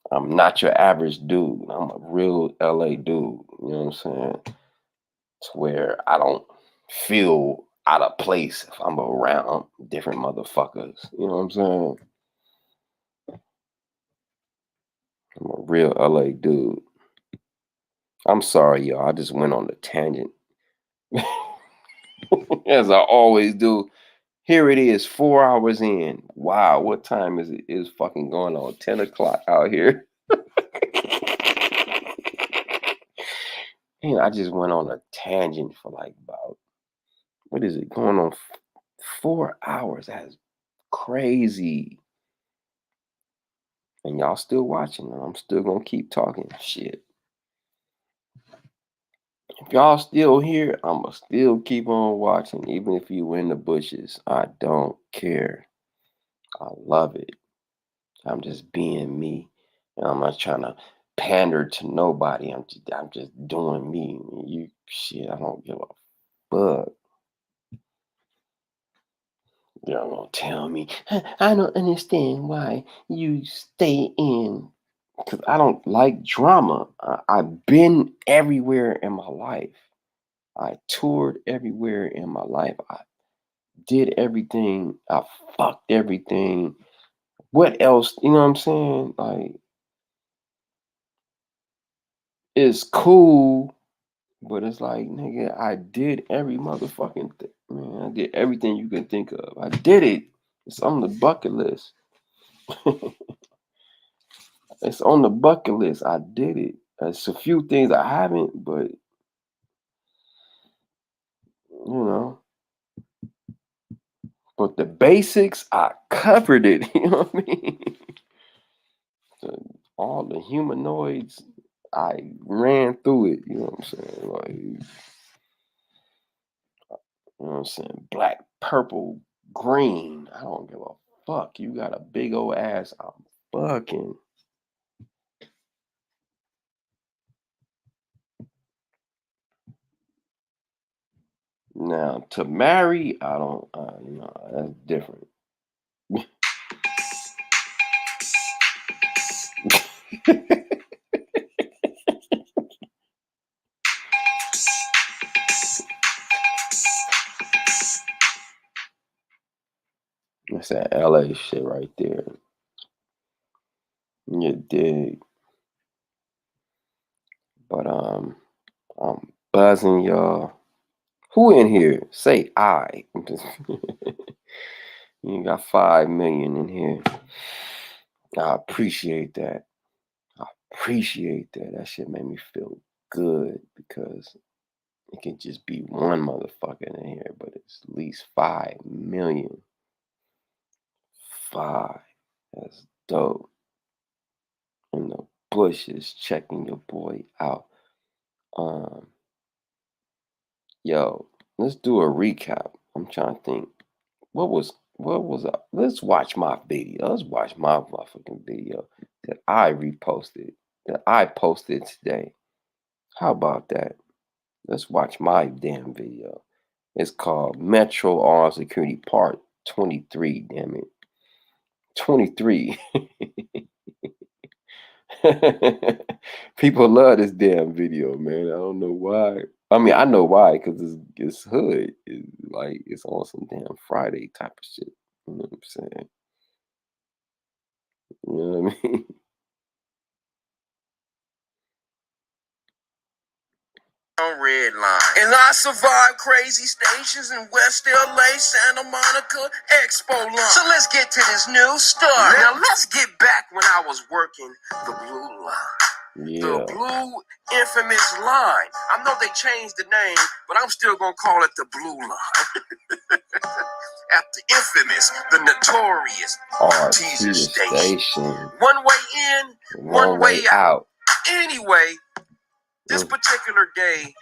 I'm not your average dude. I'm a real LA dude. You know what I'm saying? It's where I don't feel out of place if I'm around different motherfuckers. You know what I'm saying? I'm a real LA dude. I'm sorry, y'all. I just went on a tangent. As I always do. Here it is, 4 hours in. Wow, what time is it? It's fucking going on 10 o'clock out here. And I just went on a tangent for like about, what is it, going on 4 hours? That's crazy. And y'all still watching. I'm still gonna keep talking shit. If y'all still here, I'ma still keep on watching, even if you in the bushes. I don't care. I love it. I'm just being me. And I'm not trying to pander to nobody. I'm just doing me. You shit, I don't give a fuck. Y'all gonna tell me, I don't understand why you stay in. Because I don't like drama. I've been everywhere in my life. I toured everywhere in my life. I did everything. I fucked everything. What else? You know what I'm saying? Like, it's cool, but it's like, nigga, I did every motherfucking thing. Man, I did everything you can think of. I did it. It's on the bucket list. It's on the bucket list. I did it. There's a few things I haven't, but you know. But the basics, I covered it. You know what I mean? All the humanoids, I ran through it. You know what I'm saying? Like, you know what I'm saying? Black, purple, green. I don't give a fuck. You got a big old ass. I'm fucking. Now, to marry, I don't, that's different. That's that LA shit right there. You dig? But I'm buzzing, y'all. Who in here? Say I. You got 5 million in here. I appreciate that. I appreciate that. That shit made me feel good because it can just be one motherfucker in here, but it's at least 5 million. 5. That's dope. In the bushes checking your boy out. Yo, let's do a recap. I'm trying to think. What was let's watch my video. Let's watch my motherfucking video that I reposted, that I posted today. How about that? Let's watch my damn video. It's called Metro Armed Security Part 23, damn it. 23. People love this damn video, man. I don't know why. I mean, I know why, because it's hood. It's like it's on some damn Friday type of shit. You know what I'm saying? You know what I mean? Red line. And I survived crazy stations in West LA, Santa Monica, Expo line. So let's get to this new story. Now let's get back when I was working the blue line. Yeah. The blue infamous line. I know they changed the name, but I'm still gonna call it the blue line. After infamous, the notorious teaser station. One way in, one way out. Anyway, this particular day,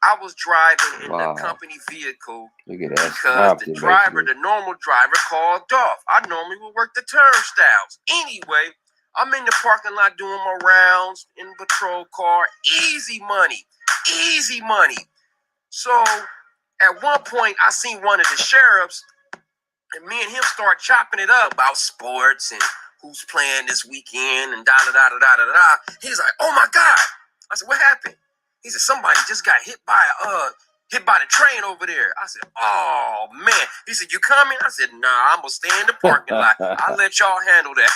I was driving in the company vehicle because the driver, the normal driver, called off. I normally would work the turnstiles. Anyway, I'm in the parking lot doing my rounds in the patrol car. Easy money. Easy money. So at one point, I seen one of the sheriffs, and me and him start chopping it up about sports and who's playing this weekend and da-da-da-da-da-da-da. He's like, oh my God. I said, what happened? He said, somebody just got hit by the train over there. I said, oh man. He said, you coming? I said, nah, I'm gonna stay in the parking lot. I'll let y'all handle that.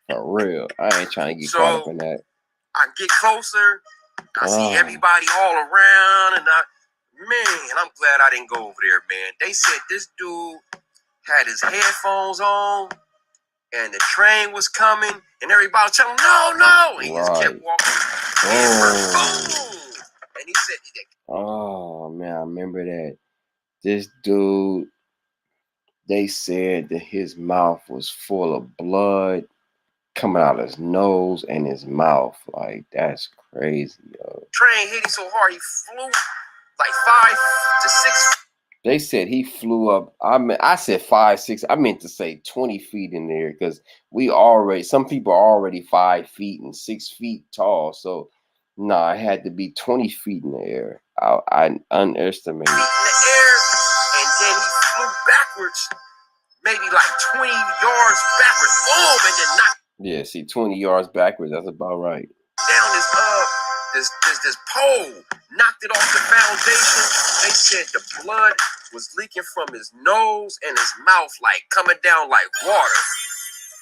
For real. I ain't trying to get caught up in that. I get closer, I see everybody all around, and I'm glad I didn't go over there, man. They said this dude had his headphones on, and the train was coming, and everybody was telling him, no, and he just kept walking. And he said, oh man, I remember that. This dude, they said that his mouth was full of blood coming out of his nose and his mouth. Like, that's crazy, yo. Train hit him so hard he flew like 5 to 6. They said he flew up. I said 5, 6. I meant to say 20 feet in there because some people are already 5 feet and 6 feet tall. So, no, it had to be 20 feet in the air. I underestimated. In the air, and then he flew backwards, maybe like 20 yards backwards. Boom, and then knocked. Yeah, see, 20 yards backwards. That's about right. Down this pole, knocked it off the foundation. They said the blood was leaking from his nose and his mouth, like coming down like water.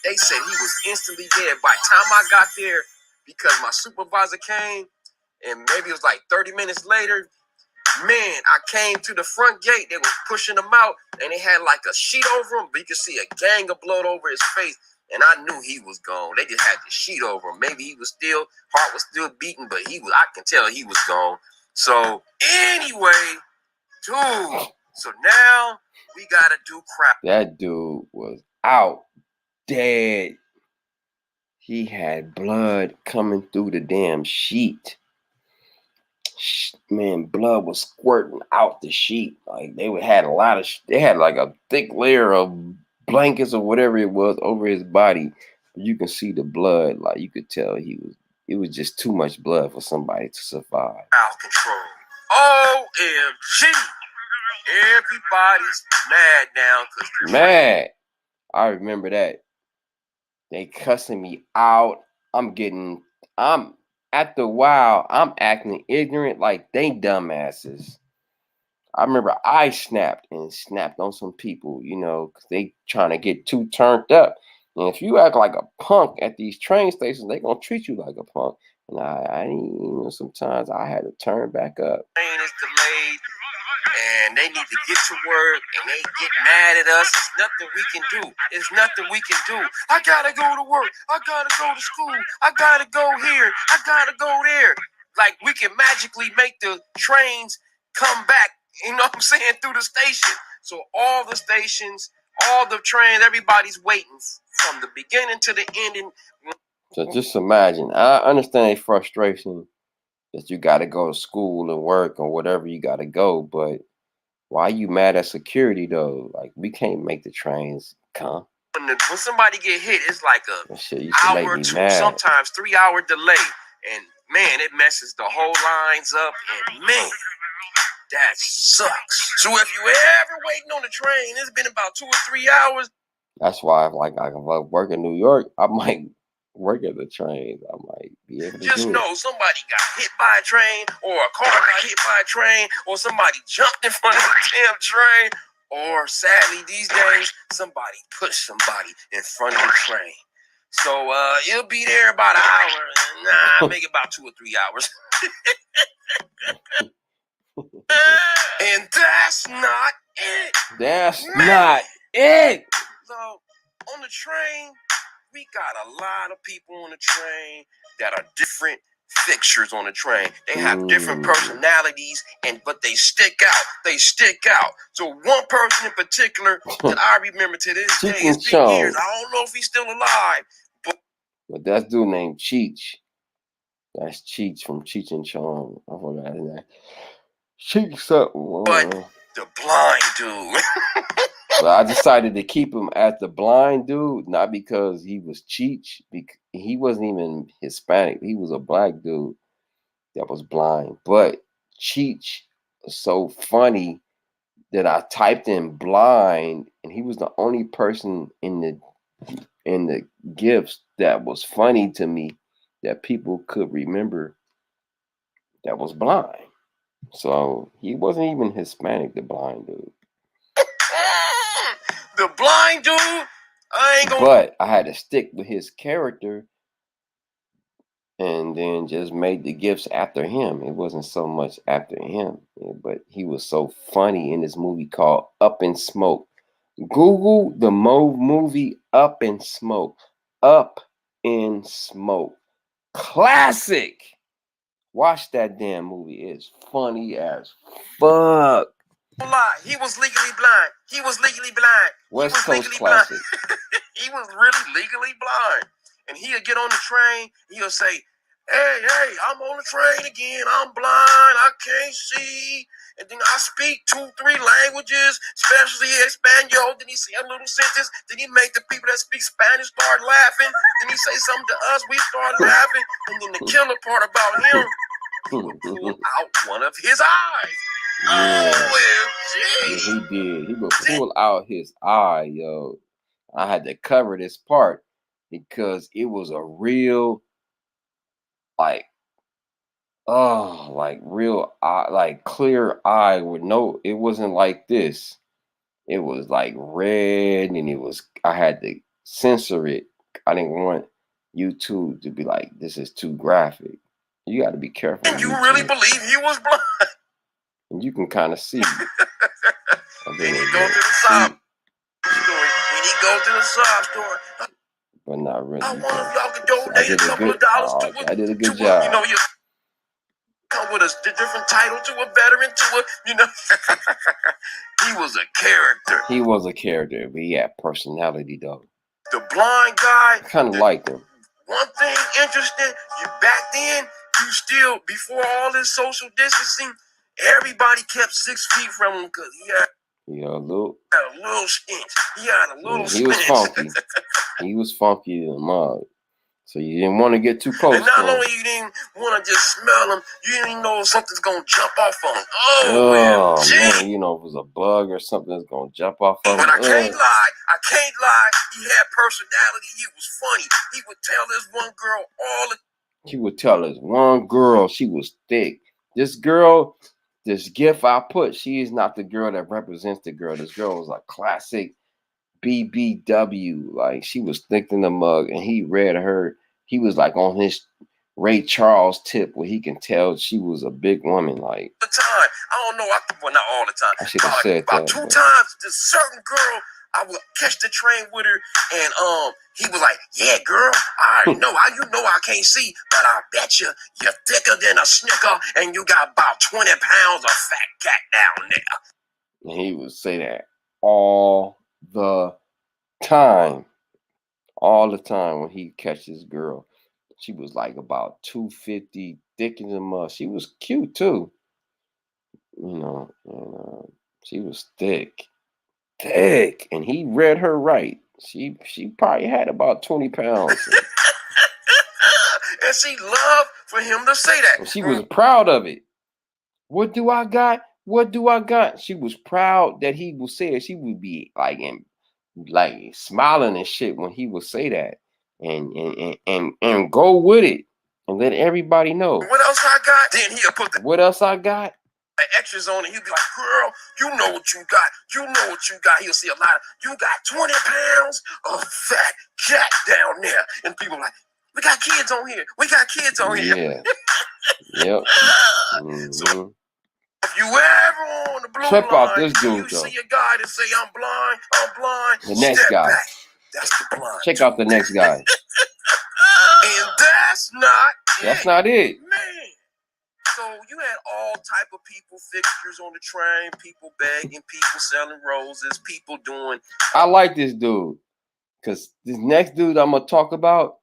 They said he was instantly dead. By the time I got there, because my supervisor came, and maybe it was like 30 minutes later, man, I came to the front gate. They was pushing him out, and they had like a sheet over him, but you could see a gang of blood over his face. And I knew he was gone. They just had the sheet over him. Maybe he was heart was still beating, but I can tell he was gone. So anyway, dude, so now we gotta do crap. That dude was out dead. He had blood coming through the damn sheet. Man, blood was squirting out the sheet. Like they had like a thick layer of blankets or whatever it was over his body. You can see the blood. Like you could tell it was just too much blood for somebody to survive. Out of control. OMG. Everybody's mad now. Mad. I remember that. They cussing me out. After a while, I'm acting ignorant like they dumbasses. I remember I snapped on some people, because they trying to get too turned up. And if you act like a punk at these train stations, they gonna treat you like a punk. And sometimes I had to turn back up. Train is delayed, and they need to get to work, and they get mad at us. It's nothing we can do. It's nothing we can do. I gotta go to work. I gotta go to school. I gotta go here. I gotta go there. Like we can magically make the trains come back. You know what I'm saying? Through the station. So all the stations, all the trains, everybody's waiting from the beginning to the ending. So just imagine. I understand a frustration that you got to go to school and work or whatever you got to go. But why you mad at security, though? Like, we can't make the trains come. When somebody get hit, it's like a hour or two, sometimes 3 hour delay. And, man, it messes the whole lines up. And, man, that sucks. So if you ever waiting on the train, it's been about 2 or 3 hours. That's why, if I work in New York, I might work at the train. I might be able to just know somebody got hit by a train, or a car got hit by a train, or somebody jumped in front of the damn train, or sadly these days, somebody pushed somebody in front of the train. So it'll be there about an hour. Make it about 2 or 3 hours. And that's not it. That's not it. So on the train, We got a lot of people on the train that are different fixtures on the train. They have different personalities, but they stick out. They stick out. So one person in particular that I remember to this day, it's been years. I don't know if he's still alive. But that's dude named Cheech. That's Cheech from Cheech and Chong. I forgot his name. Cheech something. But the blind dude. But I decided to keep him as the blind dude, not because he was Cheech. He wasn't even Hispanic. He was a black dude that was blind. But Cheech was so funny that I typed in blind, and he was the only person in the gifts that was funny to me that people could remember that was blind. So he wasn't even Hispanic, the blind dude. The blind dude? I ain't gonna. But I had to stick with his character and then just made the gifts after him. It wasn't so much after him, but he was so funny in this movie called Up in Smoke. Google the movie Up in Smoke. Up in Smoke. Classic. Watch that damn movie. It's funny as fuck. Lie. He was legally blind. He was legally blind. West Coast classic. He was really legally blind. And he'll get on the train. He'll say, hey, I'm on the train again. I'm blind. I can't see. And then I speak 2-3 languages, especially Espanol. Then he say a little sentence. Then he make the people that speak Spanish start laughing. Then he say something to us. We start laughing. And then the killer part about him, he would pull out one of his eyes. Yeah. OMG. Yeah, he did. He would pull out his eye, yo. I had to cover this part because it was a real, real eye, like clear eye with no, it wasn't like this. It was like red, and I had to censor it. I didn't want YouTube to be like, this is too graphic. You got to be careful. And you really believe he was blind? And you can kind of see. And he go to the sob. When he go to the sob store. But not really. I wonder if y'all could donate a couple of dollars to it. I did a good job. You know, you come with a different title to a veteran, He was a character. He was a character, but he had personality, though. The blind guy. I kind of liked him. One thing interesting, back then, you still, before all this social distancing, everybody kept 6 feet from him because he had a little stench. He had a little stench. He was funky. He was funky as a mug. So you didn't want to get too close. And not only you didn't want to just smell him, you didn't know if something's going to jump off on him. Oh man, if it was a bug or something that's going to jump off of him. But I can't lie. He had personality. He was funny. He would tell this one girl she was thick. This girl, this gif I put, she is not the girl that represents the girl. This girl was a classic BBW. Like, she was thick in the mug, and he read her. He was like on his Ray Charles tip where he can tell she was a big woman. Like, the time, I don't know. Well, not all the time. I should have said about that. 2 times, this certain girl, I would catch the train with her, and he was like, "Yeah, girl, I already know. You know I can't see, but I bet you're thicker than a Snicker, and you got about 20 pounds of fat cat down there." And he would say that all the time. All the time when he catch this girl. She was like about 250, thick as a mug. She was cute too. And she was thick. And he read her right. She probably had about 20 pounds. And she loved for him to say that. And she was proud of it. What do I got? What do I got? She was proud that he would say it. She would be like smiling and shit when he would say that. And go with it. And let everybody know. What else I got? Then he'll put what else I got? The extras on it. He'll be like, "Girl, you know what you got. You know what you got." He'll see a lot of, "You got 20 pounds of fat cat down there." And people are like, "We got kids on here. We got kids on here." Yeah. Yep. Mm-hmm. So if you ever on the blue line, this dude, you see a guy that say, I'm blind. The next guy. Back. That's the blind. Check out the next guy. And that's not it. Man. So you had all type of people, fixtures on the train, people begging, people selling roses, people doing. I like this dude. Because this next dude I'm going to talk about,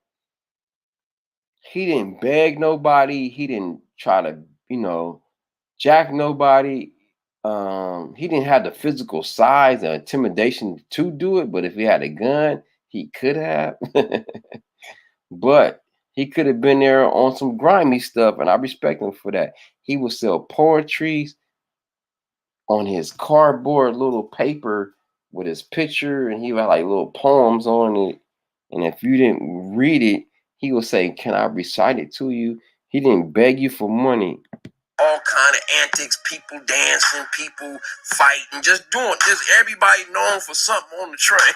he didn't beg nobody. He didn't try to, jack nobody. He didn't have the physical size and intimidation to do it. But if he had a gun, he could have. But he could have been there on some grimy stuff, and I respect him for that. He would sell poetry on his cardboard little paper with his picture, and he would have like little poems on it. And if you didn't read it, he would say, "Can I recite it to you?" He didn't beg you for money. All kind of antics, people dancing, people fighting, just everybody known for something on the train.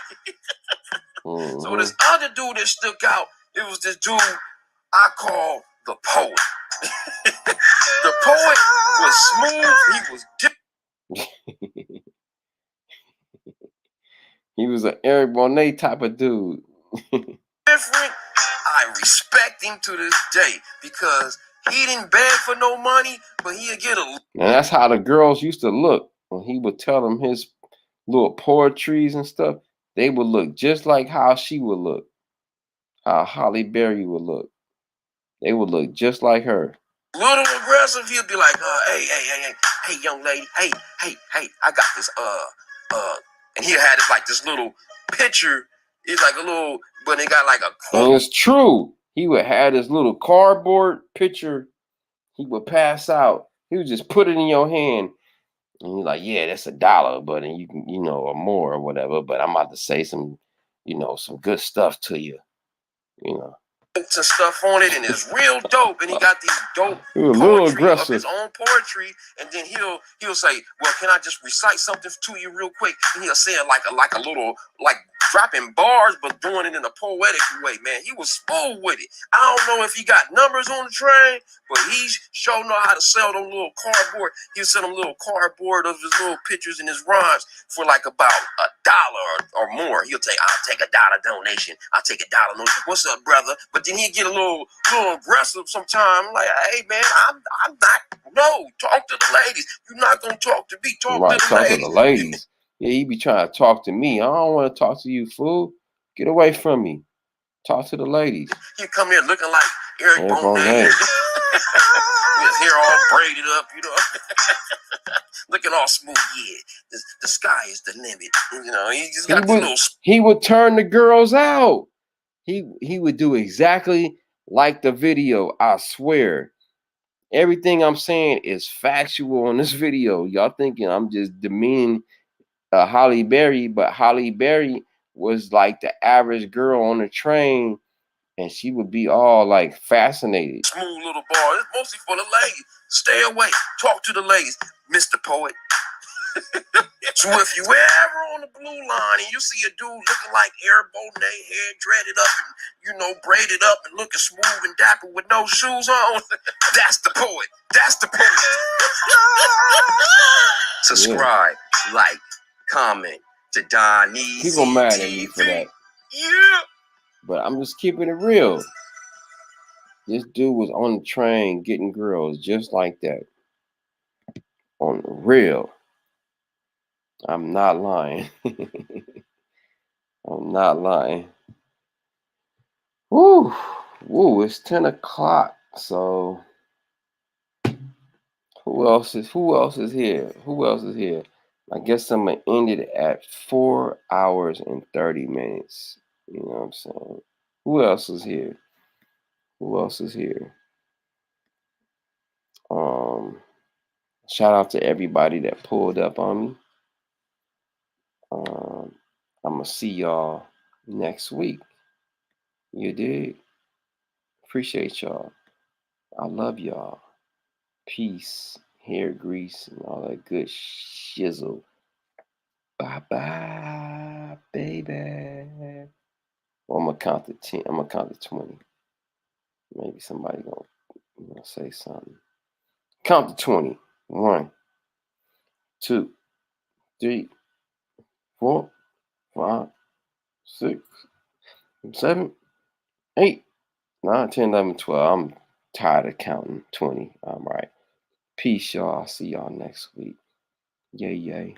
So this other dude that stuck out, it was this dude I call the poet. The poet was smooth. He was different. He was an Eric Bonet type of dude. Different. I respect him to this day because he didn't beg for no money, but he'd get a. And that's how the girls used to look when he would tell them his little poetries and stuff. They would look just like how she would look, how Halle Berry would look. They would look just like her. Little aggressive, he'd be like, hey, young lady, hey, I got this, and he had this little picture. It's like a little, but it got like a quote. And it's true. He would have this little cardboard picture. He would pass out. He would just put it in your hand. And you're like, yeah, that's $1, but and you can, or more or whatever. But I'm about to say some, some good stuff to you, Some stuff on it, and it's real dope. And he got these dope poetry of his own poetry, and then he'll say, "Well, can I just recite something to you real quick?" And he'll say it like a little dropping bars, but doing it in a poetic way. Man, he was smooth with it. I don't know if he got numbers on the train, but he sure know how to sell them little cardboard. He'll sell them little cardboard of his little pictures and his rhymes for like about $1 or more. He'll say, "I'll take $1 donation. I'll take $1 donation. What's up, brother?" But then he'd get a little aggressive sometime. Like, "Hey, man, I'm not. No, talk to the ladies. You're not gonna talk to me. Talk to the ladies." Yeah, he be trying to talk to me. I don't want to talk to you, fool. Get away from me. Talk to the ladies. He come here looking like Eric Bonet. His hair all braided up, looking all smooth. Yeah, the sky is the limit. He just got these little. He would turn the girls out. He would do exactly like the video. I swear. Everything I'm saying is factual on this video. Y'all thinking I'm just demeaning Halle Berry, but Halle Berry was like the average girl on the train, and she would be all like fascinated. Smooth little bar. It's mostly for the ladies. Stay away. Talk to the ladies, Mr. Poet. So if you ever on the blue line and you see a dude looking like Eric Bonet, hair dreaded up and braided up and looking smooth and dapper with no shoes on, that's the poet. That's the poet. Subscribe, like, comment to Donnie. People mad at me for that. Yeah. But I'm just keeping it real. This dude was on the train getting girls just like that. On the real. I'm not lying. I'm not lying. Woo, it's 10 o'clock. So who else is here? I guess I'm gonna end it at 4 hours and 30 minutes. You know what I'm saying? Who else is here? Shout out to everybody that pulled up on me. I'm gonna see y'all next week. You dig? Appreciate y'all. I love y'all. Peace, hair grease, and all that good shizzle. Bye-bye, baby. Well, I'm gonna count to 10. I'm gonna count to 20. Maybe somebody gonna say something. Count to 20. 1, 2, 3, 4, 5, 6, 7, 8, 9, 10, 11, 12. I'm tired of counting 20. I'm right. Peace, y'all. I'll see y'all next week. Yay, yay.